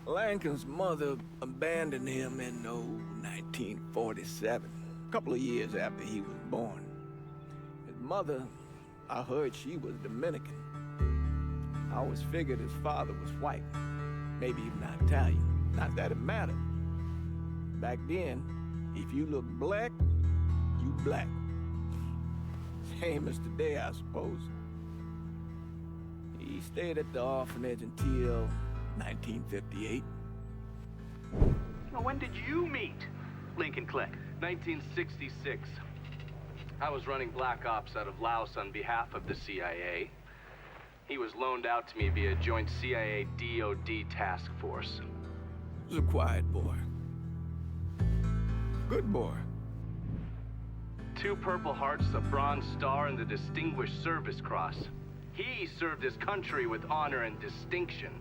Lincoln's mother abandoned him in 1947, a couple of years after he was born. His mother, I heard she was Dominican. I always figured his father was white, maybe even Italian. Not that it mattered. Back then, if you look black, you black. Same as today, I suppose. He stayed at the orphanage until 1958. Now, when did you meet Lincoln Click? 1966. I was running Black Ops out of Laos on behalf of the CIA. He was loaned out to me via joint CIA-DOD task force. He was a quiet boy. Good boy. 2 Purple Hearts, a Bronze Star, and the Distinguished Service Cross. He served his country with honor and distinction.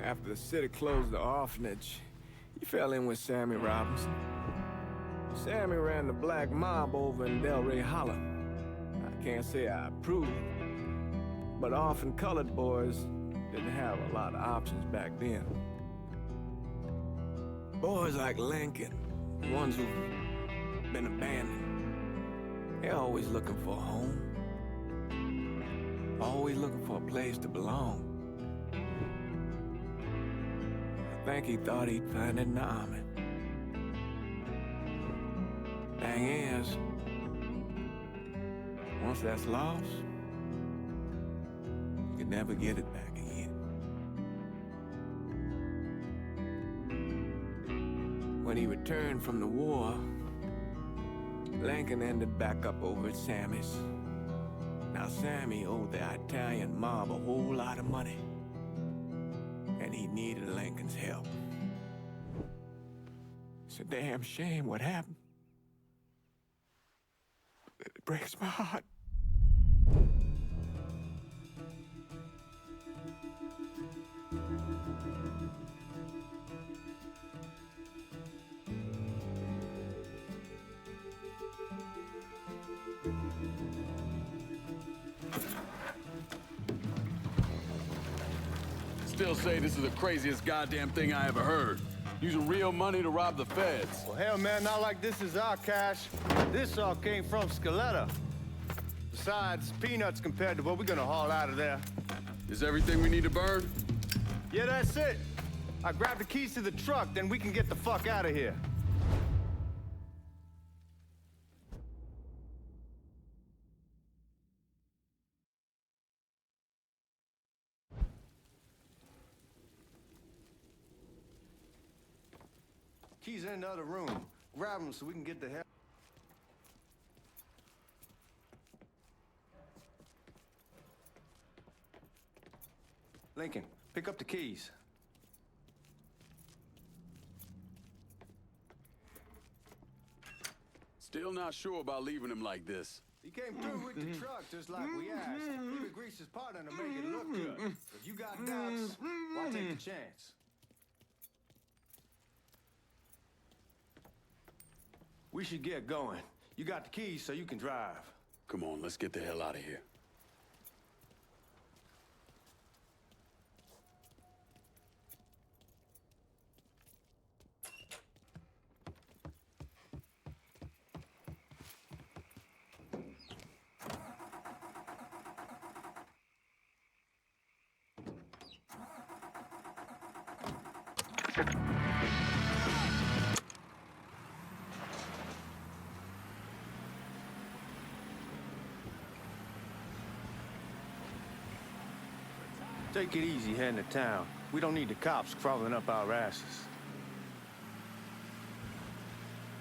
After the city closed the orphanage, he fell in with Sammy Robinson. Sammy ran the black mob over in Delray Hollow. I can't say I approved, but orphan colored boys didn't have a lot of options back then. Boys like Lincoln, the ones who've been abandoned, they're always looking for a home. Always looking for a place to belong. I think he thought he'd find it in the army. Thing is, once that's lost, you can never get it back again. When he returned from the war, Lincoln ended back up over at Sammy's. Now Sammy owed the Italian mob a whole lot of money, and he needed Lincoln's help. It's a damn shame what happened. It breaks my heart. Still say this is the craziest goddamn thing I ever heard. Using real money to rob the feds. Well, hell, man, not like this is our cash. This all came from Scaletta. Besides, peanuts compared to what we're gonna haul out of there. Is everything we need to burn? Yeah, that's it. I grabbed the keys to the truck, then we can get the fuck out of here. Keys in the other room. Grab them so we can get the hell. Lincoln, pick up the keys. Still not sure about leaving him like this. He came through with the truck just like we asked. Even greased his partner to make it look good. If you got doubts, why take the chance? We should get going. You got the keys so you can drive. Come on, let's get the hell out of here. Take it easy heading to town. We don't need the cops crawling up our asses.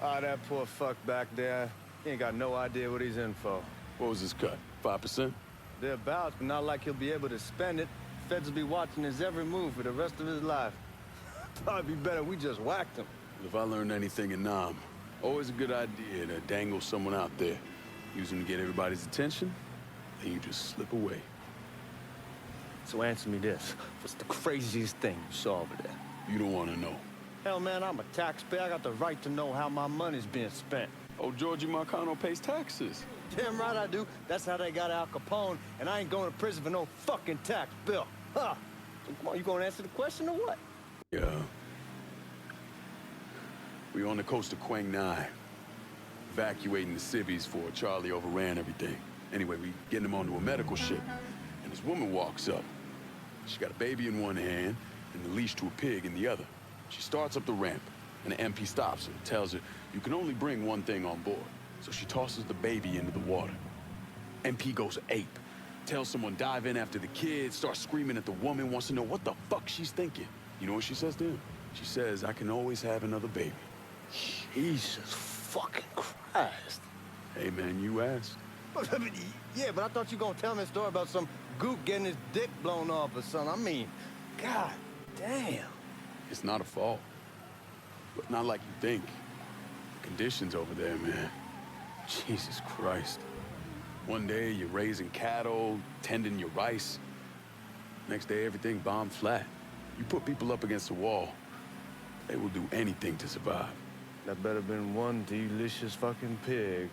Ah, that poor fuck back there. He ain't got no idea what he's in for. What was his cut? 5%? Thereabouts, but not like he'll be able to spend it. Feds will be watching his every move for the rest of his life. Probably be better we just whacked him. If I learned anything in Nam, always a good idea to dangle someone out there. Use them to get everybody's attention, then you just slip away. So answer me this. What's the craziest thing you saw over there? You don't want to know. Hell, man, I'm a taxpayer. I got the right to know how my money's being spent. Oh, Georgie Marcano pays taxes. Damn right I do. That's how they got Al Capone, and I ain't going to prison for no fucking tax bill. Huh. So come on, you gonna answer the question or what? Yeah, We were on the coast of Quang Nai, evacuating the civvies before Charlie overran everything. Anyway, we getting him onto a medical ship, and this woman walks up. She got a baby in one hand and the leash to a pig in the other. She starts up the ramp, and the MP stops her and tells her, you can only bring one thing on board. So she tosses the baby into the water. MP goes ape, tells someone dive in after the kid, starts screaming at the woman, wants to know what the fuck she's thinking. You know what she says to him? She says, I can always have another baby. Jesus fucking Christ. Hey man, you asked. Yeah, but I thought you were gonna tell me a story about some gook getting his dick blown off or something. I mean, god damn. It's not a fault. But not like you think. The conditions over there, man. Jesus Christ. One day you're raising cattle, tending your rice. Next day everything bombed flat. You put people up against the wall, they will do anything to survive. That better been one delicious fucking pig.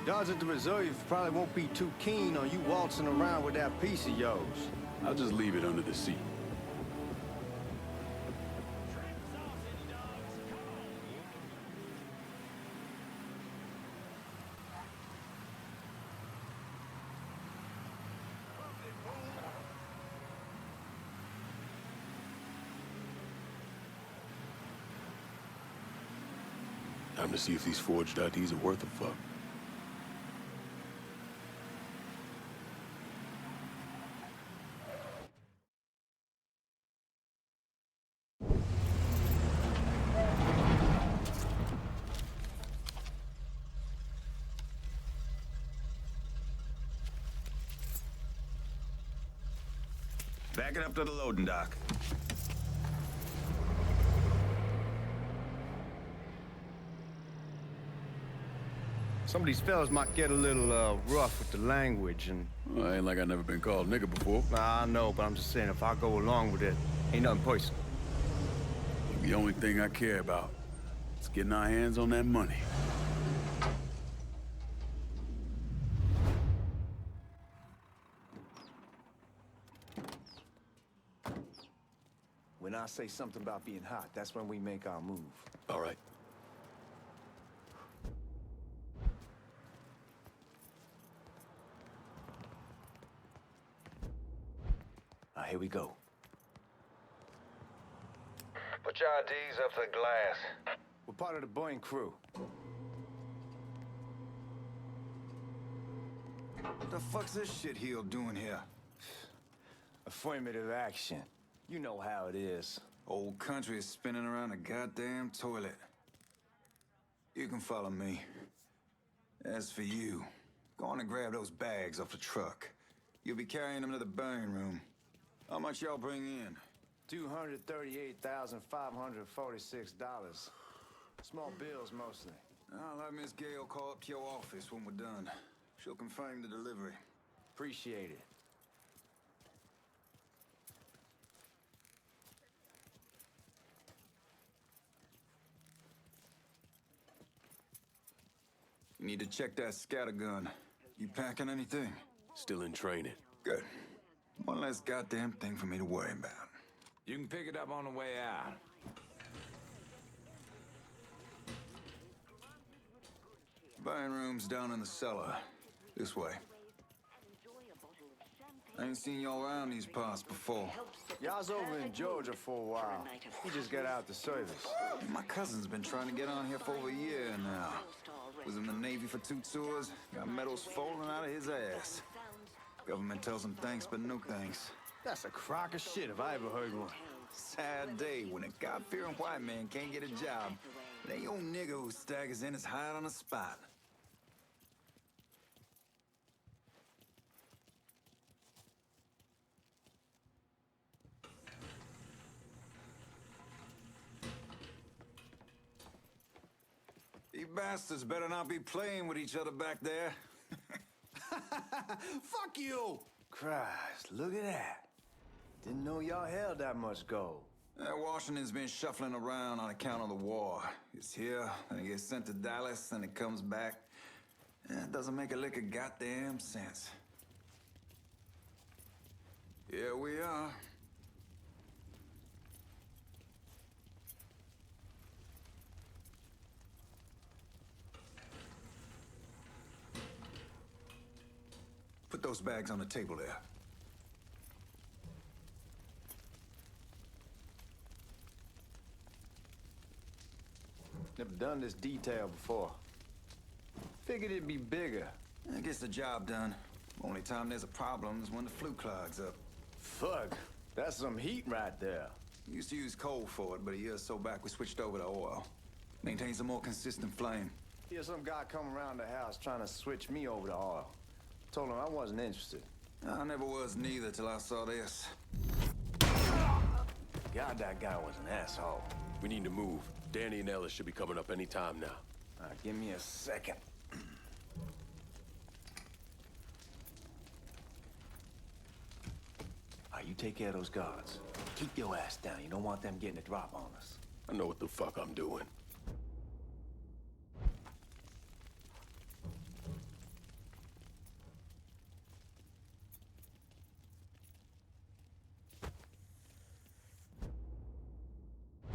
Guards at the reserve probably won't be too keen on you waltzing around with that piece of yours. I'll just leave it under the seat. Time to see if these forged IDs are worth a fuck. Back it up to the loading dock. Some of these fellas might get a little rough with the language and... Well, ain't like I never been called nigga before. Nah, I know, but I'm just saying if I go along with it, ain't nothing personal. The only thing I care about is getting our hands on that money. When I say something about being hot, that's when we make our move. All right. Here we go. Put your IDs up to the glass. We're part of the Boeing crew. What the fuck's this shitheel doing here? Affirmative action. You know how it is. Old country is spinning around a goddamn toilet. You can follow me. As for you, go on and grab those bags off the truck. You'll be carrying them to the burn room. How much y'all bring in? $238,546. Small bills, mostly. I'll have Miss Gale call up to your office when we're done. She'll confirm the delivery. Appreciate it. You need to check that scattergun. You packing anything? Still in training. Good. One less goddamn thing for me to worry about. You can pick it up on the way out. Buying room's down in the cellar. This way. I ain't seen y'all around these parts before. Y'all's over in Georgia for a while. He just got out the service. My cousin's been trying to get on here for over a year now. Was in the Navy for 2 tours, got medals falling out of his ass. Government tells him thanks, but no thanks. That's a crock of shit if I ever heard one. Sad day when a God-fearing white man can't get a job. And they old nigga who staggers in is hired on the spot. You bastards better not be playing with each other back there. Fuck you! Christ, look at that. Didn't know y'all held that much gold. Washington's been shuffling around on account of the war. It's here, then it gets sent to Dallas, then it comes back. It doesn't make a lick of goddamn sense. Here we are. Put those bags on the table there. Never done this detail before. Figured it'd be bigger. It gets the job done. Only time there's a problem is when the flue clogs up. Fuck, that's some heat right there. We used to use coal for it, but a year or so back we switched over to oil. Maintains a more consistent flame. Here's some guy come around the house trying to switch me over to oil. Told him I wasn't interested. I never was neither till I saw this. God, that guy was an asshole. We need to move. Danny and Ellis should be coming up any time now. All right, give me a second. All right, you take care of those guards. Keep your ass down. You don't want them getting a drop on us. I know what the fuck I'm doing.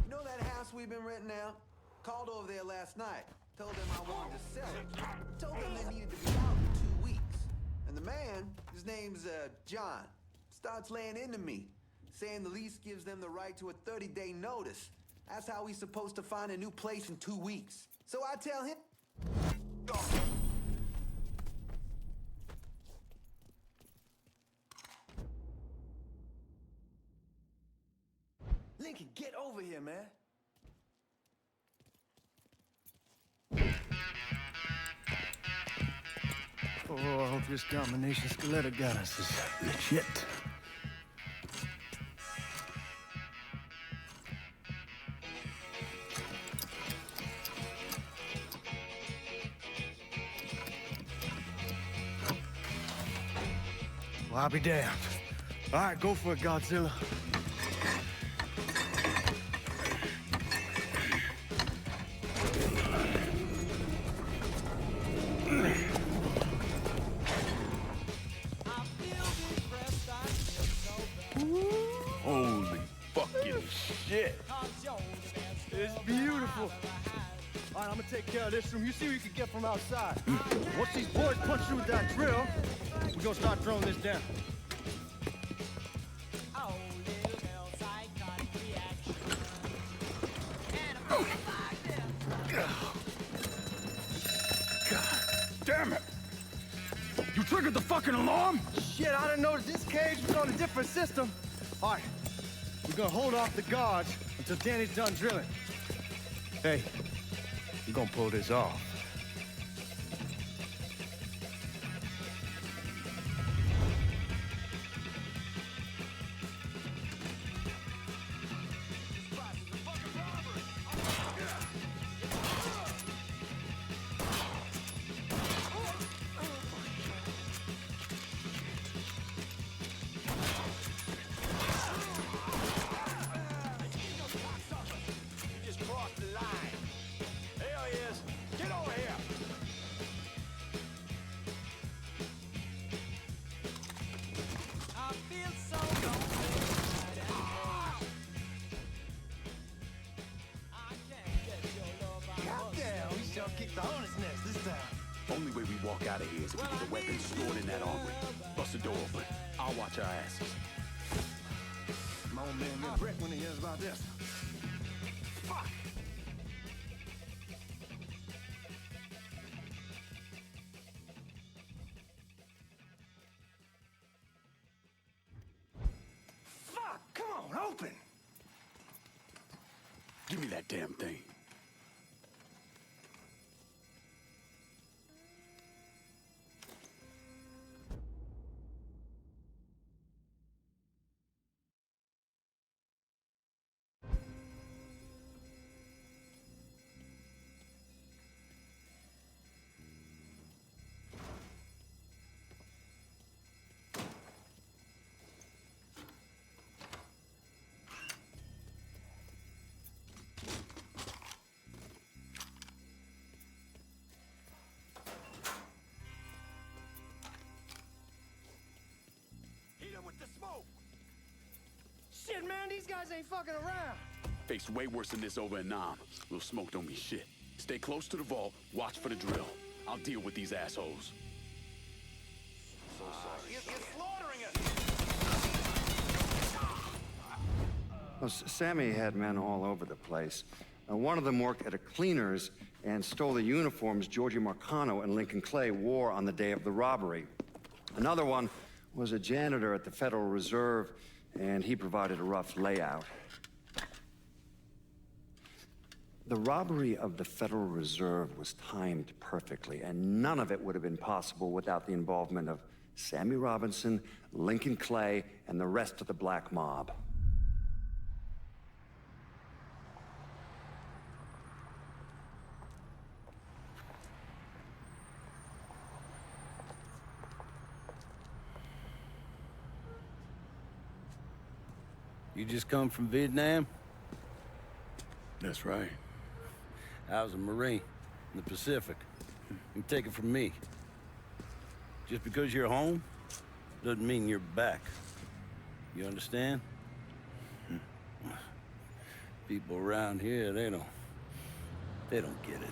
You know that house we've been renting out? Called over there last night. Told them I wanted to sell it. Told them they needed to be out in 2 weeks. And the man, his name's John, starts laying into me, saying the lease gives them the right to a 30-day notice. That's how he's supposed to find a new place in 2 weeks. So I tell him... Lincoln, get over here, man. Oh, I hope this combination skeleton got us is legit. Well, I'll be damned. All right, go for it, Godzilla. Holy fucking shit. It's beautiful. All right, I'm gonna take care of this room. You see what you can get from outside. Once these boys punch through with that drill, we're gonna start throwing this down. God damn it! You triggered the fucking alarm? Shit, I didn't know that this cage was on a different system. All right, we're gonna hold off the guards until Danny's done drilling. Hey, we're gonna pull this off. Kick the hornet's nest this time. Only way we walk out of here is if we get the weapons stored in that armory. Bust the door open. I'll watch our asses. Come Old man get brick when he hears about this. Fuck! Fuck! Come on, open! Give me that damn thing. Shit, man, these guys ain't fucking around. Faced way worse than this over in Nam. Little smoke don't mean shit. Stay close to the vault, watch for the drill. I'll deal with these assholes. So sorry. You're slaughtering us! Well, Sammy had men all over the place. One of them worked at a cleaner's and stole the uniforms Georgie Marcano and Lincoln Clay wore on the day of the robbery. Another one was a janitor at the Federal Reserve, and he provided a rough layout. The robbery of the Federal Reserve was timed perfectly, and none of it would have been possible without the involvement of Sammy Robinson, Lincoln Clay, and the rest of the black mob. You just come from Vietnam? That's right. I was a Marine in the Pacific. You take it from me. Just because you're home doesn't mean you're back. You understand? People around here, they don't get it.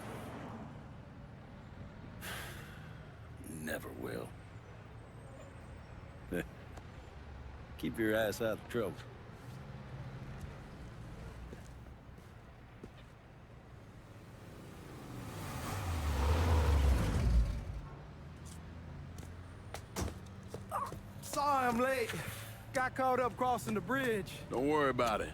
Never will. Keep your ass out of trouble. Sorry I'm late. Got caught up crossing the bridge. Don't worry about it.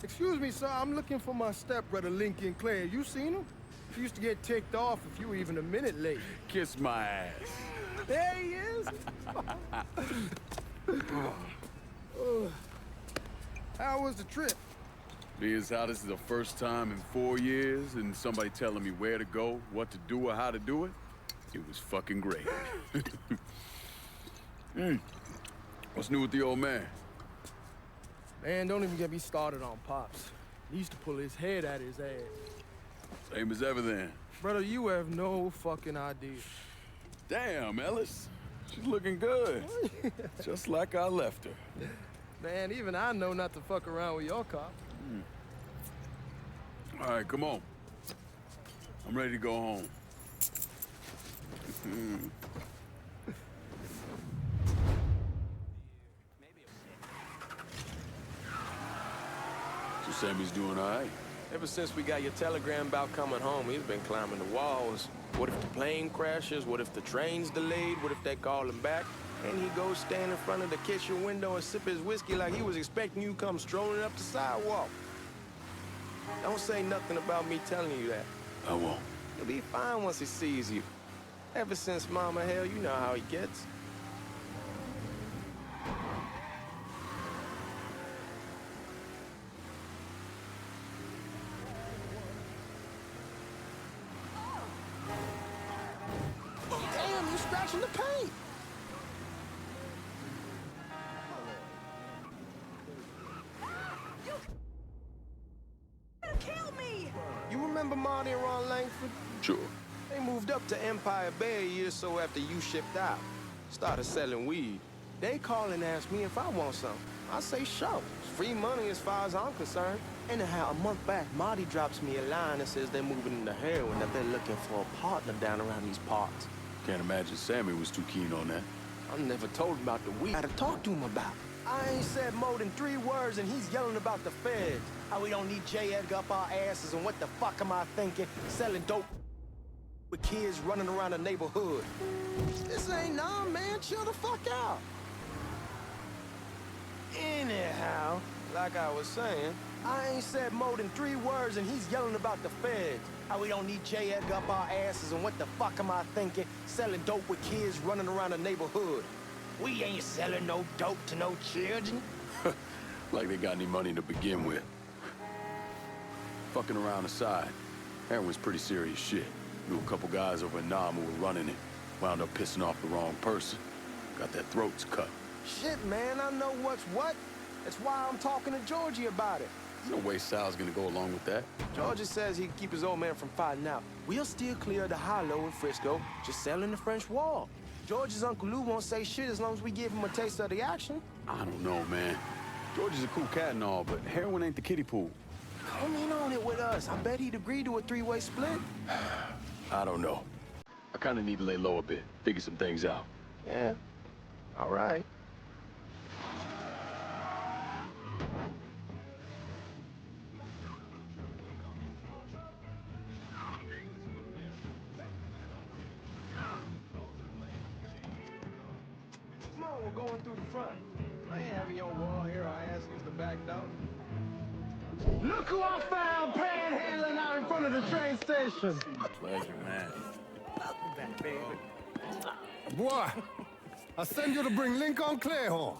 Excuse me, sir. I'm looking for my stepbrother, Lincoln Clay. You seen him? He used to get ticked off if you were even a minute late. Kiss my ass. There he is. How was the trip? Being as how this is the first time in 4 years and somebody telling me where to go, what to do, or how to do it, it was fucking great. What's new with the old man? Man, don't even get me started on Pops. He used to pull his head out his ass. Same as ever then. Brother, you have no fucking idea. Damn, Ellis. She's looking good. Just like I left her. Man, even I know not to fuck around with your cop. All right, come on. I'm ready to go home. So Sammy's doing all right? Ever since we got your telegram about coming home, he's been climbing the walls. What if the plane crashes? What if the train's delayed? What if they call him back? And he goes stand in front of the kitchen window and sip his whiskey like he was expecting you to come strolling up the sidewalk. Don't say nothing about me telling you that. I won't. He'll be fine once he sees you. Ever since Mama, hell, you know how he gets. Damn, you scratching the paint. You remember Marty and Ron Langford? Sure. They moved up to Empire Bay a year or so after you shipped out. Started selling weed. They call and ask me if I want some. I say sure. It's free money as far as I'm concerned. Anyhow, a month back, Marty drops me a line that says they're moving into heroin, that they're looking for a partner down around these parts. Can't imagine Sammy was too keen on that. I never told him about the weed. I had to talk to him about it. I ain't said more than 3 words and he's yelling about the feds. How we don't need J. Edgar up our asses, and what the fuck am I thinking? Selling dope with kids running around the neighborhood. This ain't none, man. Chill the fuck out. Anyhow, like I was saying, I ain't said more than 3 words and he's yelling about the feds. How we don't need J. Edgar up our asses, and what the fuck am I thinking? Selling dope with kids running around the neighborhood. We ain't selling no dope to no children. Like they got any money to begin with. Fucking around aside, heroin's pretty serious shit. Knew a couple guys over in Nam who were running it. Wound up pissing off the wrong person. Got their throats cut. Shit, man, I know what's what. That's why I'm talking to Georgie about it. There's no way Sal's gonna go along with that. Georgie says he can keep his old man from fighting out. We'll still clear the high-low in Frisco, just selling the French Wall. George's Uncle Lou won't say shit as long as we give him a taste of the action. I don't know, man. George is a cool cat and all, but heroin ain't the kiddie pool. Come in on it with us. I bet he'd agree to a 3-way split. I don't know. I kind of need to lay low a bit, figure some things out. Yeah, all right. Come on, we're going through the front. I ain't having your wall here. I asked you to back down. Look who I found panhandling out in front of the train station. Pleasure, man. Welcome back, baby. Boy, I send you to bring Lincoln Clay home.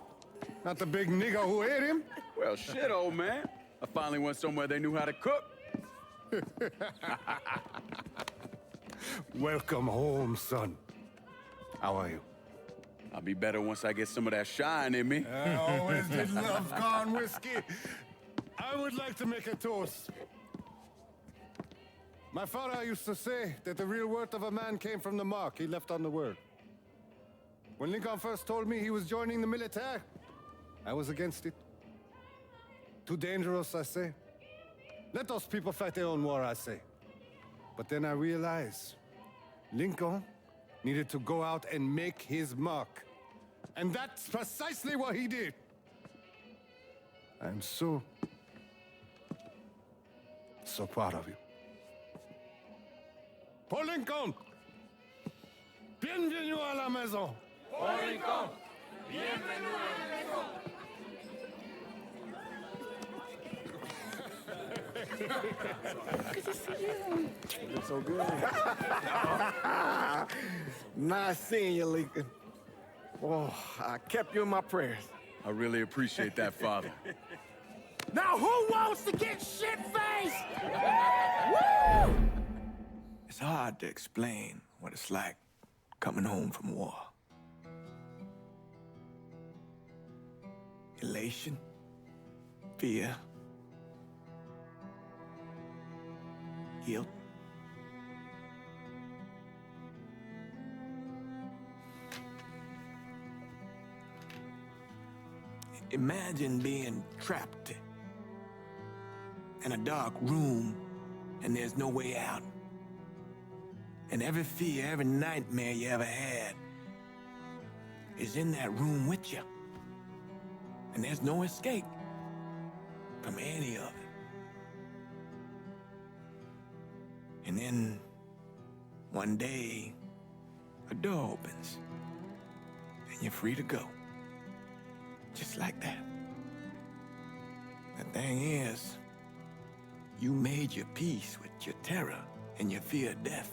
Not the big nigger who ate him. Well, shit, old man. I finally went somewhere they knew how to cook. Welcome home, son. How are you? I'll be better once I get some of that shine in me. I always did love gone whiskey. I would like to make a toast. My father used to say that the real worth of a man came from the mark he left on the world. When Lincoln first told me he was joining the military, I was against it. Too dangerous, I say. Let those people fight their own war, I say. But then I realized Lincoln needed to go out and make his mark. And that's precisely what he did. I'm so proud of you. Paul Lincoln! Bienvenue à la maison! Paul Lincoln, bienvenue à la maison. Good to see you. You're so good. Nice seeing you, Lincoln. Oh, I kept you in my prayers. I really appreciate that, Father. Now who wants to get shit-faced? Woo! It's hard to explain what it's like coming home from war. Elation, fear, guilt. Imagine being trapped in a dark room and there's no way out. And every fear, every nightmare you ever had is in that room with you. And there's no escape from any of it. And then one day, a door opens and you're free to go. Just like that. The thing is, you made your peace with your terror and your fear of death.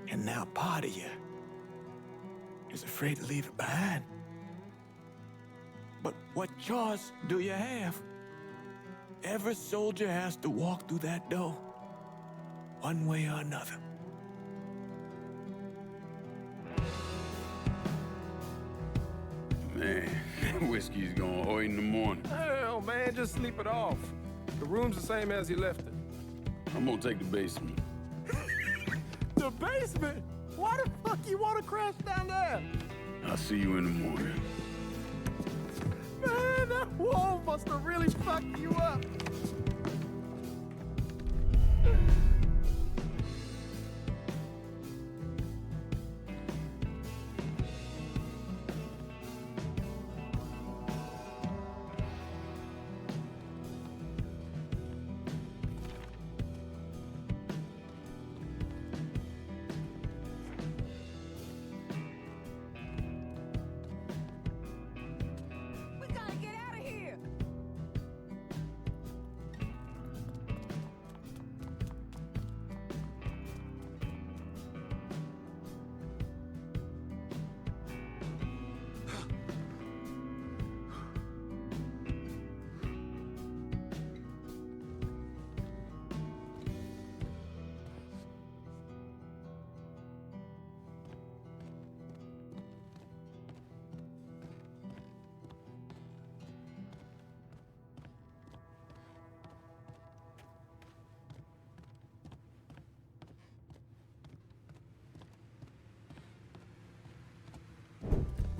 And now part of you is afraid to leave it behind. But what choice do you have? Every soldier has to walk through that door, one way or another. Man, whiskey's going hoy in the morning. Hell, man, just sleep it off. The room's the same as you left it. I'm gonna take the basement. The basement? Why the fuck you want to crash down there? I'll see you in the morning. Man, that wall must have really fucked you up.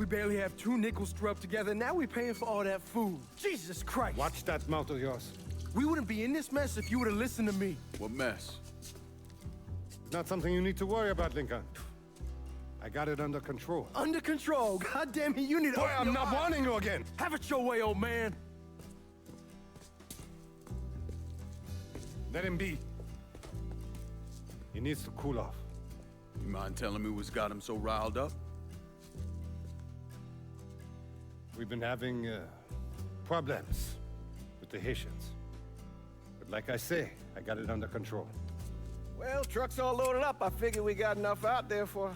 We barely have 2 nickels to rub together. Now we're paying for all that food. Jesus Christ. Watch that mouth of yours. We wouldn't be in this mess if you would have listened to me. What mess? It's not something you need to worry about, Lincoln. I got it under control. Under control. God damn it, you need to... Boy, I'm not warning you again. Have it your way, old man. Let him be. He needs to cool off. You mind telling me what's got him so riled up? We've been having problems with the Haitians. But like I say, I got it under control. Well, truck's all loaded up. I figure we got enough out there for...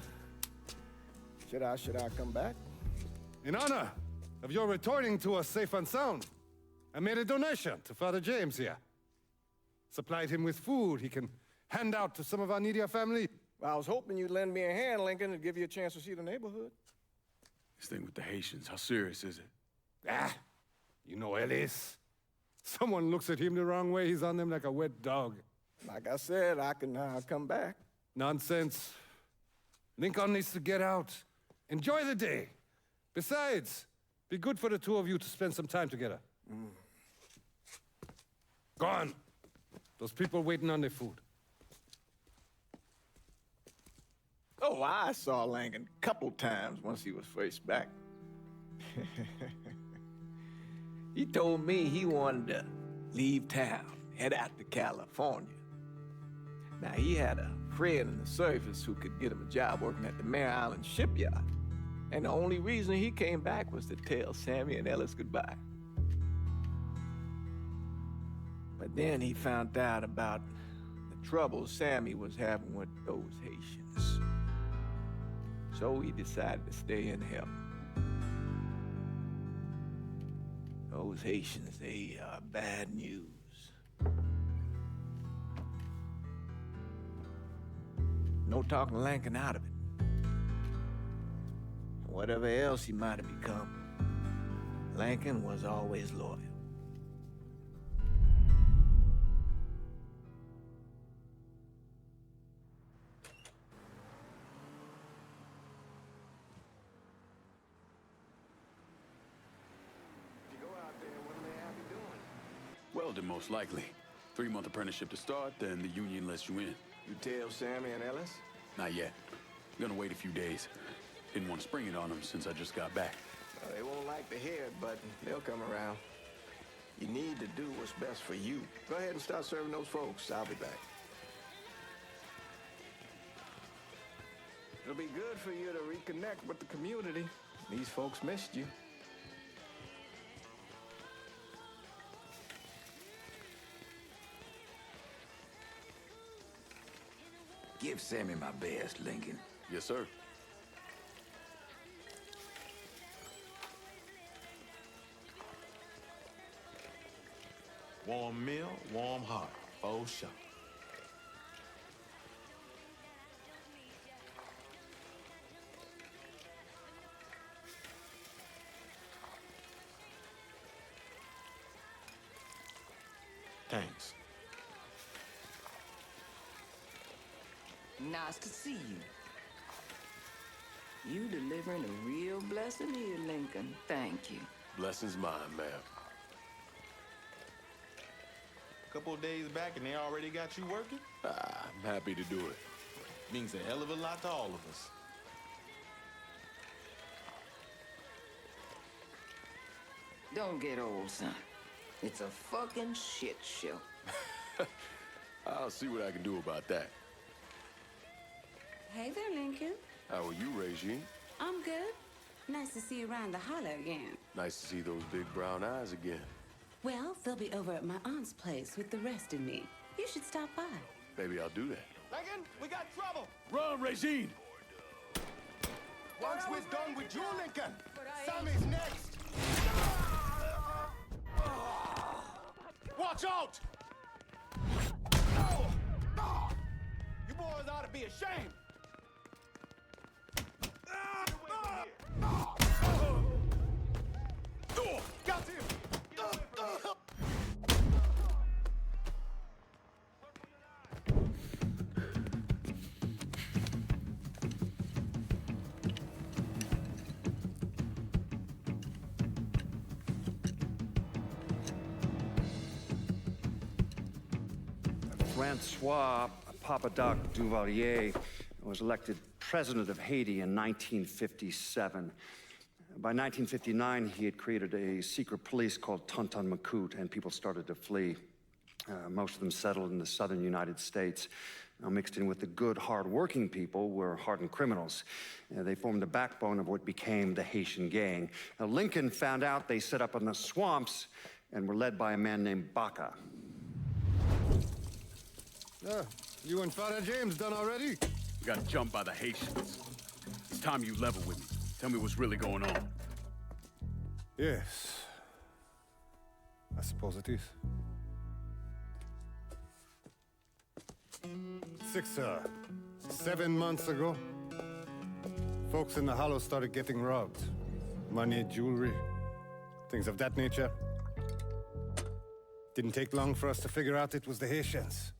Should I come back? In honor of your returning to us safe and sound, I made a donation to Father James here. Supplied him with food he can hand out to some of our needier family. Well, I was hoping you'd lend me a hand, Lincoln, and give you a chance to see the neighborhood. This thing with the Haitians, how serious is it? Ah, you know Ellis. Someone looks at him the wrong way, he's on them like a wet dog. Like I said, I can come back. Nonsense. Lincoln needs to get out. Enjoy the day. Besides, be good for the two of you to spend some time together. Go on. Those people waiting on their food. Oh, I saw Lincoln a couple times once he was first back. He told me he wanted to leave town, head out to California. Now, he had a friend in the service who could get him a job working at the Mare Island shipyard. And the only reason he came back was to tell Sammy and Ellis goodbye. But then he found out about the trouble Sammy was having with those Haitians. So he decided to stay and help. Those Haitians, they are bad news. No talking Lincoln out of it. Whatever else he might have become, Lincoln was always loyal. Welding, most likely. 3-month apprenticeship to start, then the union lets you in. You tell Sammy and Ellis? Not yet. I'm gonna wait a few days. Didn't want to spring it on them since I just got back. Well, they won't like to hear it, but they'll come around. You need to do what's best for you. Go ahead and start serving those folks. I'll be back. It'll be good for you to reconnect with the community. These folks missed you. Give Sammy my best, Lincoln. Yes, sir. Warm meal, warm heart. Oh, sure. Thanks. Nice to see you. You delivering a real blessing here, Lincoln. Thank you. Blessings mine, ma'am. Couple of days back and they already got you working? I'm happy to do it. Means a hell of a lot to all of us. Don't get old, son. It's a fucking shit show. I'll see what I can do about that. Hey there, Lincoln. How are you, Regine? I'm good. Nice to see you around the holler again. Nice to see those big brown eyes again. Well, they'll be over at my aunt's place with the rest of me. You should stop by. Maybe I'll do that. Lincoln, we got trouble. Run, Regine! Once we're done with you, Lincoln, Sammy's next. Watch out! You boys ought to be ashamed. Got him! Francois Papadoc Duvalier was elected president of Haiti in 1957. By 1959, he had created a secret police called Tonton Macoute, and people started to flee. Most of them settled in the southern United States. Now, mixed in with the good, hard-working people were hardened criminals. They formed the backbone of what became the Haitian Gang. Now, Lincoln found out they set up in the swamps and were led by a man named Baca. You and Father James done already? We got jumped by the Haitians. It's time you level with me. Tell me what's really going on. Yes. I suppose it is. 7 months ago, folks in the Hollow started getting robbed. Money, jewelry, things of that nature. Didn't take long for us to figure out it was the Haitians.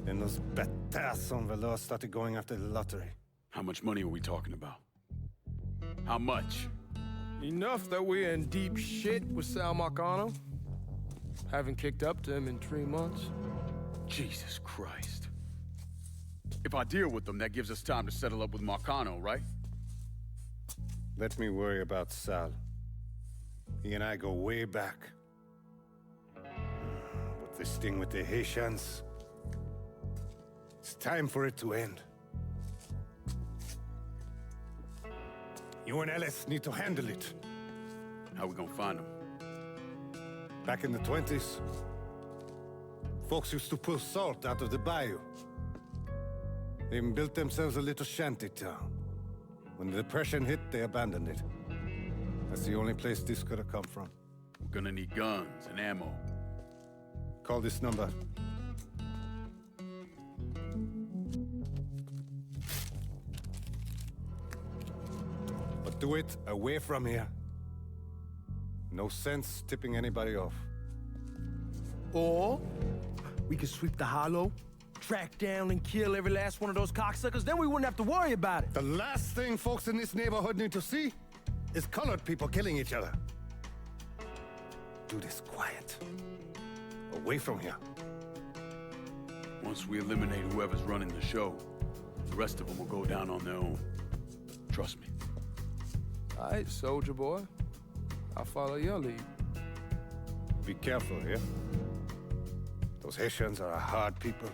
Then those bâtards on velours started going after the lottery. How much money are we talking about? How much? Enough that we're in deep shit with Sal Marcano. Haven't kicked up to him in 3 months. Jesus Christ. If I deal with them, that gives us time to settle up with Marcano, right? Let me worry about Sal. He and I go way back. But this thing with the Haitians, it's time for it to end. You and Ellis need to handle it. How we gonna find them? Back in the 20s, folks used to pull salt out of the bayou. They even built themselves a little shanty town. When the Depression hit, they abandoned it. That's the only place this could have come from. We're gonna need guns and ammo. Call this number. But do it away from here. No sense tipping anybody off. Or we could sweep the Hollow, track down and kill every last one of those cocksuckers, then we wouldn't have to worry about it. The last thing folks in this neighborhood need to see is colored people killing each other. Do this quiet. Away from here. Once we eliminate whoever's running the show, the rest of them will go down on their own. Trust me. All right, soldier boy. I'll follow your lead. Be careful here. Those Haitians are a hard people.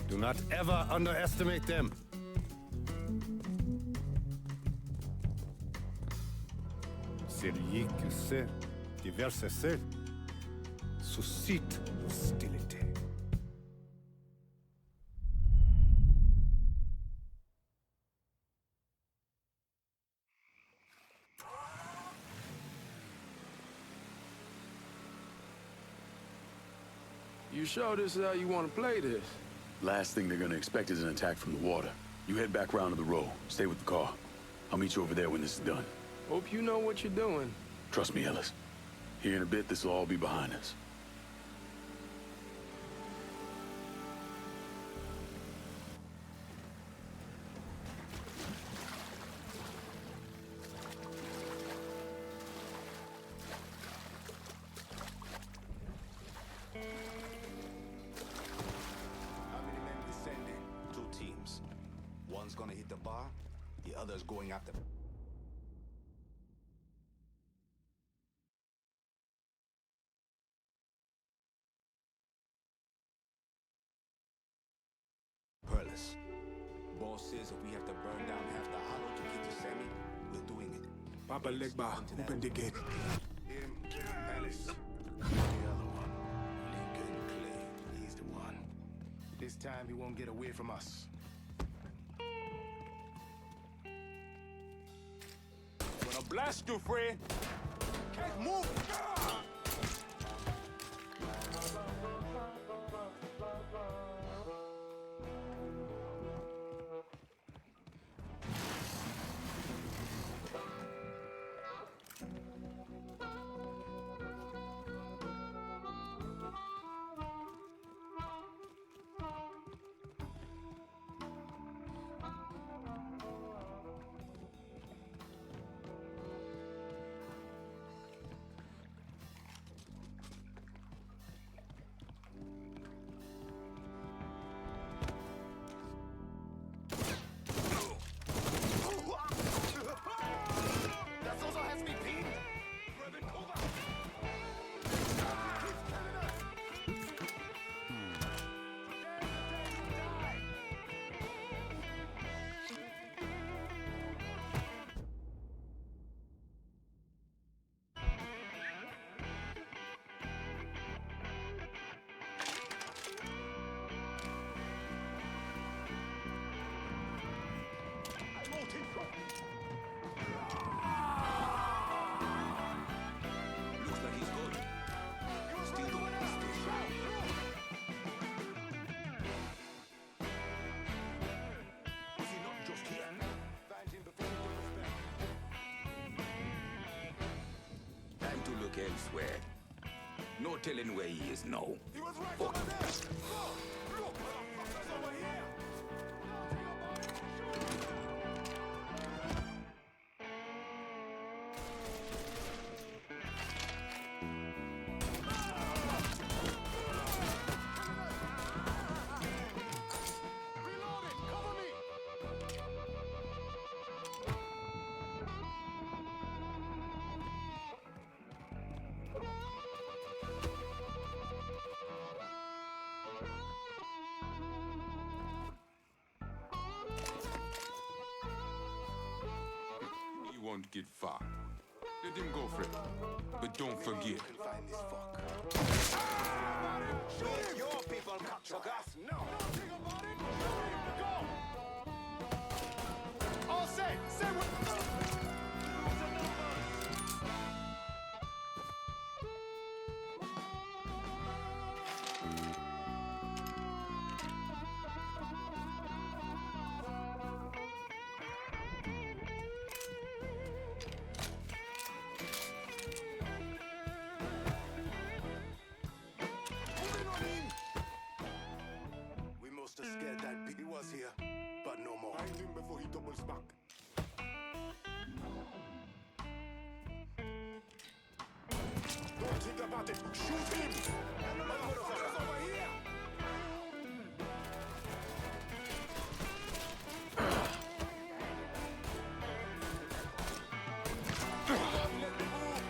Do not ever underestimate them. Celui qui sait diverser suscite hostilité. You sure this is how you want to play this? Last thing they're gonna expect is an attack from the water. You head back round to the row. Stay with the car. I'll meet you over there when this is done. Hope you know what you're doing. Trust me, Ellis. Here in a bit, this'll all be behind us. One's gonna hit the bar, the other's going after. Perlis. Boss says if we have to burn down half the Hollow to get to Sammy, we're doing it. Papa Legba, open the gate. Him, Alice. The other one, Lincoln Clay. He's the one. This time he won't get away from us. Gonna blast you, friend. Can't move. look elsewhere. No telling where he is now. He was right over there! Go! Look! Motherfuckers over here! He won't get far. Let him go for it. But don't forget. Shoot your people, cocksuckers! No! Think about it! Go! All set! Say what... We must have scared that big. He was here, but no more. Find him before he doubles back. Don't think about it. Shoot him! Motherfuckers over here! Let me move!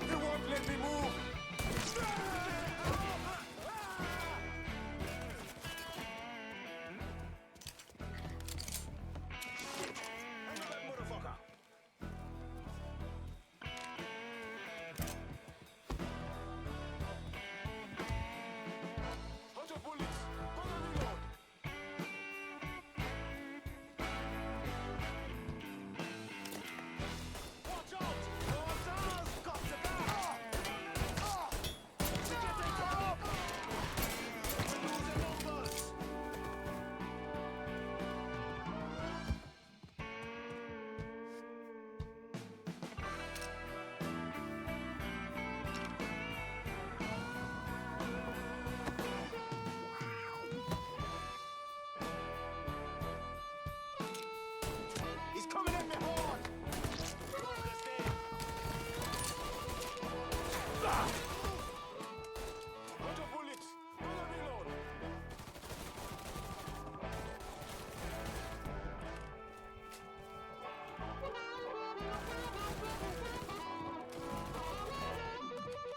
You won't let me move! Handle that motherfucker! Hunter bullets! Gonna reload! Watch out! Mortars! Cops are back! Get it up! We're losing numbers! He's coming at me hard! Hunter bullets! Gonna reload!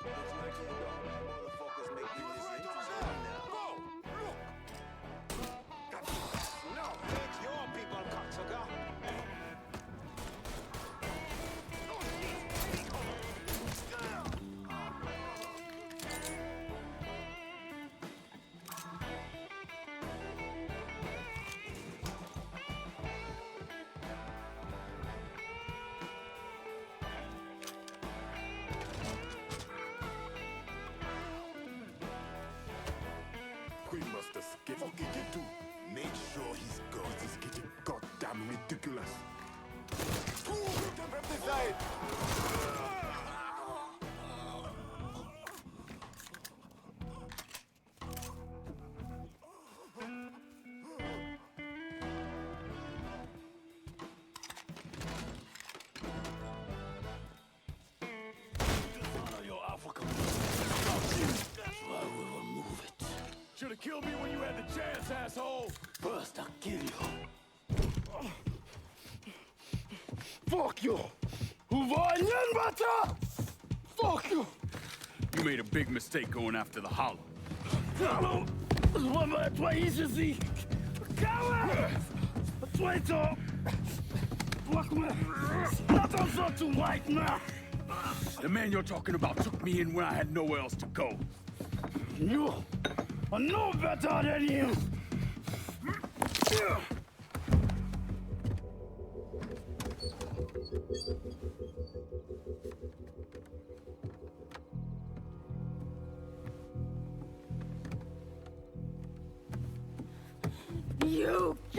Looks like you don't let motherfuckers make you this interesting now. Go! Look! No! It's your people, cocksucker! We must escape. Fuck it, you do. Make sure his guns is getting goddamn ridiculous. Shoot them from the side! Dishonor your African. That's why we remove it. Should have killed me when you had the chance, asshole! First, I'll kill you. Fuck you! Who var ingen bättre? Fuck you! You made a big mistake going after the Hollow. Hallo! Det var bara ett easy. Kawa! Traitor! Fuck me! Not on so too white now! The man you're talking about took me in when I had nowhere else to go. You are no better than him!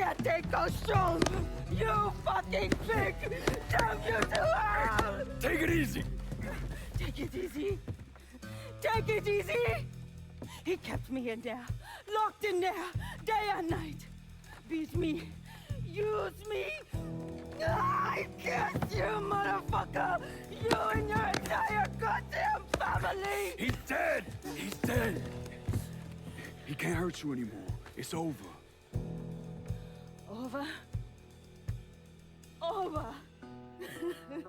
can't take cochon! You fucking pig! Damn you to hell! Take it easy. Take it easy. Take it easy! He kept me in there, locked in there, day and night. Beat me, use me. I curse you, motherfucker! You and your entire goddamn family! He's dead. He's dead. He can't hurt you anymore. It's over. Over? Over! This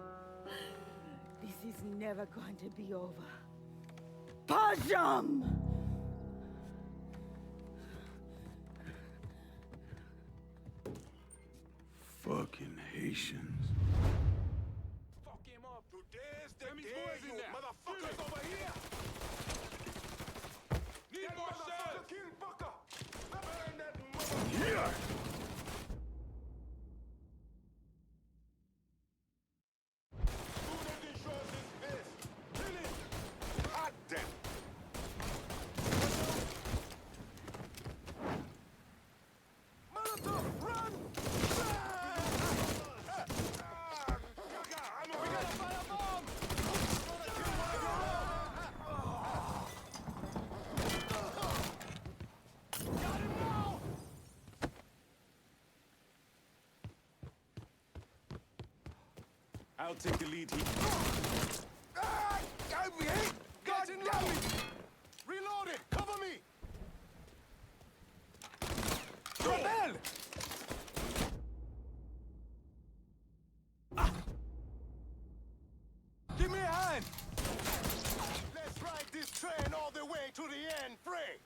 is never going to be over. Pajam! Fucking Haitians. Fuck him up. Today's the day, you motherfuckers over here. Need more shells. Kill Bucker. Burn that motherfucker. Here. I'll take the lead here. Got me! Got in line! Reload it! Cover me! Rebel! Give me a hand! Let's ride this train all the way to the end, free!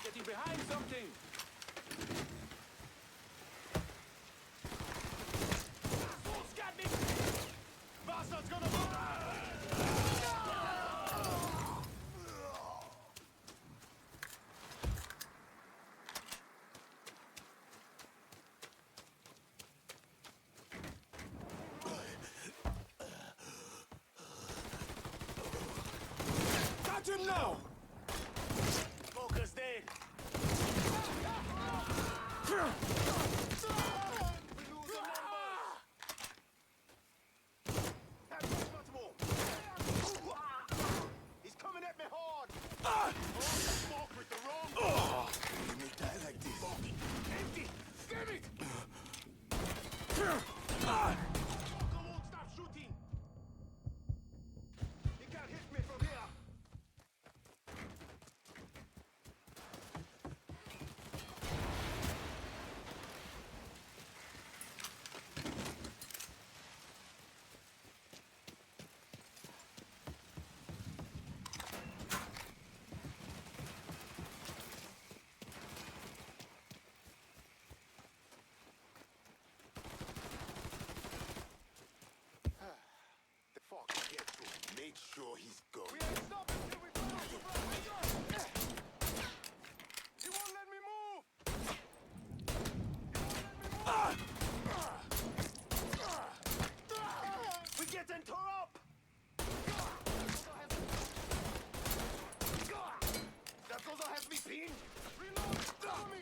Getting behind something! Fool's got me! Bastard's gonna Catch him now! Smoker's dead! He's coming at me hard! Smoke with the wrong... You may die like this. Empty! Damn it! Smoker won't stop shooting! He can't hit me from here! The fuck get through. Make sure he's gone. We ain't stopping till we follow the front. He won't let me move! We getting tore up! That goes has me pinned! Reload! Cover me!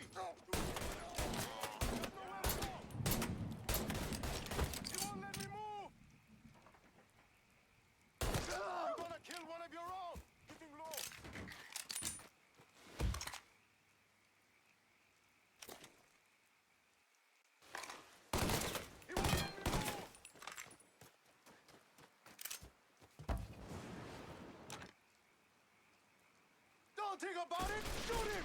He won't let me move! You're gonna kill one of your own! Getting low! He won't let me move! Don't think about it! Shoot him!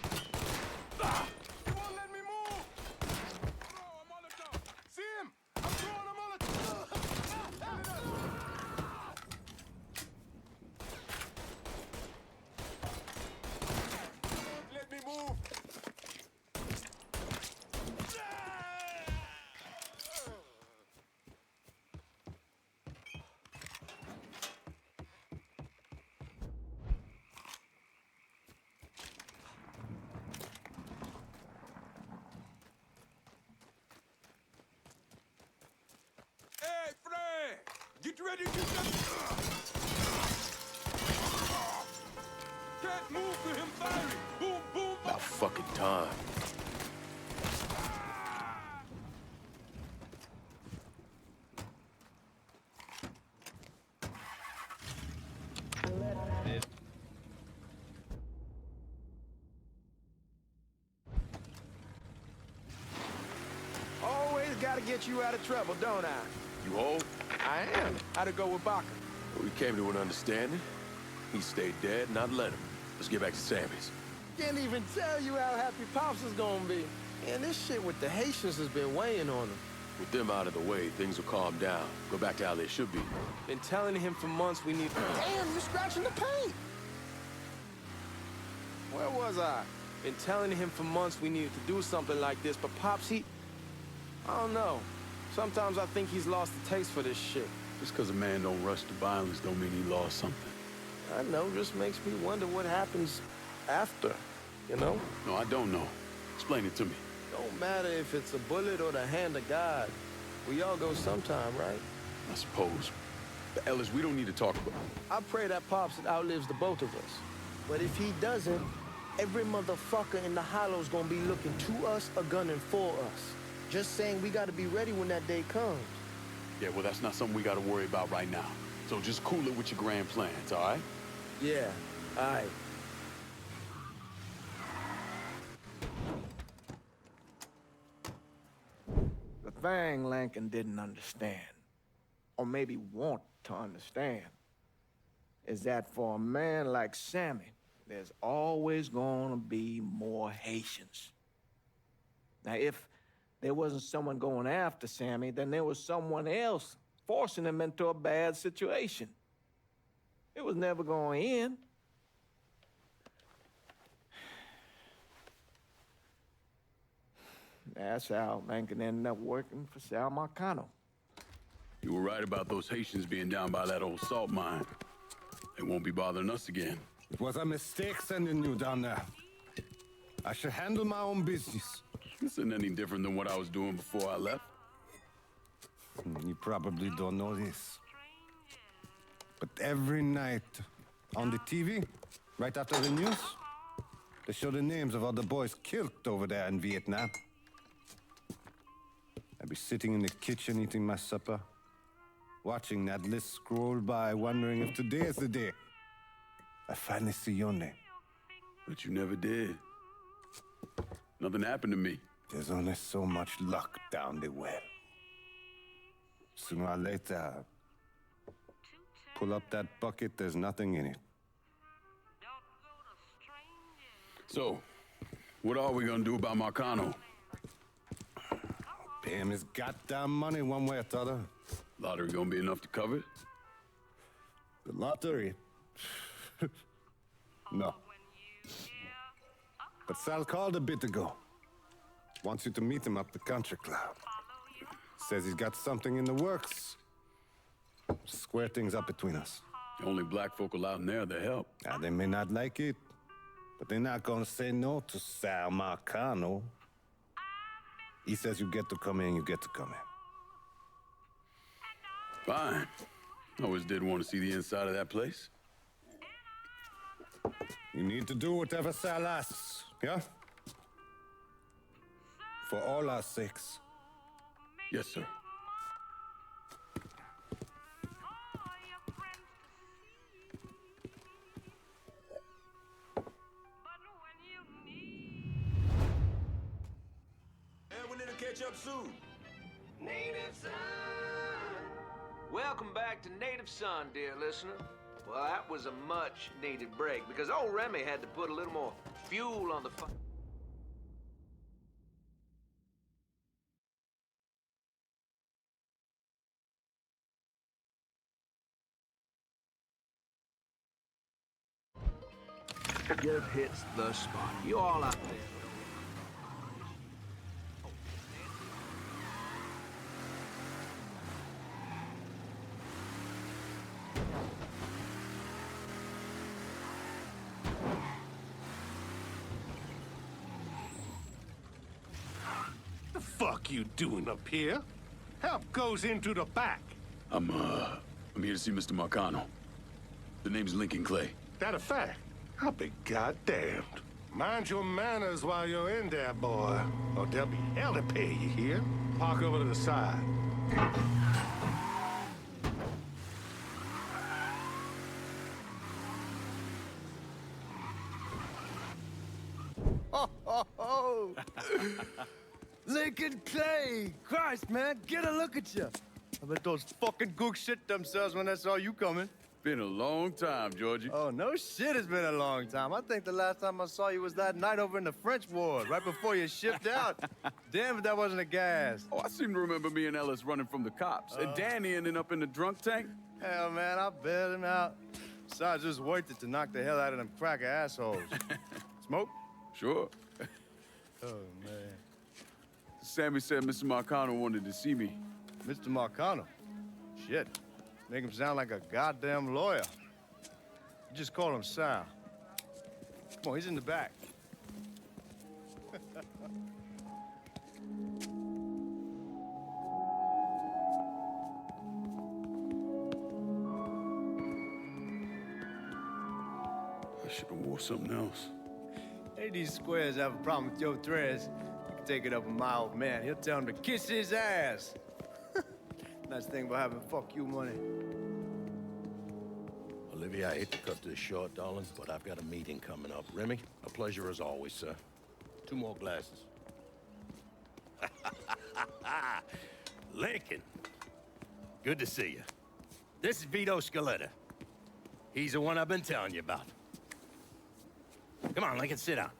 He won't let me move! Throw a Molotov! See him! I'm throwing a Molotov! Don't let me move! ready to Can't move to him firing! Boom, boom! About fucking time. Always gotta get you out of trouble, don't I? You hold? I am. How'd it go with Baca? We came to an understanding. He stayed dead, and I'd let him. Let's get back to Sammy's. Can't even tell you how happy Pops is gonna be. And this shit with the Haitians has been weighing on him. With them out of the way, things will calm down. Go back to how they should be. Been telling him for months we need... Damn, you're scratching the paint! Where was I? Been telling him for months we needed to do something like this, but Pops, I don't know. Sometimes I think he's lost the taste for this shit. Just because a man don't rush to violence don't mean he lost something. I know, just makes me wonder what happens after, you know? No, I don't know. Explain it to me. Don't matter if it's a bullet or the hand of God. We all go sometime, right? I suppose. But Ellis, we don't need to talk about it. I pray that Pops outlives the both of us. But if he doesn't, every motherfucker in the hollow's gonna be looking to us or gunning for us. Just saying we gotta be ready when that day comes. Yeah, well, that's not something we gotta worry about right now. So just cool it with your grand plans, all right? Yeah, all right. The thing Lincoln didn't understand, or maybe want to understand, is that for a man like Sammy, there's always gonna be more Haitians. Now, if there wasn't someone going after Sammy, then there was someone else forcing him into a bad situation. It was never going to end. That's how Lincoln ended up working for Sal Marcano. You were right about those Haitians being down by that old salt mine. They won't be bothering us again. It was a mistake sending you down there. I should handle my own business. This isn't any different than what I was doing before I left. You probably don't know this. But every night on the TV, right after the news, they show the names of all the boys killed over there in Vietnam. I'd be sitting in the kitchen eating my supper, watching that list scroll by, wondering if today is the day I finally see your name. But you never did. Nothing happened to me. There's only so much luck down the well. Sooner or later, pull up that bucket, there's nothing in it. So, what are we gonna do about Marcano? Pay him his goddamn money one way or the other. Lottery gonna be enough to cover it? The lottery? No. But Sal called a bit ago. Wants you to meet him up the country club. Says he's got something in the works. Square things up between us. The only black folk allowed in there to help. Now, they may not like it, but they're not gonna say no to Sal Marcano. He says you get to come in, you get to come in. Fine. I always did want to see the inside of that place. You need to do whatever Sal asks, yeah? For all our sakes. Yes, sir. And we need to catch up soon. Native Son! Welcome back to Native Son, dear listener. Well, that was a much-needed break, because old Remy had to put a little more fuel on the fire. Just hits the spot. You all out there. The fuck you doing up here? Help goes into the back. I'm, I'm here to see Mr. Marcano. The name's Lincoln Clay. That a fact? I'll be goddamned. Mind your manners while you're in there, boy. Or there'll be hell to pay, you hear? Park over to the side. Oh. Lincoln Clay! Christ, man, get a look at you. I bet those fucking gooks shit themselves when they saw you coming. Been a long time, Georgie. Oh, no shit, it's been a long time. I think the last time I saw you was that night over in the French ward, right before you shipped out. Damn if that wasn't a gas. Oh, I seem to remember me and Ellis running from the cops. And Danny ending up in the drunk tank. Hell, man, I bailed him out. Besides, just worth it to knock the hell out of them cracker assholes. Smoke? Sure. Oh, man. Sammy said Mr. Marcano wanted to see me. Mr. Marcano? Shit. Make him sound like a goddamn lawyer. You just call him Sal. Come on, he's in the back. I should have wore something else. Hey, these squares have a problem with your threads. You can take it up with my old man. He'll tell him to kiss his ass. Nice thing about having fuck you money. Olivia, I hate to cut this short, darling, but I've got a meeting coming up. Remy, a pleasure as always, sir. 2 more glasses. Lincoln. Good to see you. This is Vito Scaletta. He's the one I've been telling you about. Come on, Lincoln, sit down.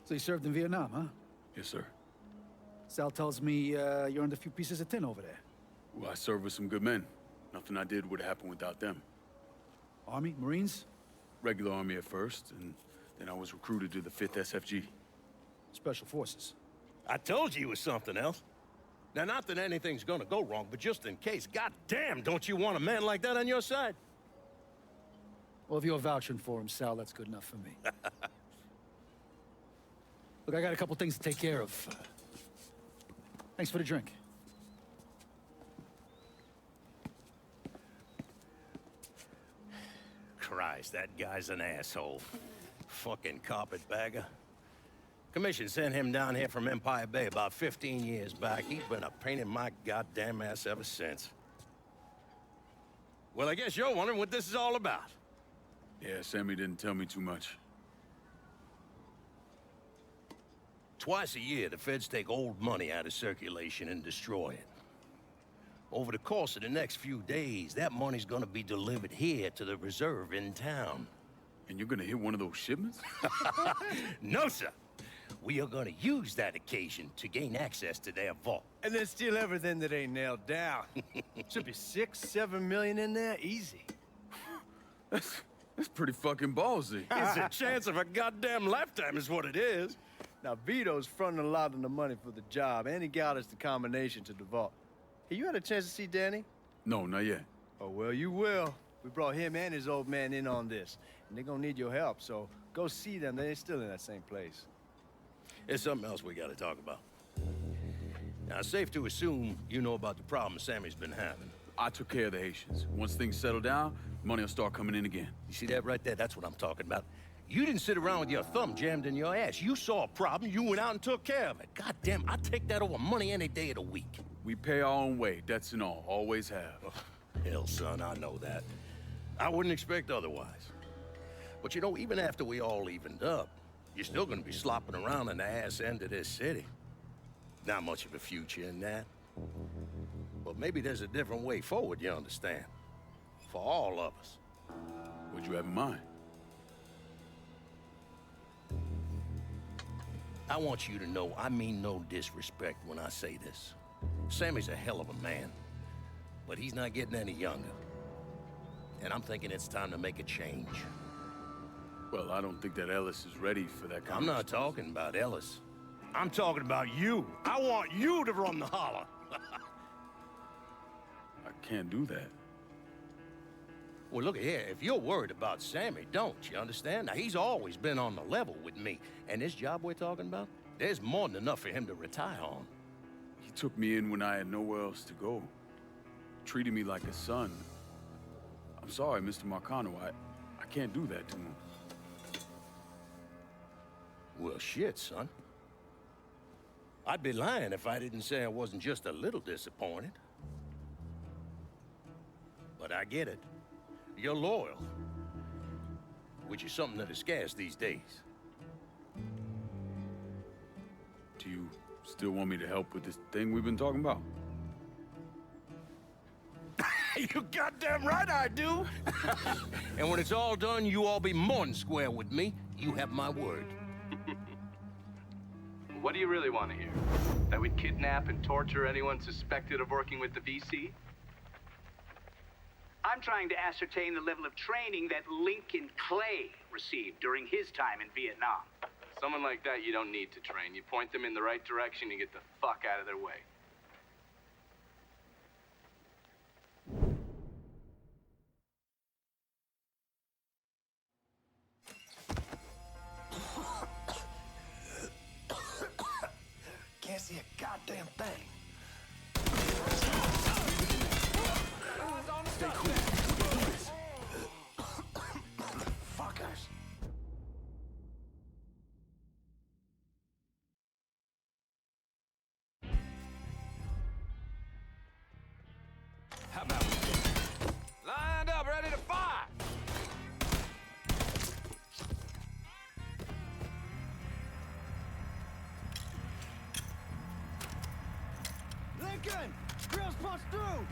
So you served in Vietnam, huh? Yes, sir. Sal tells me you earned a few pieces of tin over there. Well, I served with some good men. Nothing I did would have happened without them. Army? Marines? Regular Army at first, and then I was recruited to the 5th SFG. Special Forces. I told you it was something else. Now, not that anything's gonna go wrong, but just in case, goddamn, don't you want a man like that on your side? Well, if you're vouching for him, Sal, that's good enough for me. Look, I got a couple things to take care of. Thanks for the drink. Christ, that guy's an asshole. Fucking carpetbagger. Commission sent him down here from Empire Bay about 15 years back. He's been a pain in my goddamn ass ever since. Well, I guess you're wondering what this is all about. Yeah, Sammy didn't tell me too much. Twice a year, the feds take old money out of circulation and destroy it. Over the course of the next few days, that money's gonna be delivered here to the reserve in town. And you're gonna hit one of those shipments? No, sir. We are gonna use that occasion to gain access to their vault. And then steal everything that ain't nailed down. Should be 6, 7 million in there, easy. That's pretty fucking ballsy. It's a chance of a goddamn lifetime is what it is. Now, Vito's fronting a lot of the money for the job, and he got us the combination to the vault. Hey, you had a chance to see Danny? No, not yet. Oh, well, you will. We brought him and his old man in on this, and they're gonna need your help, so go see them. They're still in that same place. There's something else we gotta talk about. Now, it's safe to assume you know about the problem Sammy's been having. I took care of the Haitians. Once things settle down, money will start coming in again. You see that right there? That's what I'm talking about. You didn't sit around with your thumb jammed in your ass. You saw a problem, you went out and took care of it. Goddamn, I'd take that over money any day of the week. We pay our own way, debts and all. Always have. Oh, hell, son, I know that. I wouldn't expect otherwise. But you know, even after we all evened up, you're still gonna be slopping around in the ass end of this city. Not much of a future in that. But maybe there's a different way forward, you understand? For all of us. What'd you have in mind? I want you to know I mean no disrespect when I say this. Sammy's a hell of a man, but he's not getting any younger. And I'm thinking it's time to make a change. Well, I don't think that Ellis is ready for that kind I'm not talking about Ellis. I'm talking about you. I want you to run the holler. I can't do that. Well, look here, if you're worried about Sammy, don't you understand? Now, he's always been on the level with me. And this job we're talking about, there's more than enough for him to retire on. He took me in when I had nowhere else to go. Treated me like a son. I'm sorry, Mr. Marcano. I can't do that to him. Well, shit, son. I'd be lying if I didn't say I wasn't just a little disappointed. But I get it. You're loyal. Which is something that is scarce these days. Do you still want me to help with this thing we've been talking about? You goddamn right I do! And when it's all done, you all be more than square with me. You have my word. What do you really want to hear? That we'd kidnap and torture anyone suspected of working with the VC? I'm trying to ascertain the level of training that Lincoln Clay received during his time in Vietnam. Someone like that you don't need to train. You point them in the right direction and get the fuck out of their way. Can't see a goddamn thing. Stay cool. We can do this. Fuckers. How about lined up, ready to fire? Lincoln! Grills punch through!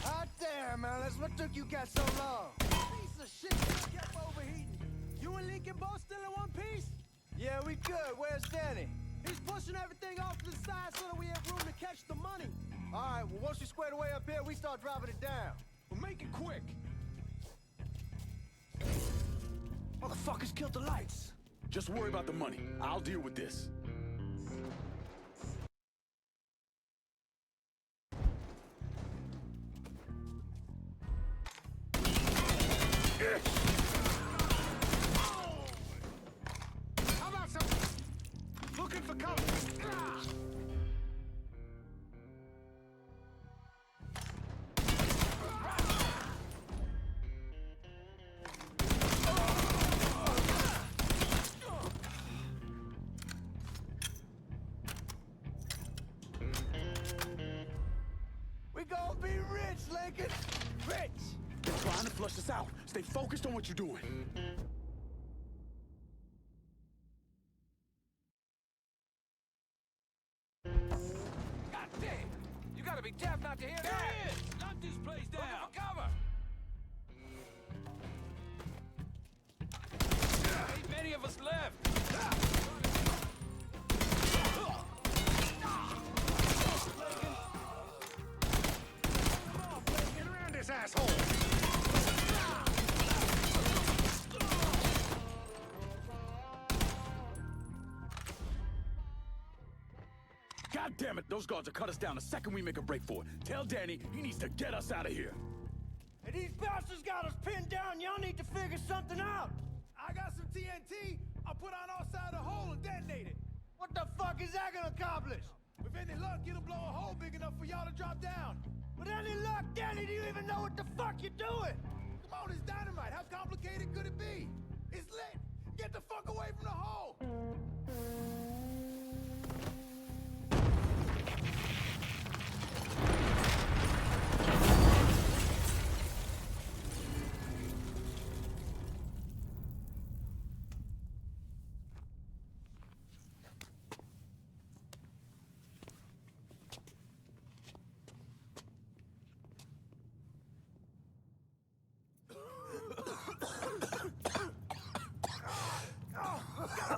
Hot damn, Alice. What took you guys so long? Piece of shit kept overheating. You and Lincoln both still in one piece? Yeah, we good. Where's Danny? He's pushing everything off to the side so that we have room to catch the money. All right, well, once you square away up here, we start driving it down. Well, make it quick. Motherfuckers killed the lights. Just worry about the money. I'll deal with this. How about some... Looking for cover. We gonna be rich, Lincoln. Rich. They're trying to flush us out. Stay focused on what you're doing. God damn! You gotta be deaf not to hear that! There he is! Knock this place down! Looking for cover! Ain't many of us left! Get around this asshole! God damn it, those guards will cut us down the second we make a break for it. Tell Danny he needs to get us out of here. Hey, these bastards got us pinned down. Y'all need to figure something out. I got some TNT. I'll put on our side of the hole and detonate it. What the fuck is that gonna accomplish? With any luck, it'll blow a hole big enough for y'all to drop down. With any luck, Danny, do you even know what the fuck you're doing? Come on, it's dynamite. How complicated could it be? It's lit. Get the fuck away from the hole.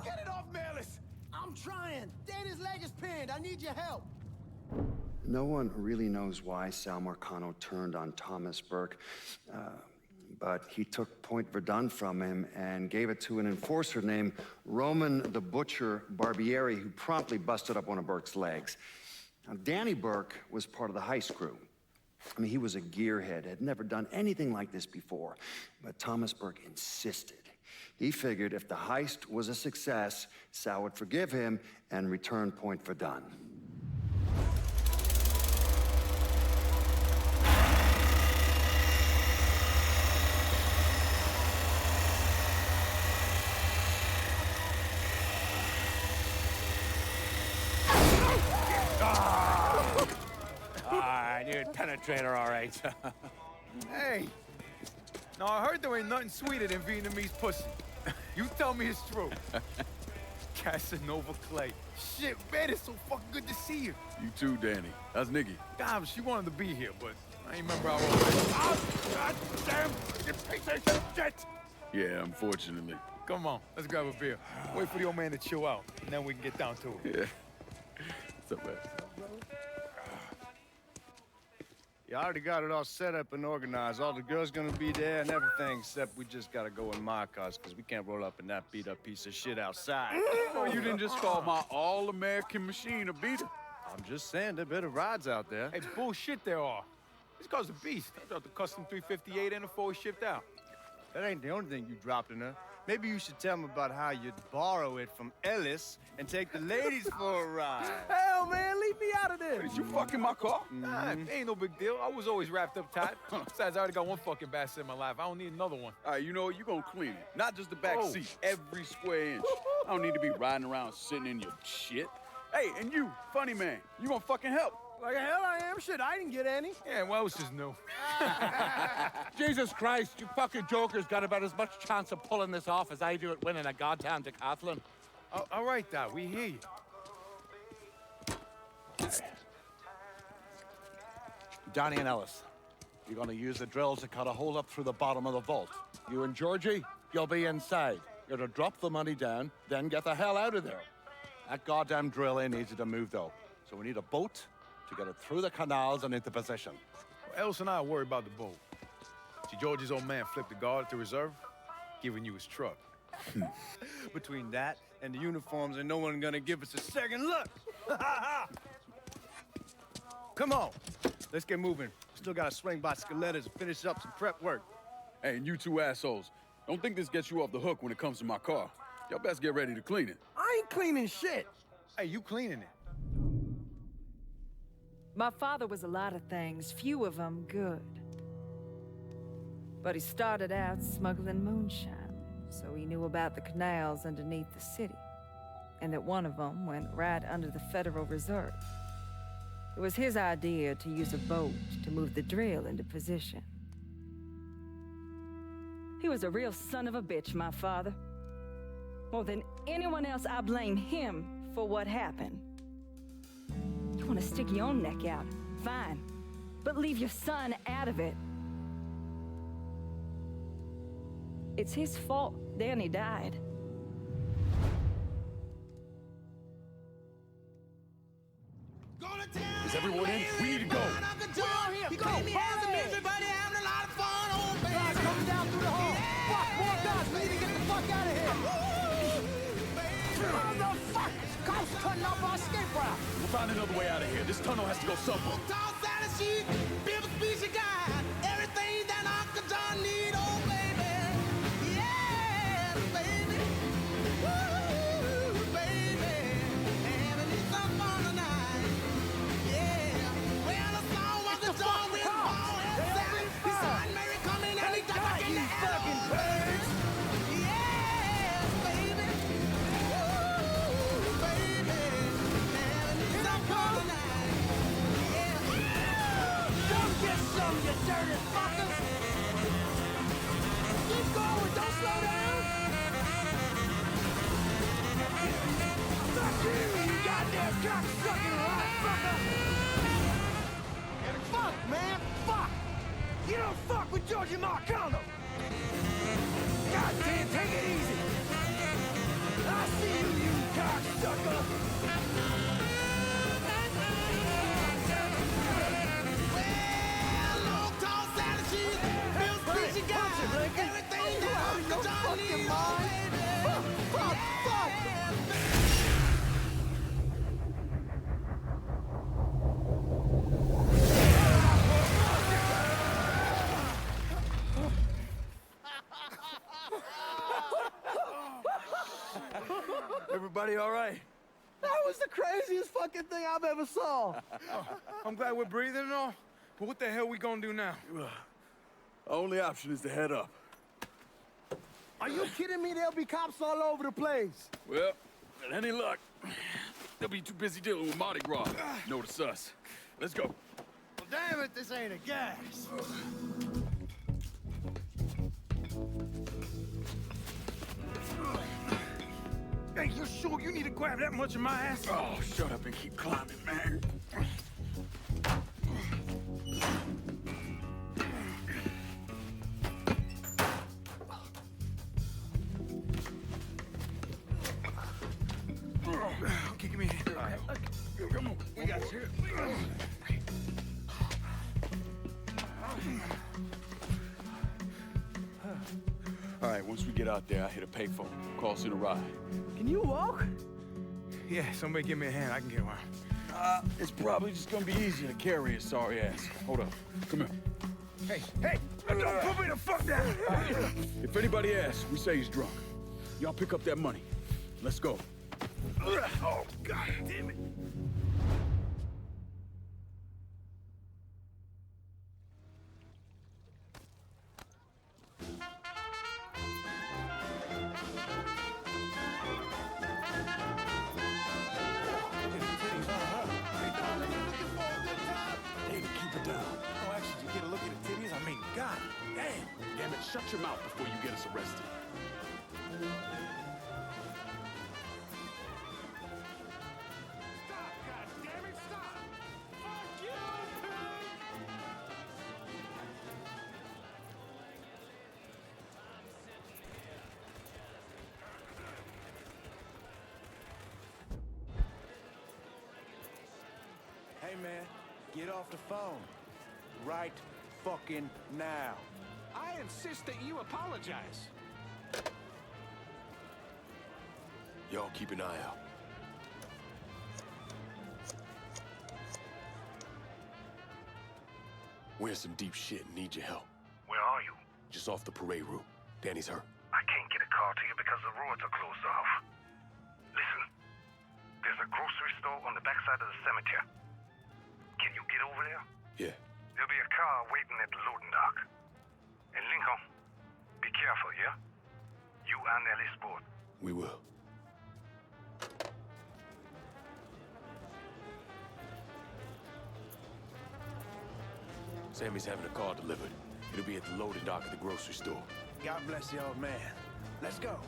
Get it off, Melis! I'm trying. Danny's leg is pinned. I need your help. No one really knows why Sal Marcano turned on Thomas Burke, but he took Point Verdun from him and gave it to an enforcer named Roman the Butcher Barbieri, who promptly busted up one of Burke's legs. Now, Danny Burke was part of the heist crew. I mean, he was a gearhead, had never done anything like this before. But Thomas Burke insisted. He figured if the heist was a success, Sal would forgive him and return point for Dunn. Dude, penetrator, all right. Hey! Now, I heard there ain't nothing sweeter than Vietnamese pussy. You tell me it's true. Casanova Clay. Shit, man, it's so fucking good to see you. You too, Danny. How's Nikki? God, she wanted to be here, but I ain't remember how old it is. Oh, God damn! You piece of shit! Yeah, unfortunately. Come on, let's grab a beer. Wait for the old man to chill out, and then we can get down to it. Yeah. What's up, man? You already got it all set up and organized. All the girls gonna be there and everything, except we just gotta go in my cars, because we can't roll up in that beat-up piece of shit outside. Oh, you didn't just call my all-American machine a beater. I'm just saying, there are better rides out there. Hey, bullshit there are. This car's a beast. I dropped the custom 358 and before we shipped out. That ain't the only thing you dropped in her. Maybe you should tell them about how you'd borrow it from Ellis and take the ladies for a ride. Hell, man, leave me out of this. Did you fucking my car? Nah, ain't no big deal. I was always wrapped up tight. Besides, I already got one fucking bastard in my life. I don't need another one. All right, you know what? You're gonna clean it. Not just the back seat, every square inch. I don't need to be riding around sitting in your shit. Hey, and you, funny man, you gonna fucking help. Like hell I am. Shit, I didn't get any. Yeah, well, it's just new. Jesus Christ, you fucking jokers got about as much chance of pulling this off as I do at winning a goddamn decathlon. All right, Doc, we hear you. Johnny and Ellis, you're gonna use the drills to cut a hole up through the bottom of the vault. You and Georgie, you'll be inside. You're to drop the money down, then get the hell out of there. That goddamn drill ain't easy to move, though. So we need a boat to get it through the canals and into position. Well, Ellis and I worry about the boat. See, George's old man flipped the guard at the reserve, giving you his truck. Between that and the uniforms, and no one gonna give us a second look. Come on, let's get moving. Still gotta swing by Skelettas and finish up some prep work. Hey, and you two assholes, don't think this gets you off the hook when it comes to my car. Y'all best get ready to clean it. I ain't cleaning shit. Hey, you cleaning it. My father was a lot of things, few of them good. But he started out smuggling moonshine, so he knew about the canals underneath the city, and that one of them went right under the Federal Reserve. It was his idea to use a boat to move the drill into position. He was a real son of a bitch, my father. More than anyone else, I blame him for what happened. You want to stick your own neck out? Fine. But leave your son out of it. It's his fault Danny died. Is everyone in? We need to go. Coming down through the hall. Fuck, more guys. We need to get the fuck out of here. Motherfuckers! Cops cutting off our escape route. We'll find another way out of here. This tunnel has to go somewhere. Everything that Uncle John need, oh baby. Yeah, baby. Woo, baby. Having it some fun tonight. Yeah. Well, the song was the John with Paul and Sally. He saw Mary coming and he got back in the fucking birds. Yeah, baby. Woo, baby. Having it some fun tonight. Yeah. Come get some, you dirty fuckers. Keep going, don't slow down. Fuck you goddamn cocksucking rat fucker. Fuck, man, fuck. You don't fuck with Georgie Marcano. Goddamn, take it easy. I see you, you cocksucker. Well, long tall salad cheese, Bill's preaching guy. Everything that Uncle John needs, oh baby. Fuck, fuck. Everybody all right? That was the craziest fucking thing I've ever saw. I'm glad we're breathing and all, but what the hell we gonna do now? Only option is to head up. Are you kidding me? There'll be cops all over the place. Well, with any luck, they'll be too busy dealing with Mardi Gras. Notice us. Let's go. Well, damn it, this ain't a gas. Hey, you sure you need to grab that much of my ass? Oh, shut up and keep climbing, man. Okay, give me a hand. All right. Come on, we got you. All right, once we get out there, I hit a payphone. Call us in a ride. Can you walk? Yeah, somebody give me a hand. I can get around. It's probably just gonna be easier to carry his sorry ass. Hold up. Come here. Hey, don't put me the fuck down. If anybody asks, we say he's drunk. Y'all pick up that money. Let's go. Oh, God damn it. Damn it, shut your mouth before you get us arrested. Stop, goddammit, stop! Fuck you, Hey, man, get off the phone. Right fucking now. I insist that you apologize. Y'all keep an eye out. We're in some deep shit and need your help. Where are you? Just off the parade route. Danny's hurt. I can't get a car to you because the roads are closed off. Listen, there's a grocery store on the backside of the cemetery. Can you get over there? Yeah. There'll be a car waiting at the loading dock. And Lincoln, be careful, yeah? You and Ellie Sport. We will. Sammy's having a car delivered. It'll be at the loading dock at the grocery store. God bless the old man. Let's go.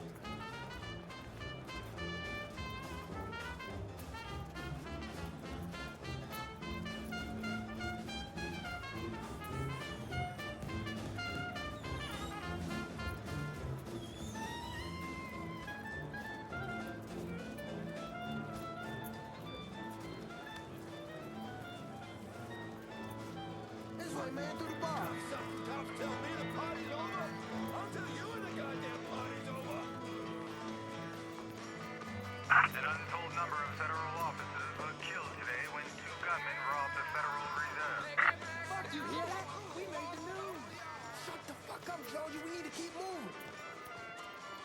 This way, man, through the bar. Something tough, tell me the party's over. I'll tell you when the goddamn party's over. An untold number of federal officers were killed today when 2 gunmen robbed the Federal Reserve. Fuck, you hear that? We made the news. Shut the fuck up, Georgie. We need to keep moving.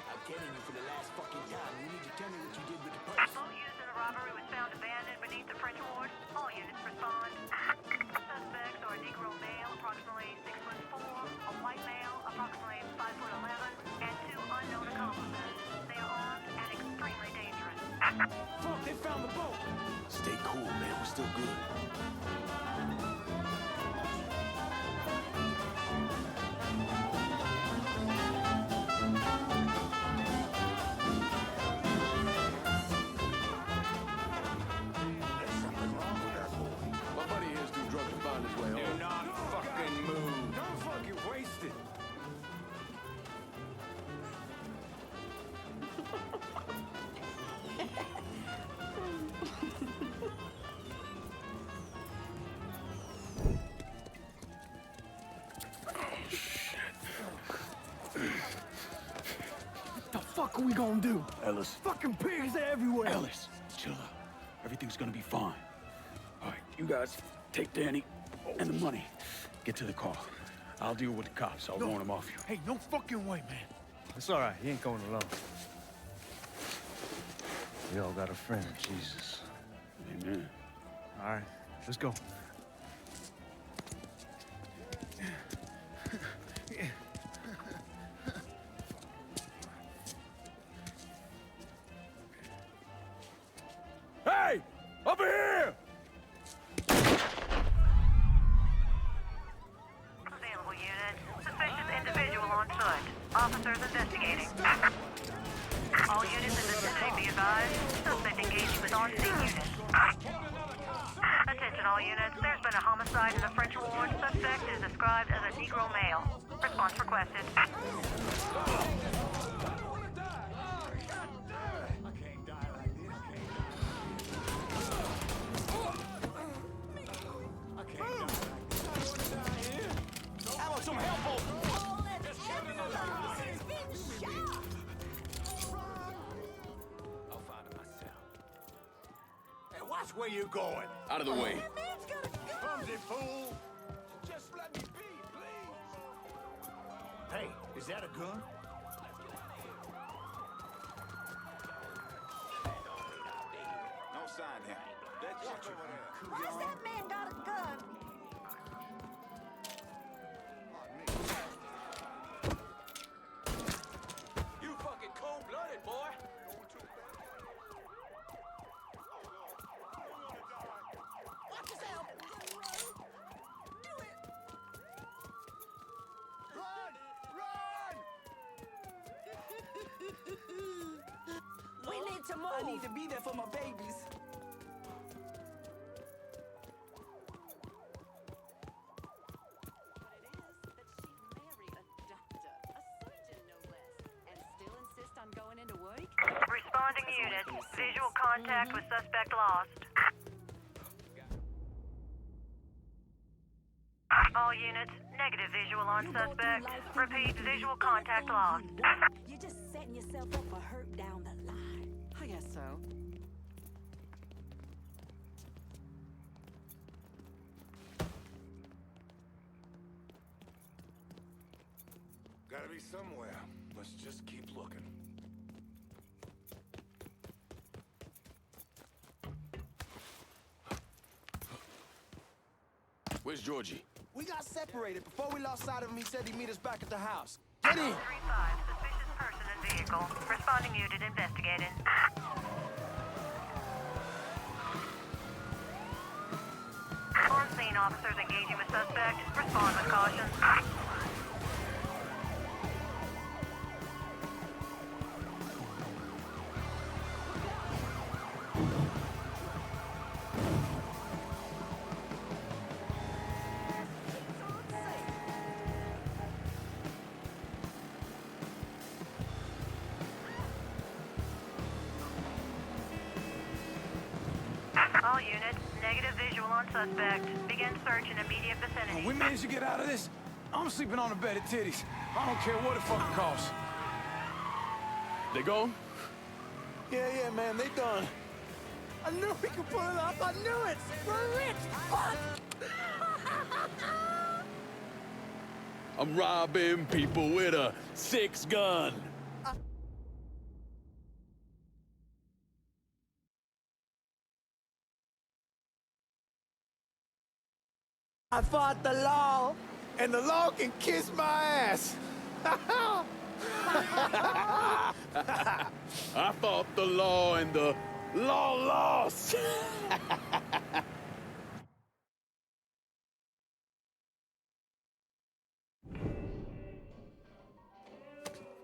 I'm telling you for the last fucking time, you need to tell me what you did with the purse. Boat used in the robbery was found abandoned beneath the French Ward. All units respond. Suspects are a Negro male, approximately 6'4", a white male, approximately 5'11", and 2 unknown accomplices. They are armed and extremely dangerous. Fuck, they found the boat. Stay cool, man. We're still good. My buddy here's too drunk to find his way home. Do not fucking move. Don't fucking waste it. What the fuck are we gonna do? Ellis. Fucking pigs are everywhere. Ellis, chill out. Everything's gonna be fine. All right, you guys take Danny and the money. Get to the car. I'll deal with the cops. I'll warn them off you. Hey, no fucking way, man. It's all right. He ain't going alone. We all got a friend in Jesus. Amen. All right, let's go. Hey! Over here! Available unit. Suspicious individual on foot. Officers investigating. All units in the vicinity be advised. Suspect engaging with on-scene units. Attention all units. There's been a homicide in the French Ward. Suspect is described as a Negro male. Response requested. How about some help? I'll find it myself. Hey, watch where you're going. Out of the way. Clumsy fool. Just let me be, please. Hey, is that a gun? No sign here. That chick over there. Why's that man got a gun? You fucking cold-blooded, boy. Watch yourself. Do it. Run! Run! We need to move. I need to be there for my babies. Responding unit. Visual contact with suspect lost. All units, negative visual on suspect. Repeat, visual contact lost. You're just setting yourself up for hurt down the line. I guess so. Gotta be somewhere. Let's just keep looking. Where's Georgie? We got separated. Before we lost sight of him, he said he'd meet us back at the house. Get in! 3-5, suspicious person in vehicle. Responding unit investigating. On scene, officers engaging with suspect. Respond with caution. All units, negative visual on suspect. Begin search in immediate vicinity. We managed to get out of this. I'm sleeping on a bed of titties. I don't care what it fucking costs. They gone? Yeah, man, they done. I knew we could pull it off. I knew it. We're rich. Fuck! I'm robbing people with a 6-gun. I fought the law, and the law can kiss my ass. I fought the law and the law lost.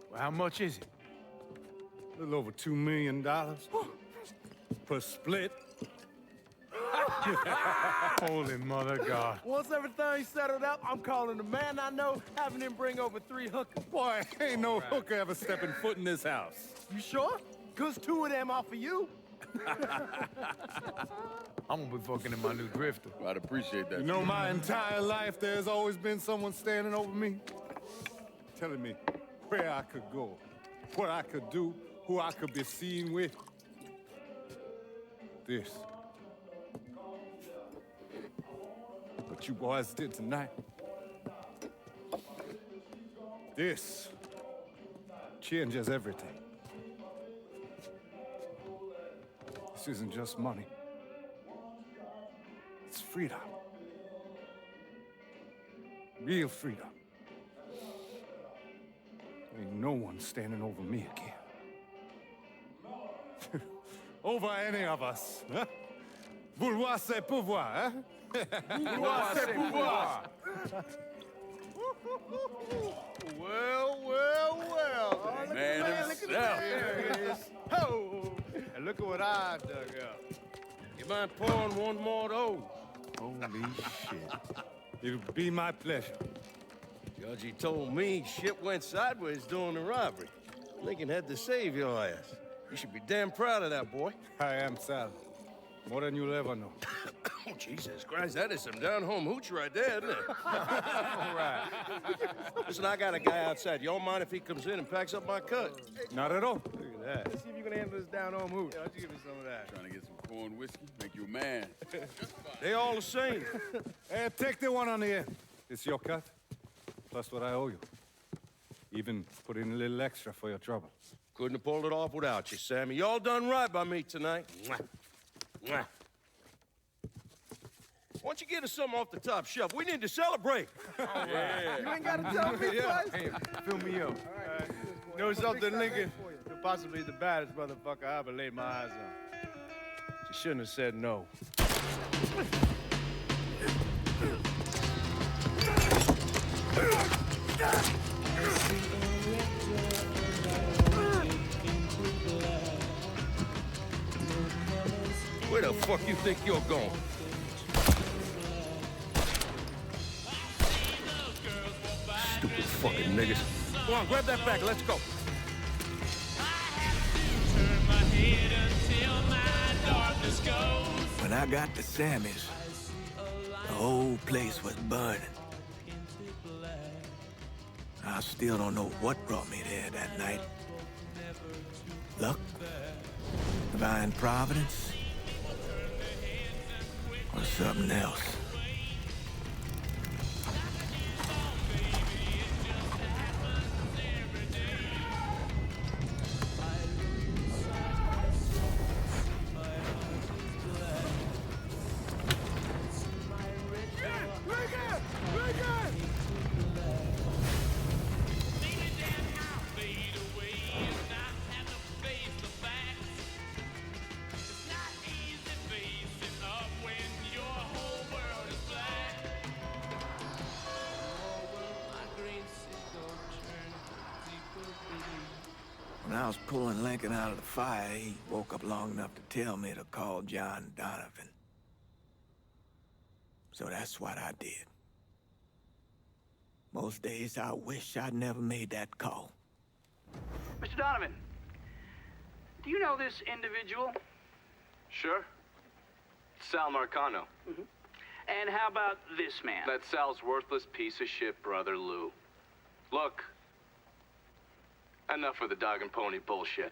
Well, how much is it? A little over $2 million per split. Holy mother God. Once everything's settled up, I'm calling the man I know, having him bring over 3 hookers. Boy, ain't no hooker ever stepping foot in this house. You sure? 'Cause 2 of them are for you. I'm gonna be fucking in my new drifter. I'd appreciate that. You know, my entire life, there's always been someone standing over me, telling me where I could go, what I could do, who I could be seen with. This. What you boys did tonight. This changes everything. This isn't just money. It's freedom. Real freedom. Ain't no one standing over me again. Over any of us, huh? Vouloir c'est pouvoir, huh? Vouloir c'est pouvoir. Well, well, well. Oh, Man himself. There it is. Oh, and look at what I dug up. You mind pouring one more of those? Holy shit. It'll be my pleasure. Judge, he told me shit went sideways during the robbery. Lincoln had to save your ass. You should be damn proud of that, boy. I am, Sal. More than you'll ever know. Oh, Jesus Christ, that is some down-home hooch right there, isn't it? All right. Listen, I got a guy outside. Y'all mind if he comes in and packs up my cut? Not at all. Look at that. Let's see if you can handle this down-home hoot. Why don't you give me some of that? Trying to get some corn whiskey, make you a man. They all the same. Hey, take the one on the end. It's your cut, plus what I owe you. Even put in a little extra for your trouble. Couldn't have pulled it off without you, Sammy. Y'all done right by me tonight. Mwah. Mwah. Why don't you get us something off the top shelf? We need to celebrate. Yeah. You ain't got to tell me twice. Hey, fill me up. You know something, Lincoln? You're possibly the baddest motherfucker I ever laid my eyes on. She shouldn't have said no. Where the fuck you think you're going? Stupid fucking niggas. Come on, grab that bag. Let's go. When I got to Sammy's, the whole place was burning. I still don't know what brought me there that night. Luck? Divine providence? Or something else? When I was pulling Lincoln out of the fire, he woke up long enough to tell me to call John Donovan. So that's what I did. Most days I wish I'd never made that call. Mr. Donovan, do you know this individual? Sure. Sal Marcano. Mm-hmm. And how about this man? That's Sal's worthless piece of shit brother, Lou. Look, enough of the dog and pony bullshit.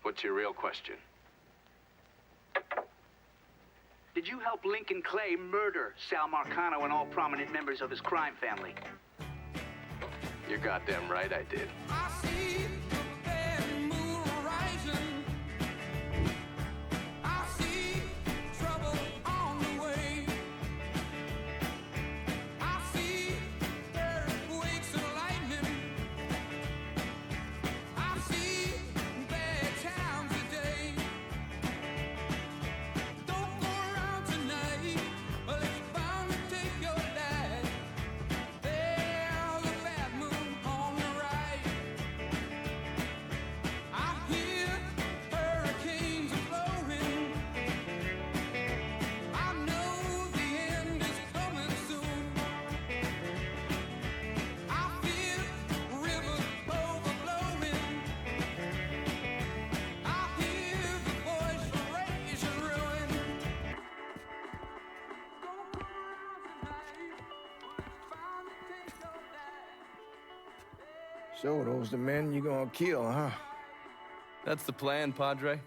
What's your real question? Did you help Lincoln Clay murder Sal Marcano and all prominent members of his crime family? You're goddamn right I did. I see the bad moon rising. I see trouble on the way. I see earthquakes and lightning. I see bad times today. Don't go around tonight, or it's bound to take your life. There's a bad moon on the right. I hear hurricanes are blowing. I know the end is coming soon. I feel rivers overflowing. I hear the voice of rage and ruin. Don't go around tonight, or it's bound to take your life. So those the men you gonna kill, huh? That's the plan, Padre.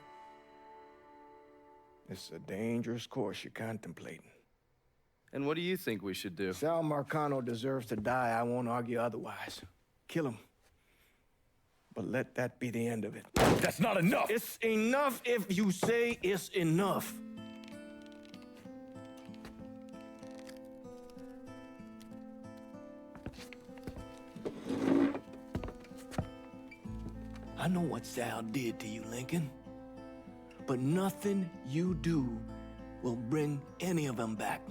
It's a dangerous course you're contemplating. And what do you think we should do? Sal Marcano deserves to die. I won't argue otherwise. Kill him. But let that be the end of it. That's not enough! It's enough if you say it's enough. I know what Sal did to you, Lincoln. But nothing you do will bring any of them back.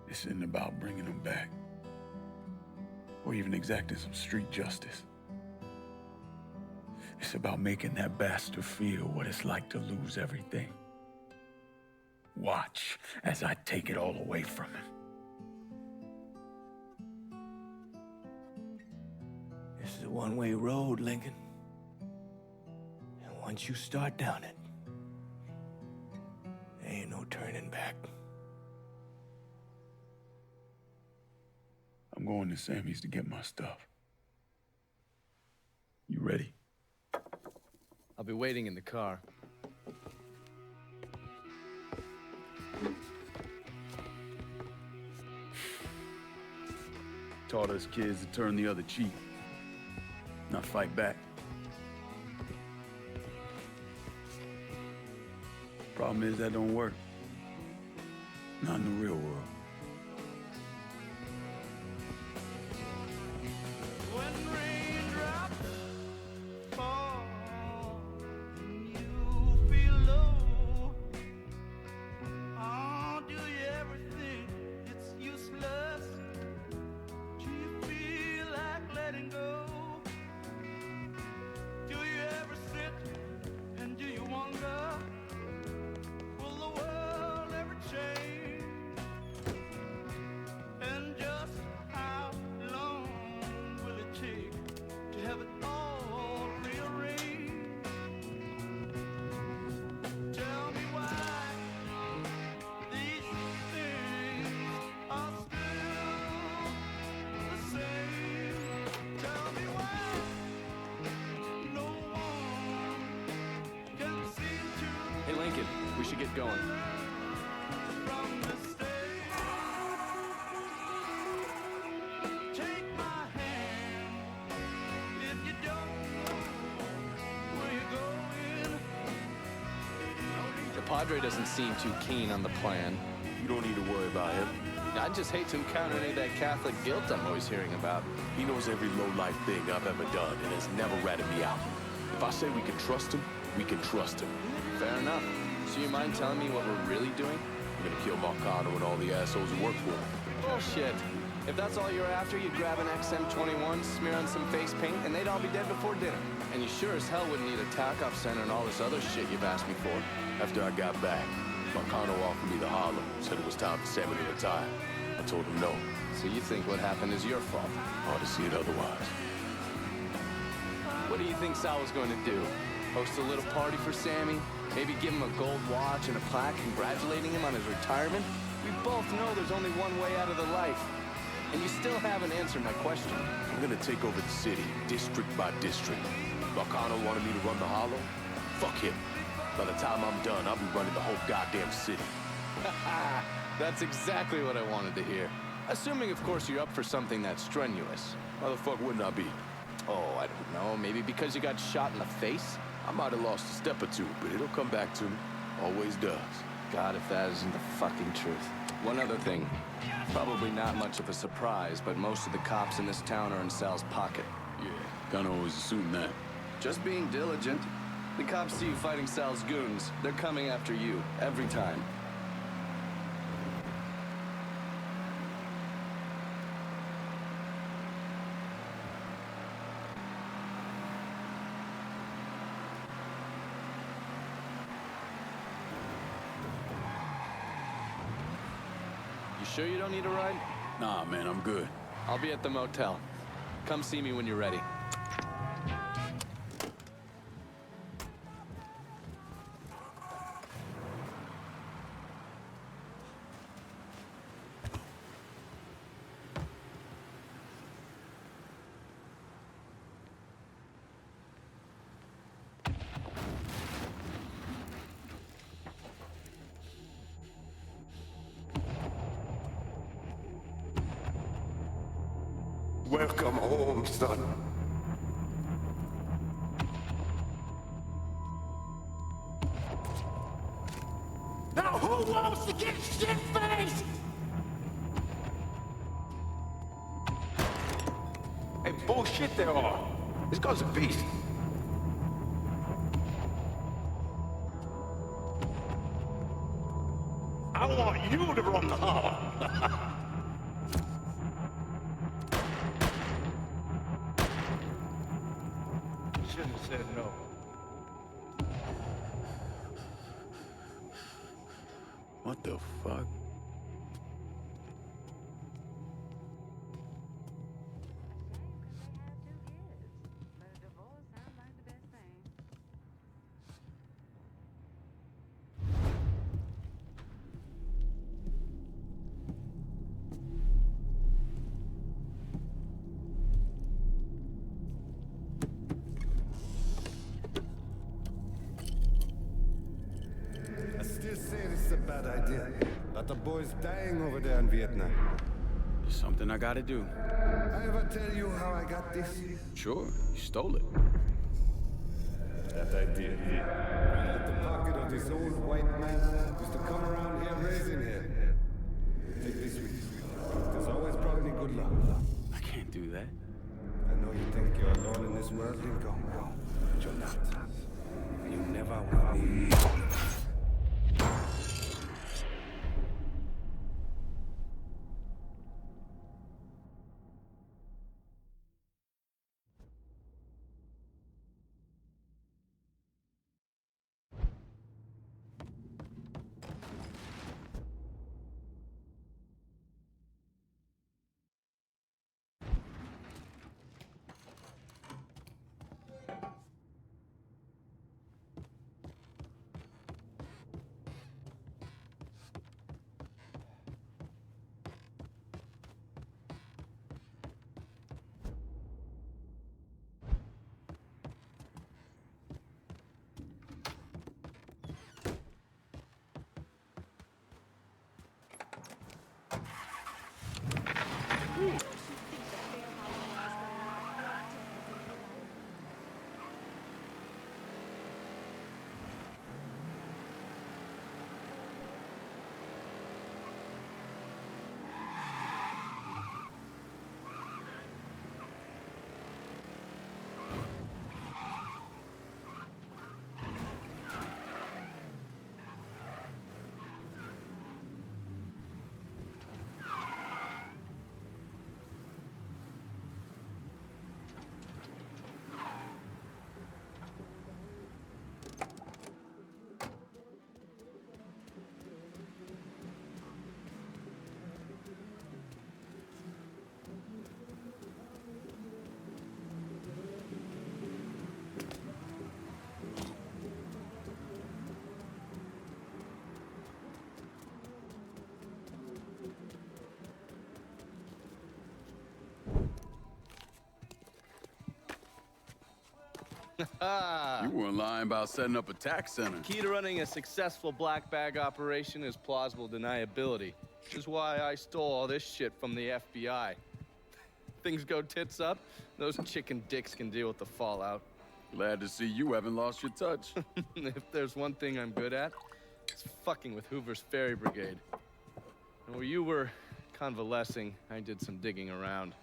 This isn't about bringing them back. Or even exacting some street justice. It's about making that bastard feel what it's like to lose everything. Watch as I take it all away from him. This is a one-way road, Lincoln. And once you start down it, there ain't no turning back. I'm going to Sammy's to get my stuff. You ready? I'll be waiting in the car. Taught us kids to turn the other cheek, not fight back. Problem is that don't work. Not in the real world. Hey, Lincoln, we should get going. The Padre doesn't seem too keen on the plan. You don't need to worry about him. I'd just hate to encounter any of that Catholic guilt I'm always hearing about. He knows every low-life thing I've ever done and has never ratted me out. If I say we can trust him, we can trust him. Fair enough. So you mind telling me what we're really doing? We're gonna kill Marcano and all the assholes who work for him. Bullshit. If that's all you're after, you'd grab an XM21, smear on some face paint, and they'd all be dead before dinner. And you sure as hell wouldn't need a TACOP center and all this other shit you've asked me for. After I got back, Marcano offered me the Harlem, said it was time for Sammy to retire. I told him no. So you think what happened is your fault? Hard to see it otherwise. What do you think Sal was going to do? Host a little party for Sammy? Maybe give him a gold watch and a plaque congratulating him on his retirement? We both know there's only one way out of the life. And you still haven't answered my question. I'm gonna take over the city, district by district. Marcano wanted me to run the Hollow? Fuck him. By the time I'm done, I'll be running the whole goddamn city. That's exactly what I wanted to hear. Assuming, of course, you're up for something that's strenuous. Why the fuck wouldn't I be? Oh, I don't know. Maybe because you got shot in the face? I might have lost a step or two, but it'll come back to me. Always does. God, if that isn't the fucking truth. One other thing. Probably not much of a surprise, but most of the cops in this town are in Sal's pocket. Yeah, kinda always assume that. Just being diligent. The cops see you fighting Sal's goons. They're coming after you, every time. You sure you don't need a ride? Nah, man, I'm good. I'll be at the motel. Come see me when you're ready. Welcome home, son. Now who wants to get shit-faced? Hey, bullshit they are. This guy's a beast. I want you to run the holler. Shouldn't have said no. What the fuck? I still say this is a bad idea. But the boys dying over there in Vietnam. It's something I gotta do. I ever tell you how I got this? Sure, you stole it. That idea here. At the pocket of this old white man used to come around here raising hell. Take this with you. There's always brought me good luck. I can't do that. I know you think you're alone in this world, Lincoln. But you're not. You never will be. You weren't lying about setting up a tax center. Key to running a successful black bag operation is plausible deniability, which is why I stole all this shit from the FBI. Things go tits up, those chicken dicks can deal with the fallout. Glad to see you haven't lost your touch. If there's one thing I'm good at, it's fucking with Hoover's Ferry Brigade. And where you were convalescing, I did some digging around.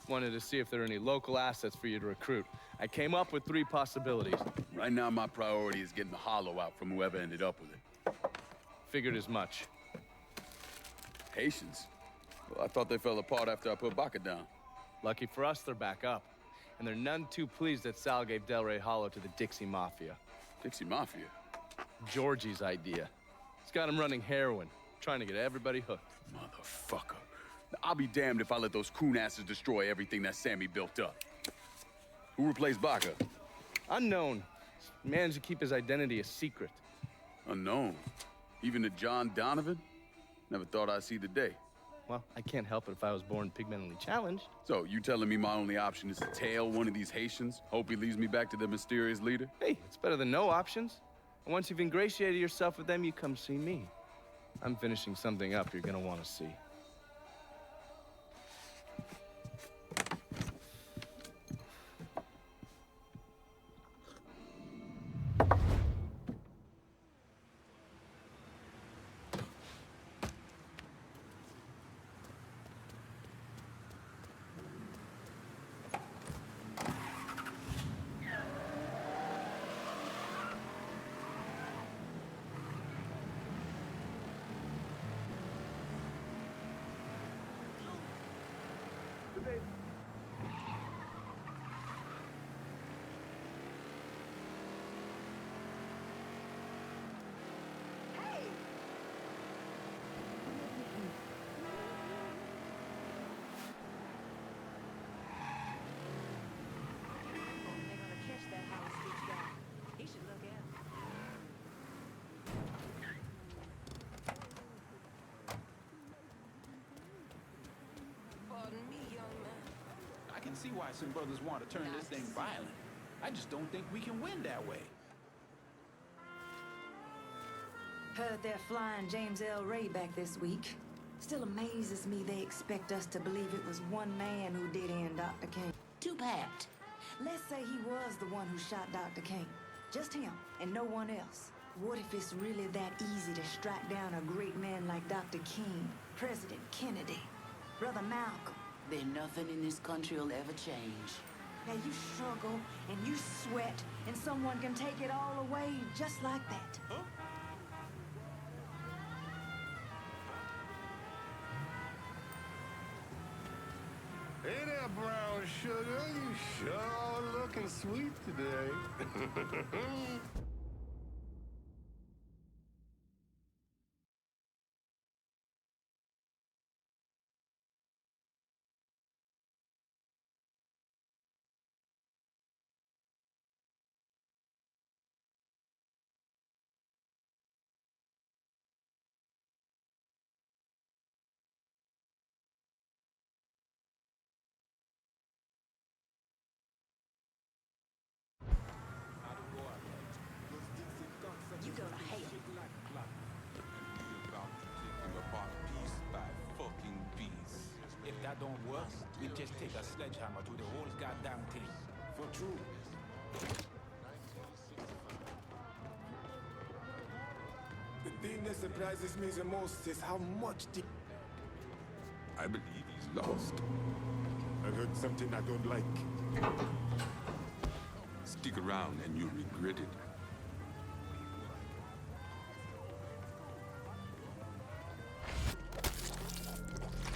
Wanted to see if there are any local assets for you to recruit. I came up with 3 possibilities. Right now, my priority is getting the hollow out from whoever ended up with it. Figured as much. Haitians? Well, I thought they fell apart after I put Baca down. Lucky for us, they're back up. And they're none too pleased that Sal gave Delray Hollow to the Dixie Mafia. Dixie Mafia? Georgie's idea. He's got him running heroin, trying to get everybody hooked. Motherfucker. Now, I'll be damned if I let those coon asses destroy everything that Sammy built up. Who replaced Baca? Unknown. He managed to keep his identity a secret. Unknown? Even to John Donovan? Never thought I'd see the day. Well, I can't help it if I was born pigmentally challenged. So, you telling me my only option is to tail one of these Haitians? Hope he leads me back to the mysterious leader? Hey, it's better than no options. And once you've ingratiated yourself with them, you come see me. I'm finishing something up you're gonna want to see. I can see why some brothers want to turn this thing violent. I just don't think we can win that way. Heard they're flying James L. Ray back this week. Still amazes me they expect us to believe it was one man who did end Dr. King. Too bad. Let's say he was the one who shot Dr. King. Just him and no one else. What if it's really that easy to strike down a great man like Dr. King, President Kennedy, Brother Malcolm? Then nothing in this country will ever change. Now you struggle and you sweat and someone can take it all away just like that. Huh? Hey there, brown sugar. You sure are looking sweet today. You go to hell. If that don't work, we just take a sledgehammer to the whole goddamn thing. For true. The thing that surprises me the most is how much the... I believe he's lost. I've heard something I don't like. Stick around and you'll regret it.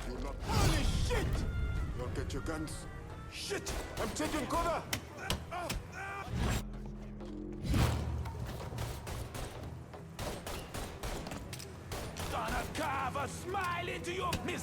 You're not... Holy shit! Don't get your guns. Shit! I'm taking cover! Gonna carve a smile into your miss.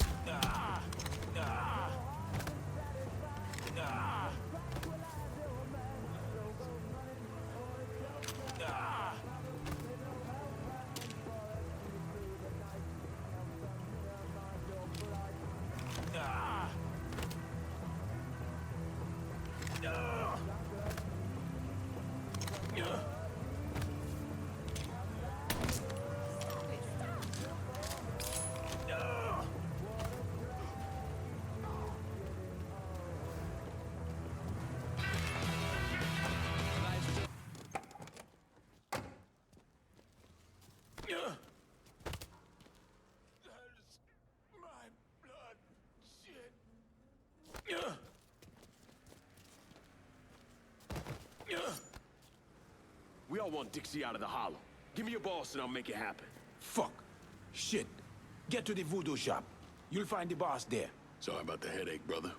We all want Dixie out of the hollow. Give me your boss and I'll make it happen. Fuck. Shit. Get to the voodoo shop. You'll find the boss there. Sorry about the headache, brother.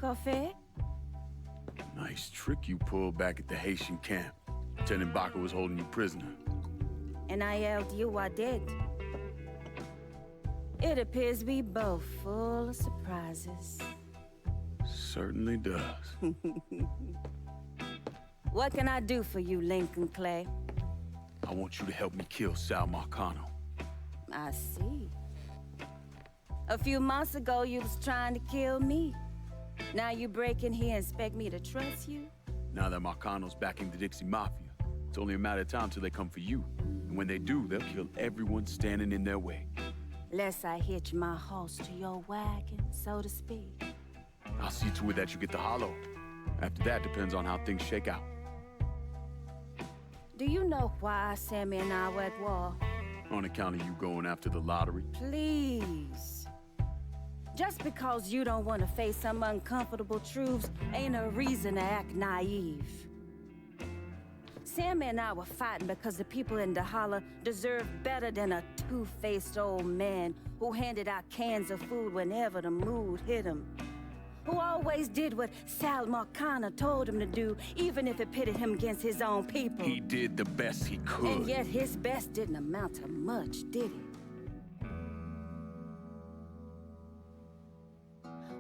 coffee? Nice trick you pulled back at the Haitian camp. Lieutenant Baca was holding you prisoner. And I yelled you I did. It appears we both full of surprises. Certainly does. What can I do for you, Lincoln Clay? I want you to help me kill Sal Marcano. I see. A few months ago, you was trying to kill me. Now you break in here and expect me to trust you? Now that Marcano's backing the Dixie Mafia, it's only a matter of time till they come for you. And when they do, they'll kill everyone standing in their way. Lest I hitch my horse to your wagon, so to speak. I'll see to it that you get the hollow. After that, depends on how things shake out. Do you know why Sammy and I were at war? On account of you going after the lottery? Please. Just because you don't want to face some uncomfortable truths ain't a reason to act naive. Sammy and I were fighting because the people in the holler deserved better than a two-faced old man who handed out cans of food whenever the mood hit him. Who always did what Sal Marcano told him to do, even if it pitted him against his own people. He did the best he could. And yet his best didn't amount to much, did it?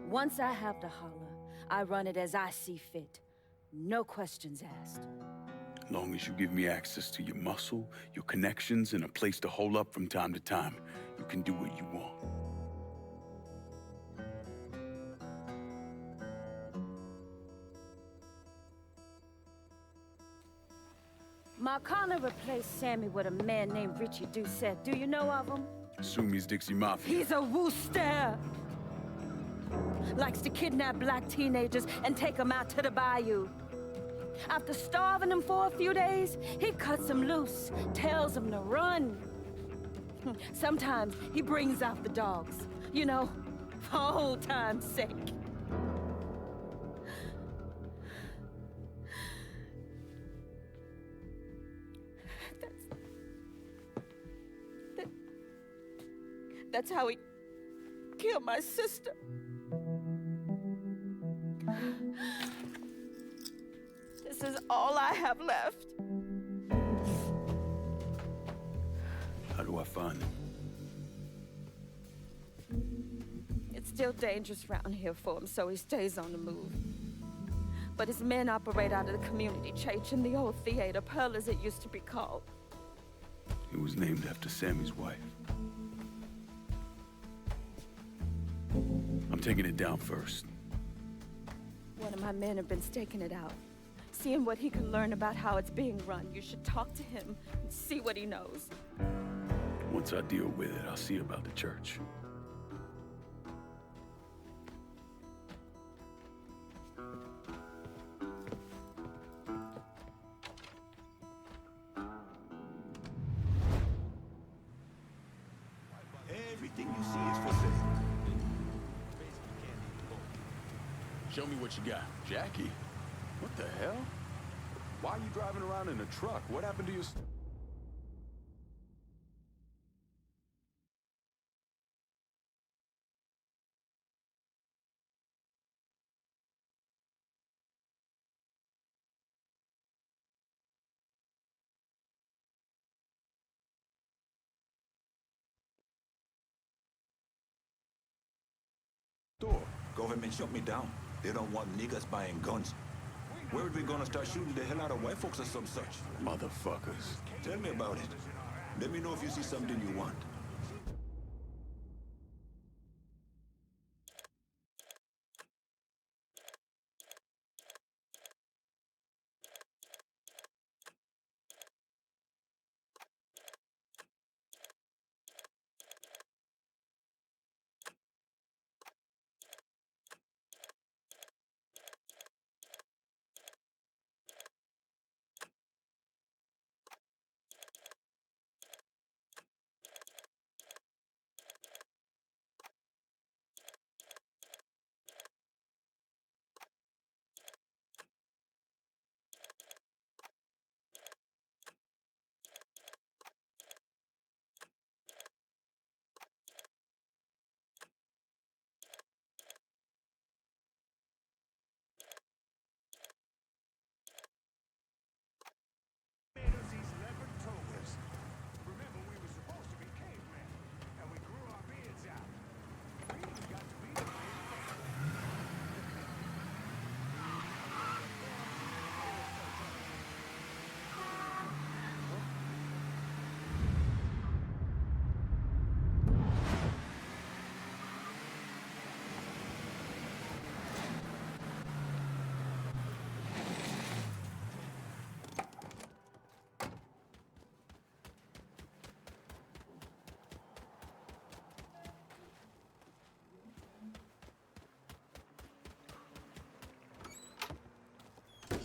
Once I have the holler, I run it as I see fit. No questions asked. As long as you give me access to your muscle, your connections, and a place to hole up from time to time, you can do what you want. Marcano replaced Sammy with a man named Richie Doucette. Do you know of him? Assume he's Dixie Mafia. He's a wooster! Likes to kidnap black teenagers and take them out to the bayou. After starving them for a few days, he cuts them loose, tells them to run. Sometimes he brings out the dogs, you know, for old time's sake. That's how he killed my sister. This is all I have left. How do I find him? It's still dangerous around here for him, so he stays on the move. But his men operate out of the community church in the old theater, Pearl as it used to be called. It was named after Sammy's wife. I'm taking it down first. One of my men have been staking it out, seeing what he can learn about how it's being run. You should talk to him and see what he knows. Once I deal with it, I'll see about the church. Everything you see is for sale. Show me what you got. Jackie? What the hell? Why are you driving around in a truck? What happened to your... Store. Government shut me down. They don't want niggas buying guns. Where are we gonna start shooting the hell out of white folks or some such? Motherfuckers. Tell me about it. Let me know if you see something you want.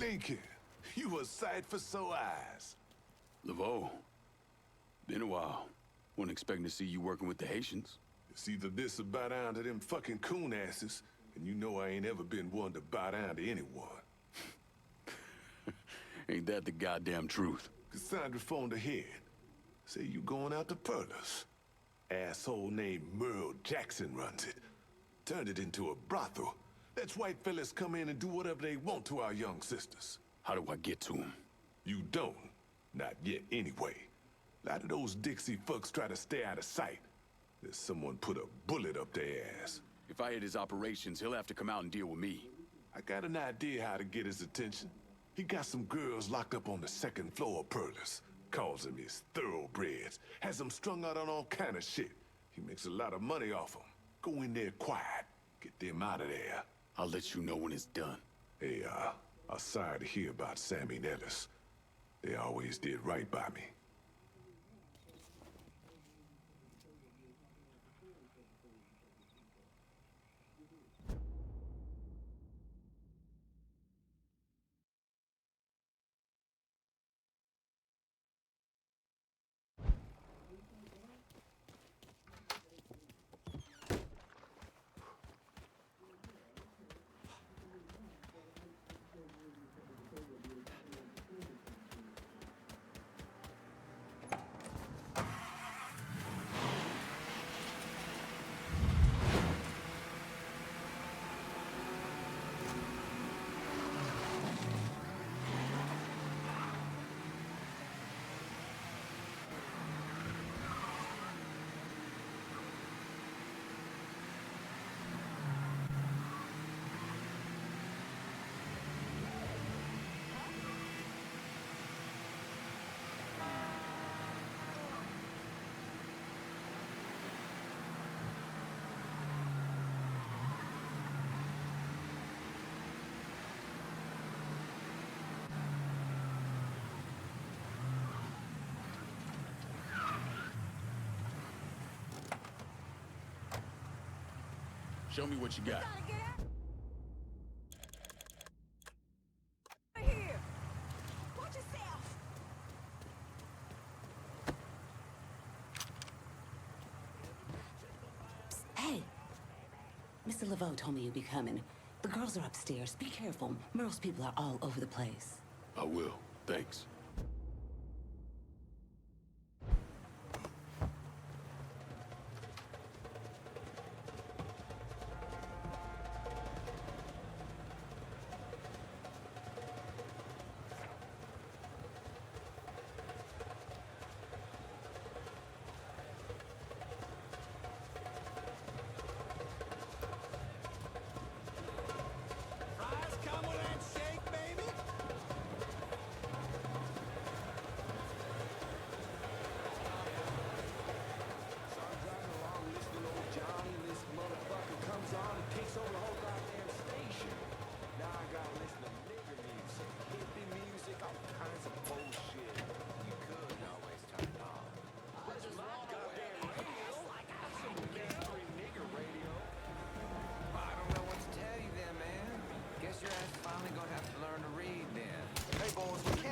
Lincoln, you a sight for sore eyes. Laveau, been a while. Wasn't expecting to see you working with the Haitians. It's either this or bow down to them fucking coon asses, and you know I ain't ever been one to bow down to anyone. Ain't that the goddamn truth? Cassandra phoned ahead. Say you going out to Perlas. Asshole named Merle Jackson runs it. Turned it into a brothel. Lets white fellas come in and do whatever they want to our young sisters. How do I get to them? You don't. Not yet, anyway. A lot of those Dixie fucks try to stay out of sight. There's someone put a bullet up their ass. If I hit his operations, he'll have to come out and deal with me. I got an idea how to get his attention. He got some girls locked up on the second floor of Perlas. Calls them his thoroughbreds. Has them strung out on all kind of shit. He makes a lot of money off them. Go in there quiet. Get them out of there. I'll let you know when it's done. Hey, I'm sorry to hear about Sammy and Ellis. They always did right by me. Show me what you got. Here! Watch yourself! Hey! Mr. Laveau told me you'd be coming. The girls are upstairs. Be careful. Merle's people are all over the place. I will. Thanks.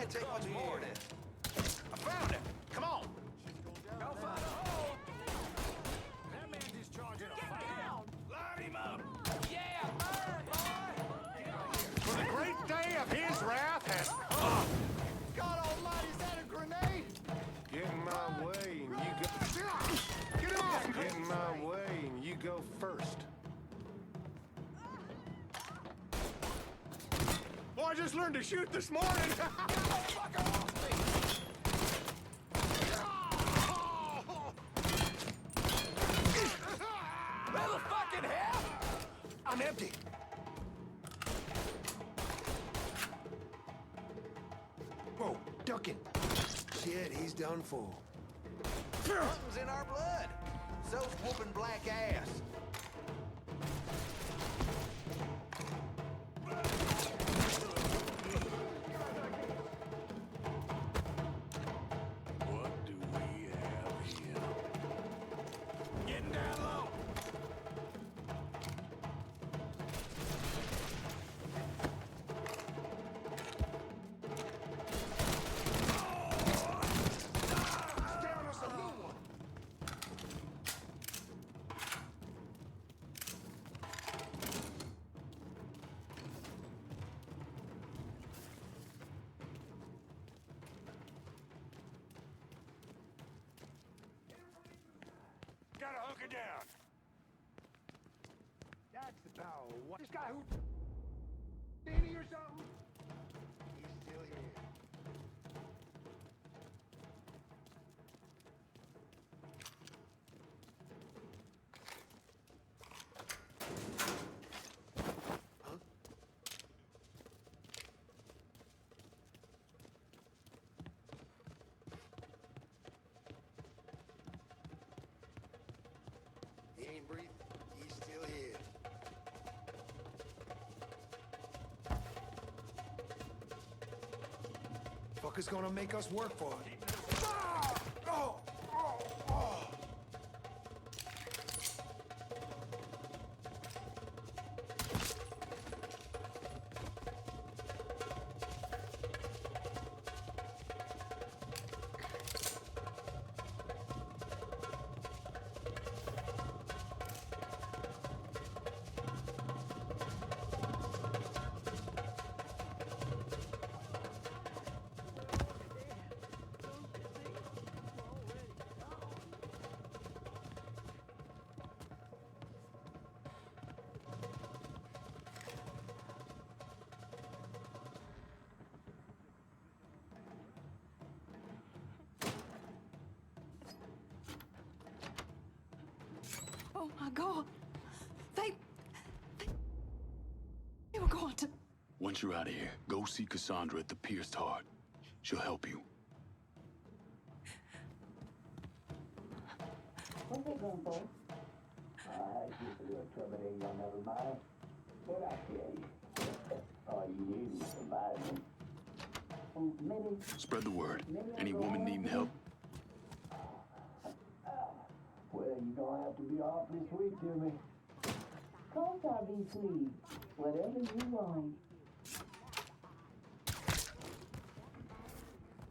Take much more of this. I found it. Come on. Go find a hole. That man discharging a fire. Line him up. Yeah, burn, boy. For the great day of his wrath has come. God almighty, is that a grenade? Get in my way and you go... Get him off! Get in my way and you go first. Boy, I just learned to shoot this morning. Where the fucking hell? I'm empty. Whoa, ducking. Shit, he's done for. Something's in our blood. So's whooping black ass. What do we have here? Getting down low. gotta hunker down. That's about what? This guy who... Danny or something? He's still here. He ain't breathing. He's still here. Fucker's gonna make us work for it. Ah! Oh! Oh! Oh! Oh my God. They were going to... Once you're out of here, go see Cassandra at the Pierced Heart. She'll help you. Where's they going, boy? I just a little trouble there, y'all never mind. What I tell you? All you need is somebody. Maybe... Spread the word. Any woman needing help? Well, you don't have to be awfully sweet to me. Course I'll be sweet. Whatever you want.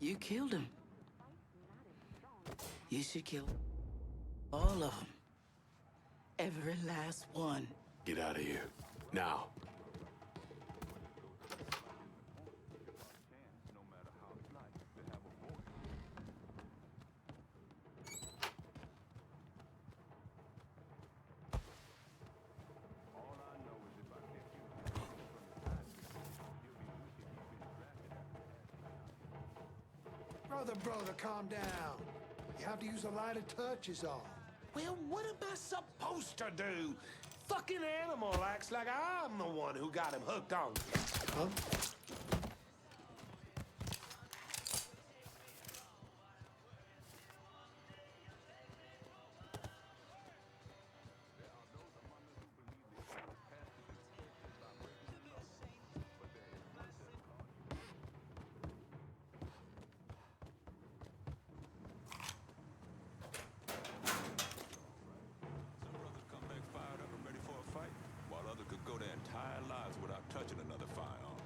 You killed him. You should kill all of them. Every last one. Get out of here. Now. Brother, calm down. You have to use a lighter touch is all. Well, what am I supposed to do? Fucking animal acts like I'm the one who got him hooked on. Huh? While others could go their entire lives without touching another firearm.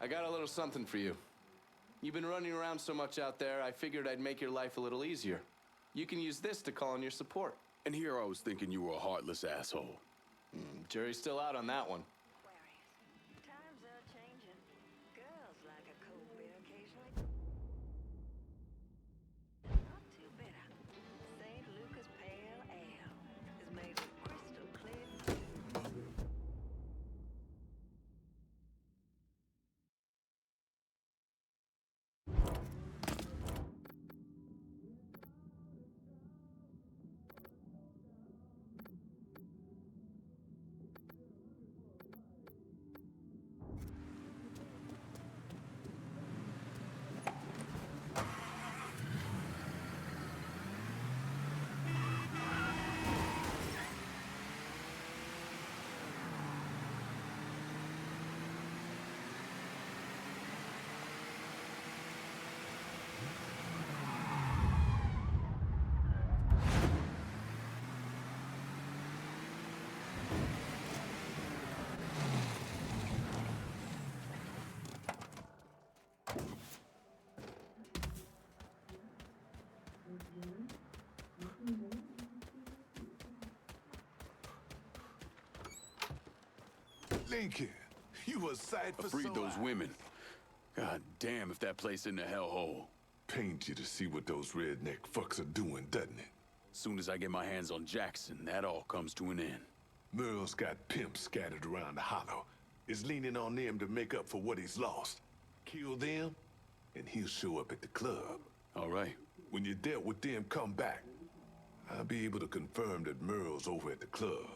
got a little something for you. You've been running around so much out there, I figured I'd make your life a little easier. You can use this to call in your support. And here I was thinking you were a heartless asshole. Jury's still out on that one. Times are changing. Girls like a cold beer occasionally. Not too bitter. St. Lucas Pale Ale is made with crystal clear. Lincoln, you a sight for Freed sore those eyes. women. God damn if that place in the hellhole. Pains you to see what those redneck fucks are doing, doesn't it? Soon as I get my hands on Jackson, that all comes to an end. Merle's got pimps scattered around the hollow. Is leaning on them to make up for what he's lost. Kill them, and he'll show up at the club. All right. When you dealt with them, come back. I'll be able to confirm that Merle's over at the club.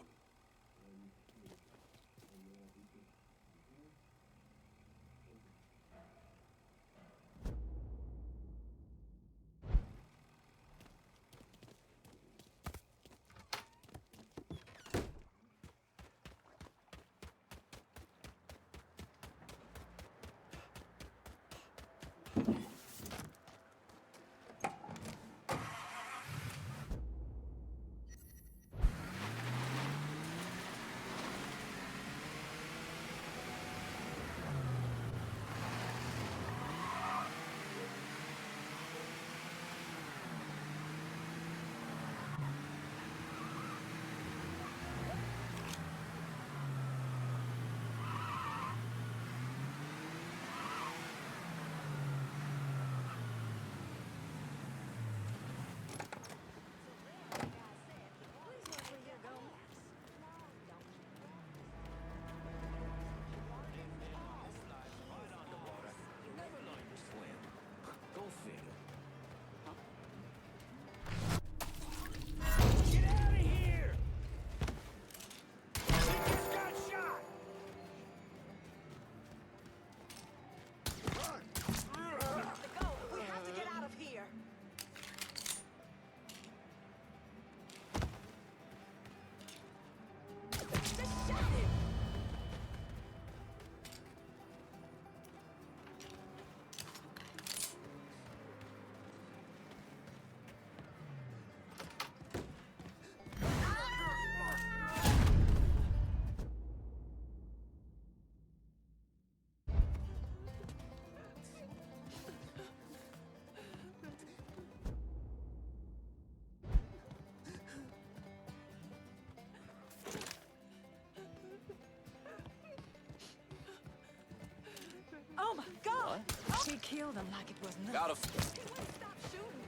Oh my God! She killed him like it was nothing. Out of... He wouldn't stop shooting.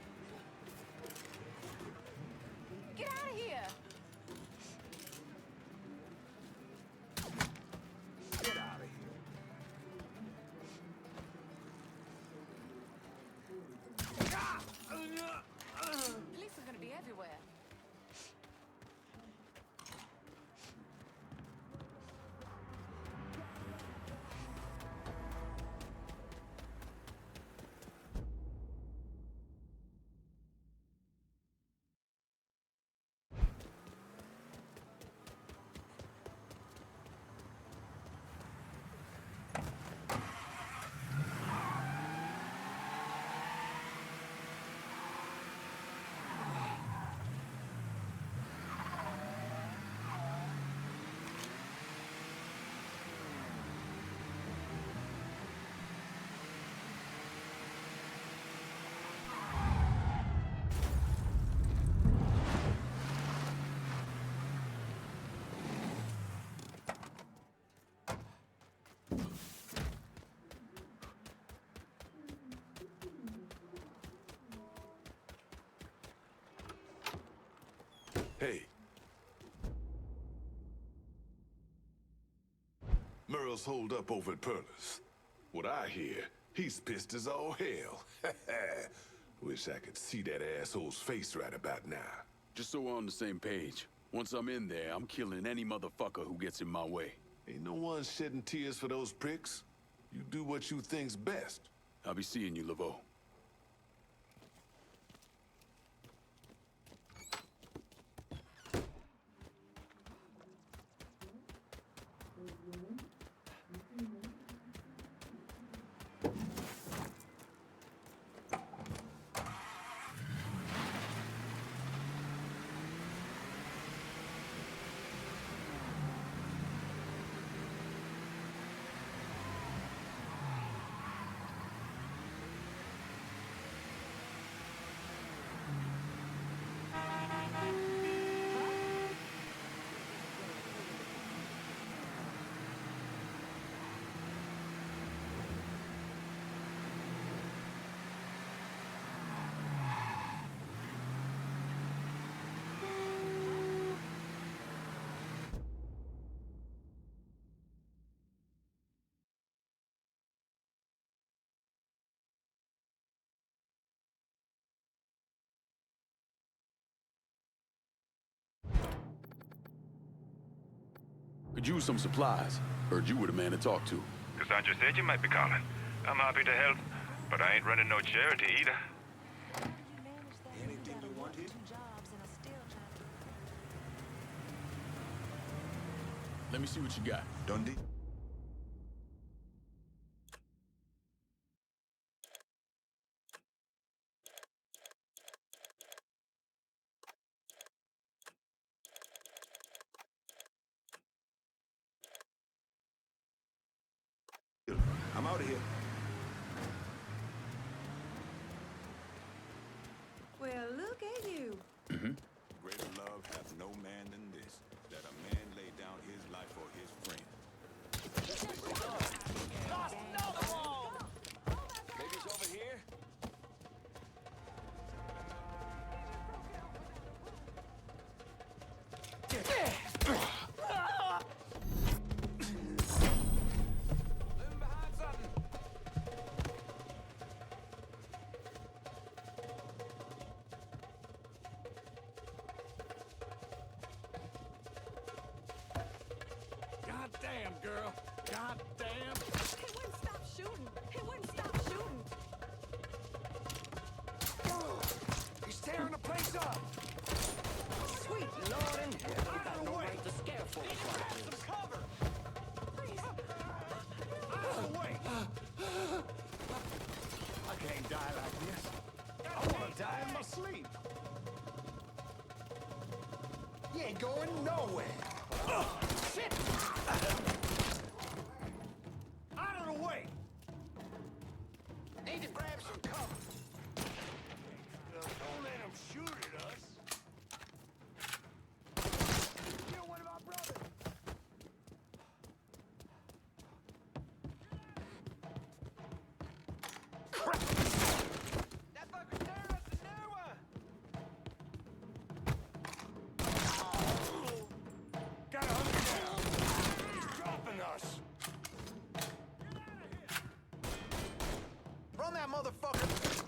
Get out of here! Get out of here. Police are gonna be everywhere. Hey. Merle's holed up over at Perla's. What I hear, he's pissed as all hell. Wish I could see that asshole's face right about now. Just so we're on the same page. Once I'm in there, I'm killing any motherfucker who gets in my way. Ain't no one shedding tears for those pricks. You do what you think's best. I'll be seeing you, Laveau. Could use some supplies. Heard you were the man to talk to. Cassandra said you might be calling. I'm happy to help, but I ain't running no charity either. Anything you want here? Let me see what you got. Dundee? I'm out of here. Well, look at you. Greater love hath no man than this, that a man lay down his life for his friend. Maybe it's over here? God damn, girl. God damn. He wouldn't stop shooting. He wouldn't stop shooting. He's tearing the place up. Sweet Lord in heaven, you got no right to scare folks like this. Some cover. Out of the way. I can't die like this. I want to die in my sleep. You ain't going nowhere. Shit! Out of the way! Need to grab some cover. Don't let him shoot at us. Kill one of our brothers. That fucker's tearing us a new one. Gotta hunt him down. He's dropping us. Run that motherfucker.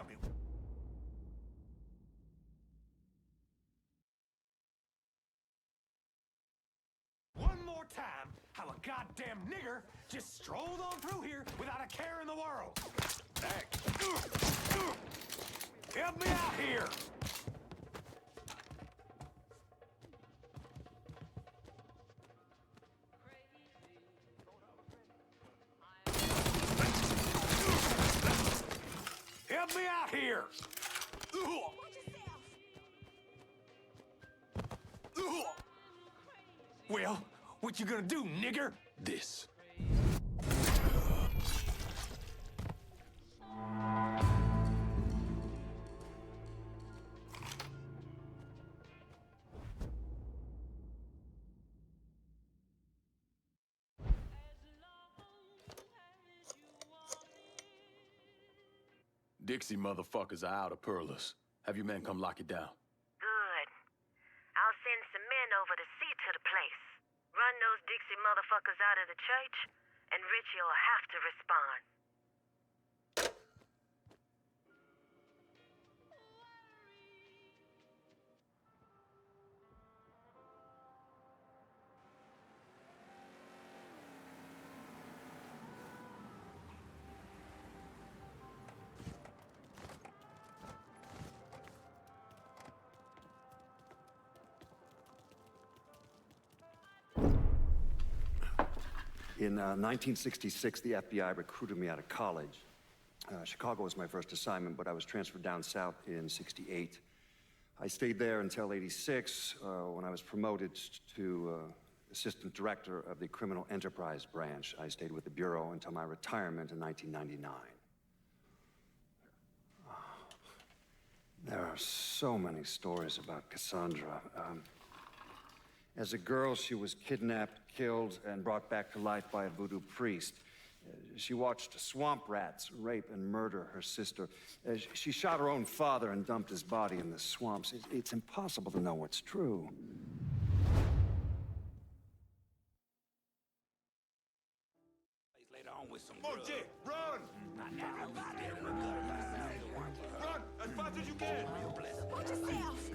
tell me. One more time, how a goddamn nigger just strolled on through here without a care in the world. Hey, help me out here. Help me out here! Well, what you gonna do, nigger? This. Dixie motherfuckers are out of Perlas. Have your men come lock it down. Good. I'll send some men over to see to the place. Run those Dixie motherfuckers out of the church, and Richie'll have to respond. In 1966, the FBI recruited me out of college. Chicago was my first assignment, but I was transferred down south in '68. I stayed there until '86, when I was promoted to assistant director of the criminal enterprise branch. I stayed with the Bureau until my retirement in 1999. There are so many stories about Cassandra. As a girl, she was kidnapped, killed, and brought back to life by a voodoo priest. She watched swamp rats rape and murder her sister. She shot her own father and dumped his body in the swamps. It's impossible to know what's true. Later on with some drugs. Run! Run as fast as you can! Watch yourself!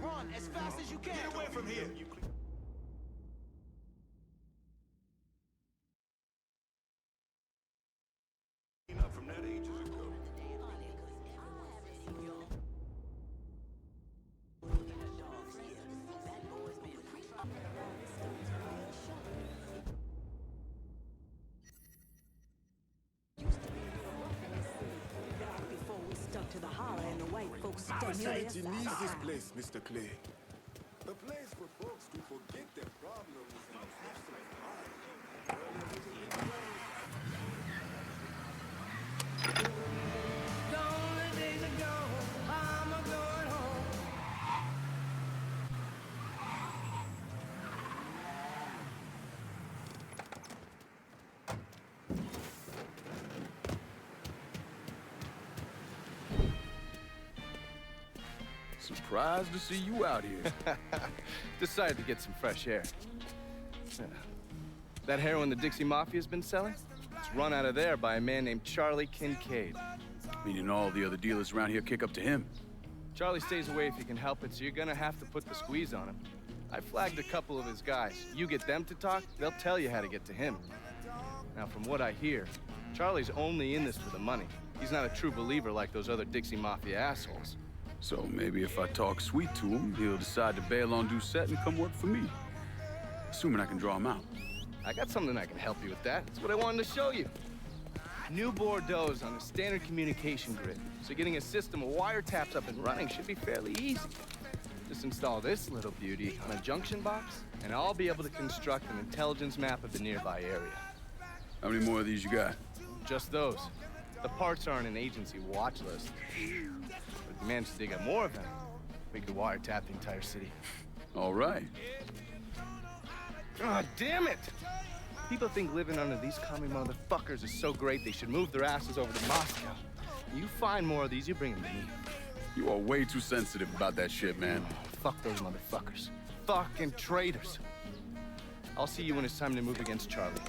Run as fast as you can! Get away from here! Up from that ages ago. Before we stuck to the holler and the white folks stuck to Society needs this place, Mr. Clay. A place where folks can forget their problems and have some fun. Lonely days are gone, I'm a-going home. Surprised to see you out here. Decided to get some fresh air. Yeah. That heroin the Dixie Mafia's been selling? It's run out of there by a man named Charlie Kincaid. Meaning all the other dealers around here kick up to him. Charlie stays away if he can help it, so you're gonna have to put the squeeze on him. I flagged a couple of his guys. You get them to talk, they'll tell you how to get to him. Now, from what I hear, Charlie's only in this for the money. He's not a true believer like those other Dixie Mafia assholes. So maybe if I talk sweet to him, he'll decide to bail on Doucette and come work for me. Assuming I can draw him out. I got something that can help you with that. That's what I wanted to show you. New Bordeaux on a standard communication grid, so getting a system of wiretaps up and running should be fairly easy. Just install this little beauty on a junction box, and I'll be able to construct an intelligence map of the nearby area. How many more of these you got? Just those. The parts are on an agency watch list. But if we manage to dig up more of them, we could wiretap the entire city. All right. God damn it! People think living under these commie motherfuckers is so great they should move their asses over to Moscow. You find more of these, you bring them to me. You are way too sensitive about that shit, man. Fuck those motherfuckers. Fucking traitors. I'll see you when it's time to move against Charlie.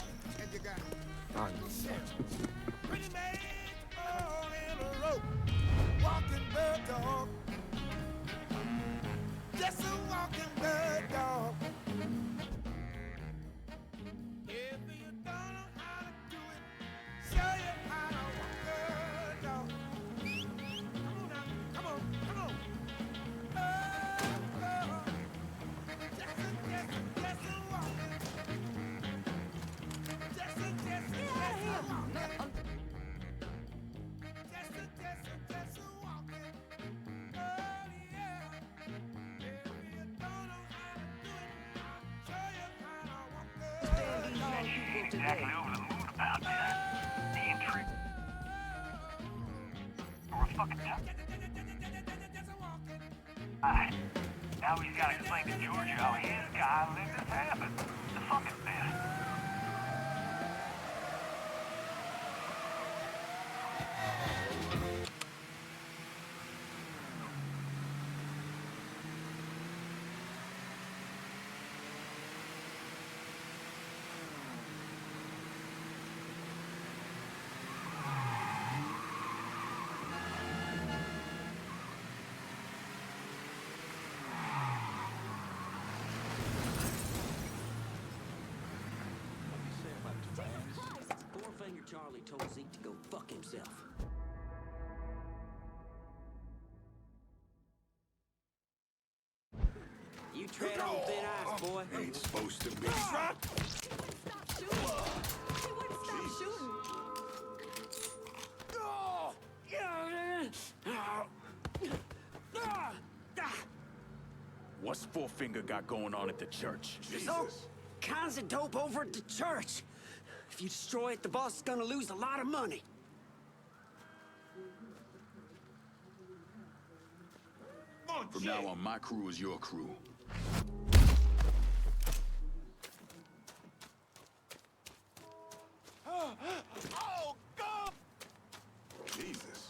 exactly over the moon about this. The intrigue. Or a fucking time. Alright. Now he's gotta explain to Georgia how his guy let this happen. The fucking best. Four-Finger Charlie told Zeke to go fuck himself. You tread on thin ice, boy. Ain't supposed to be. Ah! What's Four-Finger got going on at the church? There's all kinds of dope over at the church. If you destroy it, the boss is gonna lose a lot of money. From now on, my crew is your crew. Oh, God! Jesus.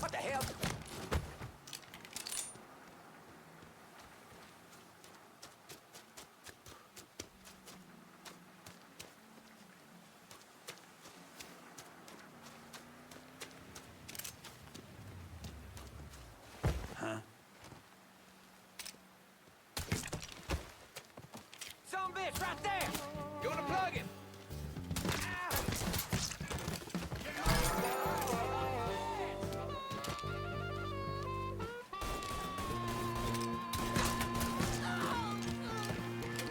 What the hell? Huh? Some bitch right there! You wanna plug it?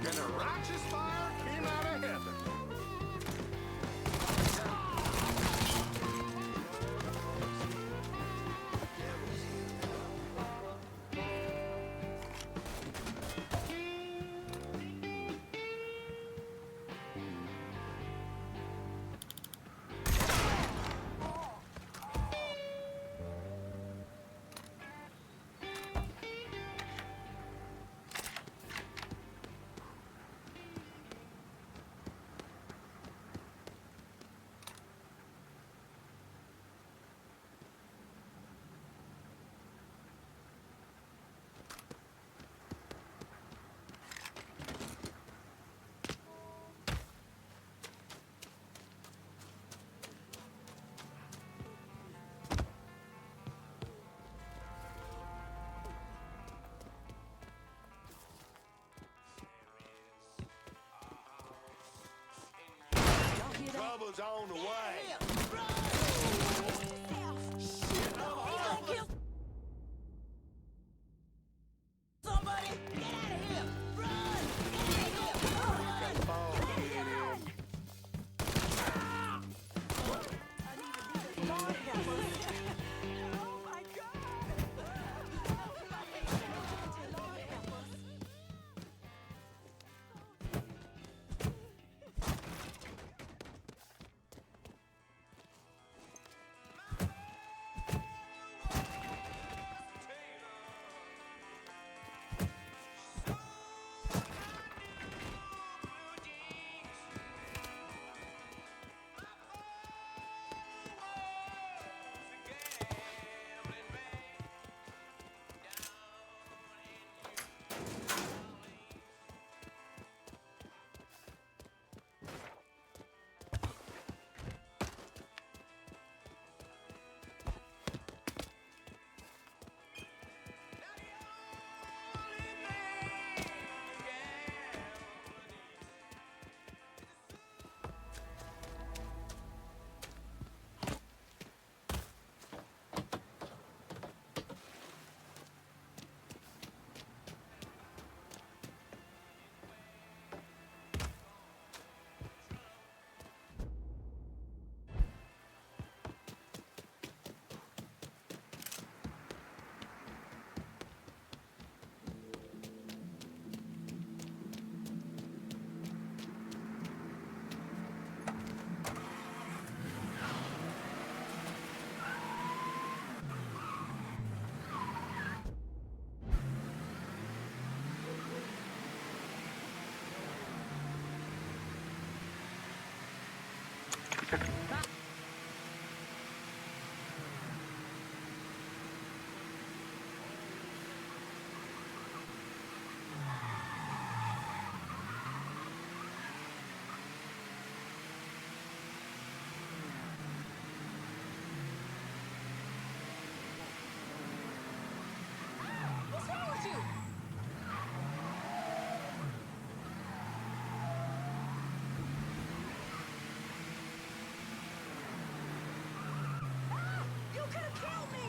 And a righteous fire came out of heaven. Cover's on the way. Somebody, get out of here! Run! Get out of here! Run! Lord help us. Oh my God! Lord help us. What's wrong with you? You could have killed me!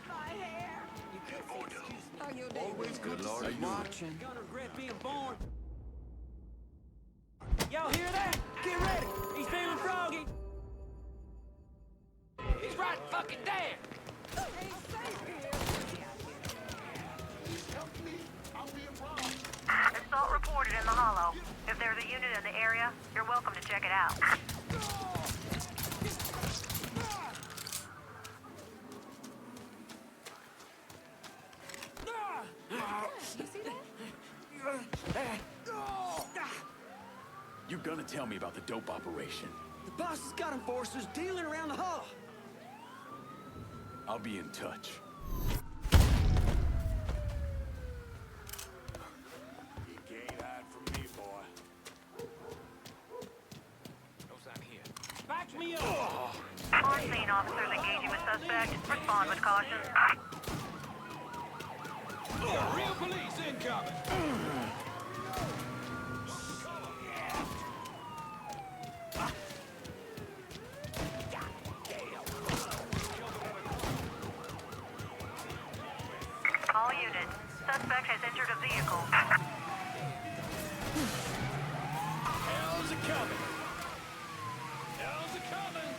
My hair! You can't say excuse me. How your day? Always good Lord, to see you. marching. You're gonna regret being born. Y'all hear that? Get ready. He's feeling froggy. He's right fucking there. Assault reported in the hollow. If there's a unit in the area, you're welcome to check it out. You see that? You gonna tell me about the dope operation? The boss has got enforcers dealing around the hall. I'll be in touch. You can't hide from me, boy. No sign here. Back me up. On scene, officers engaging with suspect. Respond with caution. Real police incoming! All units. Suspect has entered a vehicle. Hell's a coming! Hell's a coming!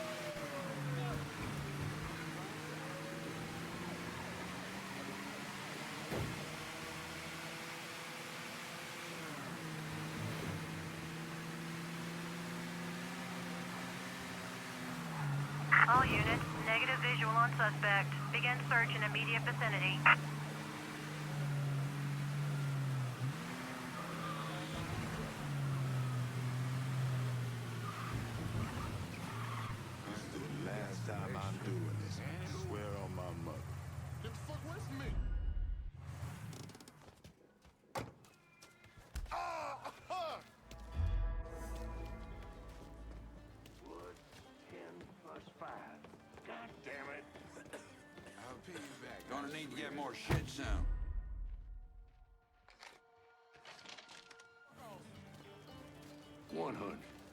All units. Negative visual on suspect. Begin search in immediate vicinity. This is the last time I'm doing this. I swear on my mother. Get the fuck away from me! Wood, 10 plus 5. God damn it. I'll pay you back. Gonna need to get more shit soon. 100,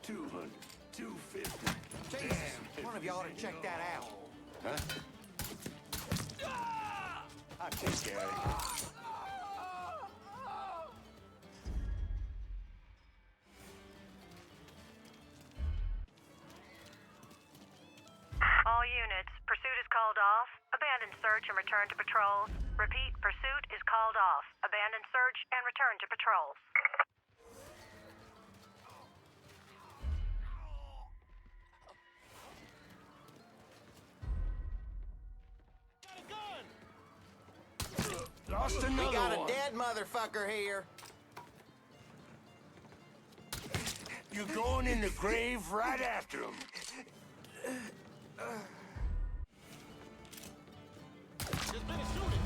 200, 250. Jesus, one of y'all ought to check that out. Huh? I'll take care of it. All units, pursuit is called off. Abandon search and return to patrols. Repeat, pursuit is called off. Abandon search and return to patrols. Lost We another got a one. dead motherfucker here. You're going in the grave right after him. There's been a shooting.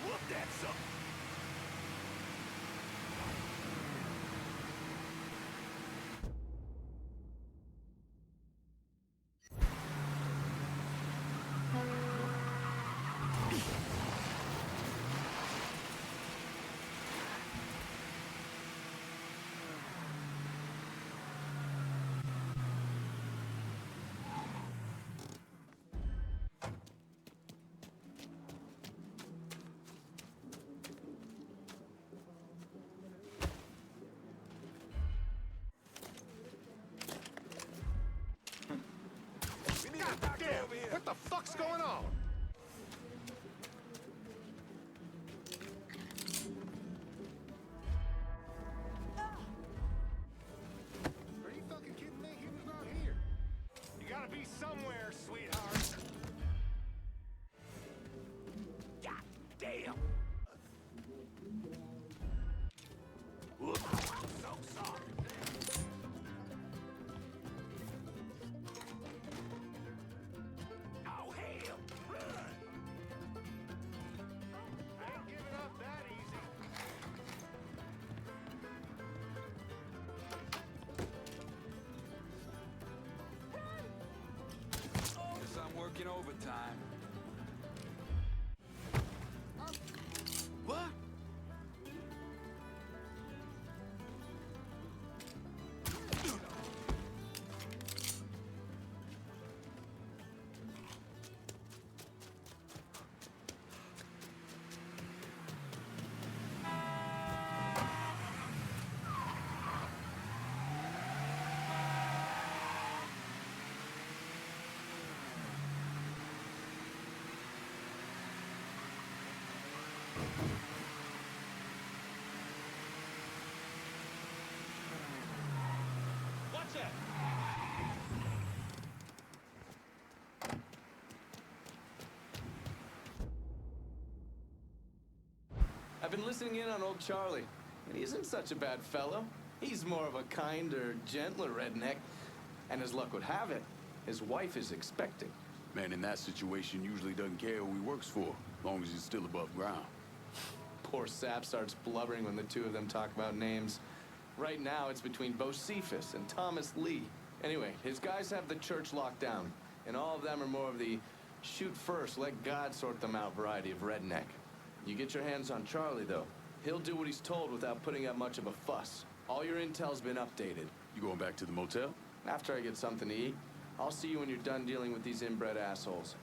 Whoop that sucker. What the fuck's going on? Are you fucking kidding me? He was not here. You gotta be somewhere, sweetheart. God damn. Whoop. So sorry. Oh, hell. Run. I ain't giving up that easy. Guess I'm working overtime. What? Watch that. I've been listening in on old Charlie, and he isn't such a bad fellow. He's more of a kinder, gentler redneck. And as luck would have it, his wife is expecting. Man, in that situation, usually doesn't care who he works for, as long as he's still above ground. Poor Sap starts blubbering when the two of them talk about names. Right now, it's between Bocephus and Thomas Lee. Anyway, his guys have the church locked down, and all of them are more of the shoot first, let God sort them out variety of redneck. You get your hands on Charlie, though. He'll do what he's told without putting up much of a fuss. All your intel's been updated. You going back to the motel? After I get something to eat. I'll see you when you're done dealing with these inbred assholes.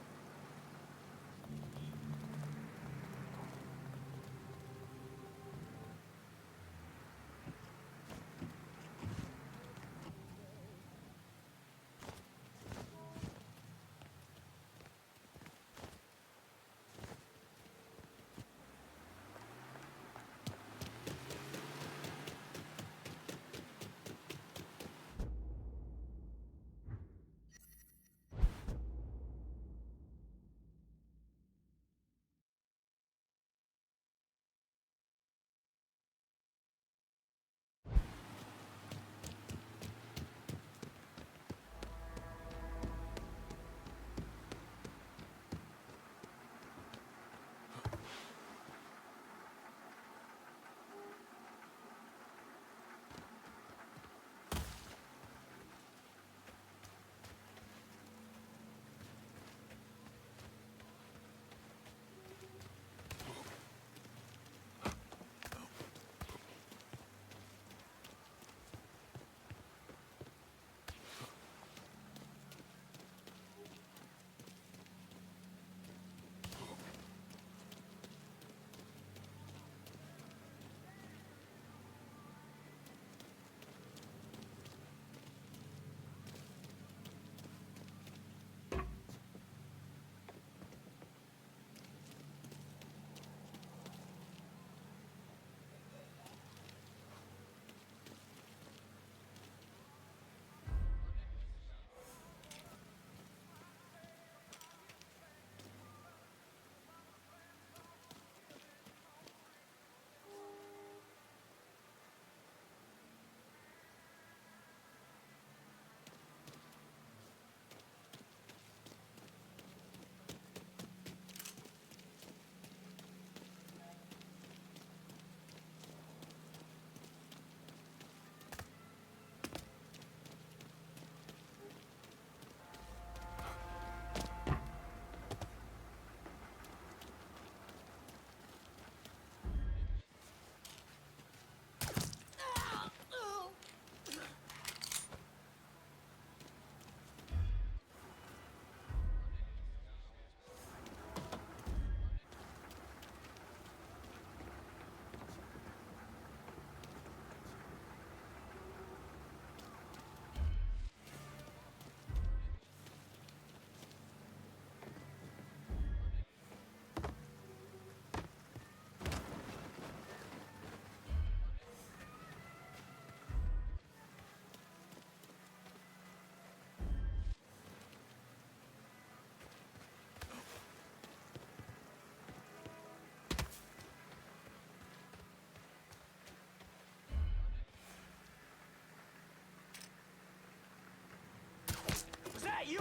that you?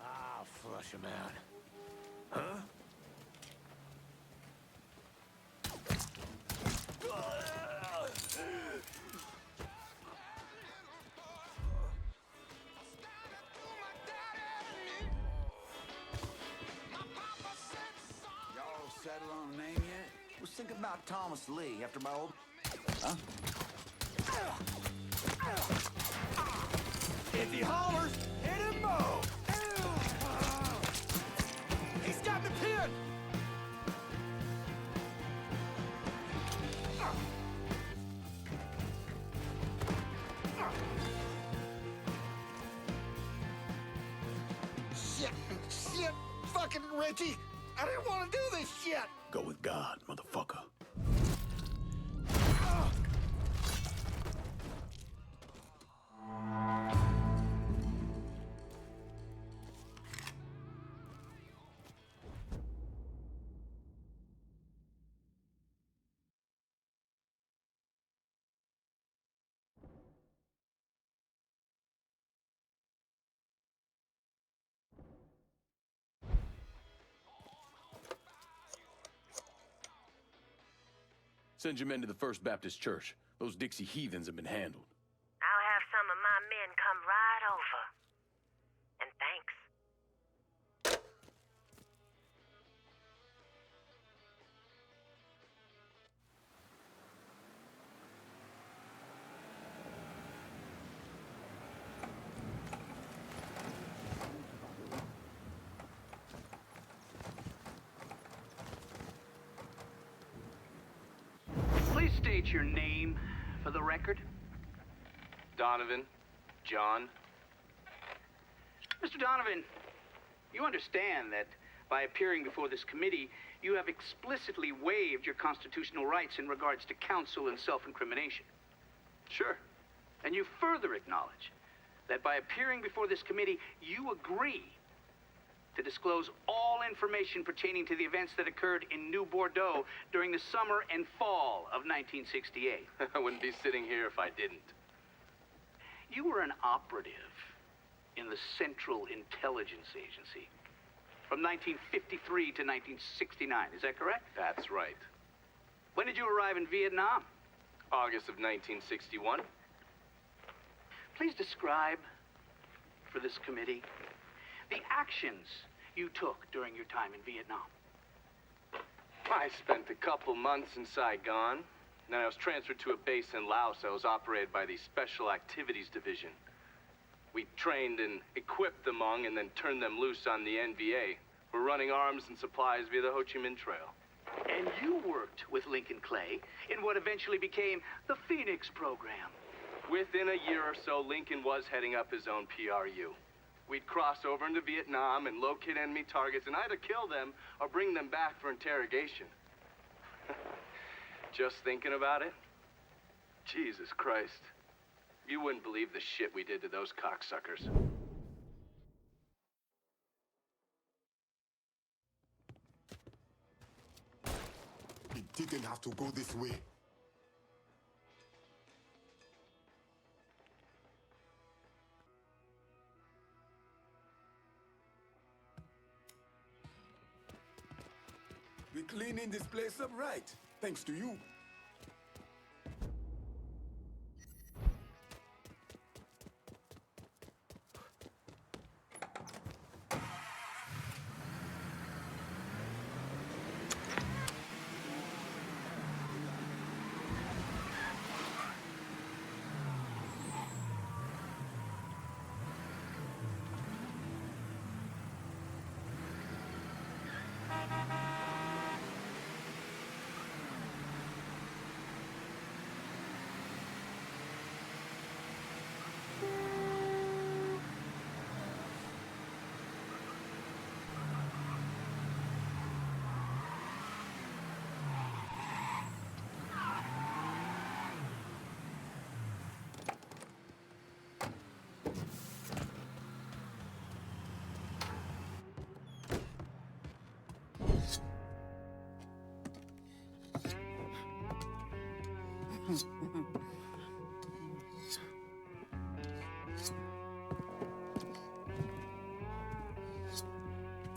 I'll flush him out. Huh? Y'all settle on a name yet? Was thinking about Thomas Lee after my old... Huh? If he hollers, hit him more! He's got me pinned! Shit! Fucking Richie! I didn't want to do this shit! Go with God, motherfucker. Send your men to the First Baptist Church. Those Dixie heathens have been handled. I'll have some of my men come right over. And thanks. state your name for the record? Donovan. John. Mr. Donovan, you understand that by appearing before this committee, you have explicitly waived your constitutional rights in regards to counsel and self-incrimination. Sure. And you further acknowledge that by appearing before this committee, you agree to disclose all information pertaining to the events that occurred in New Bordeaux during the summer and fall of 1968. I wouldn't be sitting here if I didn't. You were an operative in the Central Intelligence Agency from 1953 to 1969, is that correct? That's right. When did you arrive in Vietnam? August of 1961. Please describe for this committee the actions you took during your time in Vietnam. I spent a couple months in Saigon. Then I was transferred to a base in Laos that was operated by the Special Activities Division. We trained and equipped the Hmong and then turned them loose on the NVA. We're running arms and supplies via the Ho Chi Minh Trail. And you worked with Lincoln Clay in what eventually became the Phoenix program. Within a year or so, Lincoln was heading up his own PRU. We'd cross over into Vietnam and locate enemy targets and either kill them or bring them back for interrogation. Just thinking about it? Jesus Christ. You wouldn't believe the shit we did to those cocksuckers. It didn't have to go this way. We're cleaning this place up right, thanks to you.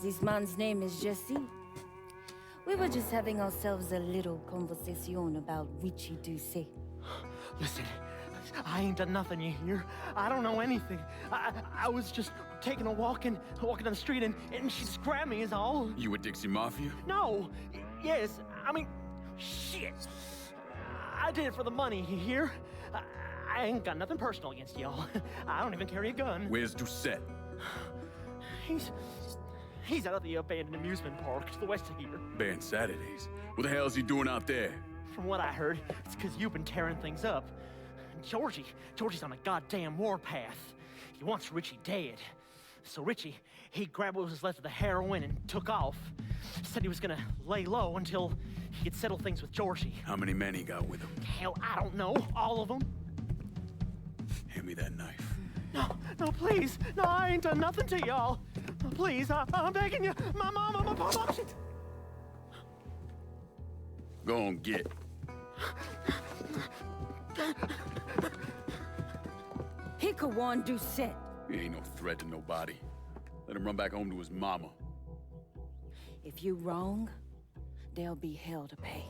This man's name is Jesse. We were just having ourselves a little conversation about Richie Doucet. Listen, I ain't done nothing, you hear? I don't know anything. I was just taking a walking down the street and she just grabbed me is all. You with Dixie Mafia? No. Yes, I mean, shit. I did it for the money, you hear? I ain't got nothing personal against y'all. I don't even carry a gun. Where's Doucet? He's out at the abandoned amusement park to the west of here. Banned Saturdays. What the hell is he doing out there? From what I heard, it's because you've been tearing things up. Georgie's on a goddamn warpath. He wants Richie dead. So Richie, he grabbed what was left of the heroin and took off. Said he was gonna lay low until he could settle things with Georgie. How many men he got with him? Hell, I don't know. All of them. Hand me that knife. No, please. No, I ain't done nothing to y'all. Please, I'm begging you. My mom, shit. Go on, get. He could warn Doucet. He ain't no threat to nobody. Let him run back home to his mama. If you wrong, there'll be hell to pay.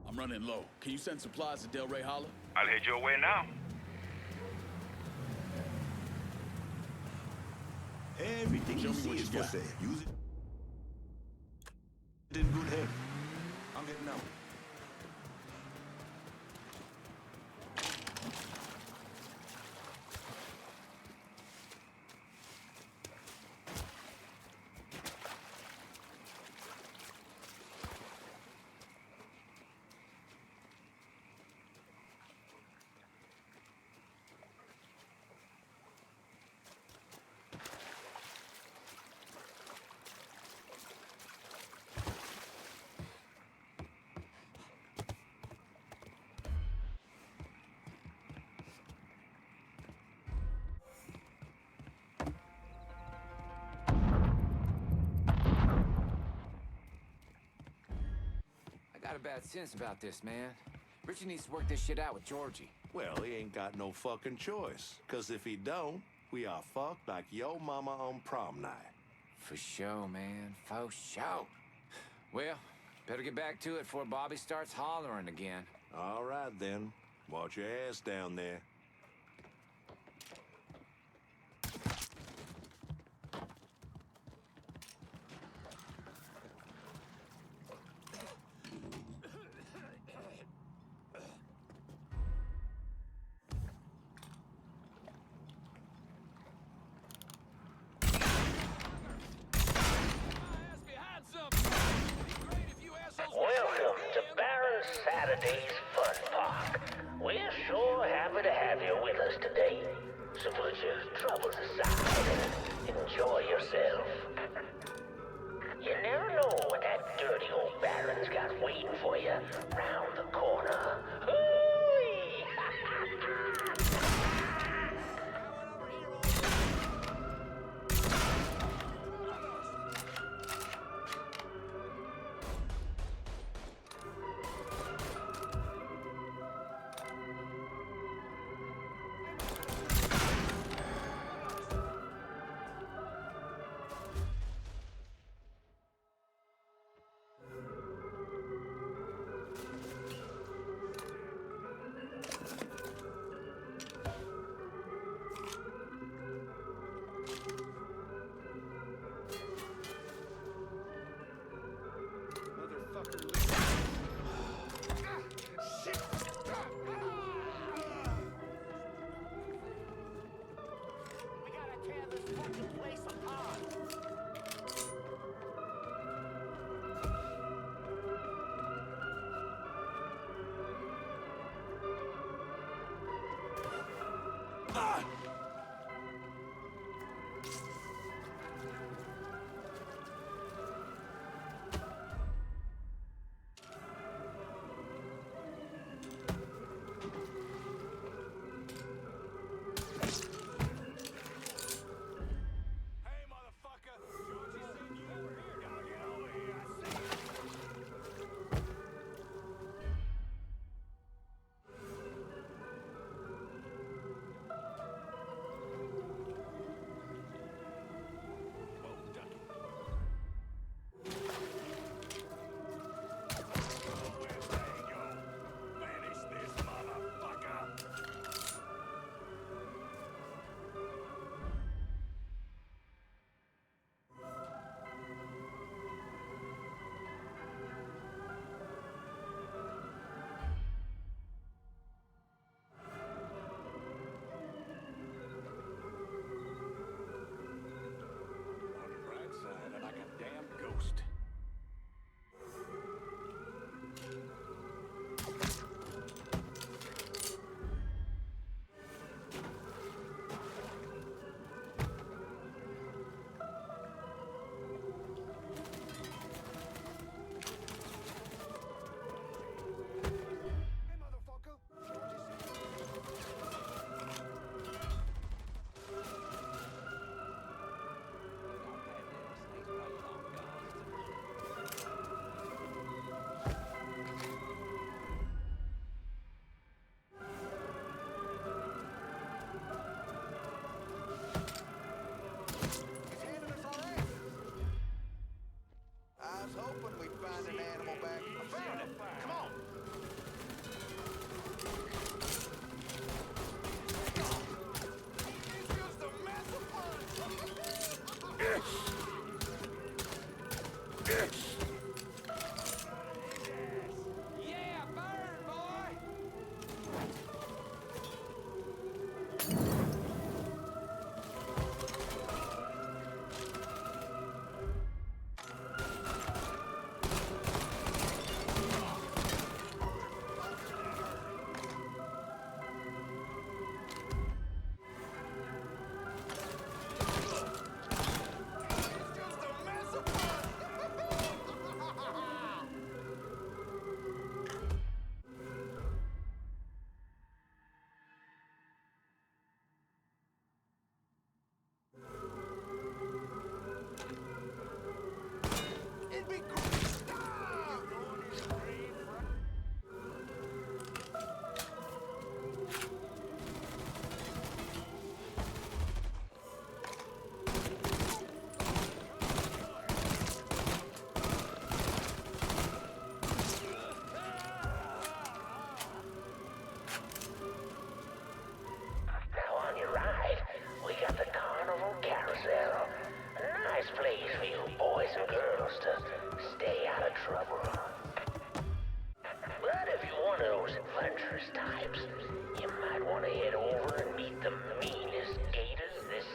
I'm running low. Can you send supplies to Del Rey Holler? I'll head your way now. Everything you see is for sale. Use it in good health. I'm getting out. I got a bad sense about this, man. Richie needs to work this shit out with Georgie. Well, he ain't got no fucking choice. Cause if he don't, we are fucked like yo mama on prom night. For sure, man. For sure. Well, better get back to it before Bobby starts hollering again. All right, then. Watch your ass down there. Welcome to Baron Saturday's Fun Park. We're sure happy to have you with us today. So put your troubles aside and enjoy yourself. You never know what that dirty old Baron's got waiting for you round the corner. Hooey! want to head over and meet the meanest gators this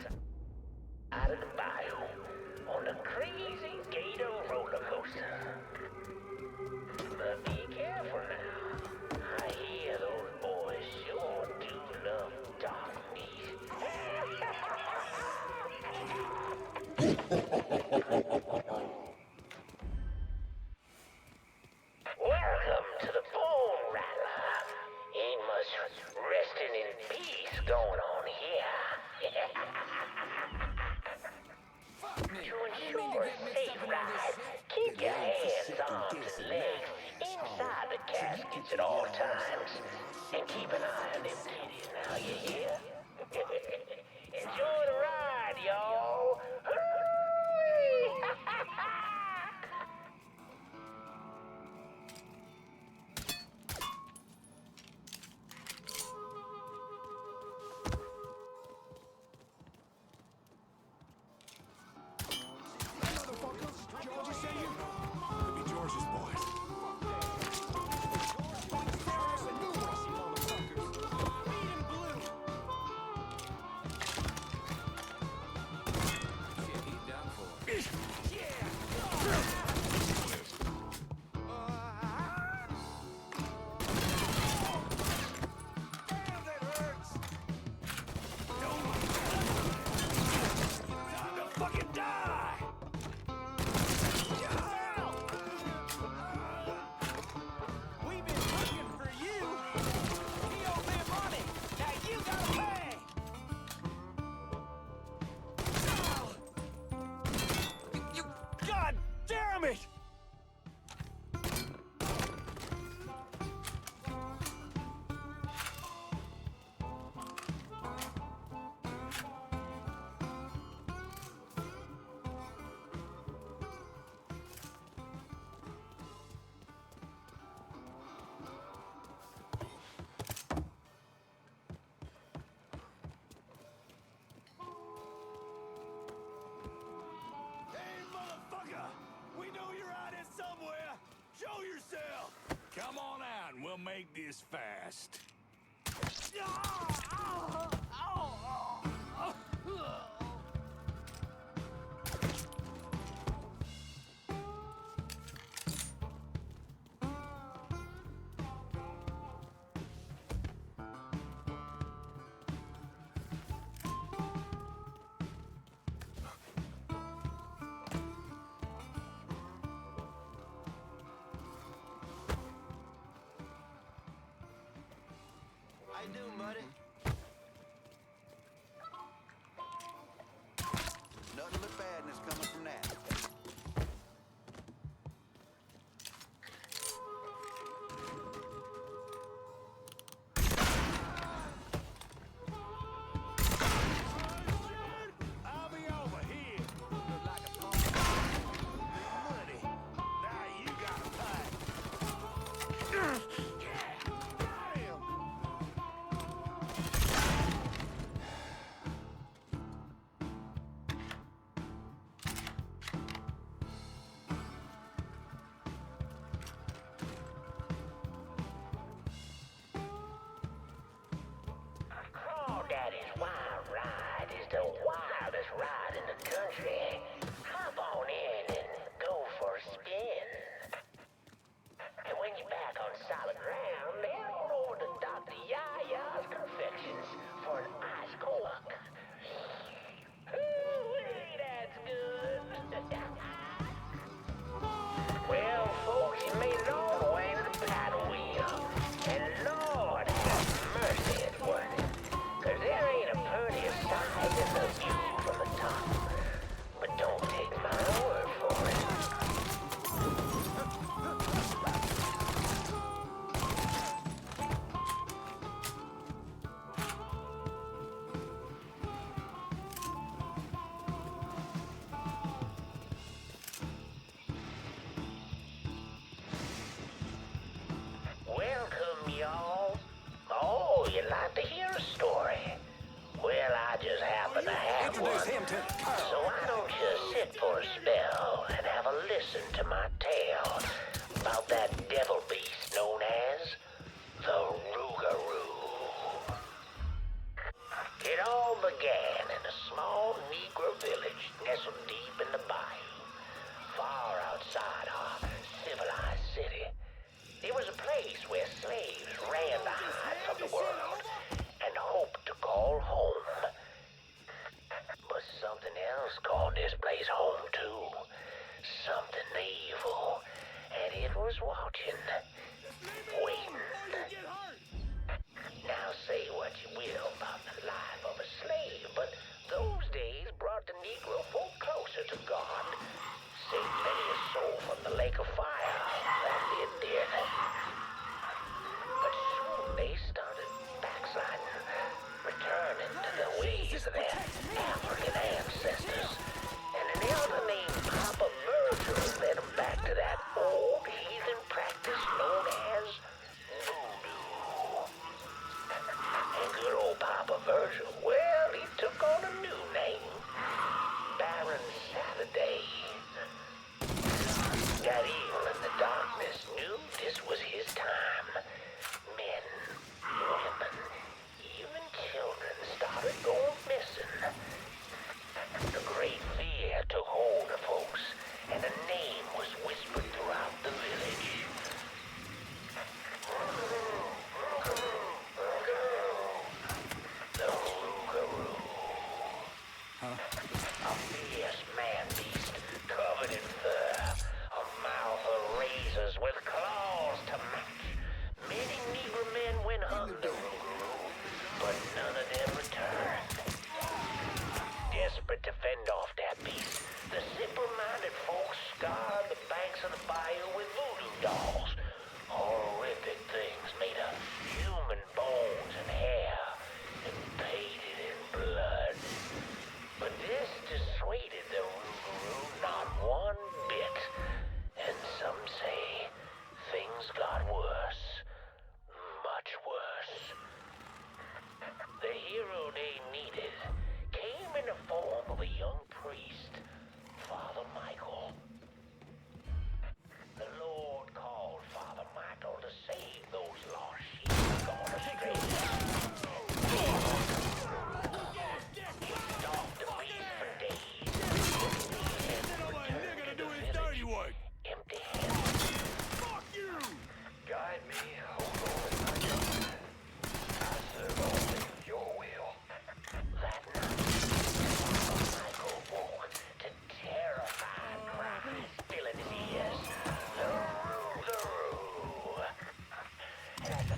side of the bayou on the crazy gator roller coaster. But be careful now. I hear those boys sure do love dark meat. Welcome to the Bone Rattler. Ain't much resting in peace going on here. To ensure a safe ride, keep your hands, arms, and legs inside the caskets at all times. And keep an eye on them titties now, you hear? Enjoy the ride, y'all. Hooray! George is saying? Could be George's boys. Shit, he's done for. Time to fucking die! We've been looking for you. He owed me money. Now you gotta pay. You, God damn it! Hey, motherfucker! We know you're out here somewhere! Show yourself! Come on out and we'll make this fast. I do, buddy. Nothing but badness coming from that. I'll be over here. Look like a punk. Money. Now you gotta pay. Yeah. Damn. began in a small Negro village nestled deep in the bayou, far outside our civilized city. It was a place where slaves ran to hide from the world and hoped to call home. But something else called this place home too. Something evil. And it was watching. Waiting. Now say what you will about the life of a slave, but those days brought the Negro folk closer to God. Saved many a soul from the lake of fire. That it did. But soon they started backsliding, returning to the ways of their African ancestors. And an elder named Papa Virgil led them back to that old heathen practice known as voodoo. And good old Papa Virgil, well, he took on a new name, Baron Saturday. That evil in the darkness knew this was his time. Men, women, even children started going missing. The great fear took hold of folks, and a name was whispered throughout the village. The Rougarou. A fierce man-beast covered in fur, a mouth of razors with claws to match. Many Negro men went hunting the Rougarou, but none of them returned. Desperate to fend off that beast, the simple-minded folks scoured the banks of the bayou with voodoo dolls. Horrific things made of human bones and hair, and painted in blood. But this dissuaded the Rougarou not one bit. And some say things got worse. Much worse. The hero they needed came in the form of a young priest, Father Michael. The Lord called Father Michael to save those lost sheep gone astray. He stalked the beast for days. Returned to the village empty-handed. Fuck you! Guide me, hold on, my God. I serve only your will. That night, Father Michael woke to terrifying cries filling his ears. The Rougarou. At the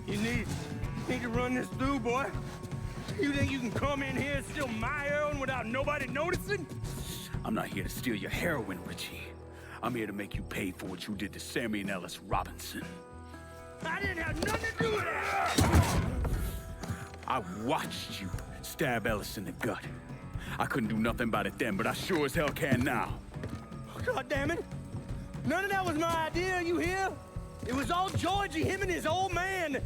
You need to run this through, boy. You think you can come in here and steal my heroin without nobody noticing? I'm not here to steal your heroin, Richie. I'm here to make you pay for what you did to Sammy and Ellis Robinson. I didn't have nothing to do with that! I watched you stab Ellis in the gut. I couldn't do nothing about it then, but I sure as hell can now. God damn it! None of that was my idea, you hear? It was all Georgie, him and his old man.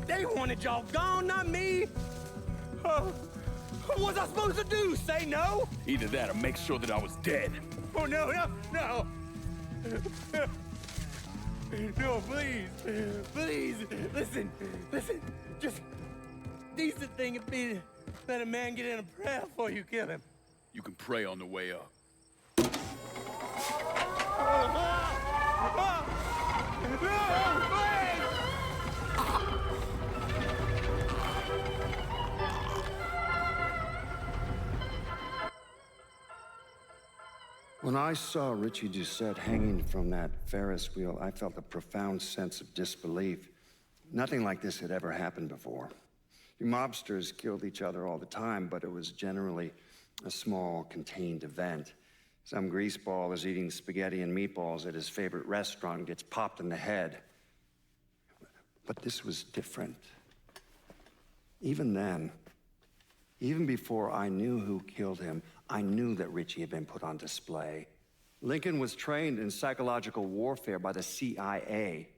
They wanted y'all gone, not me. What was I supposed to do? Say no? Either that or make sure that I was dead. Oh, no. No, please, listen. Just decent thing would be to let a man get in a prayer before you kill him. You can pray on the way up. When I saw Richie Doucette hanging from that Ferris wheel, I felt a profound sense of disbelief. Nothing like this had ever happened before. The mobsters killed each other all the time, but it was generally a small, contained event. Some greaseball is eating spaghetti and meatballs at his favorite restaurant and gets popped in the head. But this was different. Even then, even before I knew who killed him, I knew that Richie had been put on display. Lincoln was trained in psychological warfare by the CIA.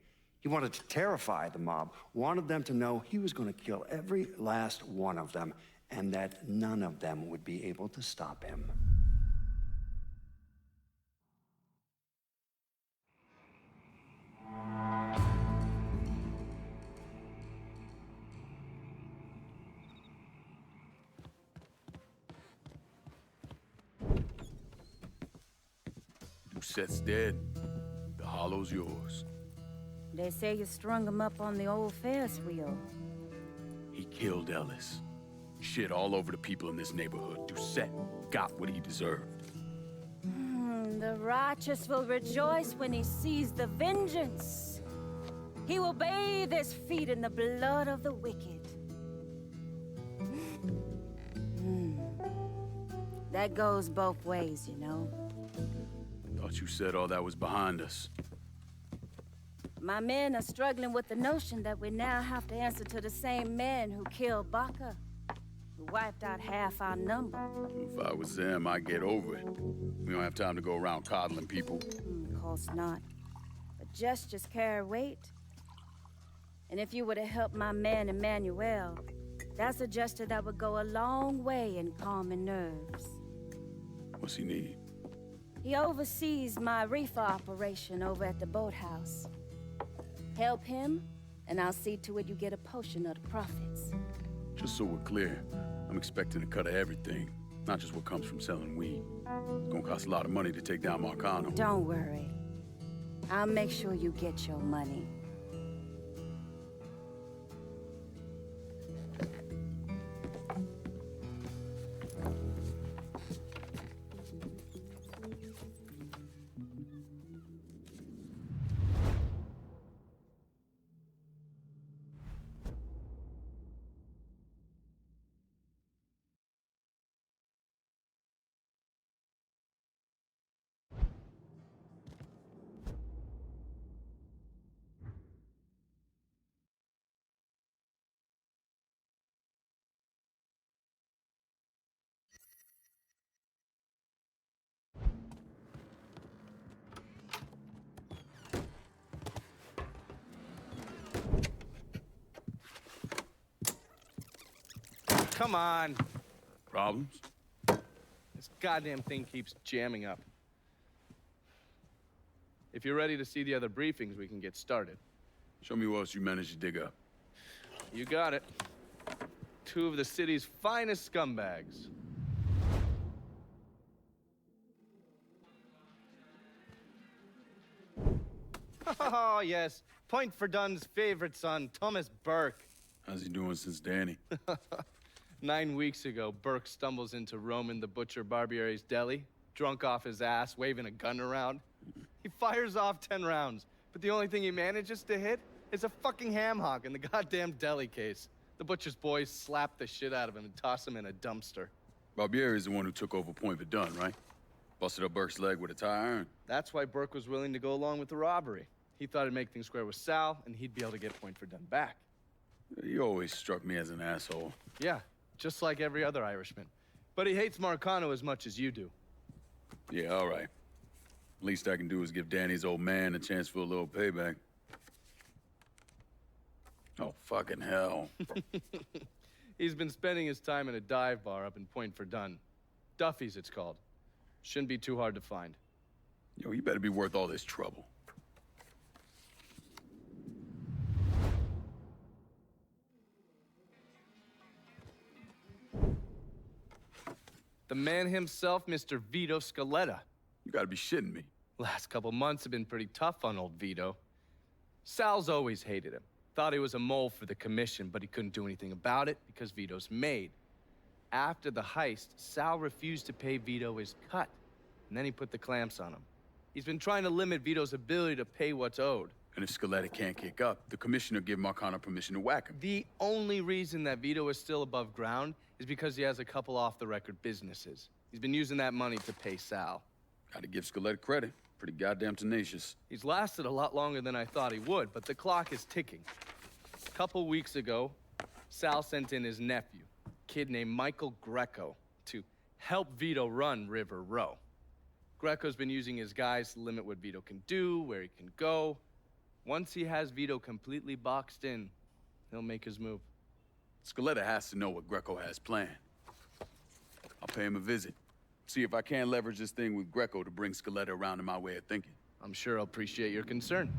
He wanted to terrify the mob, wanted them to know he was going to kill every last one of them, and that none of them would be able to stop him. Doucette's dead. The hollow's yours. They say you strung him up on the old Ferris wheel. He killed Ellis. Shit all over the people in this neighborhood. Doucette got what he deserved. The righteous will rejoice when he sees the vengeance. He will bathe his feet in the blood of the wicked. That goes both ways, you know. Thought you said all that was behind us. My men are struggling with the notion that we now have to answer to the same men who killed Baca, who wiped out half our number. If I was them, I'd get over it. We don't have time to go around coddling people. Of course not. But gestures carry weight. And if you were to help my man Emmanuel, that's a gesture that would go a long way in calming nerves. What's he need? He oversees my reefer operation over at the boathouse. Help him, and I'll see to it you get a portion of the profits. Just so we're clear, I'm expecting a cut of everything, not just what comes from selling weed. It's gonna cost a lot of money to take down Marcano. Don't worry. I'll make sure you get your money. Come on. Problems? This goddamn thing keeps jamming up. If you're ready to see the other briefings, we can get started. Show me what else you managed to dig up. You got it. 2 of the city's finest scumbags. Oh, yes. Point for Dunn's favorite son, Thomas Burke. How's he doing since Danny? 9 weeks ago, Burke stumbles into Roman the Butcher Barbiere's deli, drunk off his ass, waving a gun around. He fires off 10 rounds, but the only thing he manages to hit is a fucking ham hock in the goddamn deli case. The butcher's boys slap the shit out of him and toss him in a dumpster. Barbieri is the one who took over Point Verdun, right? Busted up Burke's leg with a tire iron. That's why Burke was willing to go along with the robbery. He thought it'd make things square with Sal, and he'd be able to get Point Verdun back. You always struck me as an asshole. Yeah, just like every other Irishman. But he hates Marcano as much as you do. Yeah, all right. Least I can do is give Danny's old man a chance for a little payback. Oh, fucking hell. He's been spending his time in a dive bar up in Point Verdun. Duffy's, it's called. Shouldn't be too hard to find. Yo, you better be worth all this trouble. The man himself, Mr. Vito Scaletta. You gotta be shitting me. Last couple months have been pretty tough on old Vito. Sal's always hated him. Thought he was a mole for the commission, but he couldn't do anything about it because Vito's made. After the heist, Sal refused to pay Vito his cut, and then he put the clamps on him. He's been trying to limit Vito's ability to pay what's owed. And if Scaletta can't kick up, the commissioner give Marcano permission to whack him. The only reason that Vito is still above ground is because he has a couple off-the-record businesses. He's been using that money to pay Sal. Gotta give Scaletta credit. Pretty goddamn tenacious. He's lasted a lot longer than I thought he would, but the clock is ticking. A couple weeks ago, Sal sent in his nephew, a kid named Michael Greco, to help Vito run River Row. Greco's been using his guys to limit what Vito can do, where he can go. Once he has Vito completely boxed in, he'll make his move. Scaletta has to know what Greco has planned. I'll pay him a visit. See if I can't leverage this thing with Greco to bring Scaletta around to my way of thinking. I'm sure he'll appreciate your concern.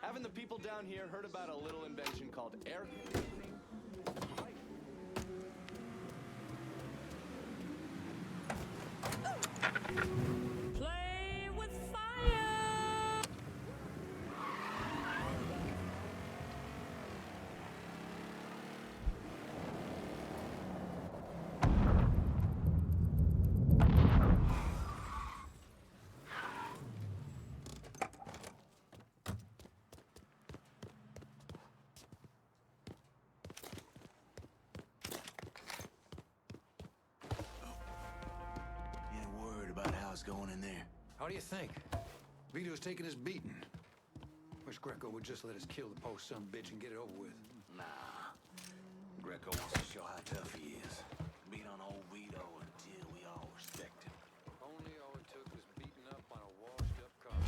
Haven't the people down here heard about a little invention called air? Play with fire! Ain't worried about how it's going in there. How do you think? Vito's taking his beating. Wish Greco would just let us kill the post son bitch and get it over with. Nah. Greco wants to show how tough he is. Beat on old Vito until we all respect him. Only all it took was beating up on a washed-up carpet.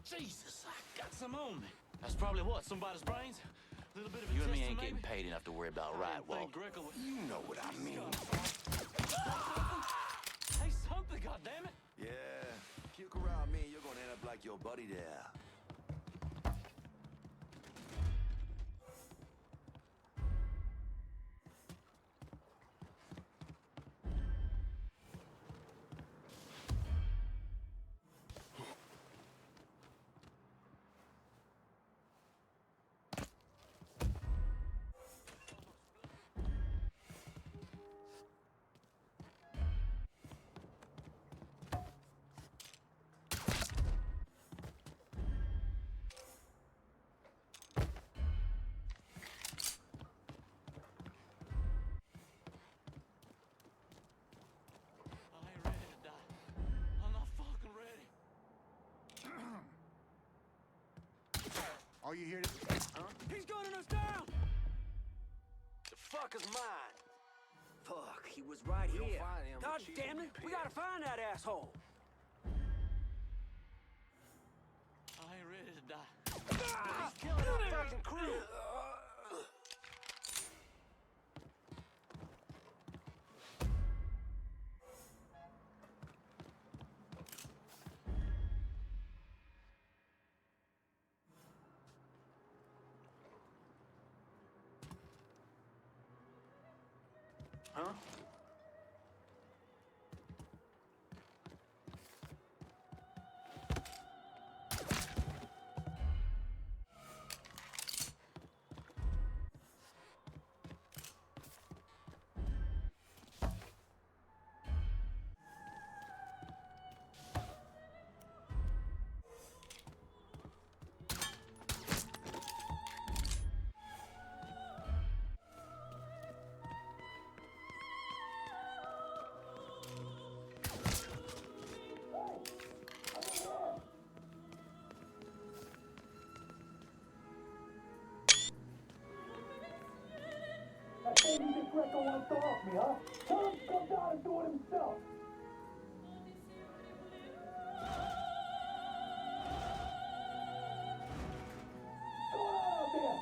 Jesus, I got some on me. That's probably what, somebody's brains? A little bit of a You and me tester, ain't maybe? getting paid enough to worry about right, Walt. You know what I mean. Say something, goddammit! Yeah, puke around me, you're gonna end up like your buddy there. I ain't ready to die. I'm not fucking ready. Are you here to... He's gunning us down! The fuck is mine? Fuck, he was right here. God damn it, we gotta find that asshole. I ain't ready to die. He's killing our fucking crew! Huh? Maybe the Greco wants to off me, huh? Tell him to come down and do it himself. Go on out there.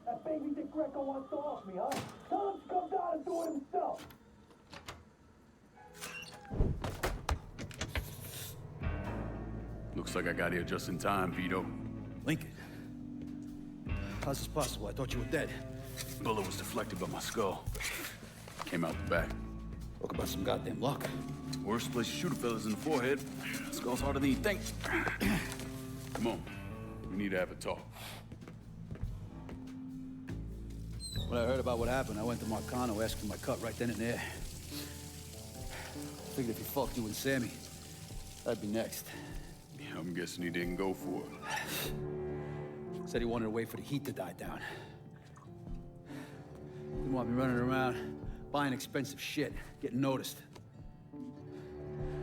That baby Dick Greco wants to off me, huh? Tell him to come down and do it himself. Looks like I got here just in time, Vito. Lincoln. How's this possible? I thought you were dead. Bullet was deflected by my skull. Came out the back. Talk about some goddamn luck. Worst place to shoot a fella's in the forehead. Skull's harder than you think. Come on. We need to have a talk. When I heard about what happened, I went to Marcano, asked for my cut right then and there. Figured if he fucked you and Sammy, I'd be next. Yeah, I'm guessing he didn't go for it. Said he wanted to wait for the heat to die down. want me running around, buying expensive shit, getting noticed.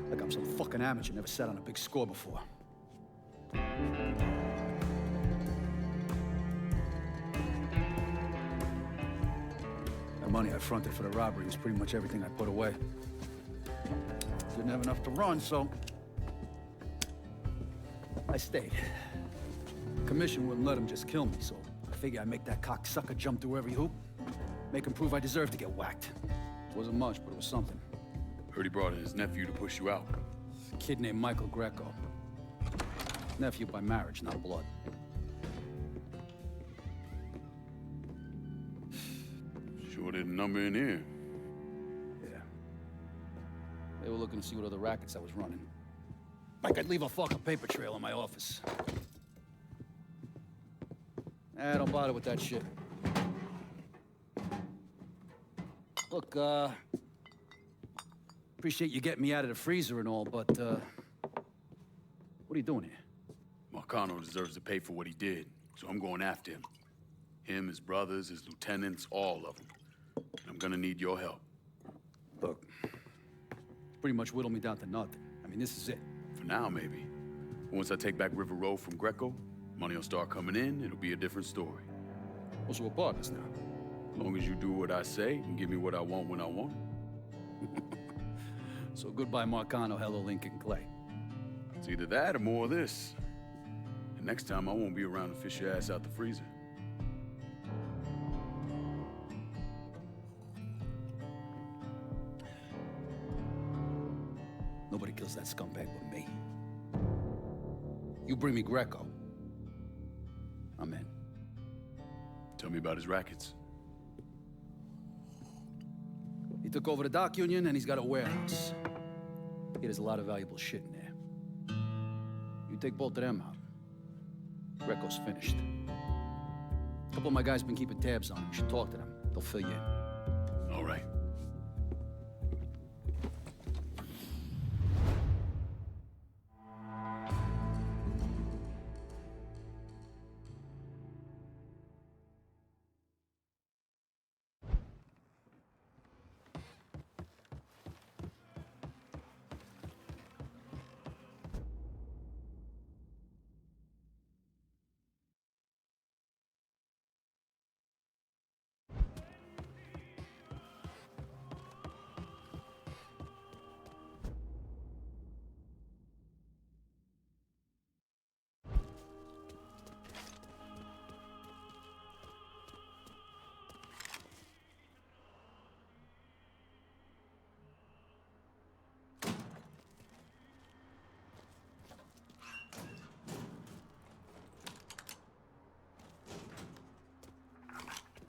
Like I'm some fucking amateur, never sat on a big score before. The money I fronted for the robbery was pretty much everything I put away. Didn't have enough to run, so I stayed. Commission wouldn't let him just kill me, so I figured I'd make that cocksucker jump through every hoop. Make him prove I deserve to get whacked. Wasn't much, but it was something. Heard he brought in his nephew to push you out. A kid named Michael Greco. Nephew by marriage, not blood. Sure did a number in here. Yeah. They were looking to see what other rackets I was running. Like I'd leave a fucking paper trail in my office. Don't bother with that shit. Look, appreciate you getting me out of the freezer and all, but, what are you doing here? Marcano deserves to pay for what he did, so I'm going after him. Him, his brothers, his lieutenants, all of them. And I'm gonna need your help. Look, pretty much whittled me down to nothing. I mean, this is it. For now, maybe. Once I take back River Road from Greco, money will start coming in, it'll be a different story. Well, so we're partners now. As long as you do what I say and give me what I want when I want it. So goodbye, Marcano, hello, Lincoln Clay. It's either that or more of this. And next time, I won't be around to fish your ass out the freezer. Nobody kills that scumbag but me. You bring me Greco, I'm in. Tell me about his rackets. He took over the dock union and he's got a warehouse. There's a lot of valuable shit in there. You take both of them out, Greco's finished. A couple of my guys been keeping tabs on him. You should talk to them. They'll fill you in. All right.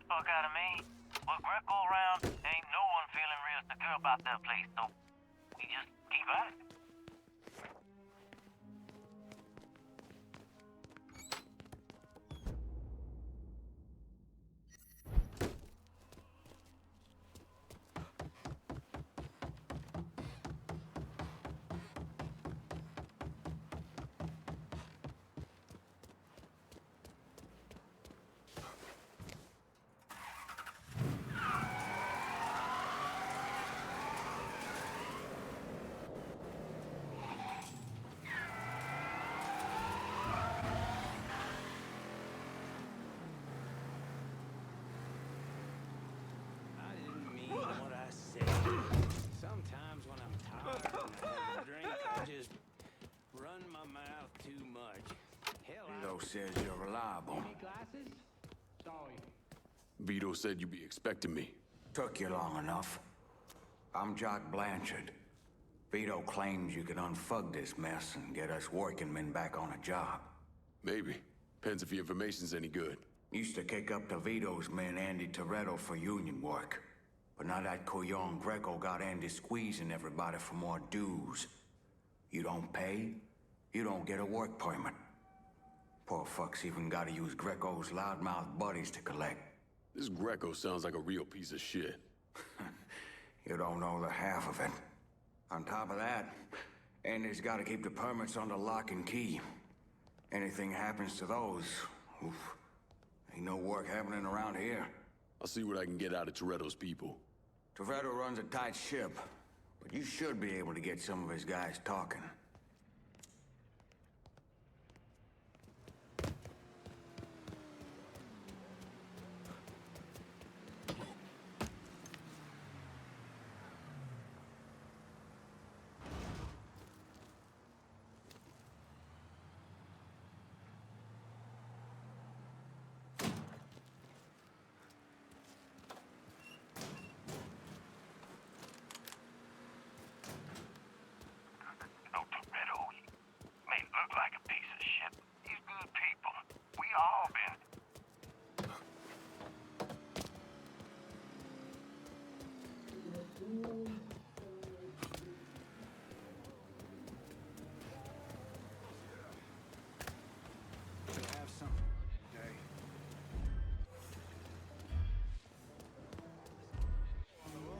Fuck out of me. With Greco around, ain't no one feeling real secure about that place, so we just keep at it. Says you're reliable. Any glasses? Sorry. Vito said you'd be expecting me. Took you long enough. I'm Jock Blanchard. Vito claims you can unfug this mess and get us working men back on a job. Maybe. Depends if the information's any good. Used to kick up to Vito's man Andy Toretto for union work. But now that Couillon Greco got Andy squeezing everybody for more dues. You don't pay, you don't get a work permit. Poor fuck's even gotta use Greco's loudmouth buddies to collect. This Greco sounds like a real piece of shit. You don't know the half of it. On top of that, Andy's gotta keep the permits under lock and key. Anything happens to those, oof, ain't no work happening around here. I'll see what I can get out of Toretto's people. Toretto runs a tight ship, but you should be able to get some of his guys talking.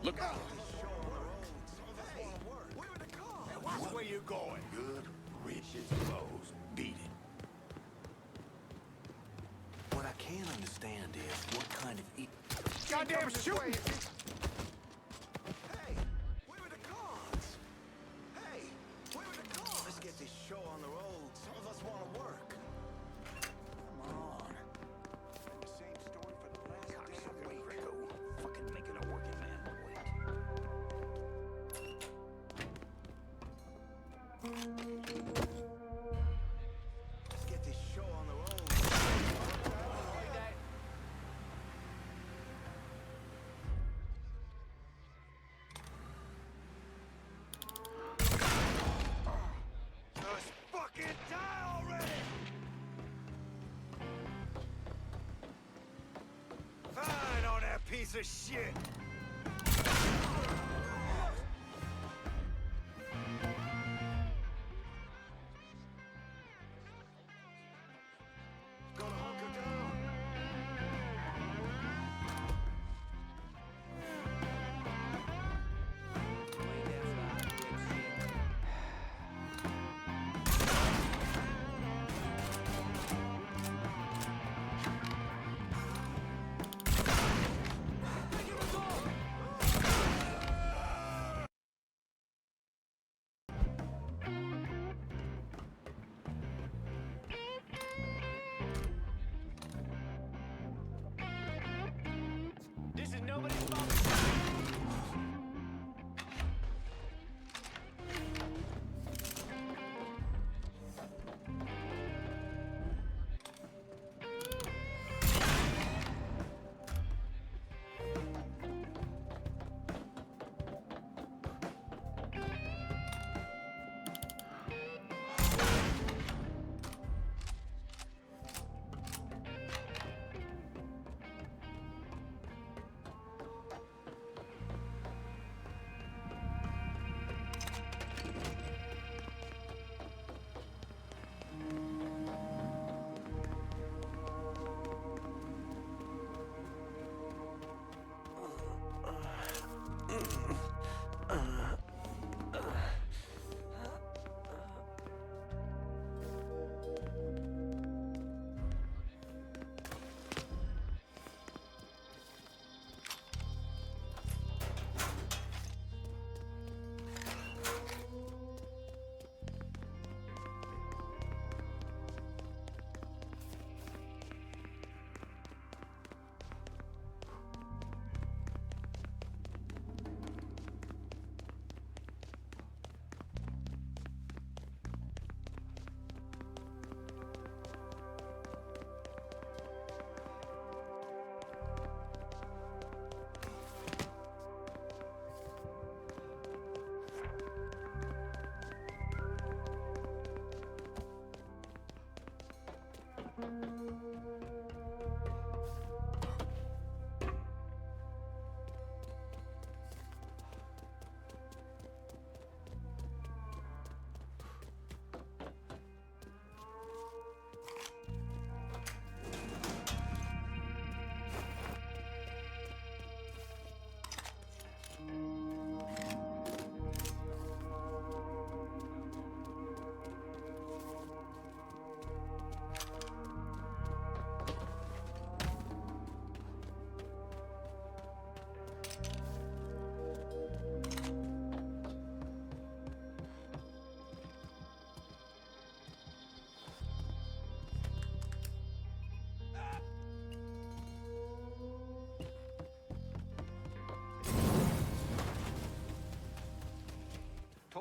Look out! Watch where you're going. Good. Rich's clothes. Beat it. What I can't understand is what kind of Goddamn shooting! Hey, where are the cars? Hey, where are the cars? Let's get this show on the road. Some of us want to work. Come on. The same story for the last damn week. Greco. Fucking making a working man wait. Let's get this show on the road. Just fucking die already! Fine on that piece of shit! Gonna hunker down.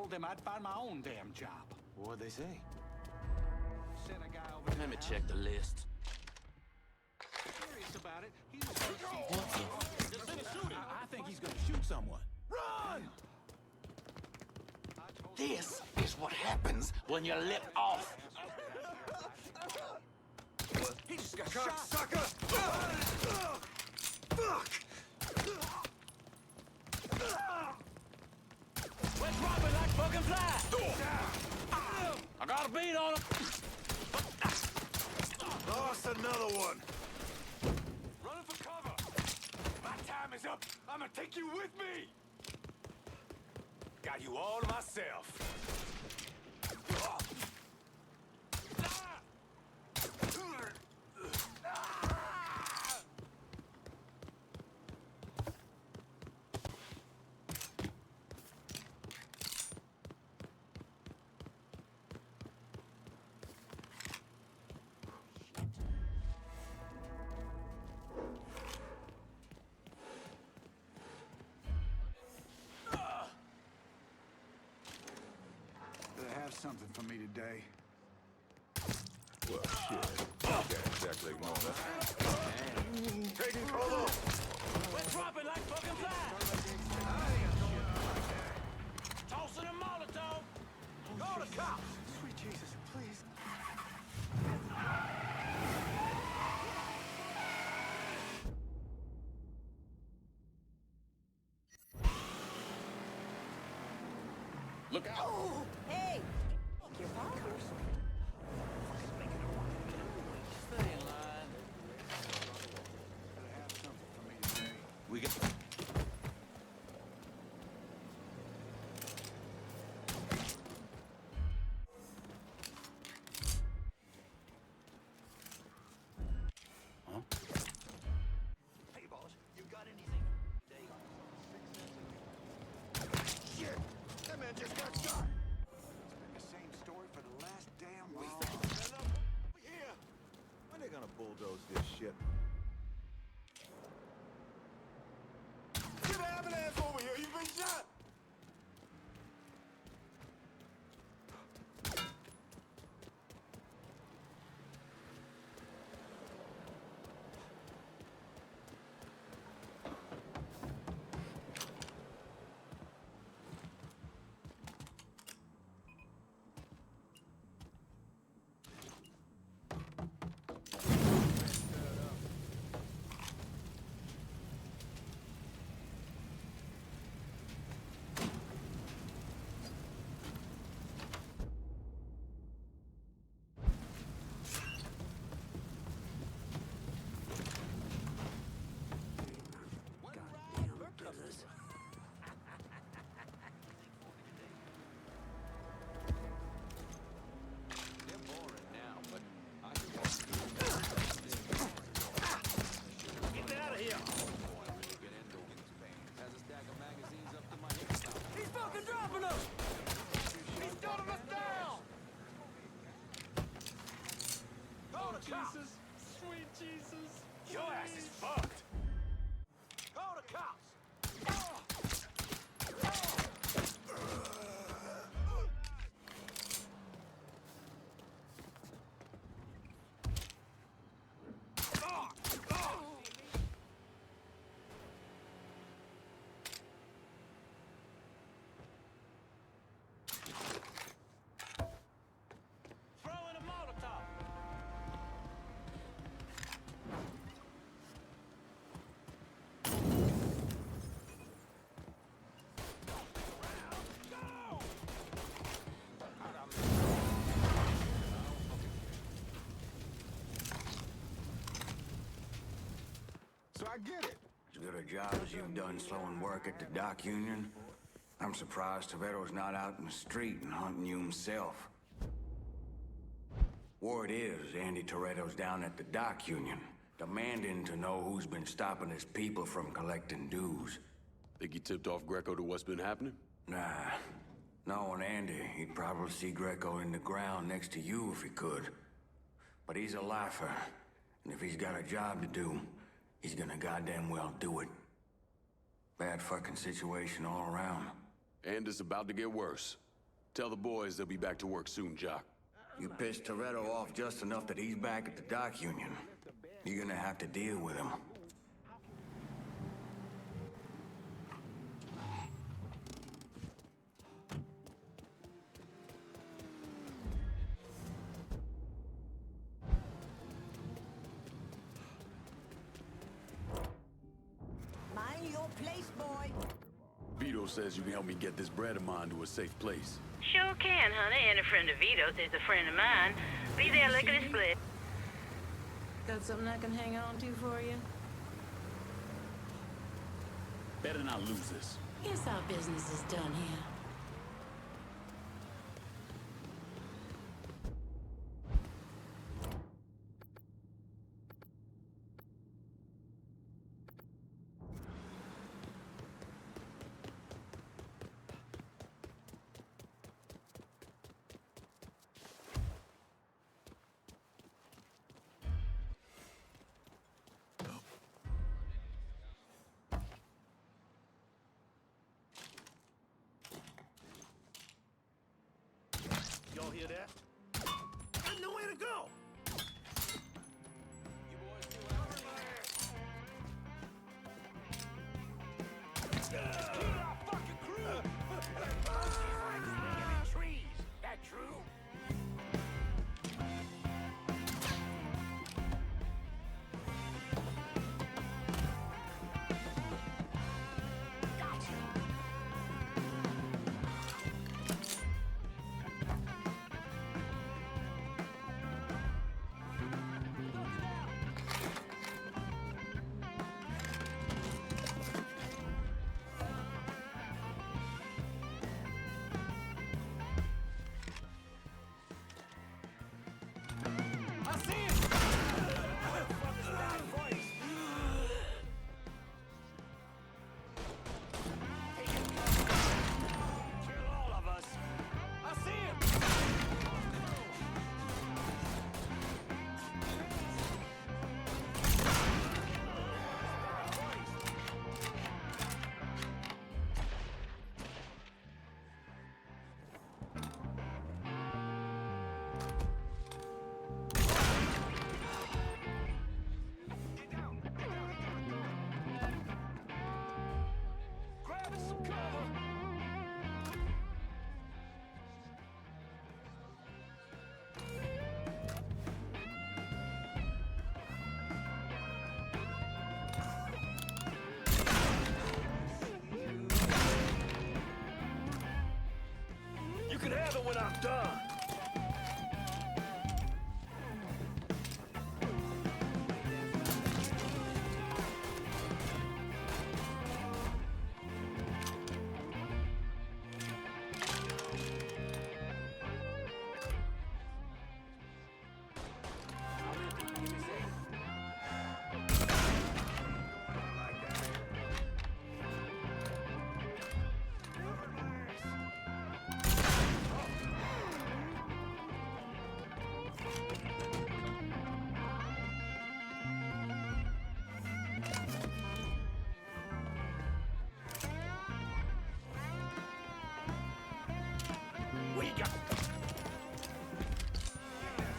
told them I'd find my own damn job. What'd they say? Said a guy over Let me check the list. Curious about it. He was gonna shoot. I think he's gonna shoot someone. Run! This is what happens when you lip off. He just got shot. Sucker! Fuck! We're dropping like fucking flies. I got a beat on him. Lost another one. Running for cover. My time is up. I'm gonna take you with me. Got you all to myself. Something for me today. Well, shit. Can't exactly ignore that. Taking cover! We're dropping like fucking flies. Tossing a Molotov. Call the cops! Sweet Jesus, please. Look out! Hey! Your bonkers. Stay in line. Have something for me today. We got... Hey, boss, you got anything? Shit! That man just got shot! It's been the same story for the last damn week. Here! When they gonna bulldoze this shit? Get an ambulance over here! You've been shot! Jesus. Sweet Jesus. Your ass is fucked! Call the cops! Throwing a Molotov. So I get it. As good a job as you've done slowing work at the dock union, I'm surprised Toretto's not out in the street and hunting you himself. Word is, Andy Toretto's down at the dock union, demanding to know who's been stopping his people from collecting dues. Think he tipped off Greco to what's been happening? Nah. Knowing Andy, he'd probably see Greco in the ground next to you if he could. But he's a lifer, and if he's got a job to do, he's gonna goddamn well do it. Bad fucking situation all around. And it's about to get worse. Tell the boys they'll be back to work soon, Jock. You pissed Toretto off just enough that he's back at the dock union. You're gonna have to deal with him. Mind your place, boy. Vito says you can help me get this bread of mine to a safe place. Sure can, honey. And a friend of Vito's is a friend of mine. Be there lickety split. Got something I can hang on to for you? Better not lose this. Guess our business is done here. Y'all hear that? Got nowhere to go! That true? You can have it when I'm done. What you got?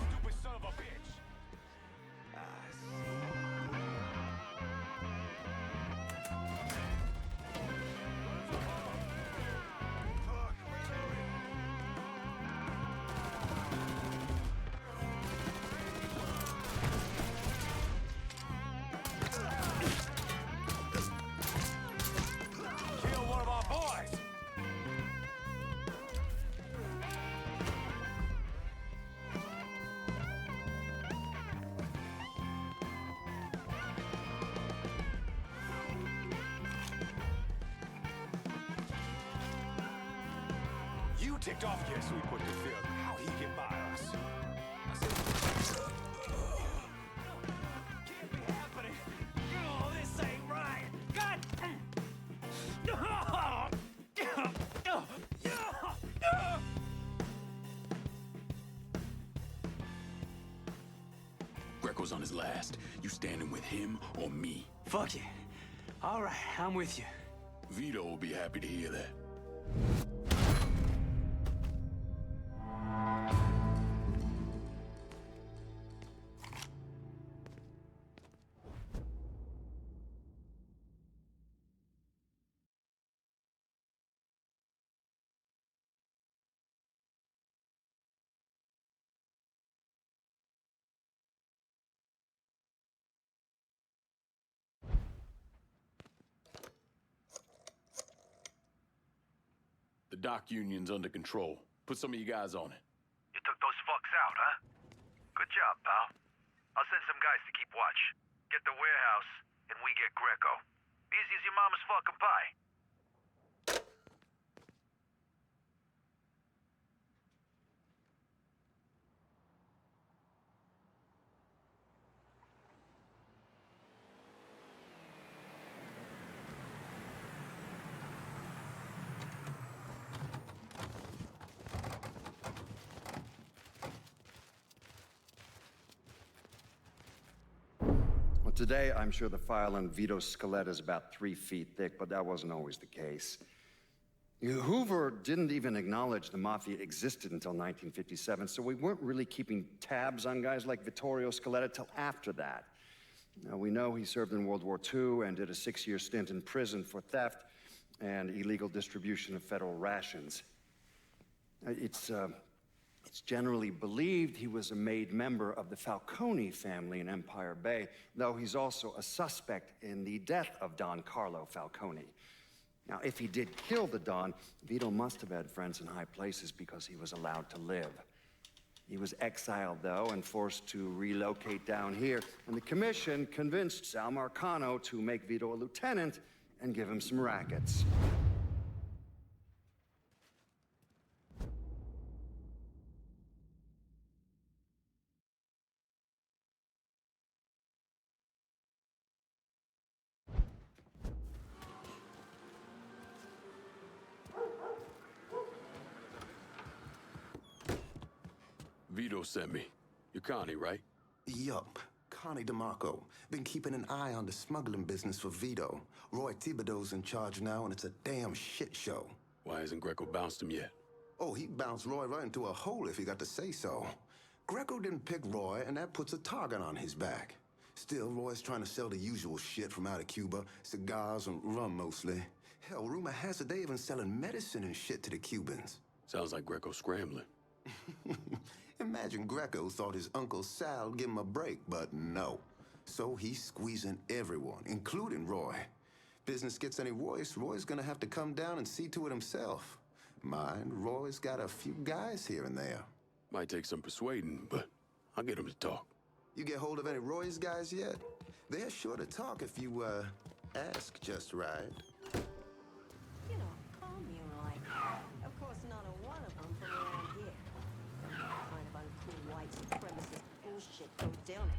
Stupid son of a bitch! Kill one of our boys! You ticked off, yes, we put the film. How he get by us? I said, can't be happening. Oh, this ain't right. God. Greco's on his last. You standing with him or me? Fuck it. All right, I'm with you. Vito will be happy to hear that. dock union's under control. Put some of you guys on it. You took those fucks out, huh? Good job, pal. I'll send some guys to keep watch. Get the warehouse, and we get Greco. Easy as your mama's fucking pie. Well, today, I'm sure the file on Vito's skeleton is about 3 feet thick, but that wasn't always the case. Hoover didn't even acknowledge the Mafia existed until 1957, so we weren't really keeping tabs on guys like Vittorio Scaletta till after that. Now, we know he served in World War II and did a 6-year stint in prison for theft and illegal distribution of federal rations. It's generally believed he was a made member of the Falcone family in Empire Bay, though he's also a suspect in the death of Don Carlo Falcone. Now, if he did kill the Don, Vito must have had friends in high places because he was allowed to live. He was exiled, though, and forced to relocate down here, and the commission convinced Sal Marcano to make Vito a lieutenant and give him some rackets. Vito sent me. You're Connie, right? Yup. Connie DeMarco. Been keeping an eye on the smuggling business for Vito. Roy Thibodeau's in charge now, and it's a damn shit show. Why hasn't Greco bounced him yet? Oh, he'd bounce Roy right into a hole if he got to say so. Greco didn't pick Roy, and that puts a target on his back. Still, Roy's trying to sell the usual shit from out of Cuba. Cigars and rum, mostly. Hell, rumor has it they even selling medicine and shit to the Cubans. Sounds like Greco's scrambling. Imagine Greco thought his Uncle Sal would give him a break, but no. So he's squeezing everyone, including Roy. Business gets any worse, Roy's gonna have to come down and see to it himself. Mind, Roy's got a few guys here and there. Might take some persuading, but I'll get him to talk. You get hold of any Roy's guys yet? They're sure to talk if you, ask just right. You know, calm you like. Of course, not a one of them from around here. That kind of uncool white supremacist bullshit goes down it.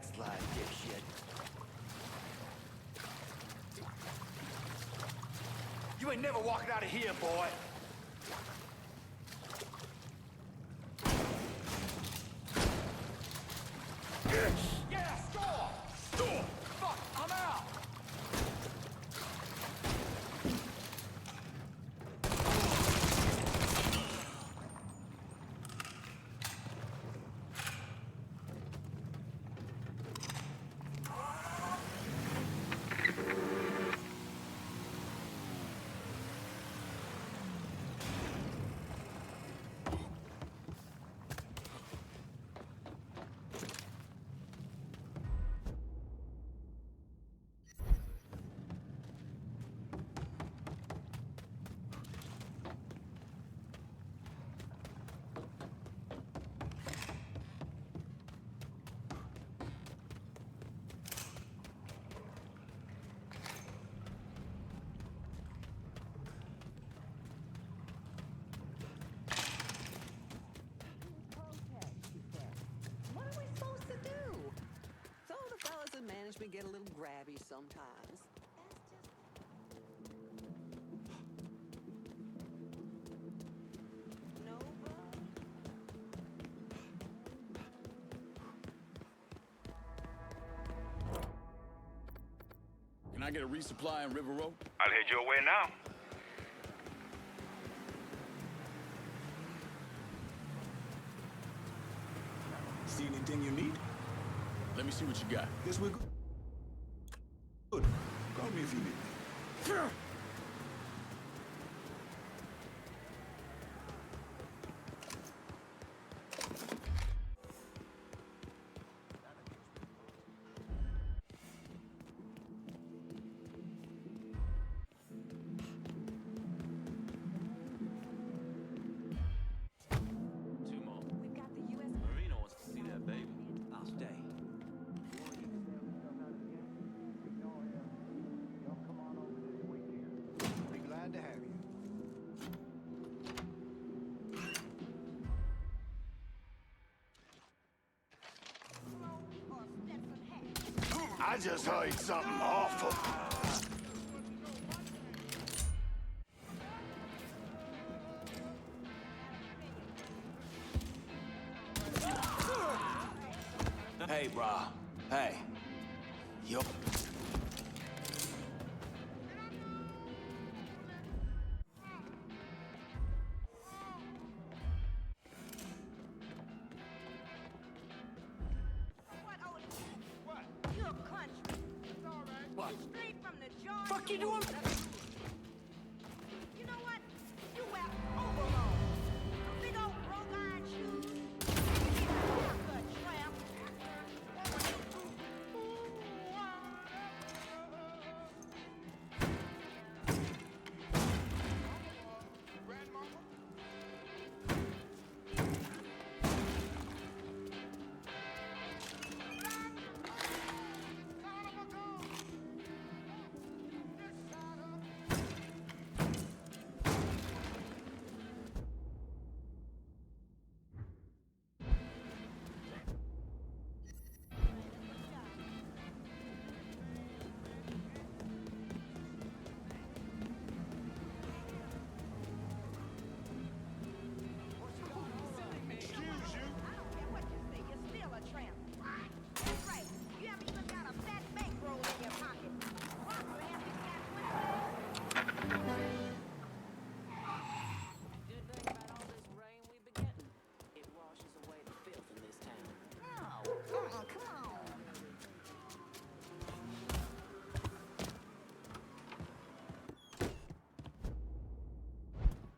that slide, dipshit. You ain't never walking out of here, boy. Yeah, score! Score! Fuck, I'm out! What are we supposed to do? So the fellas in management get a little grabby sometimes. No, Can I get a resupply in River Road? I'll head your way now. See anything you need? Let me see what you got. Guess we're good. Good. Call me if you need me. Marino wants to see that baby. I'll stay. Be glad to have you. I just heard something awful. Hey, brah. Hey. Yo. You're a country. What? You straight from the jar. Fuck you doing? You know what? You wear overalls. Big old broke iron shoes. Haircut, tramp.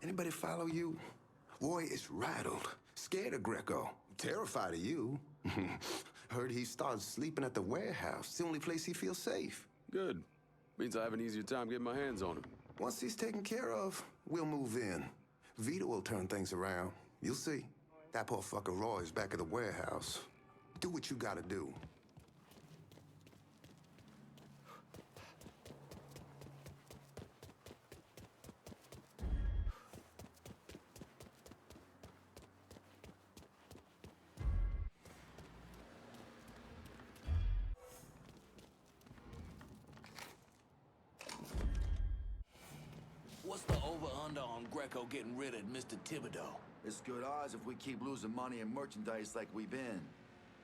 Anybody follow you? Roy is rattled, scared of Greco, terrified of you. Heard he started sleeping at the warehouse. It's the only place he feels safe. Good. Means I have an easier time getting my hands on him. Once he's taken care of, we'll move in. Vito will turn things around. You'll see. That poor fucker Roy is back at the warehouse. Do what you gotta do. What's the over-under on Greco getting rid of Mr. Thibodeau? It's good odds if we keep losing money and merchandise like we've been.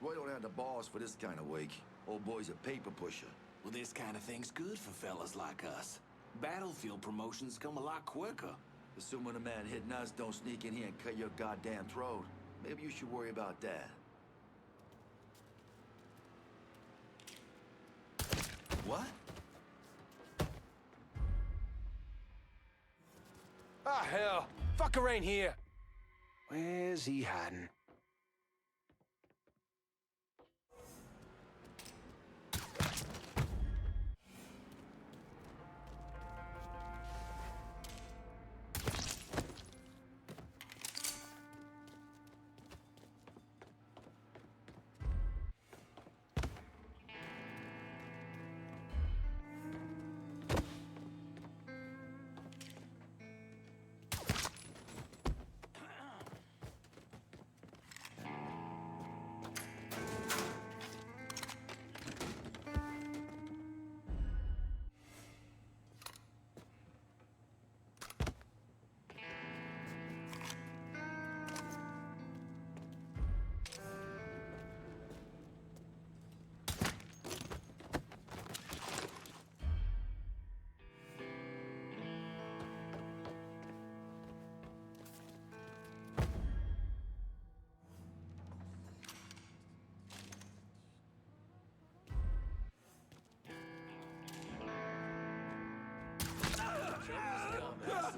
Roy don't have the balls for this kind of wake. Old boy's a paper pusher. Well, this kind of thing's good for fellas like us. Battlefield promotions come a lot quicker. Assuming a man hitting us don't sneak in here and cut your goddamn throat. Maybe you should worry about that. What? Ah, hell. Fucker ain't here. Where's he hiding?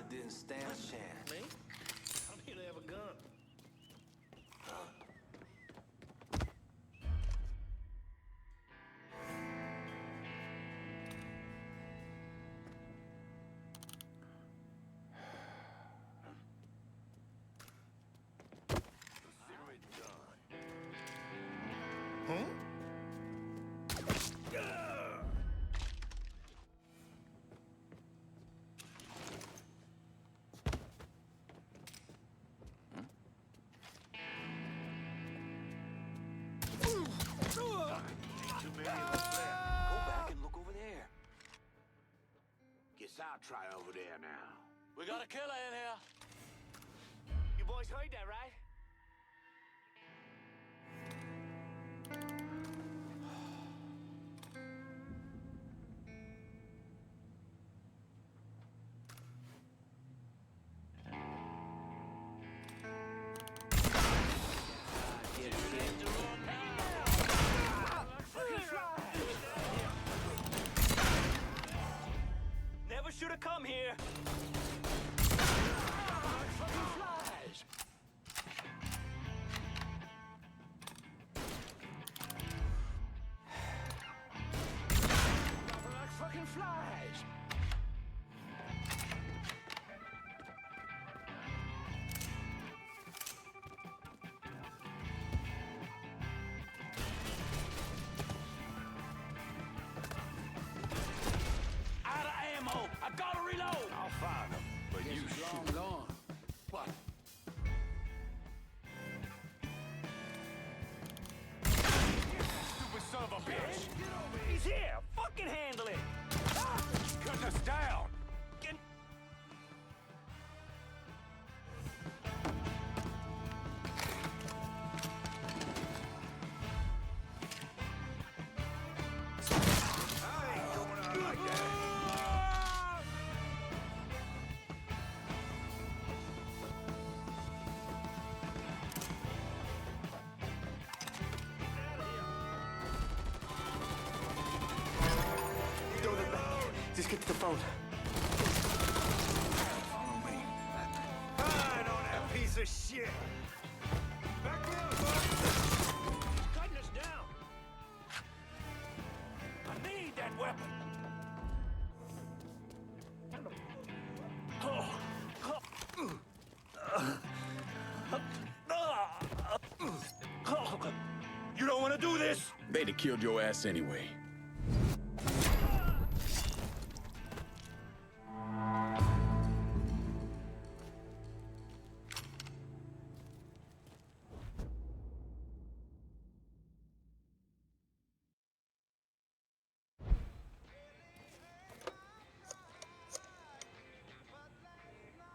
Didn't stand a chance. Me? I'm here to have a gun. Huh? I'll try over there now. We got a killer in here. You boys heard that, right? Should have come here. Fucking flies. Like fucking flies. I gotta reload! I'll find him, but you shoot. Long gone. What? Stupid son of a bitch! He's here! Fucking handle it! Cut us down! Just get to the phone. Follow me. Fine on that piece of shit! Back me up, bud! He's cutting us down! I need that weapon! You don't want to do this? They'd have killed your ass anyway.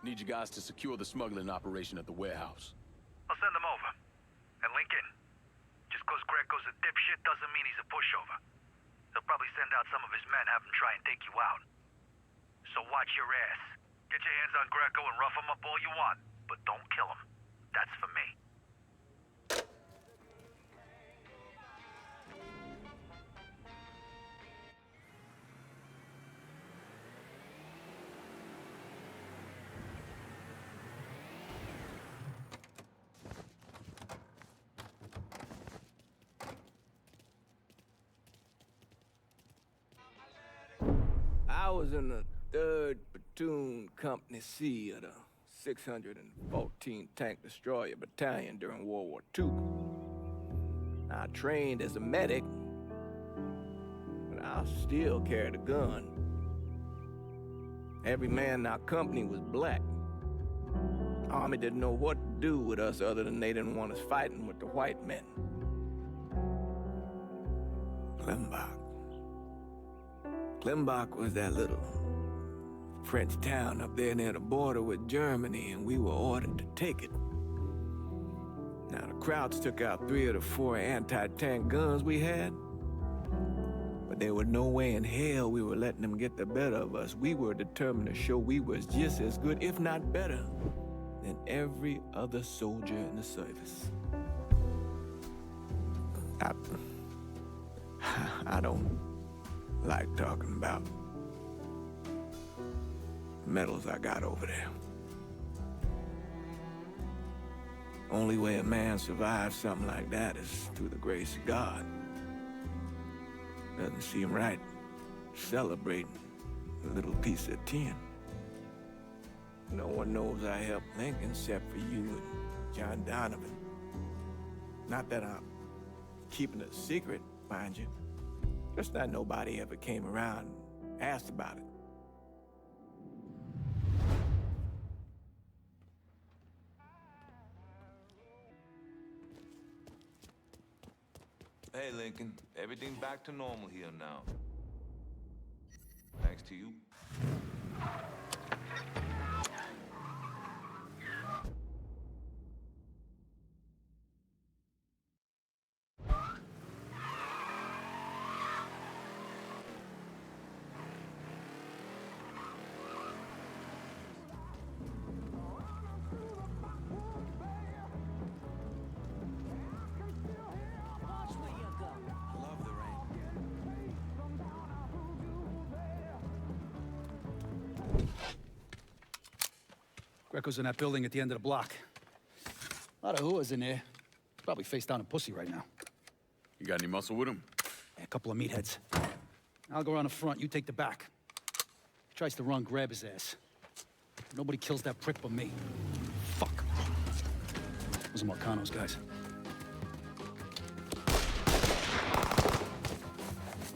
Need you guys to secure the smuggling operation at the warehouse. I'll send them over. And Lincoln, just cause Greco's a dipshit doesn't mean he's a pushover. He'll probably send out some of his men, have him try and take you out. So watch your ass. Get your hands on Greco and rough him up all you want, but don't kill him. That's for me. I was in the 3rd Platoon Company C of the 614 Tank Destroyer Battalion during World War II. I trained as a medic, but I still carried a gun. Every man in our company was black. The Army didn't know what to do with us other than they didn't want us fighting with the white men. Klimbach was that little French town up there near the border with Germany, and we were ordered to take it. Now, the Krauts took out 3 of the 4 anti-tank guns we had, but there was no way in hell we were letting them get the better of us. We were determined to show we was just as good, if not better, than every other soldier in the service. I don't like talking about medals I got over there. Only way a man survives something like that is through the grace of God. Doesn't seem right celebrating a little piece of tin. No one knows I helped Lincoln except for you and John Donovan. Not that I'm keeping it a secret, mind you. Just that nobody ever came around and asked about it. Hey, Lincoln. Everything's back to normal here now. Thanks to you. Greco's in that building at the end of the block. A lot of whoas in there. Probably face down a pussy right now. You got any muscle with him? Yeah, a couple of meatheads. I'll go around the front, you take the back. If he tries to run, grab his ass. Nobody kills that prick but me. Fuck. Those are Marcano's guys.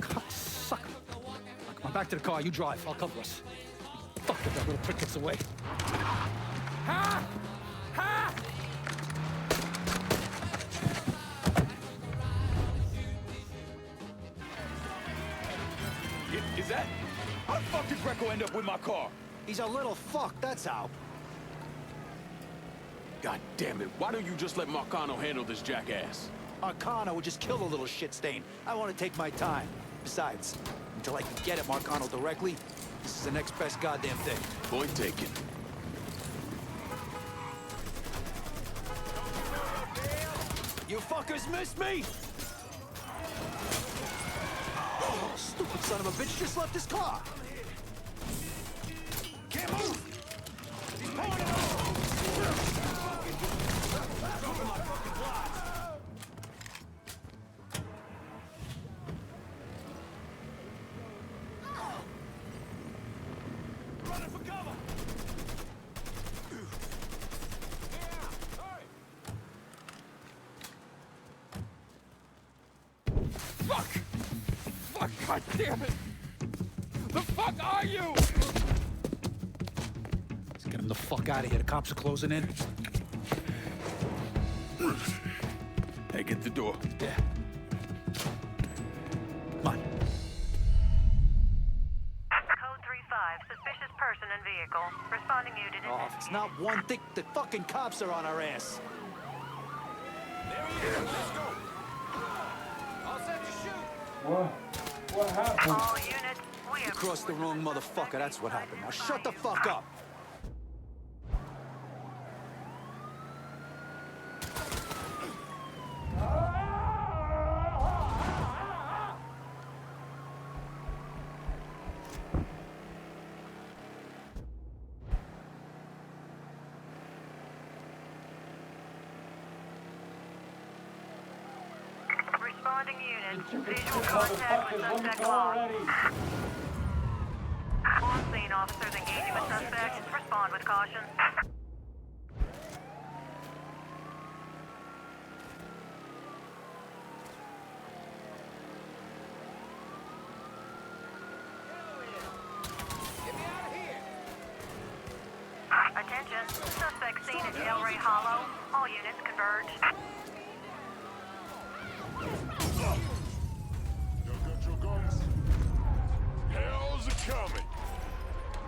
Cocksucker. Come on, back to the car, you drive, I'll cover us. Fuck if that little prick gets away. Ha! Ha! Is that? How the fuck did Greco end up with my car? He's a little fuck, that's how. God damn it, why don't you just let Marcano handle this jackass? Marcano would just kill the little shit stain. I want to take my time. Besides, until I can get at Marcano directly, this is the next best goddamn thing. Point taken. You fuckers missed me! Oh, stupid son of a bitch just left his car! Can't move! He's pulling it off! Dropping my fucking block! Running for cover! Fuck! Fuck, god damn it! The fuck are you? Let's get him the fuck out of here. The cops are closing in. Hey, get the door. Yeah. Come on. Code 3-5, suspicious person and vehicle. Responding unit is... Oh, if it's not one thing. The fucking cops are on our ass. There he is. Let's go. All set to shoot. What happened? All units, we You have... crossed the wrong motherfucker, that's what happened. Now shut the fuck up! Responding units. Visual contact with suspect lost. On scene, officers engaging with suspect. Respond with caution. Attention. Suspect seen at Del Rey Hollow. All units converge. You got your guns? Hell's a-coming.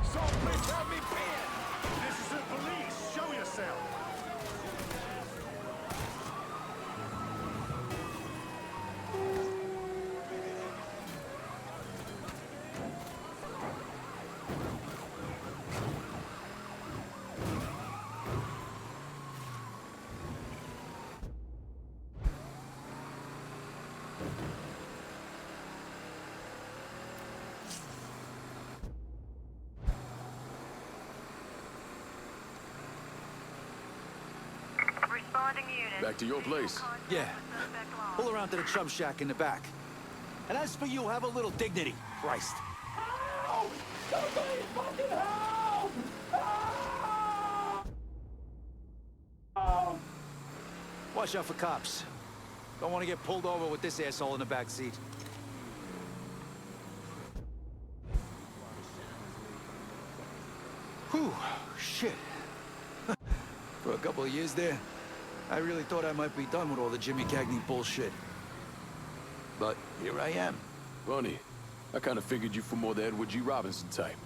Someplace have me pinned. This is the police. Show yourself. Responding units. Back to your place. Yeah. Pull around to the chum shack in the back. And as for you, have a little dignity. Christ. Help! Somebody fucking help! Help! Watch out for cops. Don't want to get pulled over with this asshole in the back seat. Whew, shit. For a couple of years there, I really thought I might be done with all the Jimmy Cagney bullshit. But here I am. Funny. I kind of figured you for more the Edward G. Robinson type.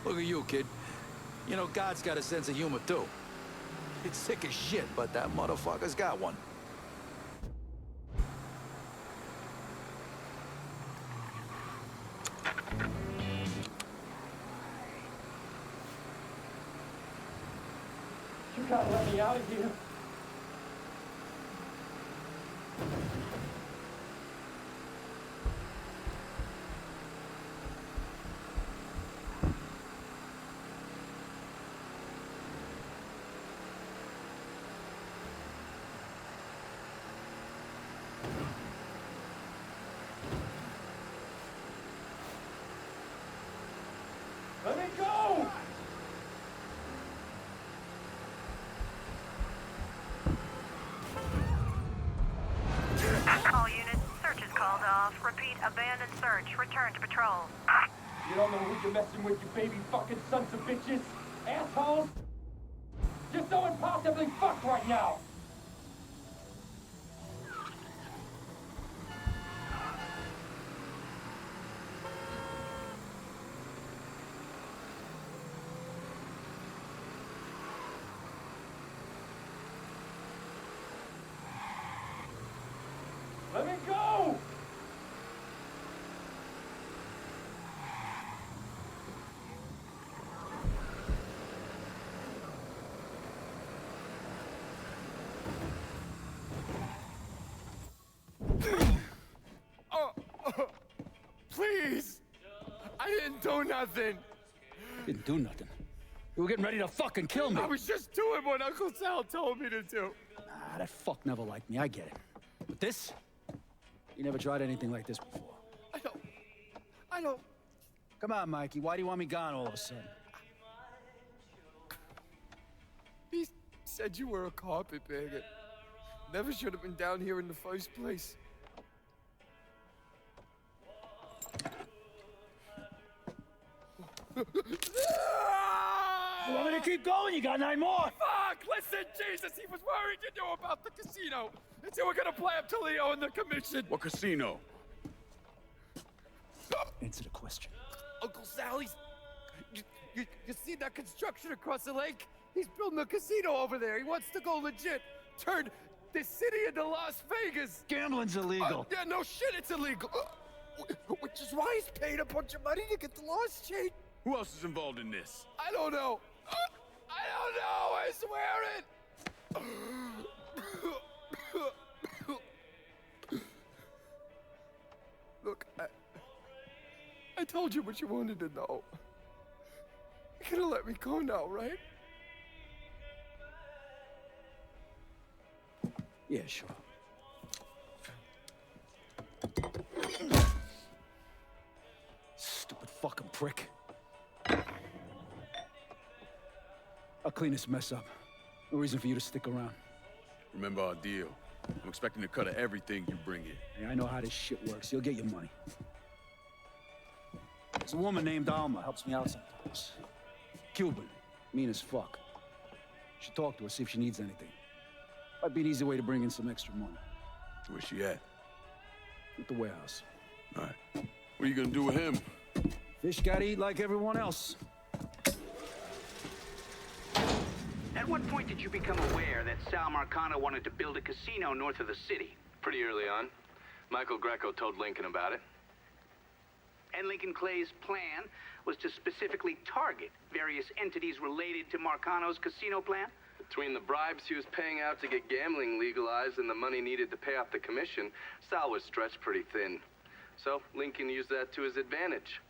Look at you, kid. You know, God's got a sense of humor, too. It's sick as shit, but that motherfucker's got one. You gotta let me out of here. Let me go! All units, search is called off. Repeat, abandoned search. Return to patrol. You don't know who you're messing with, you baby fucking sons of bitches! Assholes! You're so impossibly fucked right now! Let me go! Please! I didn't do nothing! Didn't do nothing. You were getting ready to fucking kill me. I was just doing what Uncle Sal told me to do. Ah, that fuck never liked me, I get it. But this? You never tried anything like this before. I don't... Come on, Mikey, why do you want me gone all of a sudden? He said you were a carpetbagger. Never should have been down here in the first place. You want me to keep going? You got 9 more! Fuck! Listen, Jesus, he was worried you knew about the casino. And so we're gonna play up to Leo and the commission. What casino? Answer the question. Uncle Sally's You see that construction across the lake? He's building a casino over there. He wants to go legit. Turn this city into Las Vegas. Gambling's illegal. Yeah, no shit, it's illegal. Which is why he's paid a bunch of money to get the laws changed. Who else is involved in this? I don't know. I don't know, I swear it. Look, I told you what you wanted to know. You're gonna let me go now, right? Yeah, sure. Stupid fucking prick. I'll clean this mess up. No reason for you to stick around. Remember our deal. I'm expecting a cut of everything you bring in. Hey, I know how this shit works. You'll get your money. There's a woman named Alma, helps me out sometimes. Cuban, mean as fuck. Should talk to her, see if she needs anything. Might be an easy way to bring in some extra money. Where's she at? At the warehouse. All right. What are you gonna do with him? Fish gotta eat like everyone else. At what point did you become aware that Sal Marcano wanted to build a casino north of the city? Pretty early on. Michael Greco told Lincoln about it. And Lincoln Clay's plan was to specifically target various entities related to Marcano's casino plan? Between the bribes he was paying out to get gambling legalized and the money needed to pay off the commission, Sal was stretched pretty thin. So Lincoln used that to his advantage.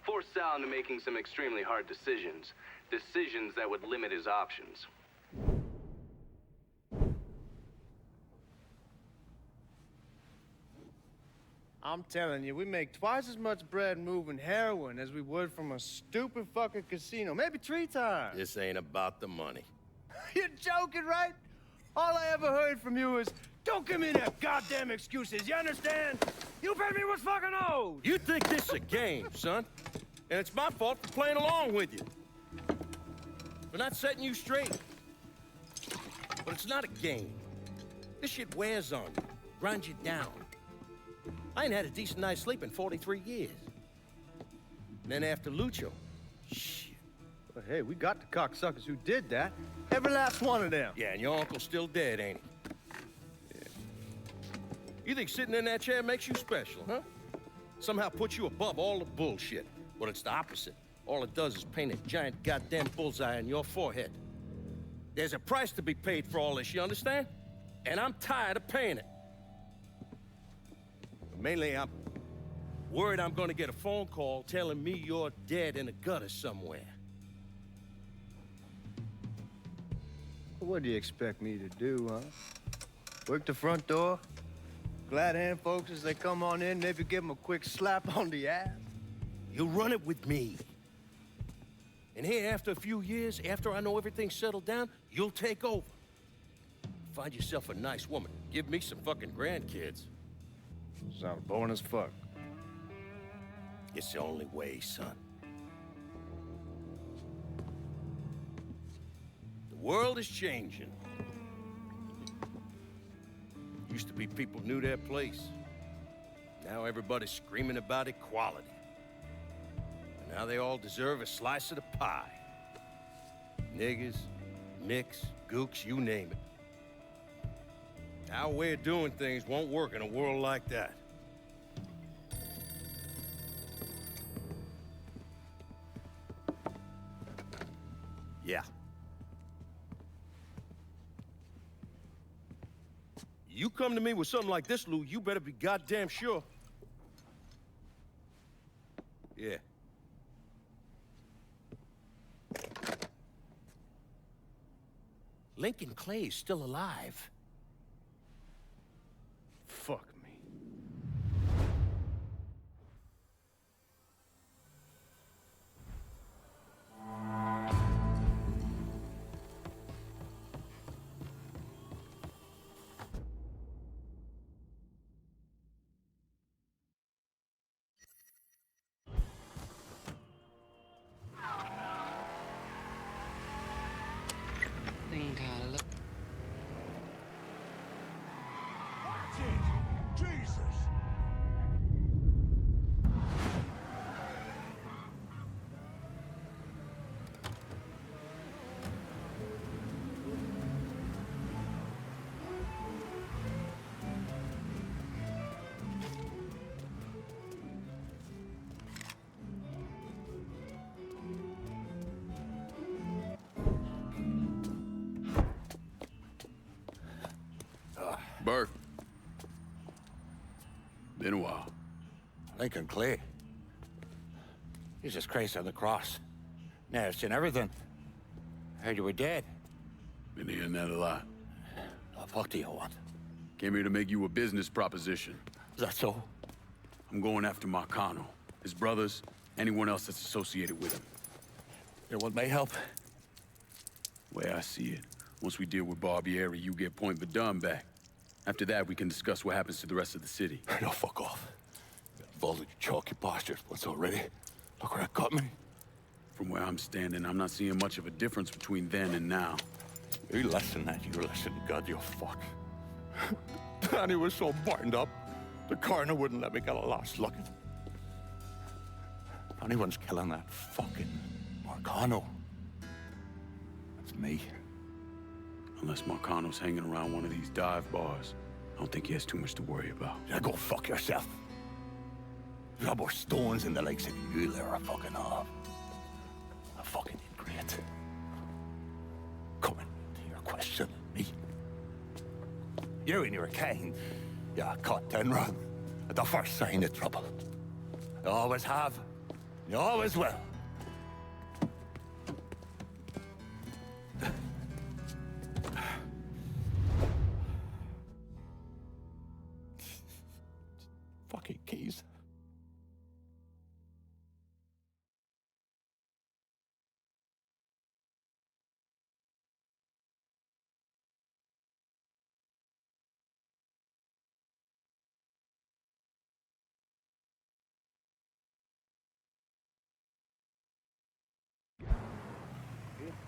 Forced Sal into making some extremely hard decisions. Decisions that would limit his options. I'm telling you, we make twice as much bread moving heroin as we would from a stupid fucking casino. Maybe 3 times. This ain't about the money. You're joking, right? All I ever heard from you is, don't give me that goddamn excuses, you understand? You pay me what's fucking owed! You think this is a game, son? And it's my fault for playing along with you. For not setting you straight. But it's not a game. This shit wears on you, grinds you down. I ain't had a decent night's sleep in 43 years. And then after Lucho, shit. But hey, we got the cocksuckers who did that. Every last one of them. Yeah, and your uncle's still dead, ain't he? Yeah. You think sitting in that chair makes you special, huh? Somehow puts you above all the bullshit. Well, it's the opposite. All it does is paint a giant goddamn bullseye on your forehead. There's a price to be paid for all this, you understand? And I'm tired of paying it. But mainly, I'm worried I'm gonna get a phone call telling me you're dead in a gutter somewhere. What do you expect me to do, huh? Work the front door? Glad hand folks as they come on in, maybe give them a quick slap on the ass? You'll run it with me. And here, after a few years, after I know everything's settled down, you'll take over. Find yourself a nice woman. Give me some fucking grandkids. Sound boring as fuck. It's the only way, son. The world is changing. Used to be people knew their place. Now everybody's screaming about equality. And now they all deserve a slice of the pie. Niggers, micks, gooks, you name it. Our way of doing things won't work in a world like that. Yeah. You come to me with something like this, Lou, you better be goddamn sure. Yeah. Lincoln Clay is still alive. Fuck me. Think I'll look. Jesus! Burke. Been a while. Lincoln Clay. Jesus Christ on the cross. Now it's in everything. I heard you were dead. Been hearing that a lot. What the fuck do you want? Came here to make you a business proposition. Is that so? I'm going after Marcano, his brothers, anyone else that's associated with him. You want my help? The way I see it, once we deal with Barbieri, you get Point Verdun back. After that, we can discuss what happens to the rest of the city. No, fuck off. Involved in chalky bastards once already. Look where it got me. From where I'm standing, I'm not seeing much of a difference between then and now. You listen, you listen, God, you fuck. Danny was so burned up, the coroner wouldn't let me get a last look. If anyone's killing that fucking Marcano, that's me. Unless Marcano's hanging around one of these dive bars, I don't think he has too much to worry about. Yeah, go fuck yourself. There's more stones in the likes of you there are fucking off. A fucking ingrate. Coming to your question, me. You and your kind, you caught and run at the first sign of trouble. You always have, you always will. Fucking keys.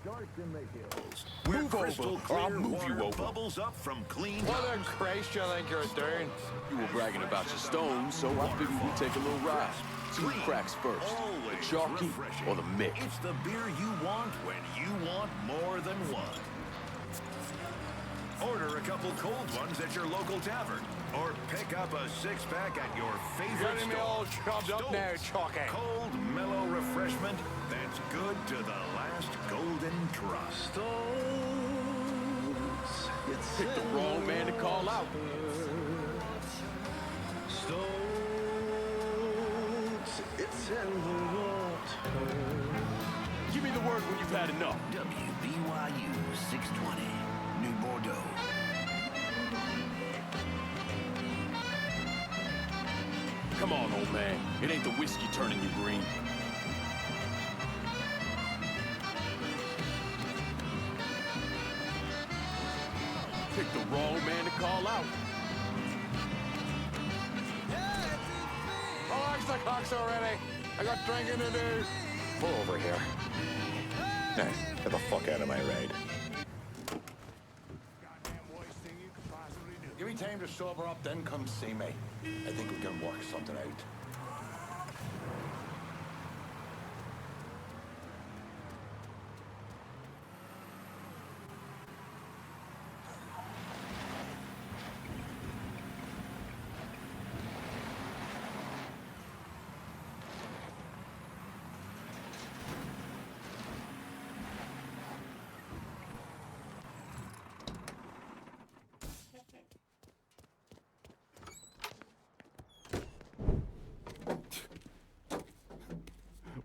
Dark in the hills. Move over, or I'll move you over. Bubbles up from clean. What a Christ you think you're doing? You were bragging about your stones, so I figured we'd take a little ride. See who cracks first, the chalky or the Mick. It's the beer you want when you want more than one. Order a couple cold ones at your local tavern, or pick up a six-pack at your favorite Getting me store. all chopped up now, Chalky. Cold, mellow refreshment that's good to the last golden drop. Picked the wrong man to call out. It's in the water. Give me the word when you've had enough. WBYU 620, New Bordeaux. Come on, old man. It ain't the whiskey turning you green. Picked the wrong man to call out. Relax the cocks already. I got drinking to do. Pull over here. Now, get the fuck out of my ride. Give me time to sober up, then come see me. I think we can work something out.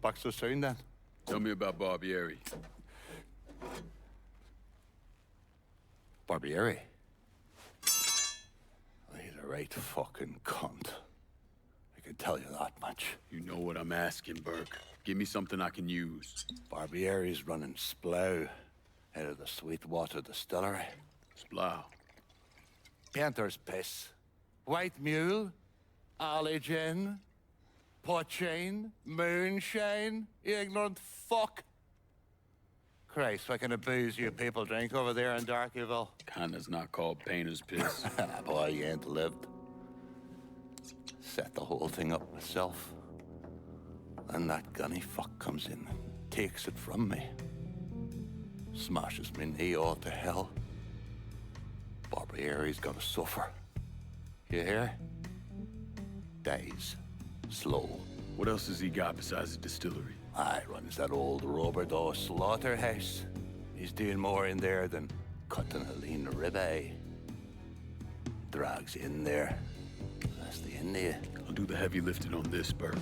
Back so soon, then? Tell me about Barbieri. Barbieri? He's a right fucking cunt. I can tell you that much. You know what I'm asking, Burke. Give me something I can use. Barbieri's running Splow out of the Sweetwater Distillery. Splow? Panther's piss. White mule. Alley gin. Poachine, moonshine, you ignorant fuck. Christ, what kind of booze you people drink over there in Darkyville? Kinda's not called painter's piss. Boy, you ain't lived. Set the whole thing up myself. Then that gunny fuck comes in and takes it from me. Smashes me knee all to hell. Barbieri's gonna suffer. You hear? Dies. Slow. What else has he got besides the distillery? Runs that old Bordeaux slaughterhouse. He's doing more in there than cutting a lean ribeye. drags you in there. That's the end of you. I'll do the heavy lifting on this, Burke.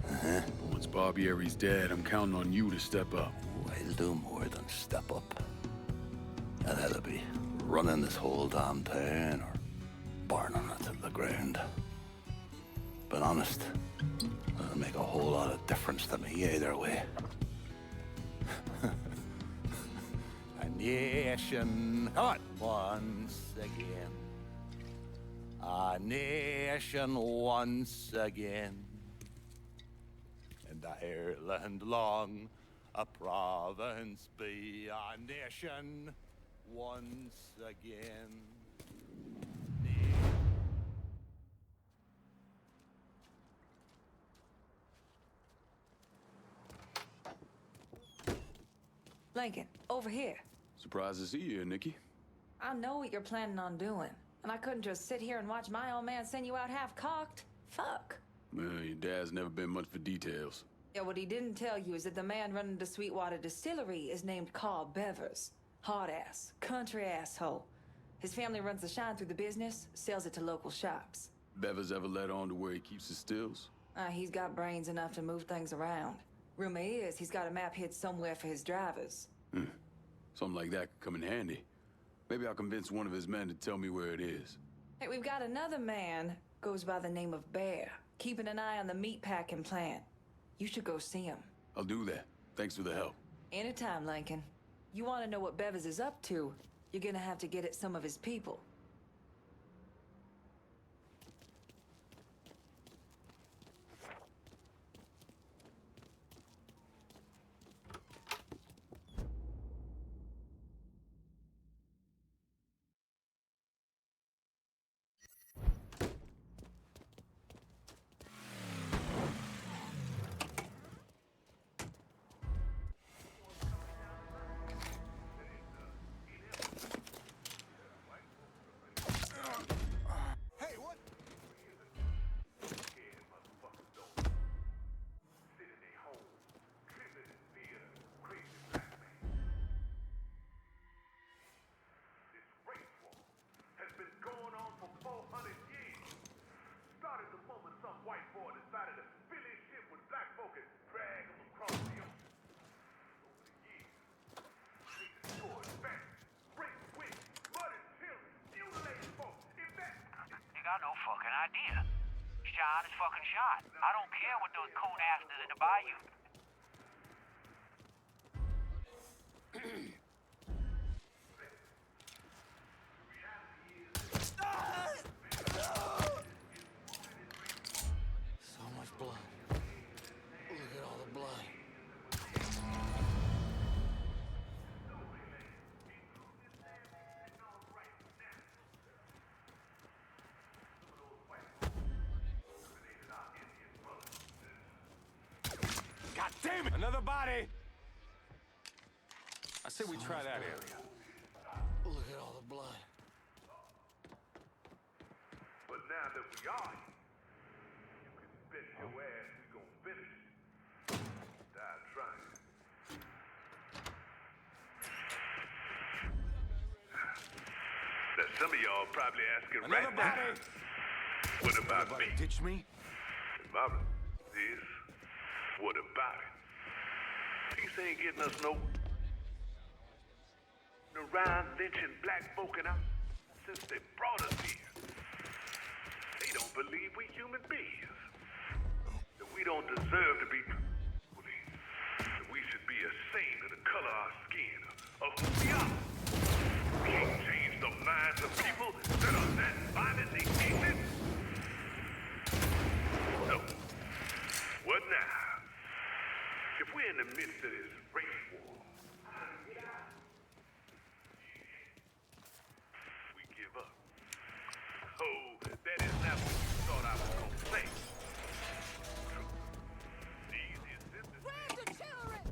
Uh-huh. Once Barbieri's dead, I'm counting on you to step up. I'll do more than step up. Now that'll be running this whole damn town or burning it to the ground. But honest, it'll make a whole lot of difference to me either way. A nation, come on, once again. A nation once again. And Ireland long, a province be, a nation once again. Lincoln, over here. Surprised to see you here, Nikki. I know what you're planning on doing, and I couldn't just sit here and watch my old man send you out half-cocked. Fuck. Well, your dad's never been much for details. Yeah, what he didn't tell you is that the man running the Sweetwater Distillery is named Carl Bevers. Hard-ass, country asshole. His family runs the shine through the business, sells it to local shops. Bevers ever let on to where he keeps his stills? He's got brains enough to move things around. Rumor is he's got a map hid somewhere for his drivers. Something like that could come in handy. Maybe I'll convince one of his men to tell me where it is. Hey, we've got another man, goes by the name of Bear, keeping an eye on the meatpacking plant. You should go see him. I'll do that. Thanks for the help. Anytime, Lincoln. You want to know what Bevers is up to, you're gonna have to get at some of his people. Got no fucking idea. Shot is fucking shot. I don't care what those cold asses in the bayou. So much blood. Look at all the blood. God damn it! Another body! I say we try that area. Look at all the blood. But now that we are here, you can bet your ass we gon' finish it. Die trying. Now some of y'all probably asking right now, what about me? Ditch me? And Mama is, what about it? Peace ain't getting us no around lynching black folk and out since they brought us here. They don't believe we human beings. That we don't deserve to be police. That we should be ashamed of the color of our skin, of who we are. We can't change the minds of people that are that violently ignorant. So, what now? If we're in the midst of this race war, we give up. Oh, that is not what you thought I was gonna say. True. The easiest is to Where's the children?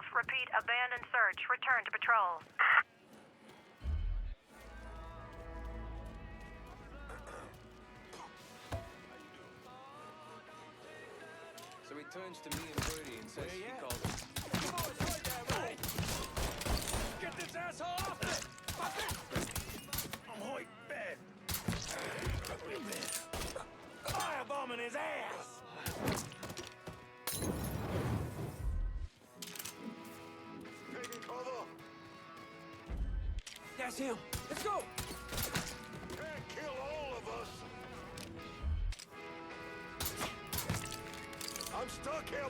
off. Repeat, abandoned search. Return to patrol. So he turns to me and Birdie and says he called him. You boys heard that, right? Get this asshole off me! I'm Hoyt bed. Firebombing his ass! Taking cover. That's him. Let's go! Can't kill all of us. I'm stuck here.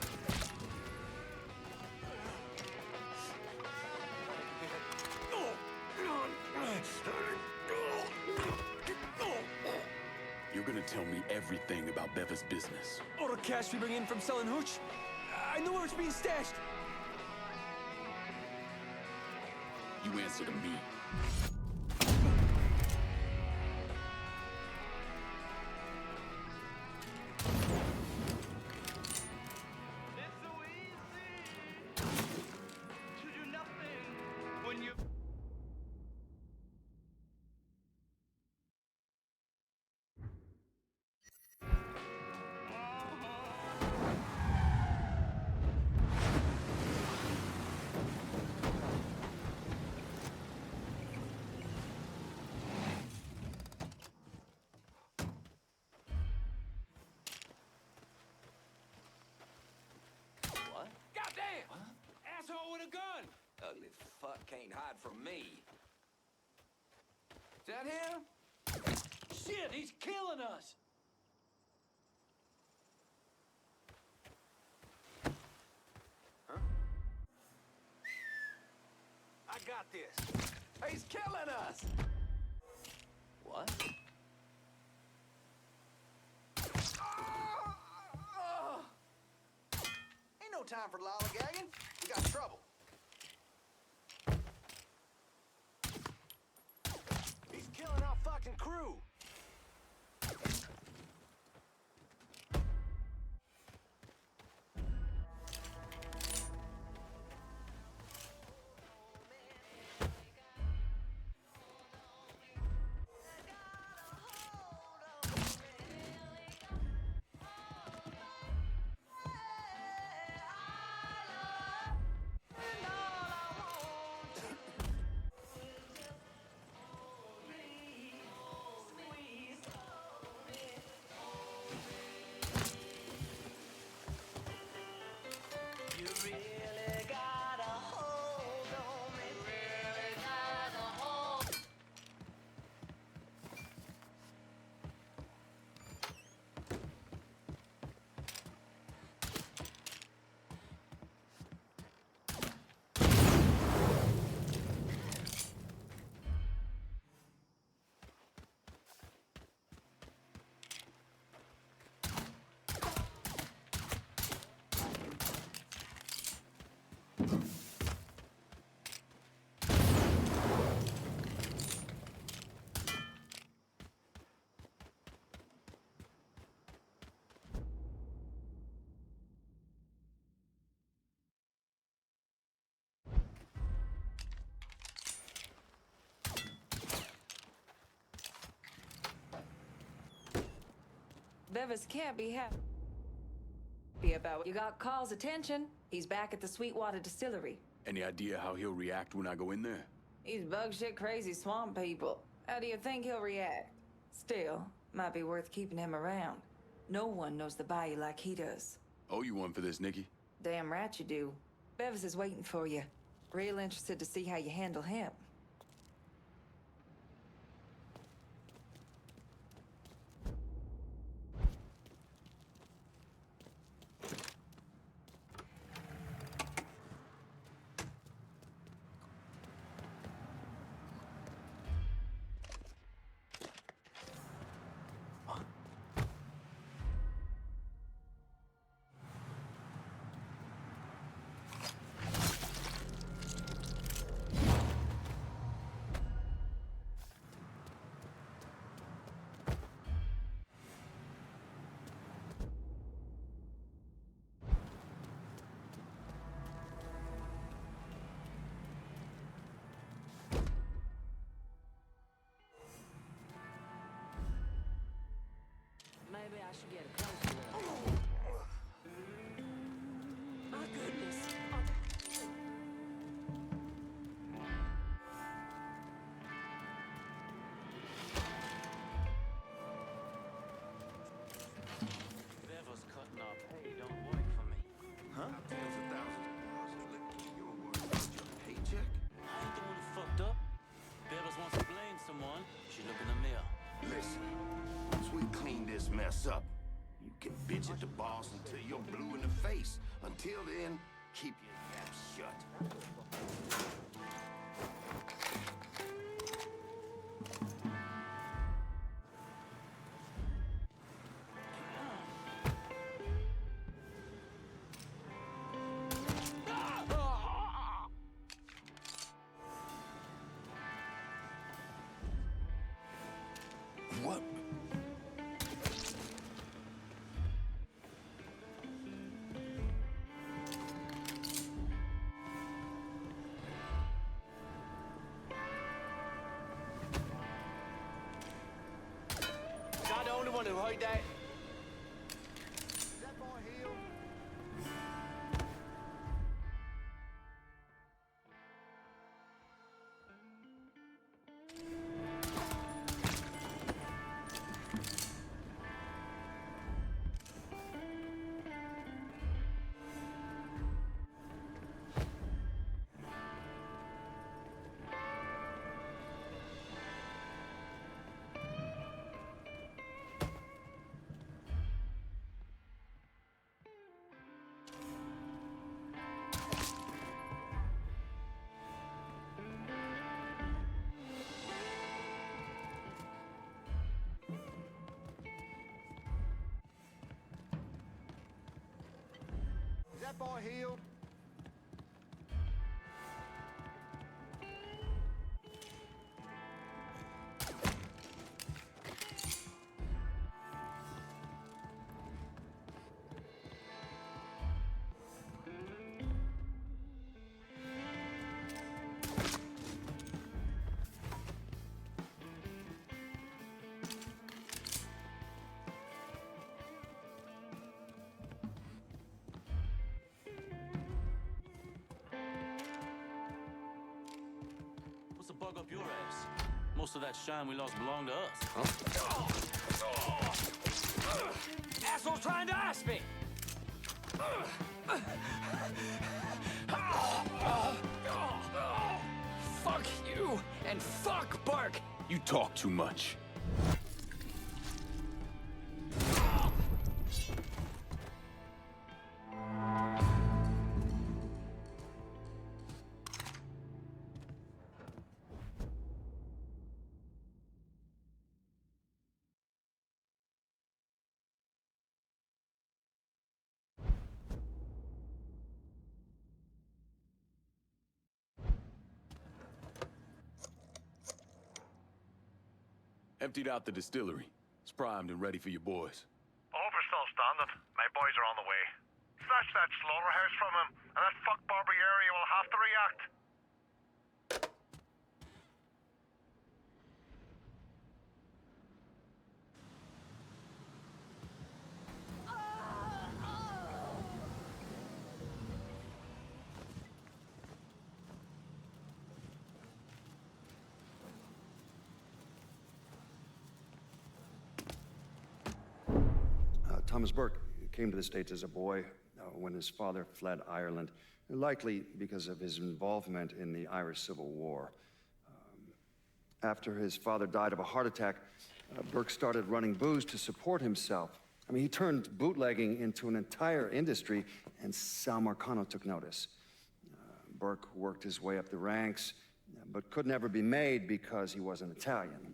You're gonna tell me everything about Beva's business. All the cash we bring in from selling hooch? I know where it's being stashed. You answer to me. Asshole with a gun! Ugly fuck can't hide from me. Is that him? Shit, he's killing us! Huh? I got this. He's killing us! What? Ain't no time for lollygagging. We got trouble. He's killing our fucking crew. Bevis can't be happy about it. You got Carl's attention. He's back at the Sweetwater Distillery. Any idea how he'll react when I go in there? He's bug shit crazy swamp people. How do you think he'll react? Still, might be worth keeping him around. No one knows the bayou like he does. Owe you one for this, Nikki. Damn right you do. Bevis is waiting for you. Real interested to see how you handle him. should get a closer look. My goodness. Whoever's cutting our pay don't work for me. Huh? Tens of thousands of dollars. Your word, your paycheck? I ain't the one who fucked up. Beavers wants to blame someone. She look in the mirror. Listen, once we clean this mess up, you can bitch at the boss until you're blue in the face. Until then, keep your mouth shut. What? Not the only one who heard that. Is that boy healed? Is that boy healed? What's the bug up your ass? Most of that shine we lost belonged to us. Asshole's trying to ask me! Fuck you, and fuck Burke! You talk too much. Emptied out the distillery. It's primed and ready for your boys. Over's still standing. My boys are on the way. Snatch that slaughterhouse from him, and that fuck Barbieri will have to react. Thomas Burke came to the States as a boy when his father fled Ireland, likely because of his involvement in the Irish Civil War. After his father died of a heart attack, Burke started running booze to support himself. I mean, he turned bootlegging into an entire industry, and Sal Marcano took notice. Burke worked his way up the ranks, but could never be made because he wasn't Italian.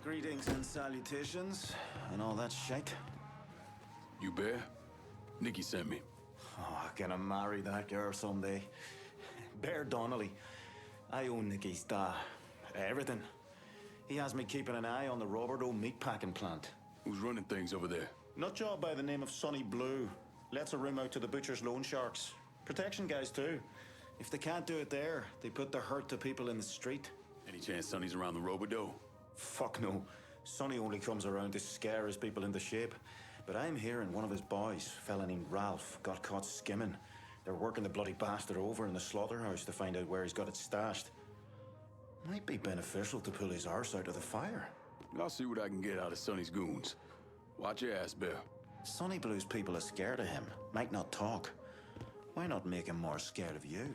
Greetings and salutations, and all that shite. You Bear? Nikki sent me. Oh, gonna marry that girl someday. Bear Donnelly. I own Nicky's everything. He has me keeping an eye on the Bordeaux meatpacking plant. Who's running things over there? Nutjob by the name of Sonny Blue. Lets a room out to the butcher's loan sharks. Protection guys, too. If they can't do it there, they put the hurt to people in the street. Any chance Sonny's around the Bordeaux? Fuck no. Sonny only comes around to scare his people into shape. But I'm hearing one of his boys, a fella named Ralph, got caught skimming. They're working the bloody bastard over in the slaughterhouse to find out where he's got it stashed. Might be beneficial to pull his arse out of the fire. I'll see what I can get out of Sonny's goons. Watch your ass, Bill. Sonny Blue's people are scared of him. Might not talk. Why not make him more scared of you?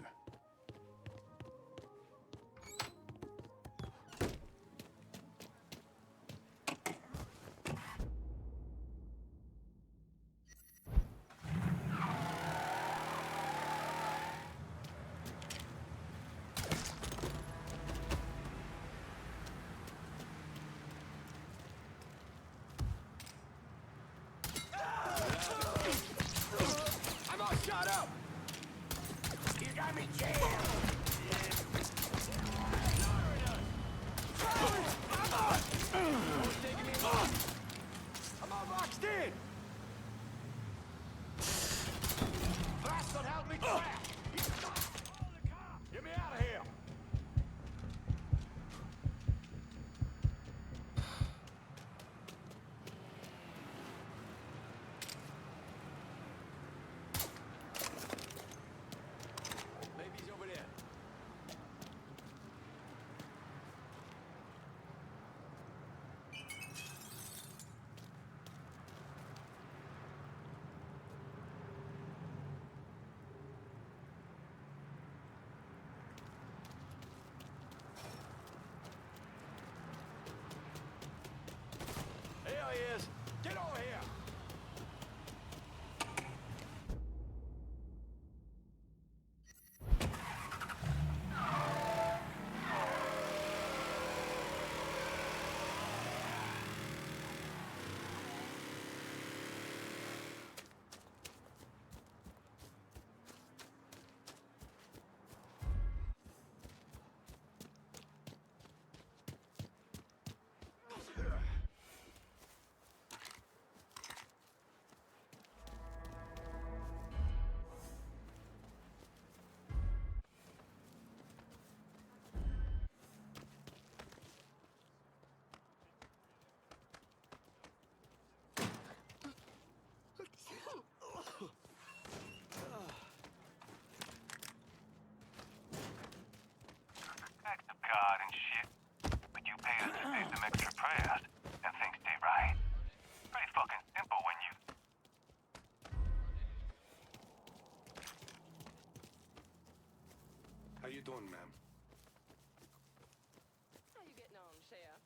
I'm all shot up! You got me jammed! I'm all boxed in! Bastard held me trapped! Get me out of here! Baby's over there. Here he is! Get over here! Act of God and shit. But you pay us to say some extra prayers, and things stay right. Pretty fucking simple when you... How you doing, ma'am? How you getting on, Sheriff?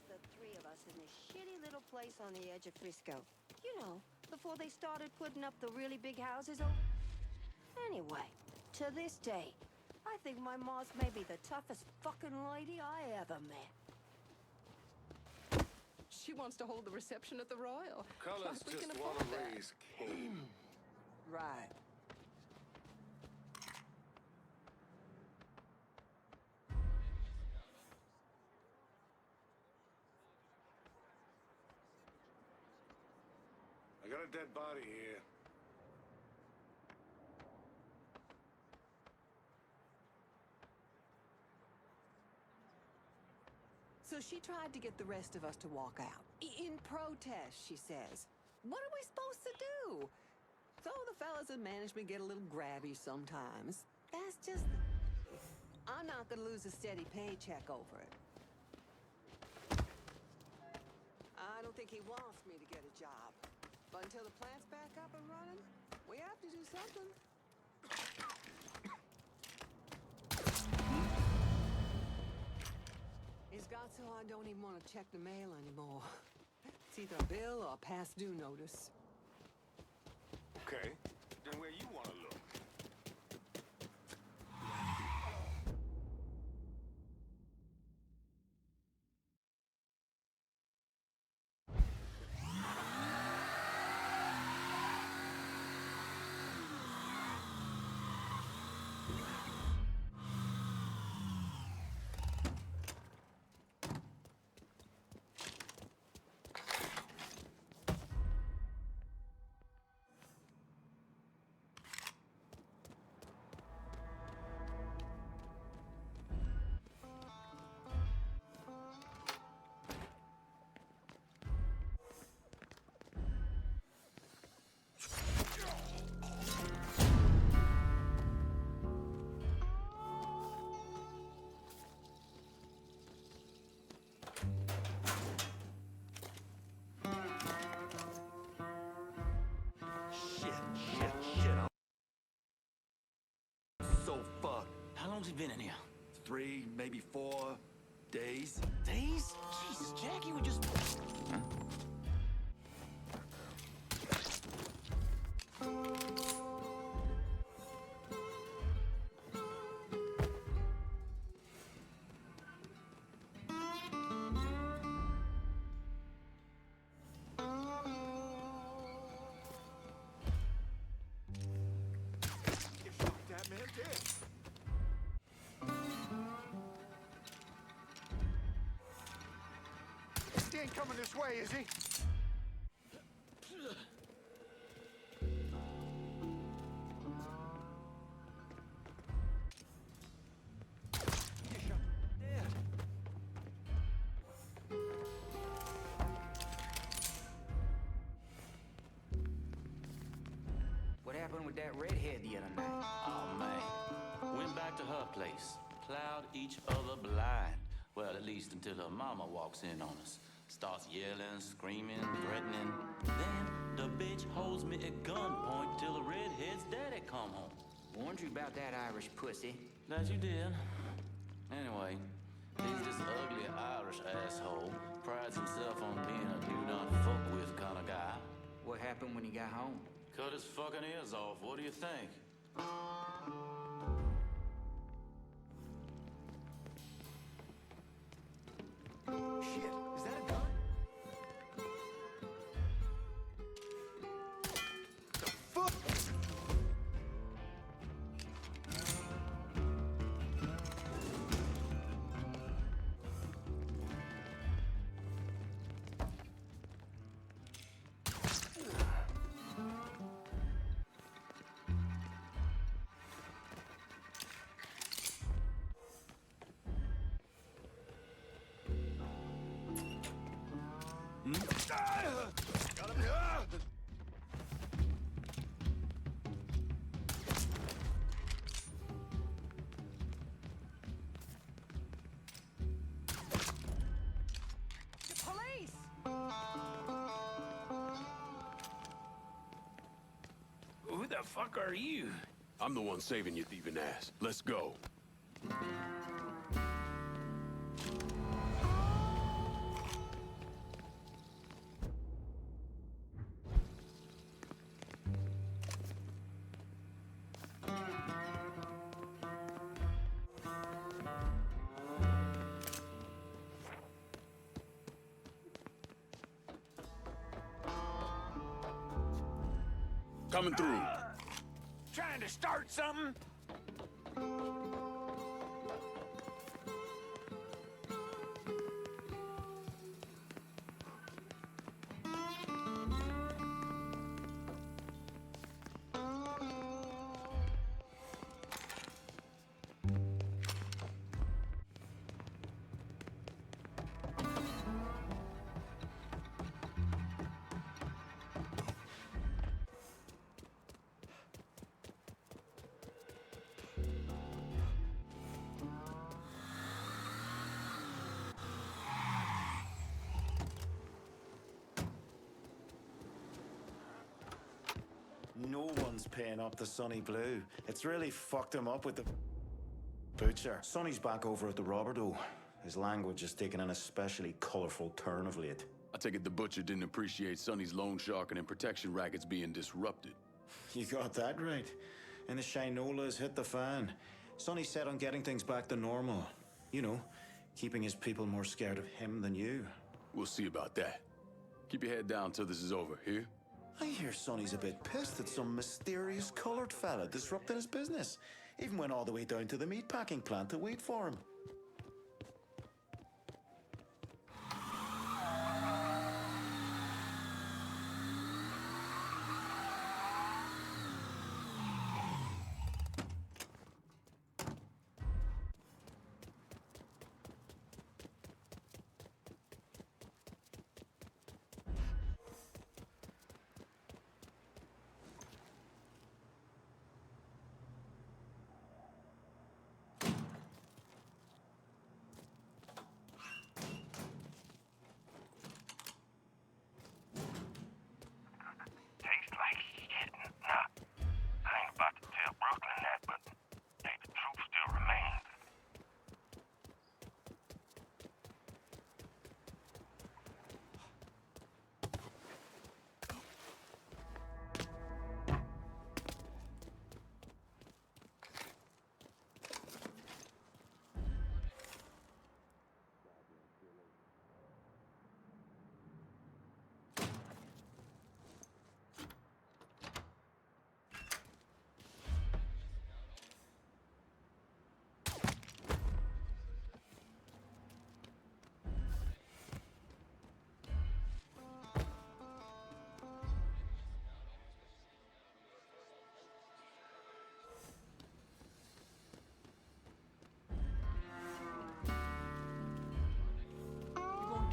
The three of us in this shitty little place on the edge of Frisco. You know, before they started putting up the really big houses over... Anyway, to this day, I think my mom's maybe the toughest fucking lady I ever met. She wants to hold the reception at the Royal. Colors We can just afford want to that. raise Cain. Right. I got a dead body here. So she tried to get the rest of us to walk out. In protest, she says. What are we supposed to do? So the fellas in management get a little grabby sometimes. That's just... I'm not gonna lose a steady paycheck over it. I don't think he wants me to get a job. But until the plant's back up and running, we have to do something. It's got so I don't even want to check the mail anymore. It's either a bill or a past due notice. Okay, then where you want to look? So fucked. How long's he been in here? 3, maybe 4 days. Days? Jesus, Jackie, we just... Huh? That man dead. He ain't coming this way, is he? What happened with that redhead the other night? Oh, man. Went back to her place. Plowed each other blind. Well, at least until her mama walks in on us. Starts yelling, screaming, threatening. Then the bitch holds me at gunpoint till the redhead's daddy come home. Warned you about that Irish pussy. That you did. Anyway, he's this ugly Irish asshole. Prides himself on being a do-not-fuck-with kind of guy. What happened when he got home? Cut his fucking ears off. What do you think? Shit, is that a gun? The fuck? Got him. The police! Who the fuck are you? I'm the one saving your thieving ass. Let's go. Coming through. Trying to start something? No one's paying up the Sonny Blue. It's really fucked him up with the butcher. Sonny's back over at the Bordeaux. His language has taken an especially colourful turn of late. I take it the butcher didn't appreciate Sonny's loan sharking and protection rackets being disrupted. You got that right. And the Shinolas hit the fan. Sonny set on getting things back to normal. You know, keeping his people more scared of him than you. We'll see about that. Keep your head down till this is over, here? I hear Sonny's a bit pissed at some mysterious colored fella disrupting his business. Even went all the way down to the meatpacking plant to wait for him.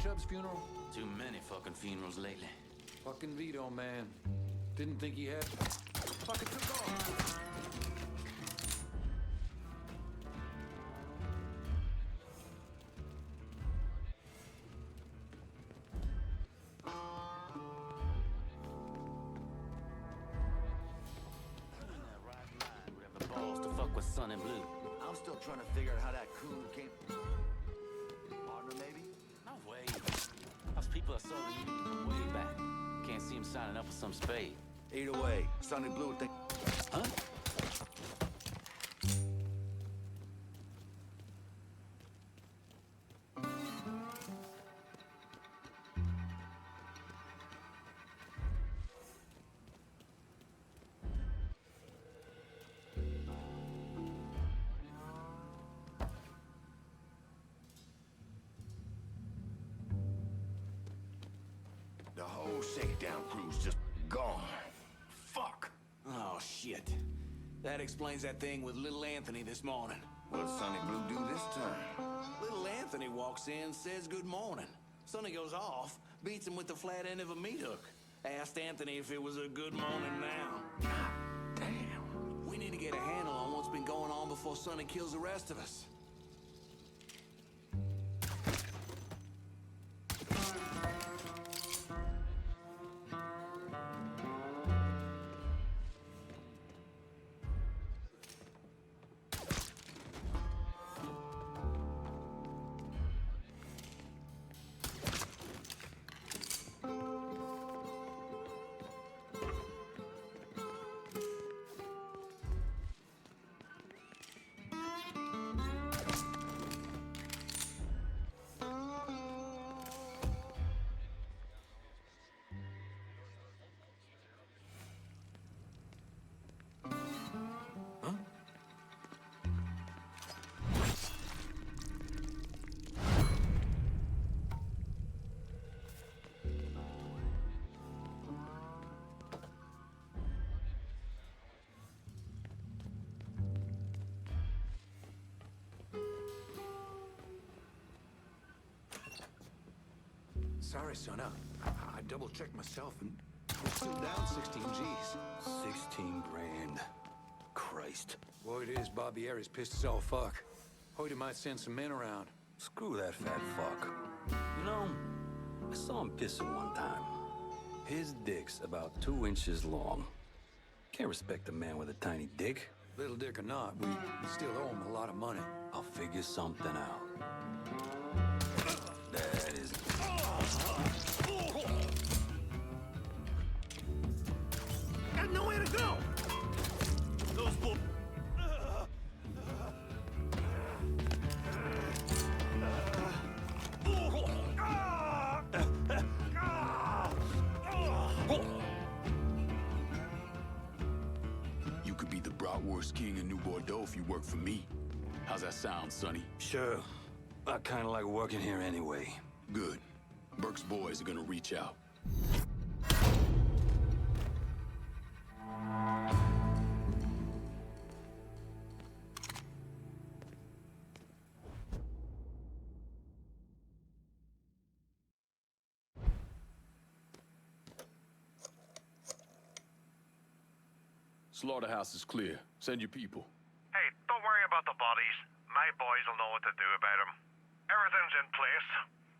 Chubb's funeral? Too many fucking funerals lately. Fucking Vito, man. Didn't think he had... Fucking took off. Balls to fuck with Sun and Blue. I'm still trying to figure out how that coon came... Partner, maybe? No way. Those people are serving you from way back. Can't see him signing up for some spade. Either way, Sonny Blue think... Huh? The whole shakedown crew's just gone. Fuck! Oh, shit. That explains that thing with little Anthony this morning. What'd Sonny Blue do this time? Little Anthony walks in, says good morning. Sonny goes off, beats him with the flat end of a meat hook. Asked Anthony if it was a good morning now. God damn. We need to get a handle on what's been going on before Sonny kills the rest of us. Sorry, son. I double-checked myself, and we're still down 16 G's. 16 grand. Christ. Boy, it is. Bobby Aries pissed us all fuck. Hoyt might send some men around. Screw that fat fuck. You know, I saw him pissing one time. His dick's about 2 inches long. Can't respect a man with a tiny dick. Little dick or not, we still owe him a lot of money. I'll figure something out. That is... No! Those bull... You could be the bratwurst king of New Bordeaux if you work for me. How's that sound, Sonny? Sure. I kinda like working here anyway. Good. Burke's boys are gonna reach out. Slaughterhouse is clear. Send your people. Hey, don't worry about the bodies. My boys will know what to do about them. Everything's in place.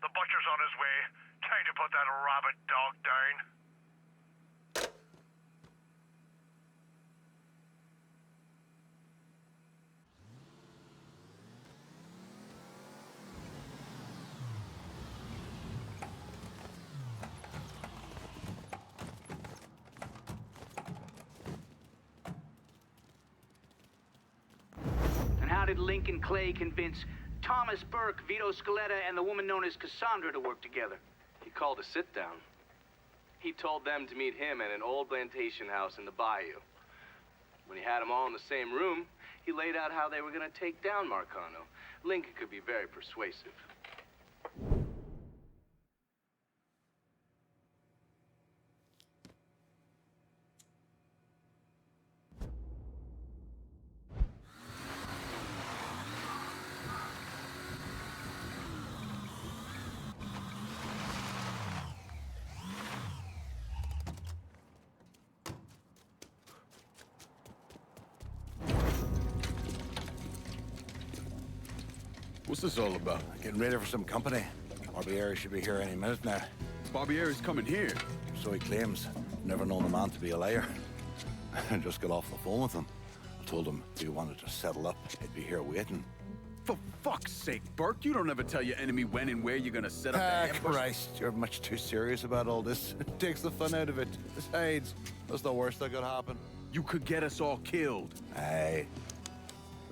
The butcher's on his way, trying to put that rabid dog down. And how did Lincoln Clay convince Thomas Burke, Vito Scaletta, and the woman known as Cassandra to work together? He called a sit-down. He told them to meet him at an old plantation house in the bayou. When he had them all in the same room, he laid out how they were going to take down Marcano. Lincoln could be very persuasive. What's this all about? Getting ready for some company. Barbieri should be here any minute now. Barbieri's coming here. So he claims. Never known a man to be a liar. I just got off the phone with him. I told him if he wanted to settle up, he'd be here waiting. For fuck's sake, Burke, you don't ever tell your enemy when and where you're gonna set up the ambush. Christ, you're much too serious about all this. It takes the fun out of it. Besides, that's the worst that could happen. You could get us all killed. Aye,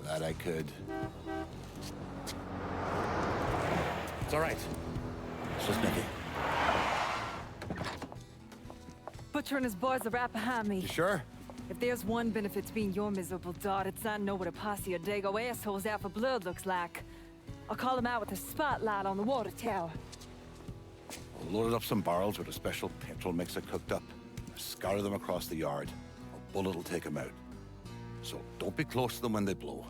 that I could. It's all right. It's just Nicky. Butcher and his boys are right behind me. You sure? If there's one benefit to being your miserable dot, it's I know what a posse of Dago assholes out for blood looks like. I'll call them out with a spotlight on the water tower. We'll load up some barrels with a special petrol mixer cooked up. Scatter them across the yard. A bullet will take them out. So don't be close to them when they blow.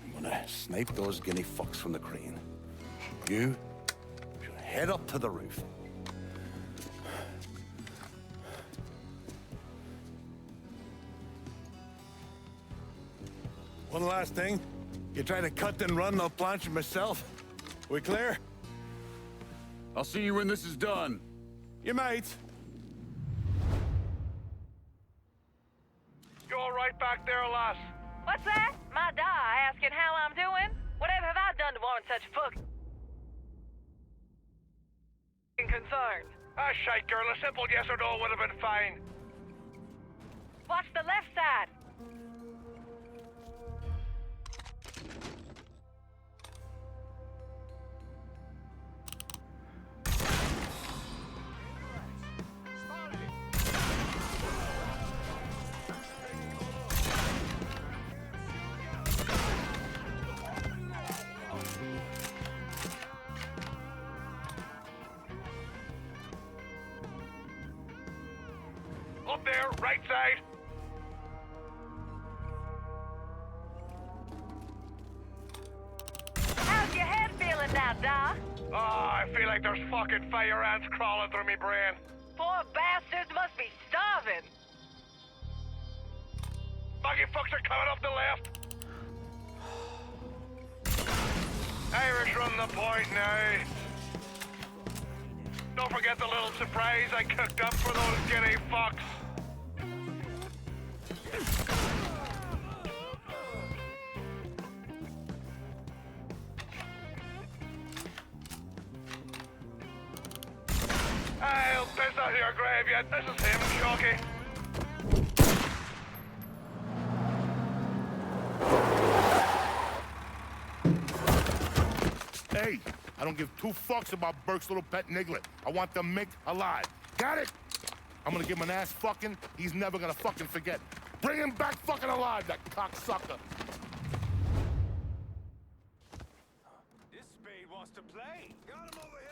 I'm gonna snipe those guinea fucks from the crane. You should head up to the roof. One last thing. You try to cut and run, I'll planch you myself. We clear? I'll see you when this is done. You might. You all right back there, lass? What's that? My da asking how I'm doing? Whatever have I done to warrant such fucking concern? Ah, shite, girl. A simple yes or no would have been fine. Watch the left side. Up there, right side. How's your head feeling now, Da? Oh, I feel like there's fucking fire ants crawling through me brain. Poor bastards must be starving. Buggy fucks are coming up the left. Irish run the point now. Don't forget the little surprise I cooked up for those guinea fucks. I'll piss out your grave yet. This is him, Shocky. me. I don't give two fucks about Burke's little pet Niglet. I want the Mick alive. Got it? I'm gonna give him an ass fucking he's never gonna fucking forget. Bring him back fucking alive, that cocksucker. This spade wants to play. Got him over here.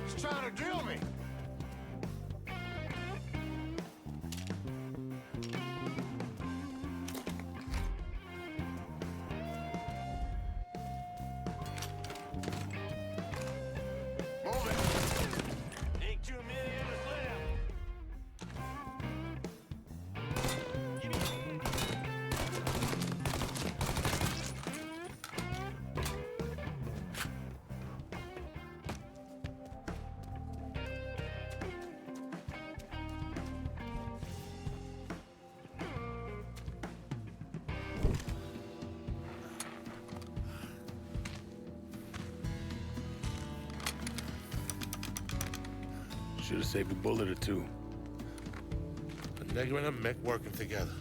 He's trying to drill me. Ain't too many of us left. Should have saved a bullet or two. A nigger and a Mick working together.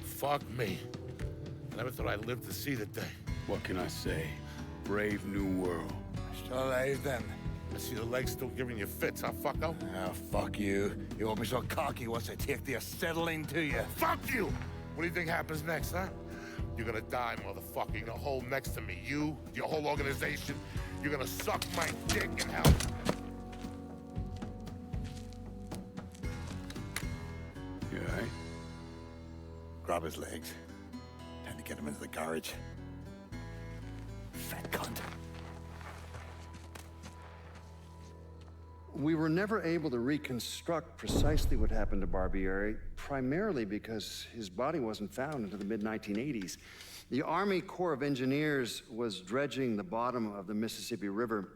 Fuck me. I never thought I'd live to see the day. What can I say? Brave new world. Still alive then. I see the legs still giving you fits, huh, fucko? Ah, fuck you. You won't be so cocky once I take the acetylene to you. Fuck you! What do you think happens next, huh? You're gonna die, motherfucker. You're gonna hold next to me. You, your whole organization, you're gonna suck my dick in hell. You all right? Grab his legs. Time to get him into the garage. Fat cunt. We were never able to reconstruct precisely what happened to Barbieri, primarily because his body wasn't found until the mid-1980s. The Army Corps of Engineers was dredging the bottom of the Mississippi River,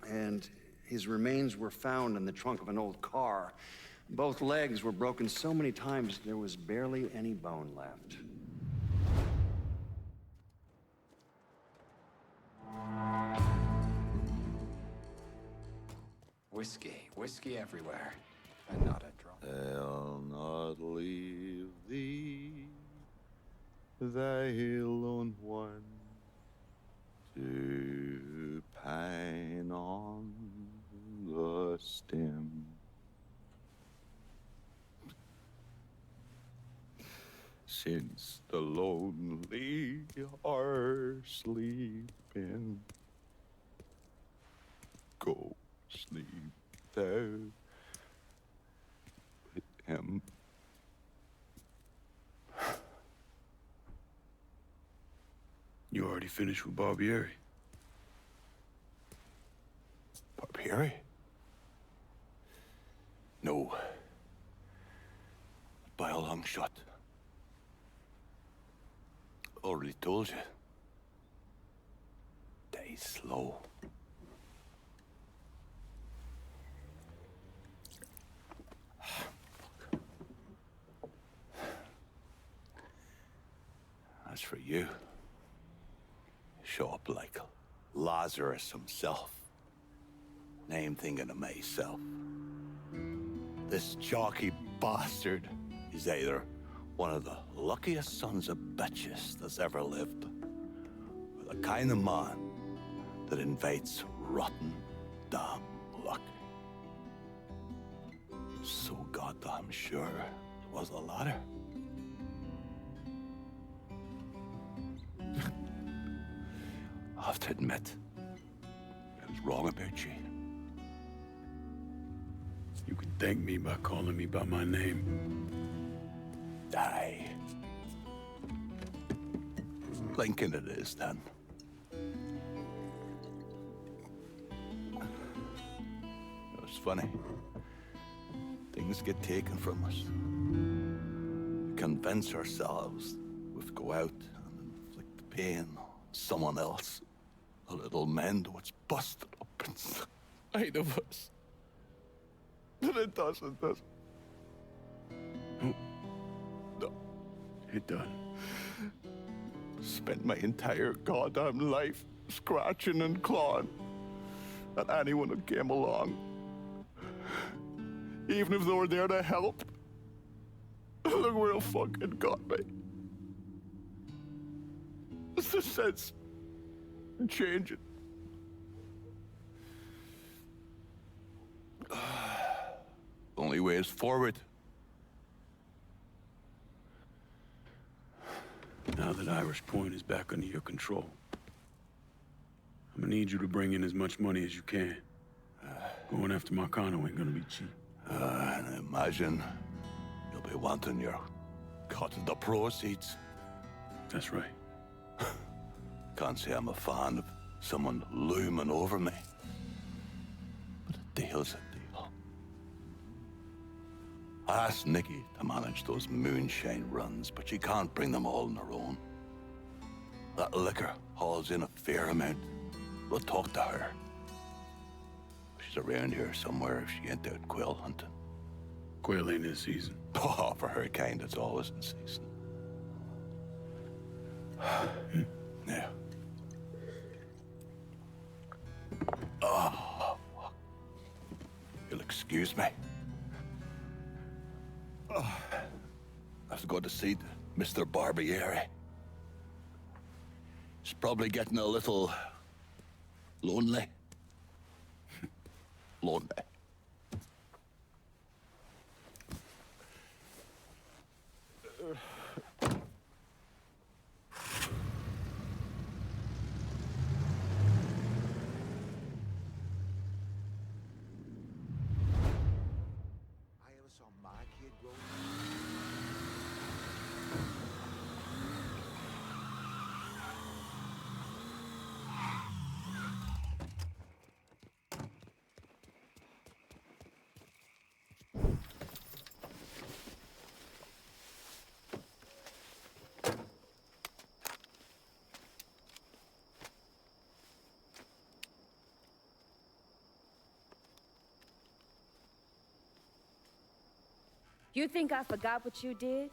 and his remains were found in the trunk of an old car. Both legs were broken so many times there was barely any bone left. Whiskey everywhere. And not a drop. I'll not leave thee, thy lone one, to pine on the stem. Since the lonely are sleeping, go sleep there with him. You already finished with Barbieri? Barbieri? No. By a long shot. Already told you. Die slow. As for you, show up like Lazarus himself. Name thinking to myself. This jockey bastard is either one of the luckiest sons of bitches that's ever lived, or the kind of man that invites rotten damn luck. So goddamn sure it was the latter. I have to admit, I was wrong about you. You can thank me by calling me by my name. Die. thinking it is, then. It's funny. Things get taken from us. We convince ourselves we have to go out and inflict the pain on someone else. A little mend what's busted up inside of us. But it doesn't, does it? No, it doesn't. Spent my entire goddamn life scratching and clawing at anyone who came along. Even if they were there to help. Look where it fucking got me. It's the sense in changing. Only way is forward. Now that Irish Point is back under your control, I'm gonna need you to bring in as much money as you can. Going after Marcano ain't gonna be cheap. And I imagine you'll be wanting your cut of the proceeds. That's right. Can't say I'm a fan of someone looming over me. But a deal's a deal. I asked Nikki to manage those moonshine runs, but she can't bring them all on her own. That liquor hauls in a fair amount. We'll talk to her. She's around here somewhere if she ain't out quail hunting. Quail ain't in season. Oh, for her kind, it's always in season. Yeah. Oh, you'll excuse me. Oh, I have to go to see Mr. Barbieri. He's probably getting a little lonely. Lonely. You think I forgot what you did?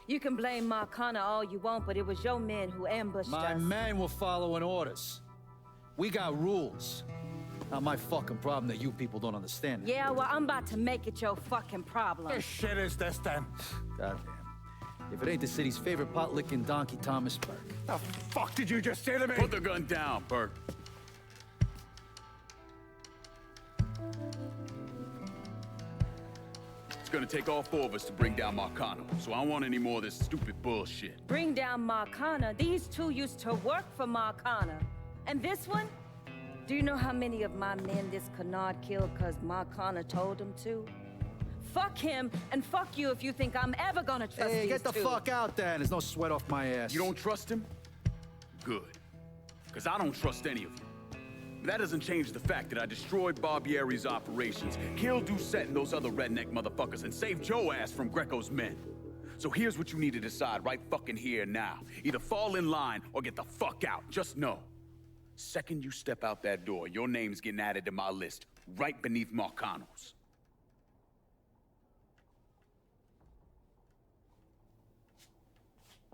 You can blame Marcana all you want, but it was your men who ambushed us. My men were following orders. We got rules. Not my fucking problem that you people don't understand. Yeah, well, I'm about to make it your fucking problem. What shit is this, then? Goddamn. If it ain't the city's favorite pot-licking donkey, Thomas Burke. The fuck did you just say to me? Put the gun down, Burke. It's gonna take all four of us to bring down Marcano, so I don't want any more of this stupid bullshit. Bring down Marcana? These two used to work for Marcana. And this one? Do you know how many of my men this canard killed because Marcana told him to? Fuck him, and fuck you if you think I'm ever gonna trust these two. Hey, get the fuck out then. There's no sweat off my ass. You don't trust him? Good. Because I don't trust any of you. That doesn't change the fact that I destroyed Barbieri's operations, killed Doucette and those other redneck motherfuckers, and saved Joe ass from Greco's men. So here's what you need to decide right fucking here now. Either fall in line or get the fuck out. Just know. Second you step out that door, your name's getting added to my list, right beneath Marcano's.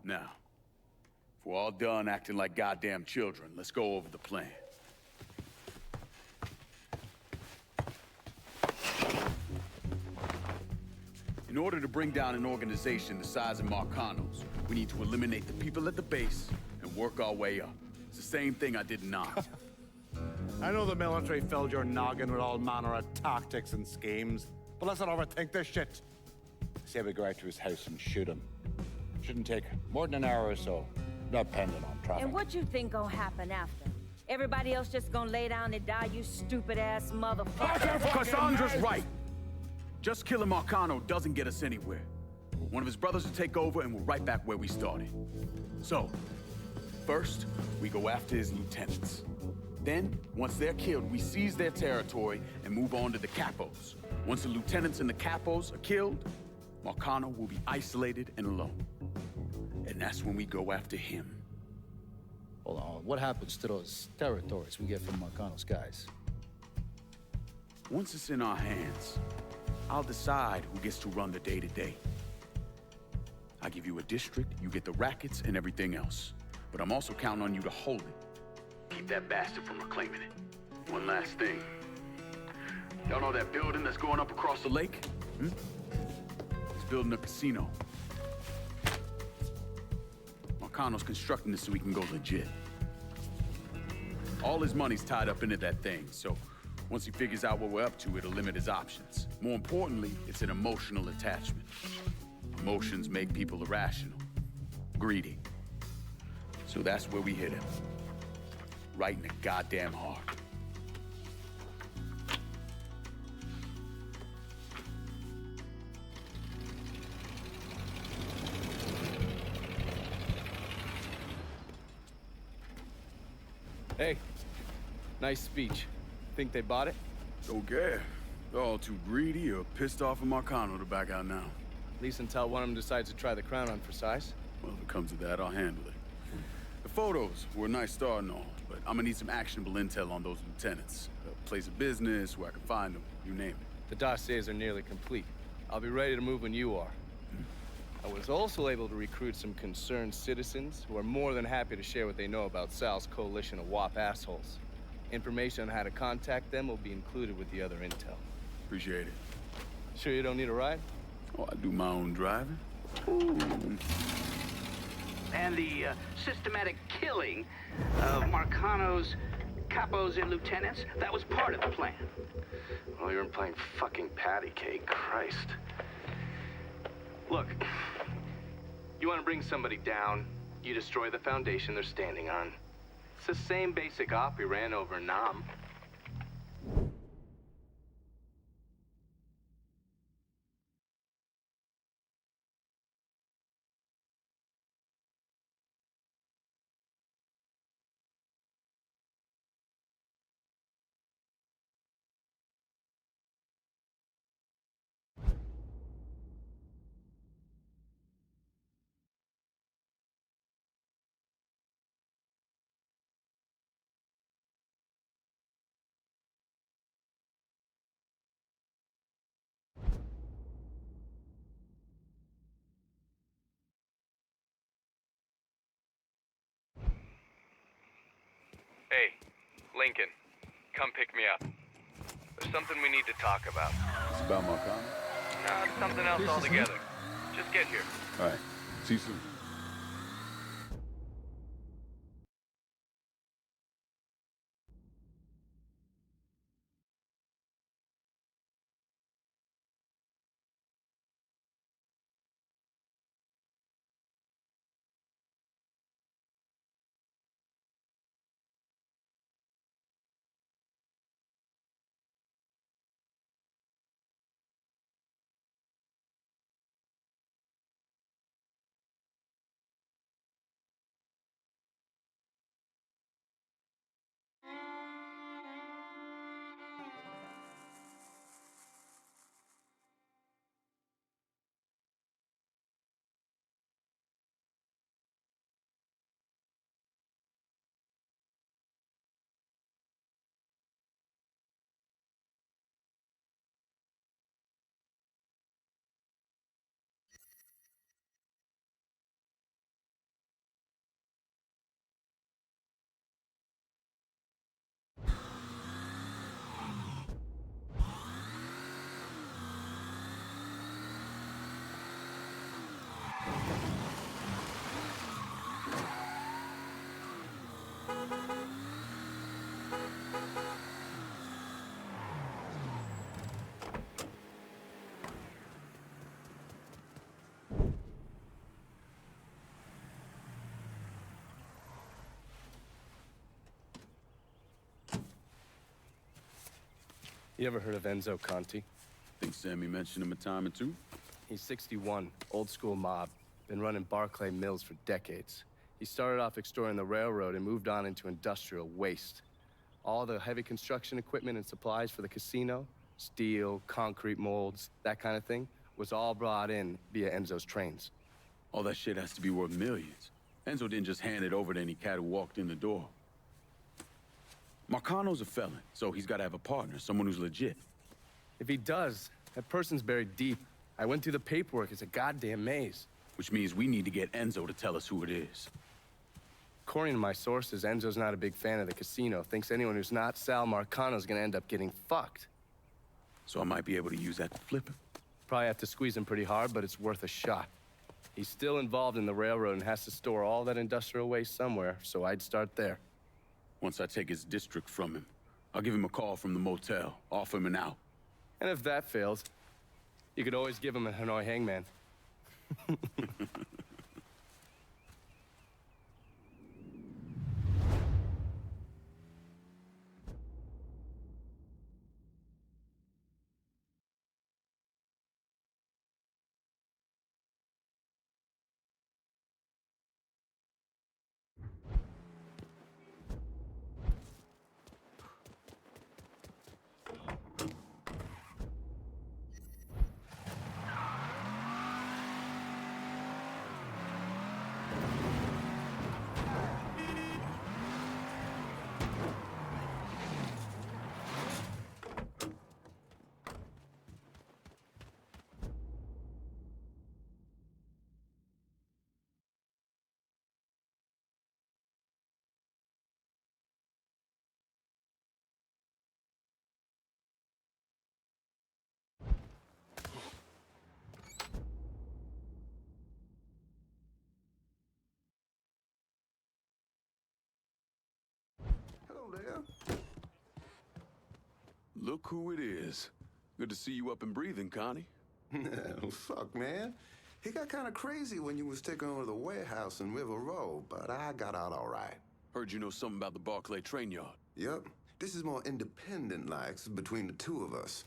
Now, if we're all done acting like goddamn children, let's go over the plan. In order to bring down an organization the size of Marcano's, we need to eliminate the people at the base and work our way up. It's the same thing I did in Nine. I know the military filled your noggin with all manner of tactics and schemes, but let's not overthink this shit. Say we go out to his house and shoot him. Shouldn't take more than an hour or so, depending on traffic. And what you think gonna happen after? Everybody else just gonna lay down and die, you stupid-ass motherfucker? Cassandra's right! Just killing Marcano doesn't get us anywhere. One of his brothers will take over and we're right back where we started. So, First, we go after his lieutenants. Then, once they're killed, we seize their territory and move on to the capos. Once the lieutenants and the capos are killed, Marcano will be isolated and alone. And that's when we go after him. Hold on, what happens to those territories we get from Marcano's guys? Once it's in our hands, I'll decide who gets to run the day-to-day. I give you a district, you get the rackets and everything else. But I'm also counting on you to hold it. Keep that bastard from reclaiming it. One last thing. Y'all know that building that's going up across the lake? He's building a casino. Marcano's constructing this so he can go legit. All his money's tied up into that thing, so once he figures out what we're up to, it'll limit his options. More importantly, it's an emotional attachment. Emotions make people irrational, greedy. So that's where we hit him. Right in the goddamn heart. Hey, nice speech. Think they bought it? Okay. They're all too greedy or pissed off at Marcano to back out now. At least until one of them decides to try the crown on for size. Well, if it comes to that, I'll handle it. The photos were a nice start and all, but I'm gonna need some actionable intel on those lieutenants. A place of business, where I can find them, you name it. The dossiers are nearly complete. I'll be ready to move when you are. I was also able to recruit some concerned citizens who are more than happy to share what they know about Sal's coalition of WAP assholes. Information on how to contact them will be included with the other intel. Appreciate it. Sure you don't need a ride? Oh, I do my own driving. And the systematic killing of Marcano's capos and lieutenants, that was part of the plan. Well, you're playing fucking patty cake, Christ. Look, you want to bring somebody down, you destroy the foundation they're standing on. It's the same basic op we ran over Nam. Hey, Lincoln, come pick me up. There's something we need to talk about. It's about Marcano? No, it's something else altogether. Just get here. All right. See you soon. You ever heard of Enzo Conti? Think Sammy mentioned him a time or two? He's 61, old school mob. Been running Barclay Mills for decades. He started off exploring the railroad and moved on into industrial waste. All the heavy construction equipment and supplies for the casino, steel, concrete molds, that kind of thing, was all brought in via Enzo's trains. All that shit has to be worth millions. Enzo didn't just hand it over to any cat who walked in the door. Marcano's a felon, so he's got to have a partner, someone who's legit. If he does, that person's buried deep. I went through the paperwork. It's a goddamn maze. Which means we need to get Enzo to tell us who it is. According to my sources, Enzo's not a big fan of the casino. Thinks anyone who's not Sal Marcano's gonna end up getting fucked. So I might be able to use that to flip him? Probably have to squeeze him pretty hard, but it's worth a shot. He's still involved in the railroad and has to store all that industrial waste somewhere, so I'd start there. Once I take his district from him, I'll give him a call from the motel, offer him an out. And if that fails, you could always give him a Hanoi hangman. There. Look who it is. Good to see you up and breathing, Connie. Fuck, man. He got kind of crazy when you was taking over the warehouse in River Row, but I got out all right. Heard you know something about the Barclay train yard. Yep. This is more independent-like between the two of us.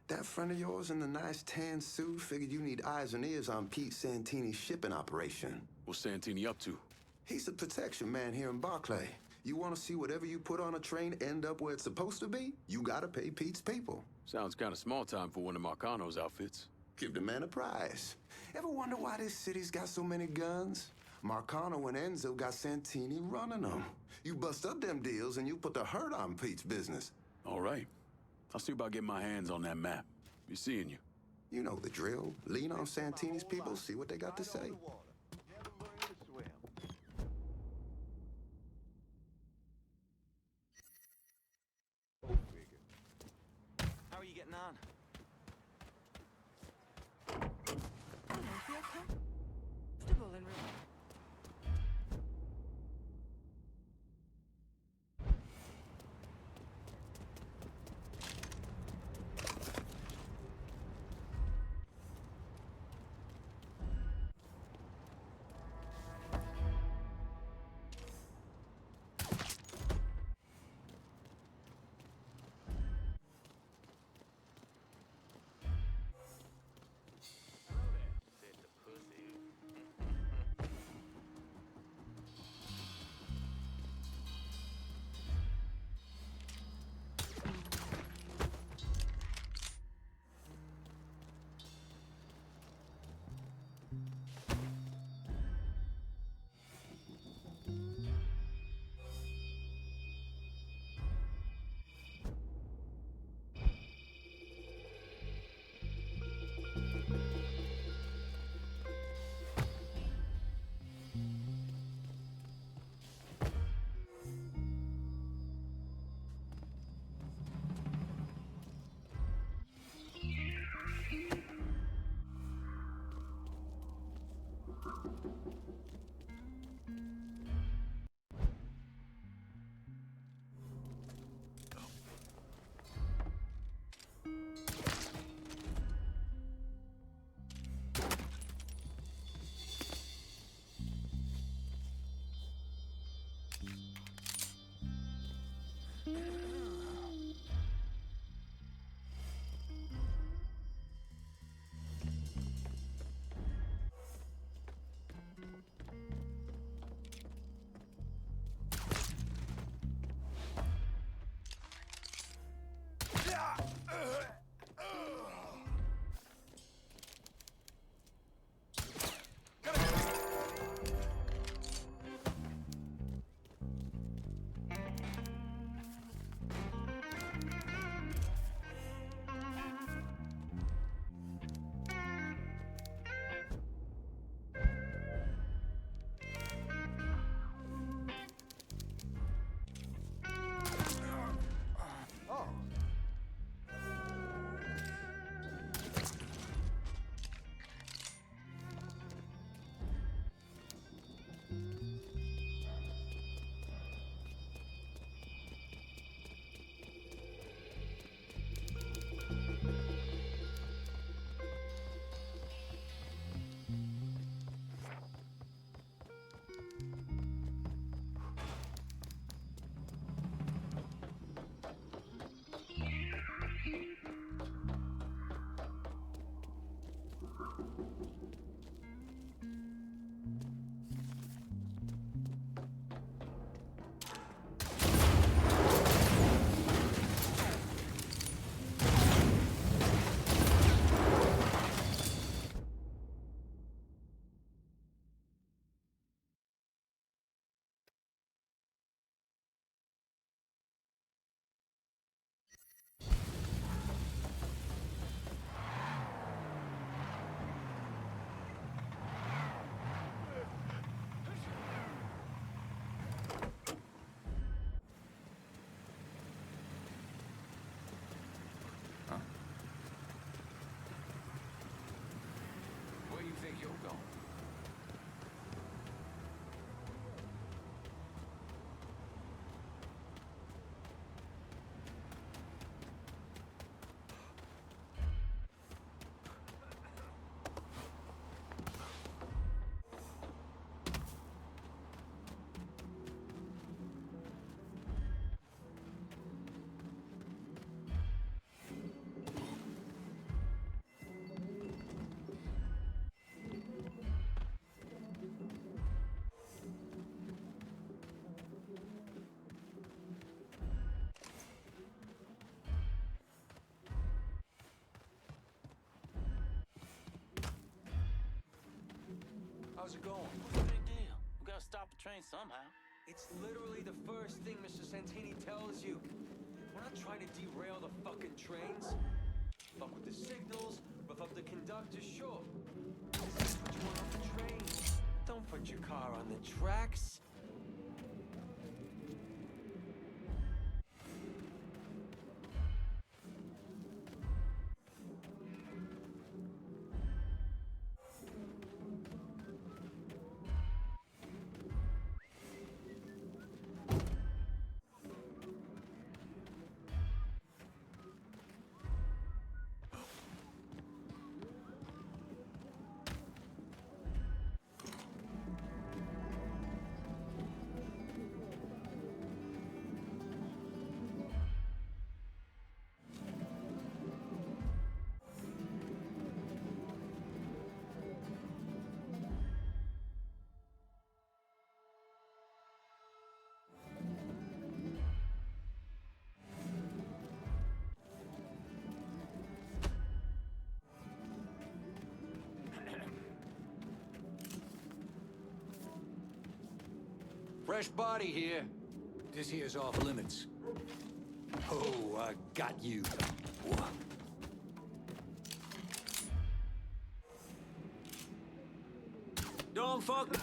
That friend of yours in the nice tan suit figured you need eyes and ears on Pete Santini's shipping operation. What's Santini up to? He's the protection man here in Barclay. You want to see whatever you put on a train end up where it's supposed to be? You gotta pay Pete's people. Sounds kind of small time for one of Marcano's outfits. Give the man a prize. Ever wonder why this city's got so many guns? Marcano and Enzo got Santini running them. You bust up them deals and you put the hurt on Pete's business. All right. I'll see about getting my hands on that map. Be seeing you. You know the drill. Lean on Santini's people, see what they got to say. How are you getting on? I don't feel comfortable in room. How's it going? What's the big deal? We gotta stop the train somehow. It's literally the first thing Mr. Santini tells you. We're not trying to derail the fucking trains. Fuck with the signals, rough up the conductor, sure. This is what you want on the train. Don't put your car on the tracks. Fresh body here. This here's off limits. Oh, I got you. Don't fuck.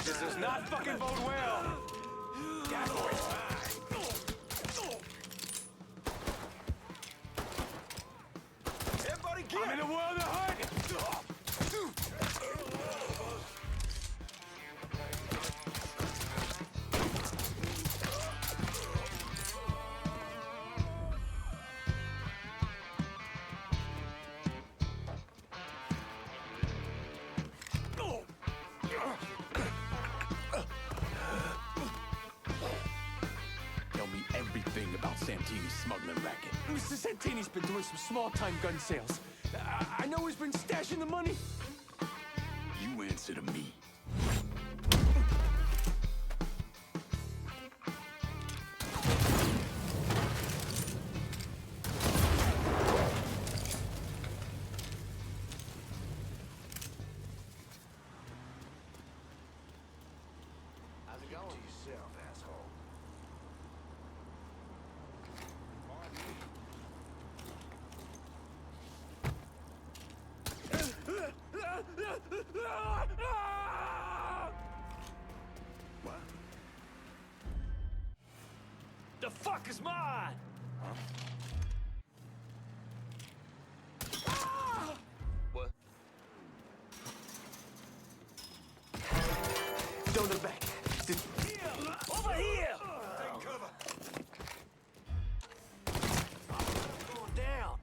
This does not fucking bode well. That boy's mine. Everybody get! I'm in the world of hurt! Santini's smuggling racket. Mr. Santini's been doing some small-time gun sales. I know he's been stashing the money. You answer to me. How's it going? To yourself, asshole. What? The fuck is mine? Huh? What? Don't look back. Over here! Take cover. Going down.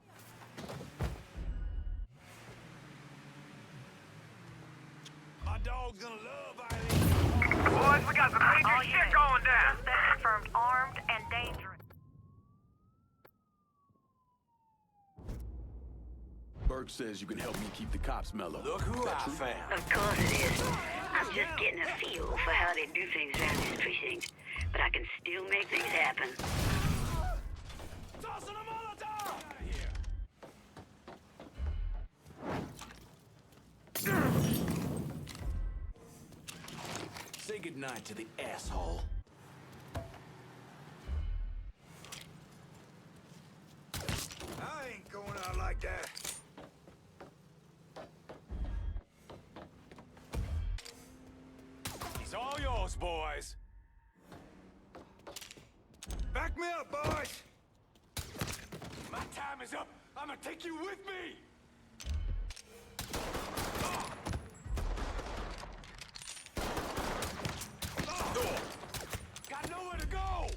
My dog's gonna love violence. Boys, we got some major shit going down. Suspect confirmed armed and dangerous. Burke says you can help me keep the cops mellow. Look who I found. Of course it is. I'm just getting a feel for how they do things around this precinct. But I can still make things happen. Tossing a Molotov! Say goodnight to the asshole. I ain't going out like that. It's all yours, boys. Back me up, boys! My time is up. I'm gonna take you with me. Got nowhere to go.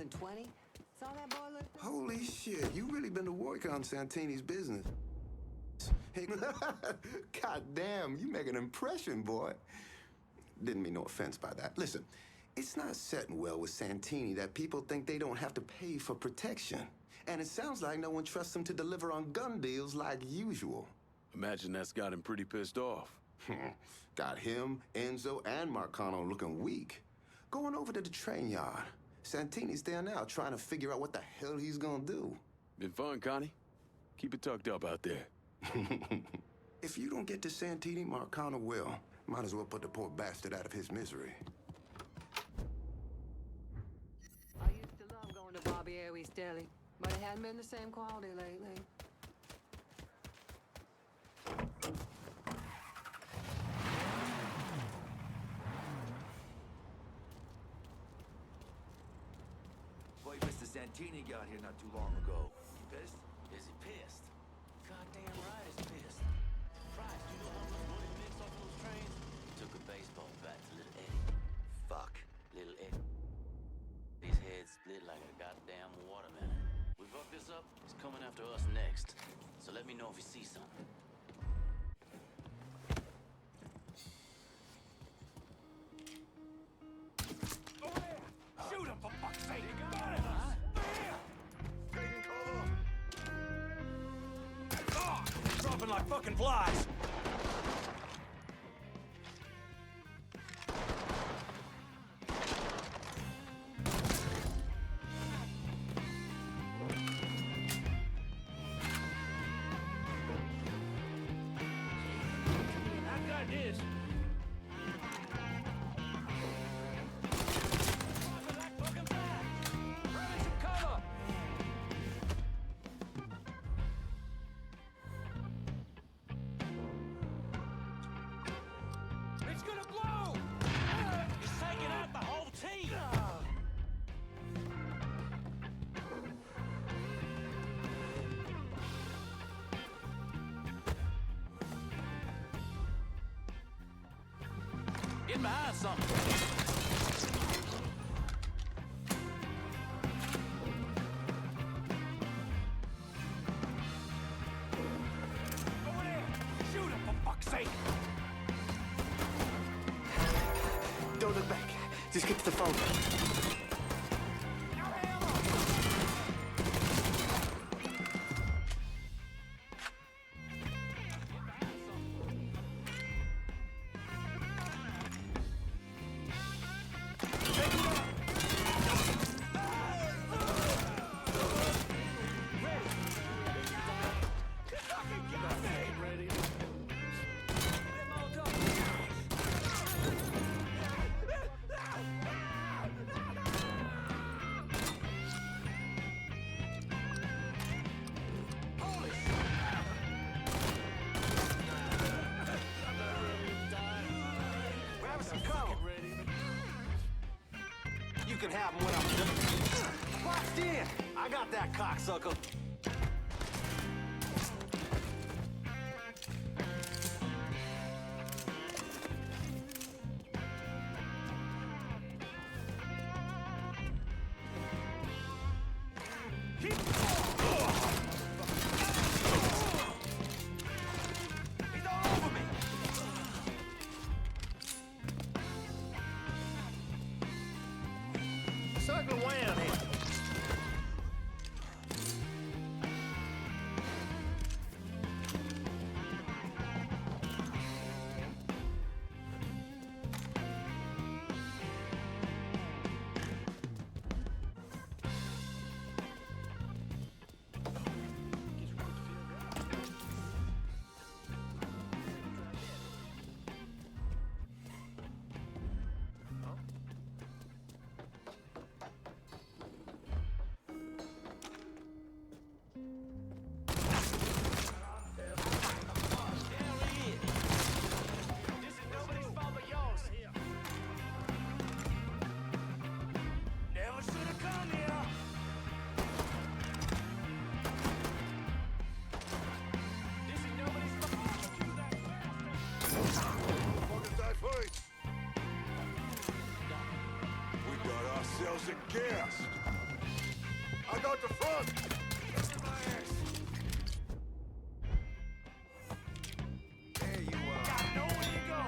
20? Saw that boy look? Holy shit, you really been to work on Santini's business. Hey, God damn, you make an impression, boy. Didn't mean no offense by that. Listen, it's not setting well with Santini that people think they don't have to pay for protection. And it sounds like no one trusts him to deliver on gun deals like usual. Imagine that's got him pretty pissed off. Got him, Enzo, and Marcano looking weak. Going over to the train yard. Santini's there now trying to figure out what the hell he's gonna do. Been fun, Connie. Keep it tucked up out there. If you don't get to Santini, Marcano will. Might as well put the poor bastard out of his misery. I used to love going to Barbieri's Deli, but it hadn't been the same quality lately. Boy, Mr. Santini got here not too long ago. You pissed? Is he pissed? Goddamn right he's pissed. Price, do you know how much money he makes off those trains? Took a baseball bat to little Eddie. Fuck, little Eddie. His head split like a goddamn watermelon. We fuck this up, he's coming after us next. So let me know if you see something. Shoot him, for fuck's sake! Got him! Oh, dropping like fucking flies! I got this! It's gonna blow! It's taking out the whole team! Get behind something. Over there! Shoot him, for fuck's sake! Don't look back. Just get to the phone. You can have him when I'm done. Boxed in! I got that cocksucker. Circle around here. We got ourselves a gas. I got the front. There you are. Got nowhere to go.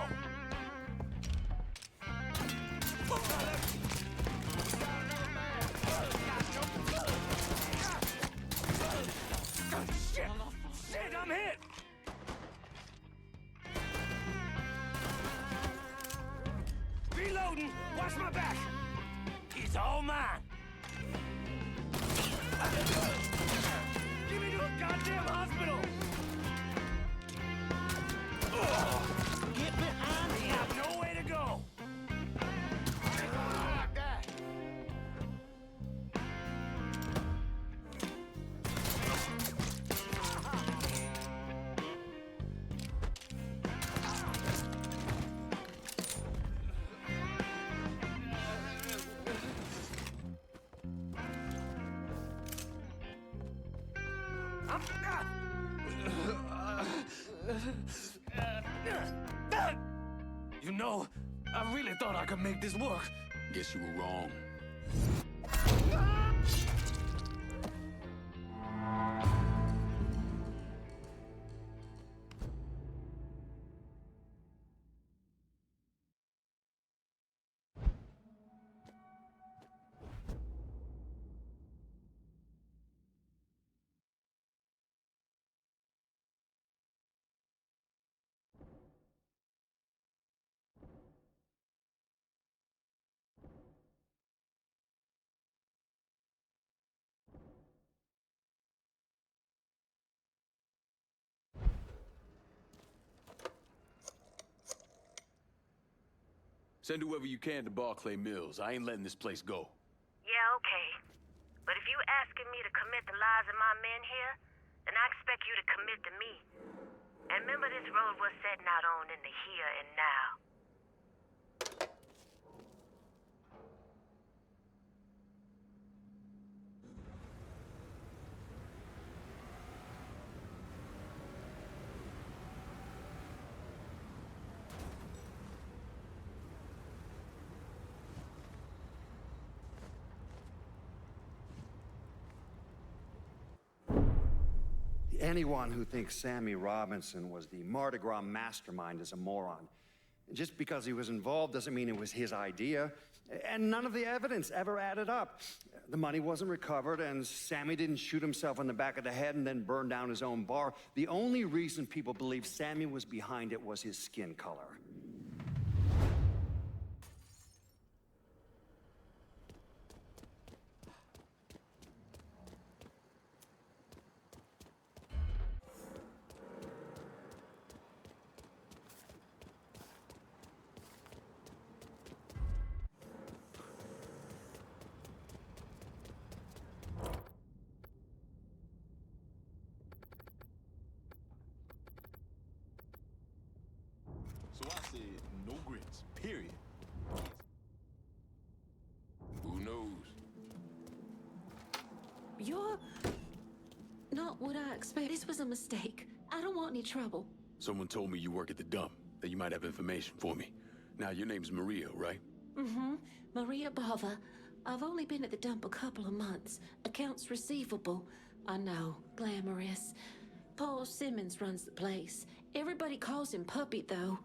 Shit! Shit, I'm hit! Reloading! Watch my back! He's all mine! Give me to a goddamn hospital! Get behind me! I have nowhere to go! Like that! You know, I really thought I could make this work. Guess you were wrong. Send whoever you can to Barclay Mills. I ain't letting this place go. Yeah, okay. But if you asking me to commit the lives of my men here, then I expect you to commit to me. And remember this road we're setting out on in the here and now. Anyone who thinks Sammy Robinson was the Mardi Gras mastermind is a moron. Just because he was involved doesn't mean it was his idea. And none of the evidence ever added up. The money wasn't recovered, and Sammy didn't shoot himself in the back of the head and then burn down his own bar. The only reason people believe Sammy was behind it was his skin color. So I said no grits, period. Who knows? You're not what I expect. This was a mistake. I don't want any trouble. Someone told me you work at the dump, that you might have information for me. Now, your name's Maria, right? Mm-hmm. Maria Bother. I've only been at the dump a couple of months. Accounts receivable. I know. Glamorous. Paul Simmons runs the place. Everybody calls him Puppy, though.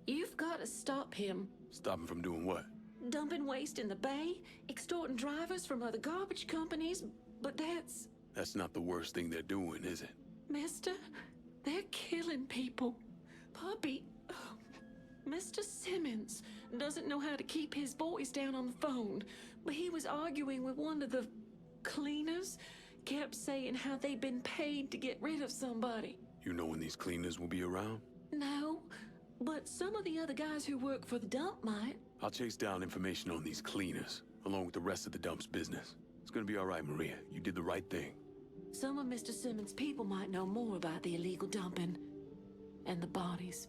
You've got to stop him. Stop him from doing what? Dumping waste in the bay, extorting drivers from other garbage companies, but That's not the worst thing they're doing, is it? Mister, they're killing people. Puppy, Mr. Simmons doesn't know how to keep his voice down on the phone, but he was arguing with one of the cleaners, kept saying how they'd been paid to get rid of somebody. You know when these cleaners will be around? No, but some of the other guys who work for the dump might. I'll chase down information on these cleaners, along with the rest of the dump's business. It's gonna be all right, Maria. You did the right thing. Some of Mr. Simmons' people might know more about the illegal dumping and the bodies.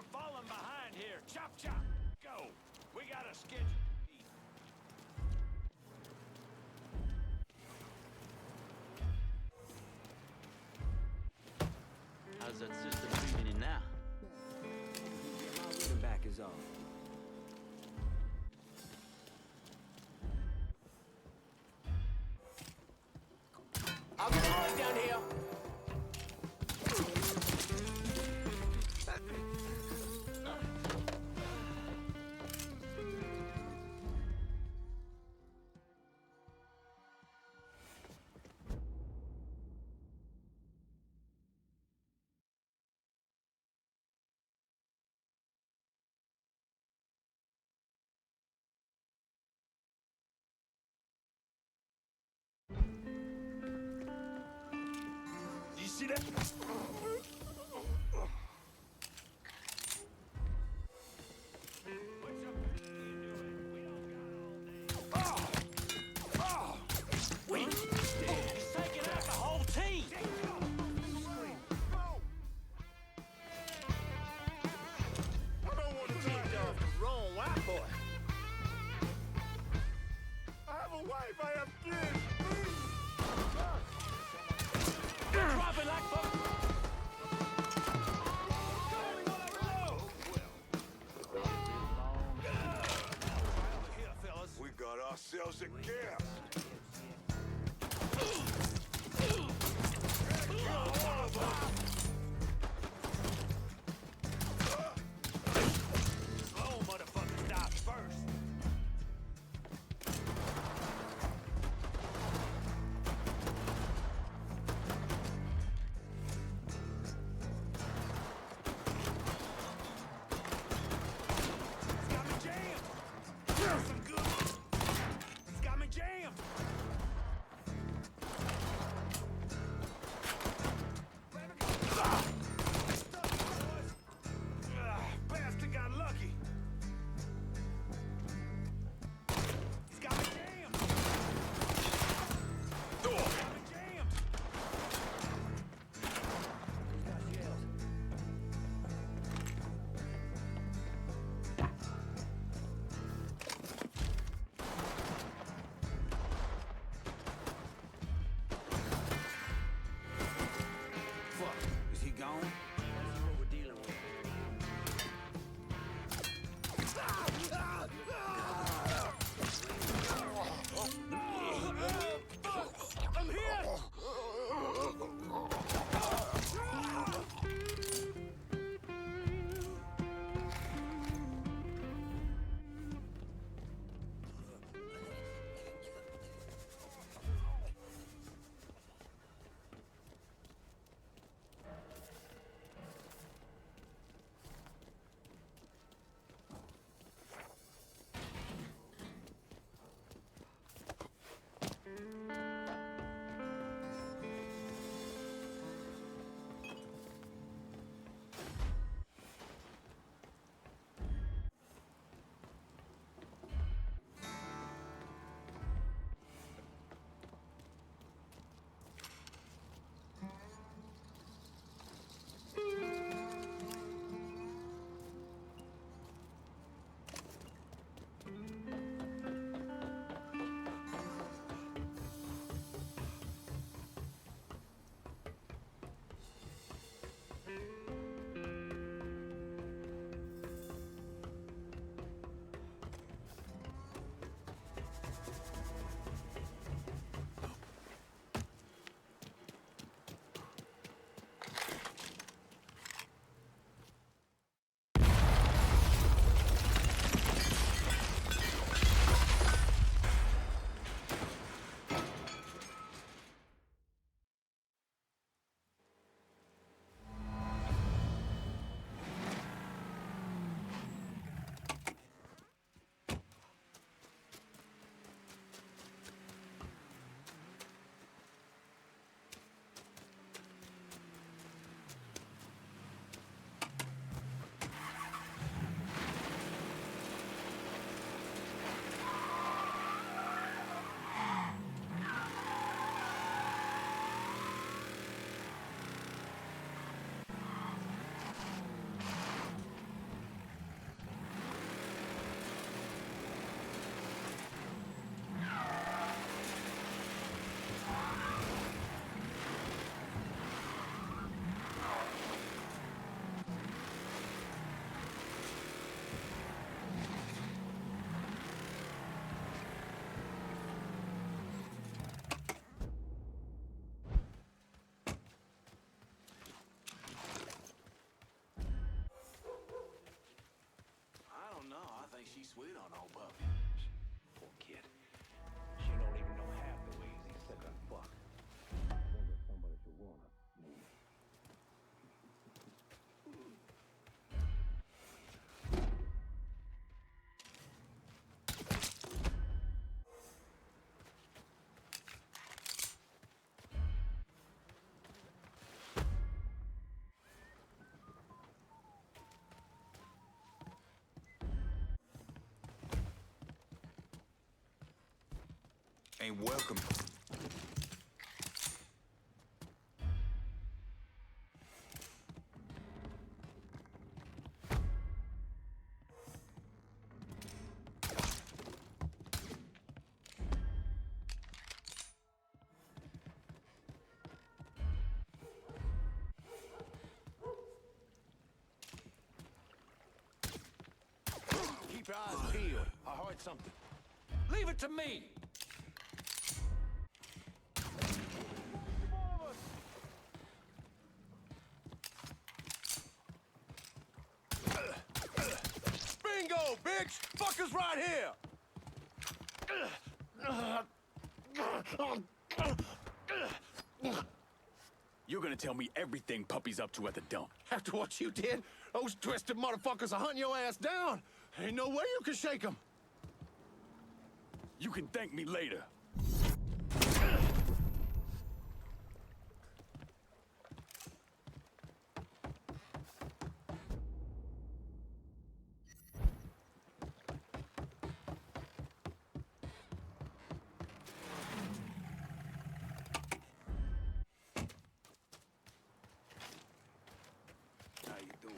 We're falling behind here. Chop, chop. Go. We got a schedule. How's that system treating you now? Yeah, my rhythm back is off. I'll be right down here. You see that? Wait! He's taking out the whole team! I don't want to take off the wrong white boy. I have a wife, I have kids. Drop it like fuck! We got ourselves a gift. Slow motherfuckers die first. It's got me jammed. There's some good. It's got me jammed. ain't welcome. Keep your eyes peeled. I heard something. Leave it to me! Bingo, bitch! Fuckers right here! You're gonna tell me everything Puppy's up to at the dump. After what you did, those twisted motherfuckers are hunting your ass down. Ain't no way you can shake them. You can thank me later. How you doing?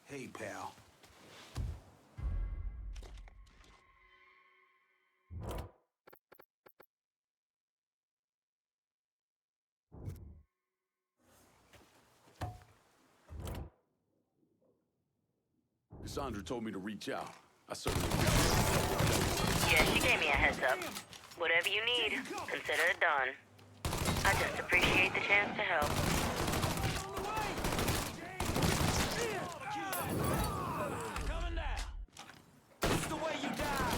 Hey, pal. Cassandra told me to reach out. I certainly Yeah, she gave me a heads up. Whatever you need, consider it done. I just appreciate the chance to help. Coming now. This is the way you die.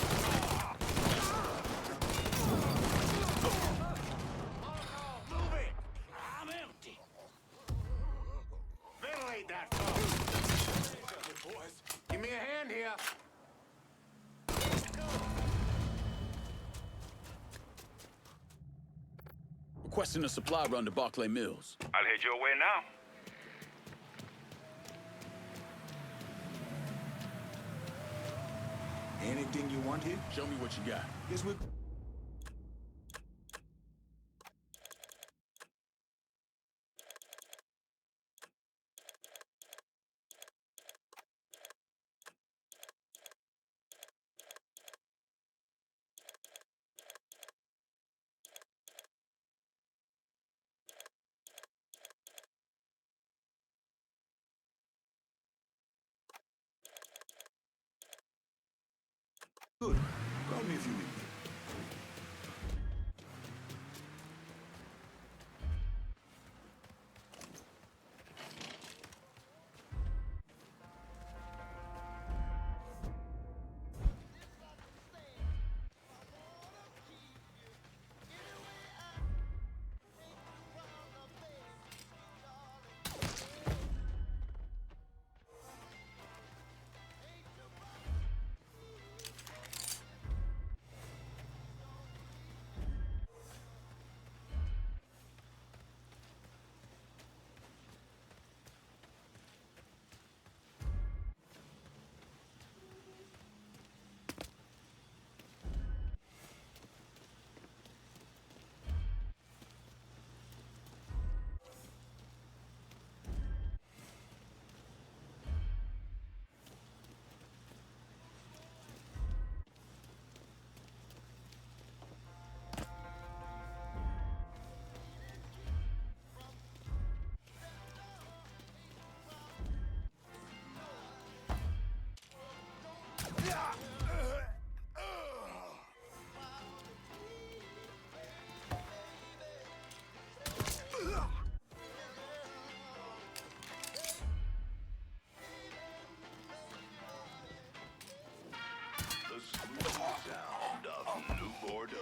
Move it. I'm empty. Ventilate that phone. Boys, give me a hand here. Requesting a supply run to Barclay Mills. I'll head your way now. Anything you want here? Show me what you got. Yes, we... Good. Call me if you need me. The smooth sound of New Bordeaux.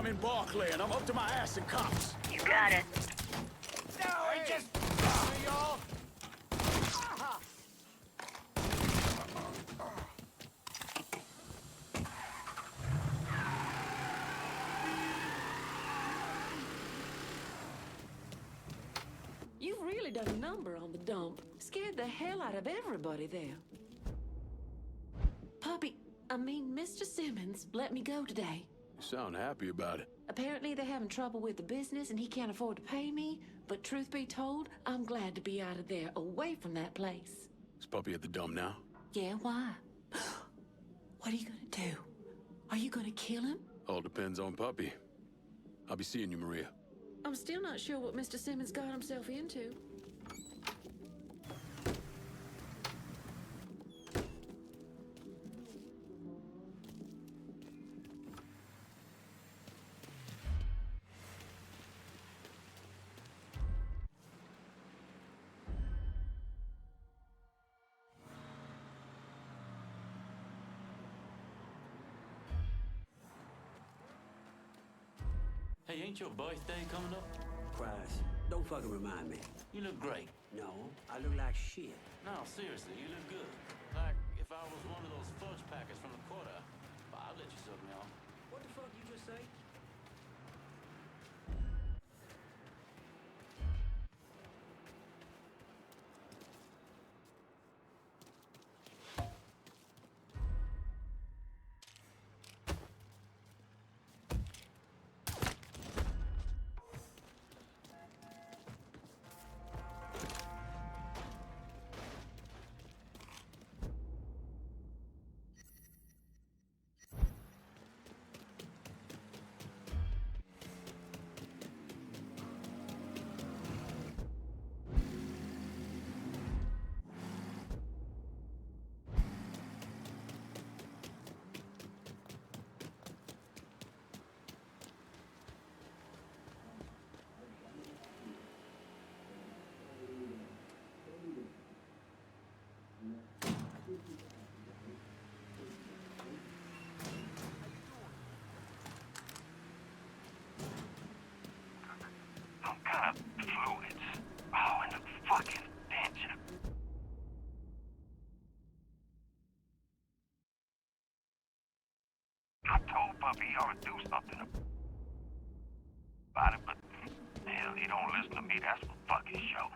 I'm in Barclay, and I'm up to my ass in cops. You got it. No, it just... y'all. You've really done a number on the dump. Scared the hell out of everybody there. Mr. Simmons let me go today. You sound happy about it. Apparently they're having trouble with the business and he can't afford to pay me, but truth be told, I'm glad to be out of there, away from that place. Is Puppy at the dump now? Yeah, why? What are you gonna do? Are you gonna kill him? All depends on Puppy. I'll be seeing you, Maria. I'm still not sure what Mr. Simmons got himself into. Hey, ain't your birthday coming up? Christ, don't fucking remind me. You look great. No, I look like shit. No, seriously, you look good. Like, if I was one of those fudge packets from the quarter, I'd let you suck me off. What the fuck you just say? Puppy ought to do something about it, but hell, he don't listen to me. That's what fucking show.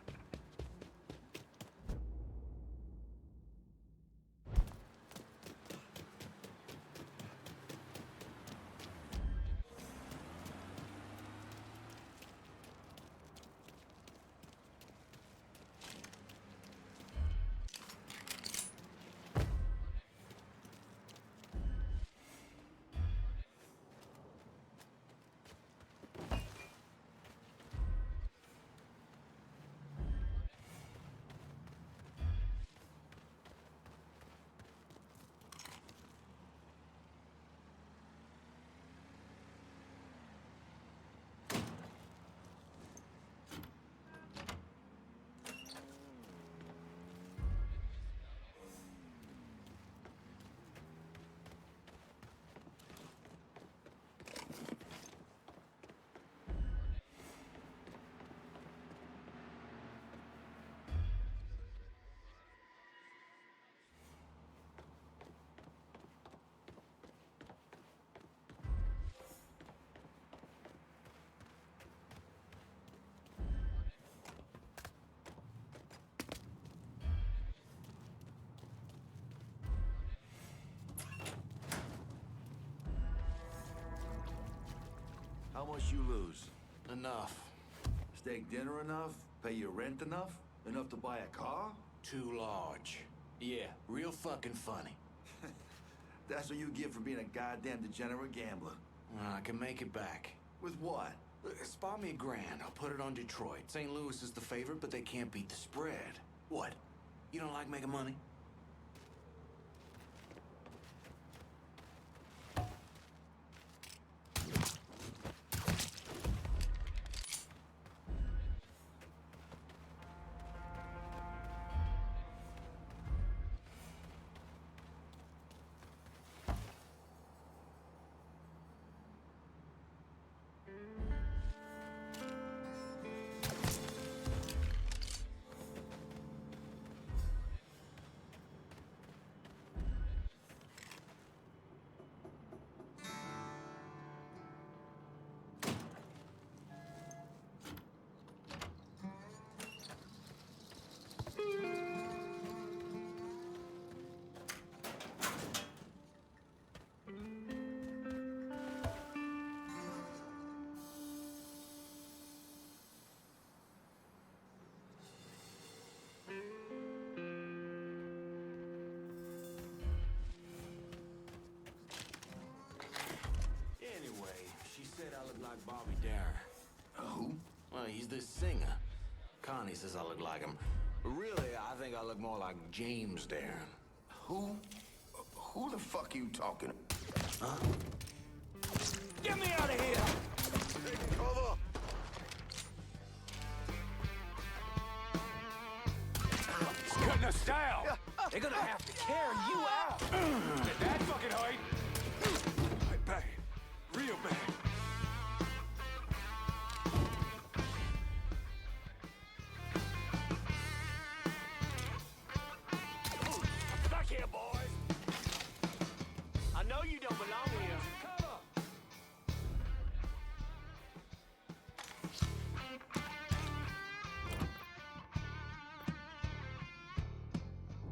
How much you lose? Enough. Steak dinner enough? Pay your rent enough? Enough to buy a car? Too large. Yeah, real fucking funny. That's what you get for being a goddamn degenerate gambler. I can make it back. With what? Spot me $1,000. I'll put it on Detroit. St. Louis is the favorite, but they can't beat the spread. What? You don't like making money? said I look like Bobby Darin. Who? Well, he's the singer. Connie says I look like him. Really, I think I look more like James Darin. Who? Who the fuck are you talking? Huh? Get me out of here! Take cover! He's cutting us down! They're gonna have to carry you out! At that fucking height! Bad. Real bad. I'm stuck here, boys! I know you don't belong here. Cover!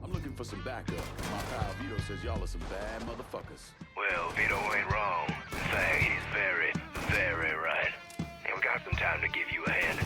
I'm looking for some backup. My pal Vito says y'all are some bad motherfuckers. Well, Vito ain't wrong. In fact, he's very, very right. And we got some time to give you a hand.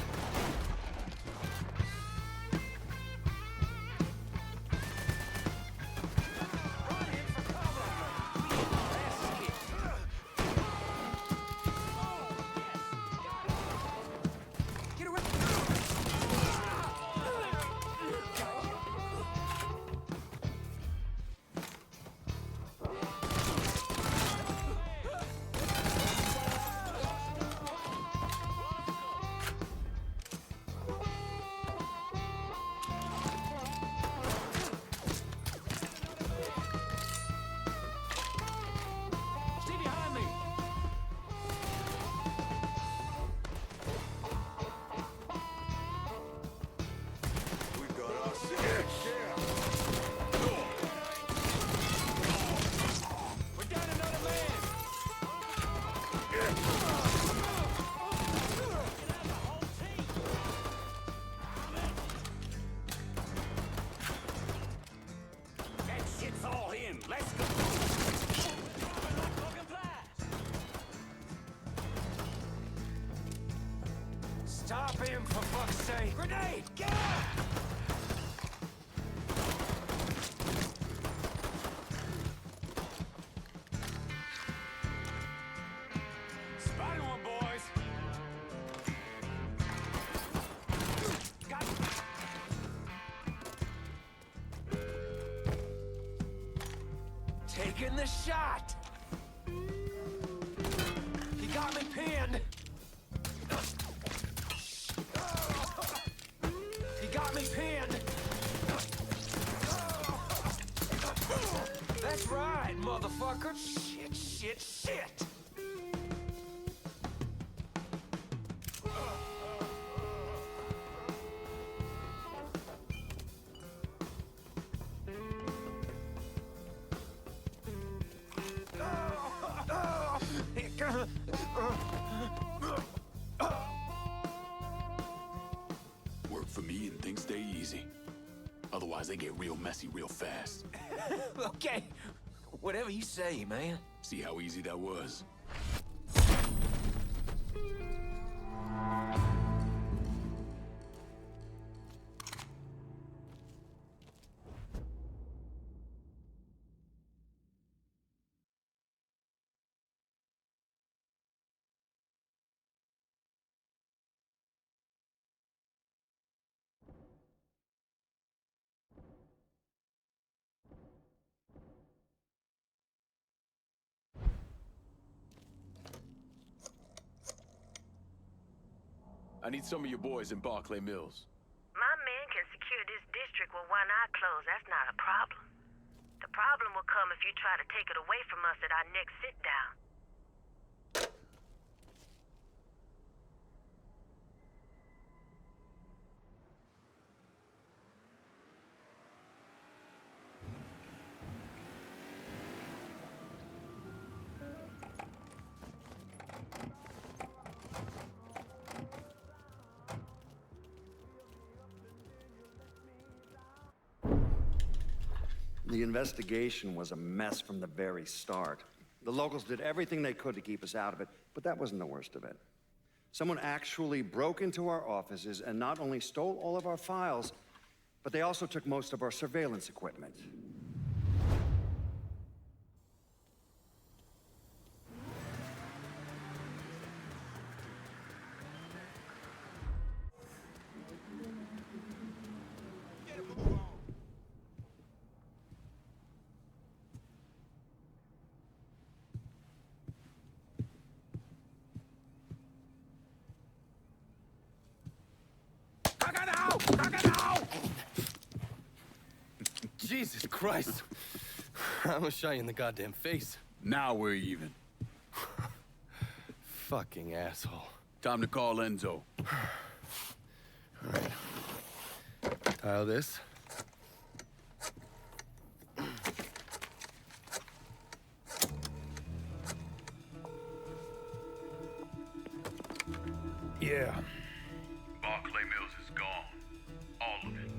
That shit's all in. Let's go. Stop him, for fuck's sake! Grenade! Get out! Spotted one, boys! Got taking the shot! He got me pinned! He got me pinned! That's right, motherfucker! Shit, shit, shit! Work for me and things stay easy. Otherwise, they get real messy real fast. Okay, whatever you say, man. See how easy that was? I need some of your boys in Barclay Mills. My men can secure this district with one eye closed. That's not a problem. The problem will come if you try to take it away from us at our next sit-down. The investigation was a mess from the very start. The locals did everything they could to keep us out of it, but that wasn't the worst of it. Someone actually broke into our offices and not only stole all of our files, but they also took most of our surveillance equipment. Jesus Christ. I'm gonna shot you in the goddamn face. Now we're even. Fucking asshole. Time to call Enzo. All right. Tile this. Yeah. Barclay Mills is gone. All of it.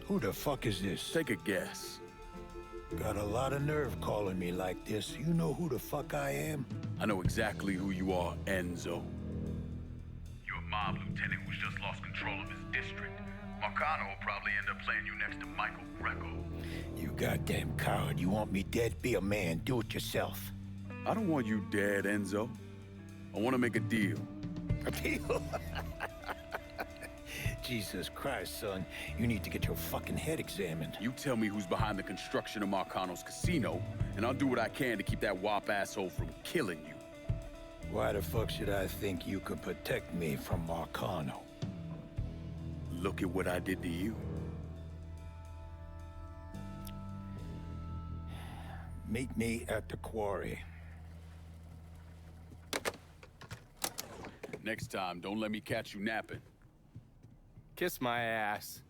Who the fuck is this? Take a guess. Got a lot of nerve calling me like this. You know who the fuck I am? I know exactly who you are, Enzo. You're a mob lieutenant who's just lost control of his district. Marcano will probably end up playing you next to Michael Greco. You goddamn coward. You want me dead? Be a man. Do it yourself. I don't want you dead, Enzo. I want to make a deal. A deal? Jesus Christ, son. You need to get your fucking head examined. You tell me who's behind the construction of Marcano's casino, and I'll do what I can to keep that wop asshole from killing you. Why the fuck should I think you could protect me from Marcano? Look at what I did to you. Meet me at the quarry. Next time, don't let me catch you napping. Kiss my ass.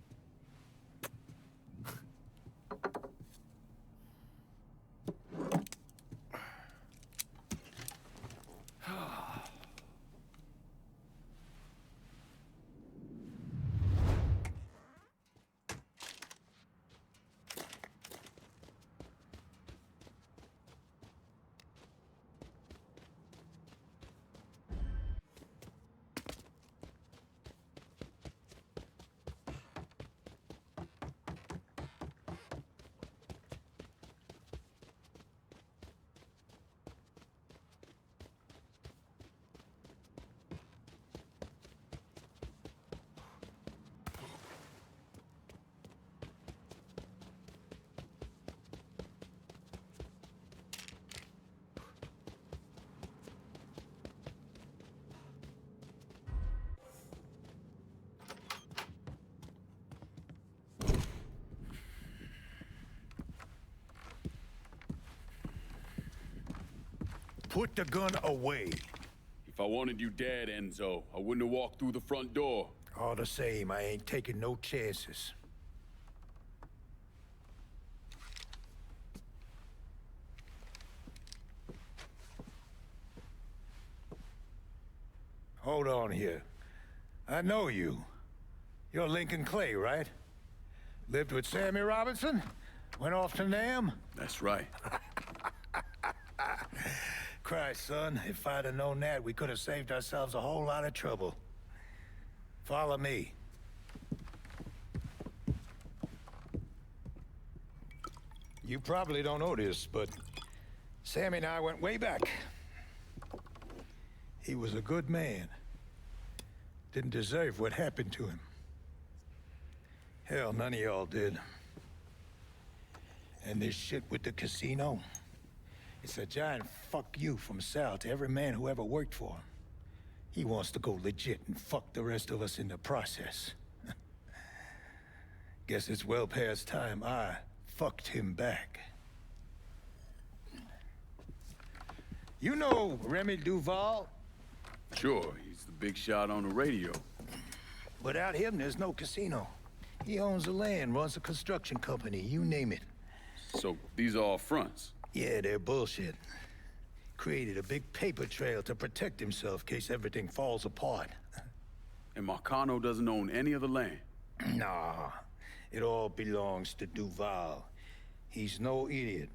Put the gun away. If I wanted you dead, Enzo, I wouldn't have walked through the front door. All the same, I ain't taking no chances. Hold on here. I know you. You're Lincoln Clay, right? Lived with Sammy Robinson? Went off to Nam? That's right. Christ, son, if I'd have known that, we could have saved ourselves a whole lot of trouble. Follow me. You probably don't know this, but Sammy and I went way back. He was a good man. Didn't deserve what happened to him. Hell, none of y'all did. And this shit with the casino, it's a giant fuck you from Sal to every man who ever worked for him. He wants to go legit and fuck the rest of us in the process. Guess it's well past time I fucked him back. You know Remy Duval? Sure, he's the big shot on the radio. Without him, there's no casino. He owns the land, runs a construction company, you name it. So these are all fronts? Yeah, they're bullshit. Created a big paper trail to protect himself in case everything falls apart. And Marcano doesn't own any of the land? Nah, it all belongs to Duval. He's no idiot.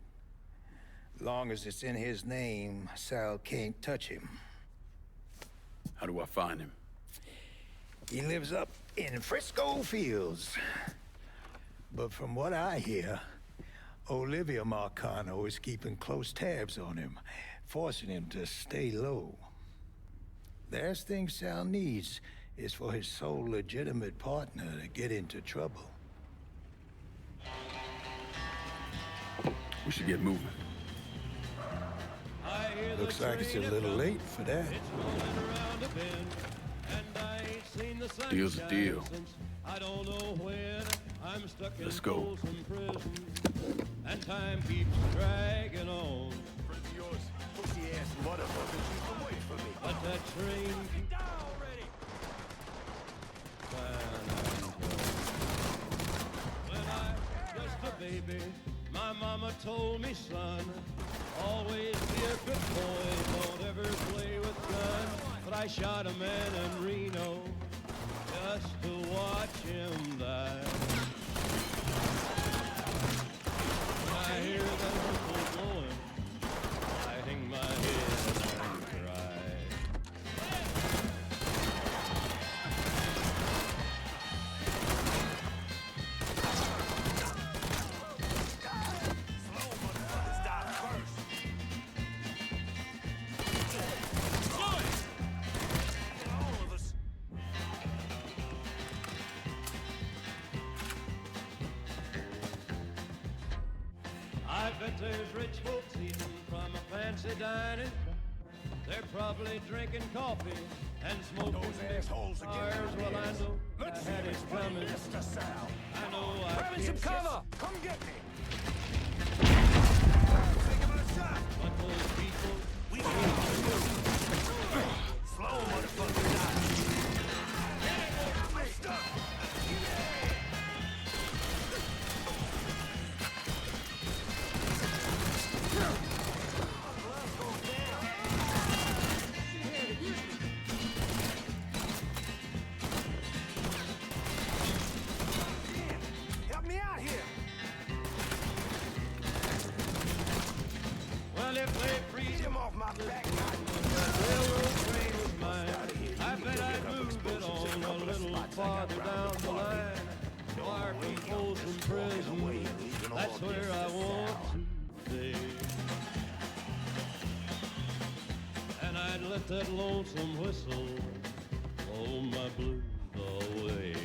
Long as it's in his name, Sal can't touch him. How do I find him? He lives up in Frisco Fields. But from what I hear, Olivia Marcano is keeping close tabs on him, forcing him to stay low. Last thing Sal needs is for his sole legitimate partner to get into trouble. We should get moving. Looks like it's a little late for that. Deal's a deal. I don't know when I'm stuck Let's in go. Folsom Prison, and time keeps dragging on. Friends of yours, pussy-ass motherfuckers used to wait for me. But that train keeps down already. When I was just a baby, my mama told me, son, always be a good boy, don't ever play with guns. But I shot a man in Reno just to watch him die. When I hear that whistle blowing, I hang my head and cry. I bet there's rich folks eating from a fancy dining. They're probably drinking coffee and smoking Those assholes are cigars. getting Well, I know Let's I had see it if coming. Mr. Sal. I know I Grab me some can't cover. get- Come get me. Take him a shot. But those people, we Slow, motherfucker. I'm stuck. help me out here. Well, if they freeze him off my back, the railroad train was mine. I bet I'd move it on a little farther down the line. Far from Folsom Prison, that's where I want to stay. And I'd let that lonesome whistle blow my blues away.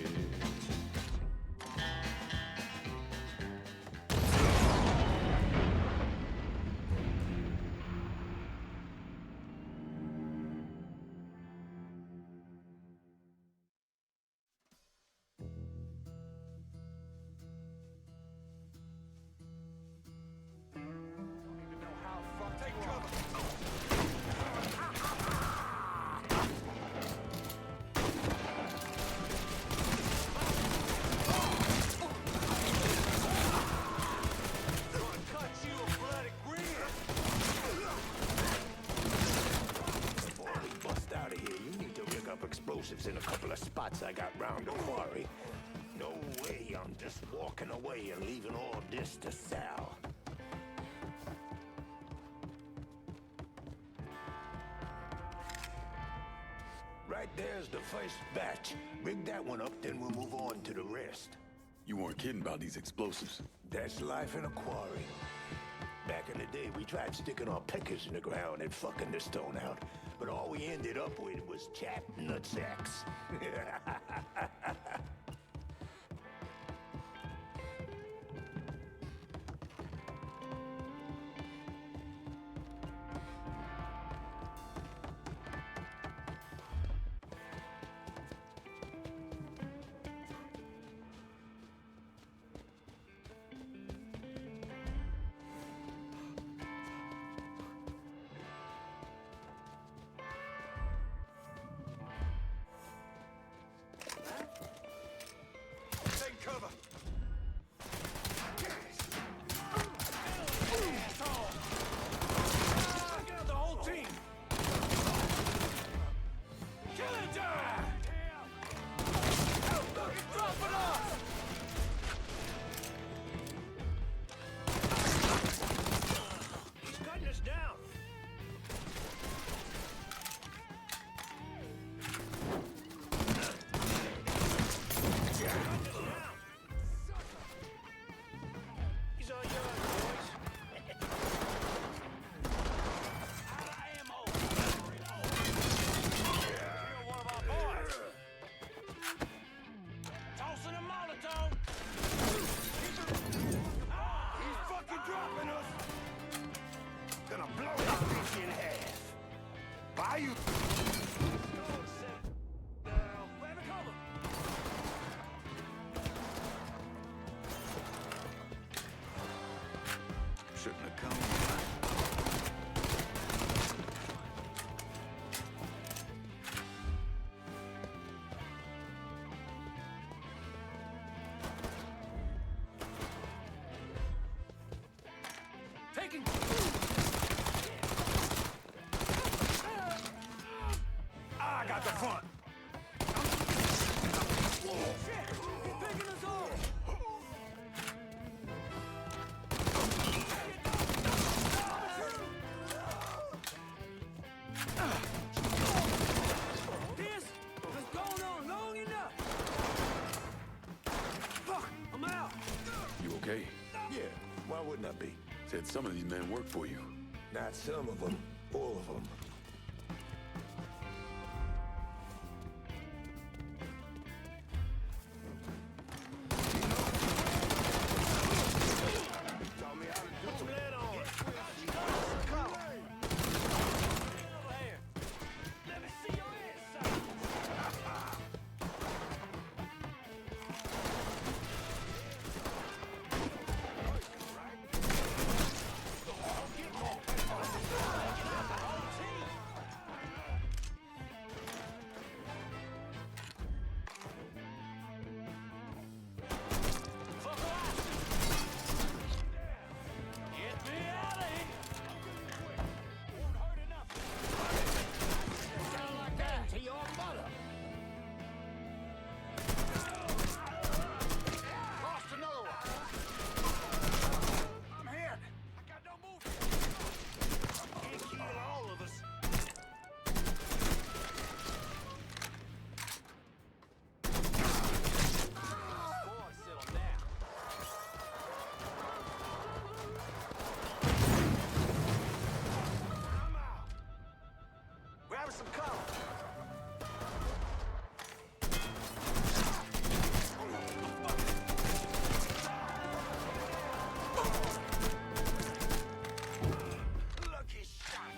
Explosives in a couple of spots I got round the quarry. No way I'm just walking away and leaving all this to Sal. Right there's the first batch. Rig that one up, then we'll move on to the rest. You weren't kidding about these explosives. That's life in a quarry. Back in the day, we tried sticking our pickers in the ground and fucking the stone out. But all we ended up with was chapped nutsacks. Take cover. Get out the whole team. Kill him, John. Look, he's dropping off. He's cutting us down. He's all yours, boys. Out of ammo. You're one of our boys. Tossing a Molotov. He's fucking dropping us. Gonna blow that bitch in half. Buy you. taking... I got the front. Shit! He's picking us off! This has gone on long enough! Fuck! I'm out! You okay? Yeah, why wouldn't I be? Said some of these men work for you. Not some of them, all of them. Put some lead on. Let me see your ass, son. Get me out of here! Won't hurt enough. Sound like that to your mother. Lost another one. I'm hit. I got no movement. Can't kill all of us. Boy, settle down. I'm out. We're having some cover. Lucky shot.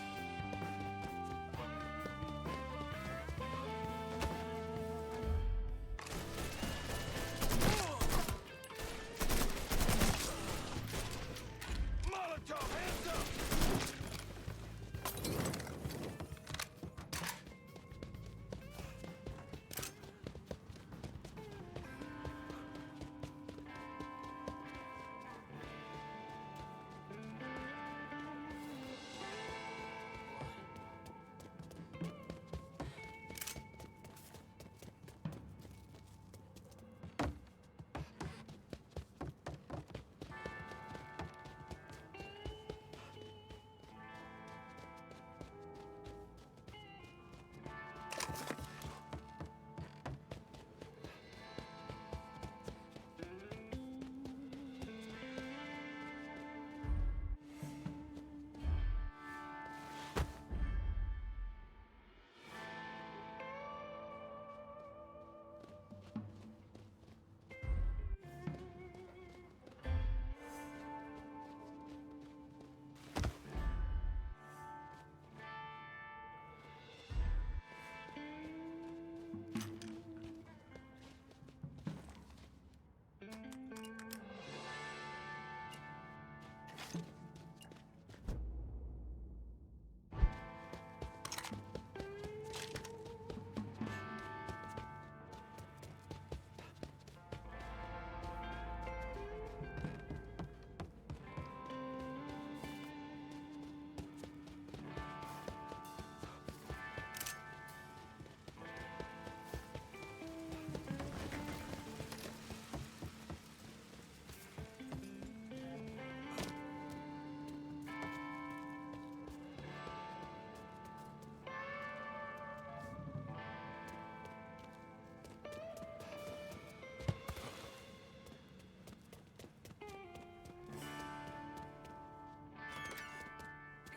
Molotov, hands up!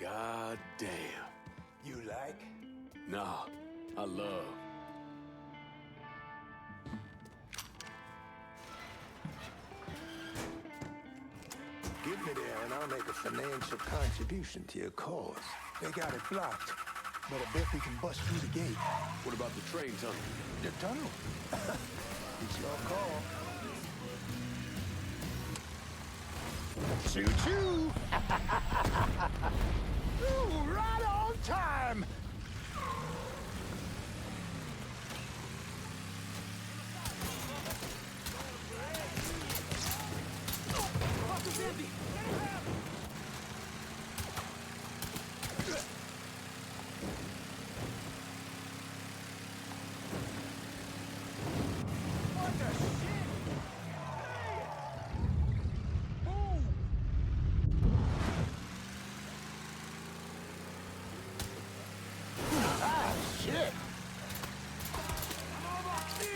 God damn. You like? Nah, I love. Give me there and I'll make a financial contribution to your cause. They got it blocked, but I bet we can bust through the gate. What about the train tunnel? The tunnel? It's your call. Choo-choo! Ooh, right on time! Fuck is empty! shit. I'm almost in!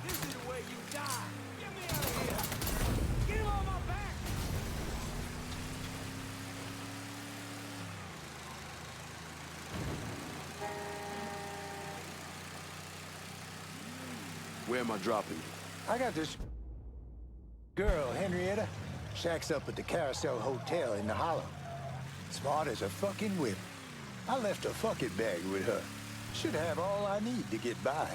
This is the way you die! Get me out of here! Get him on my back! Where am I dropping you? I got this girl, Henrietta. Shacks up at the Carousel Hotel in the Hollow. Smart as a fucking whip. I left a fucking bag with her. Should have all I need to get by.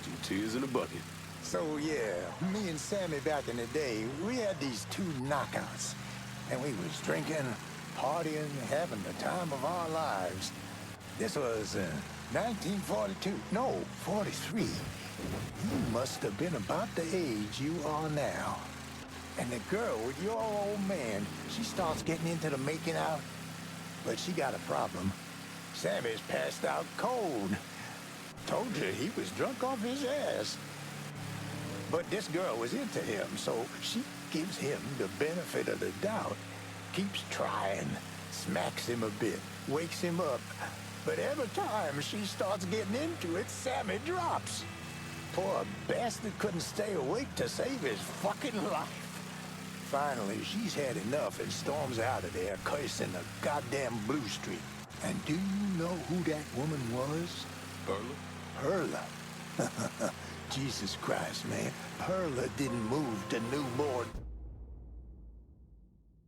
2 tears in a bucket. So yeah, me and Sammy back in the day, we had these 2 knockouts. And we was drinking, partying, having the time of our lives. This was 1942. No, 43. You must have been about the age you are now. And the girl with your old man, she starts getting into the making out. But she got a problem. Sammy's passed out cold. Told you he was drunk off his ass. But this girl was into him, so she gives him the benefit of the doubt. Keeps trying, smacks him a bit, wakes him up. But every time she starts getting into it, Sammy drops. Poor bastard couldn't stay awake to save his fucking life. Finally, she's had enough and storms out of there, cursing the goddamn blue streak. And do you know who that woman was? Perla? Perla. Jesus Christ, man. Perla didn't move to New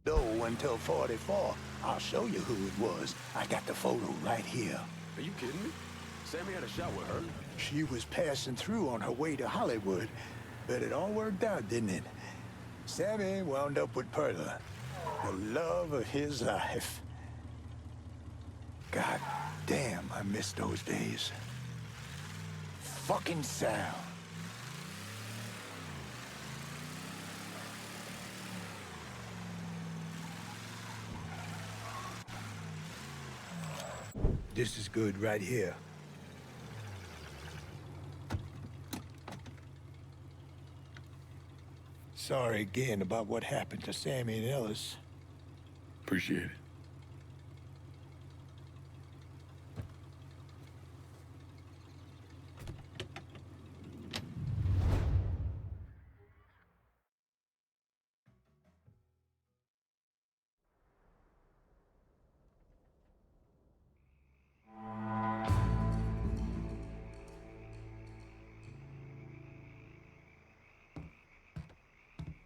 Bordeaux until 44. I'll show you who it was. I got the photo right here. Are you kidding me? Sammy had a shot with her? She was passing through on her way to Hollywood, but it all worked out, didn't it? Sammy wound up with Perla, the love of his life. God damn, I miss those days. Fucking Sal. This is good right here. Sorry again about what happened to Sammy and Ellis. Appreciate it.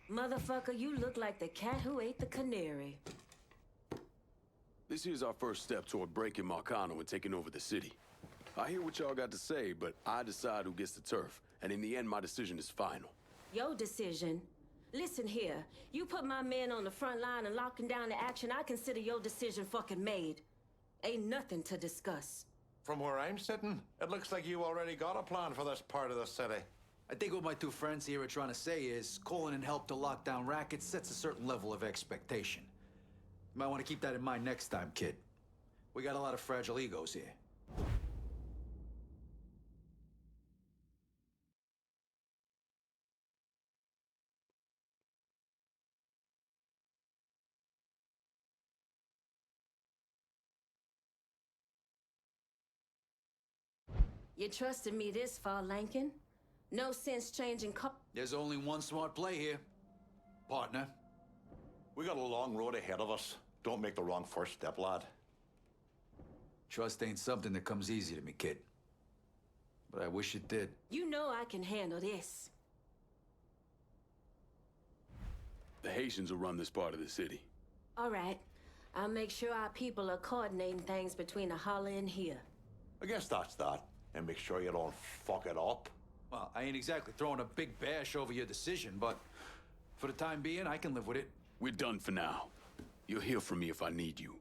Motherfucker, you look like the cat who ate the canary. This here's our first step toward breaking Marcano and taking over the city. I hear what y'all got to say, but I decide who gets the turf. And in the end, my decision is final. Your decision? Listen here, you put my men on the front line and locking down the action, I consider your decision fucking made. Ain't nothing to discuss. From where I'm sitting, it looks like you already got a plan for this part of the city. I think what my 2 friends here are trying to say is calling in help to lock down rackets sets a certain level of expectation. You might want to keep that in mind next time, kid. We got a lot of fragile egos here. You trusted me this far, Lankin? No sense changing There's only one smart play here. Partner. We got a long road ahead of us. Don't make the wrong first step, lad. Trust ain't something that comes easy to me, kid. But I wish it did. You know I can handle this. The Haitians will run this part of the city. All right. I'll make sure our people are coordinating things between the holler and here. I guess that's that. And make sure you don't fuck it up. Well, I ain't exactly throwing a big bash over your decision, but for the time being, I can live with it. We're done for now. You'll hear from me if I need you.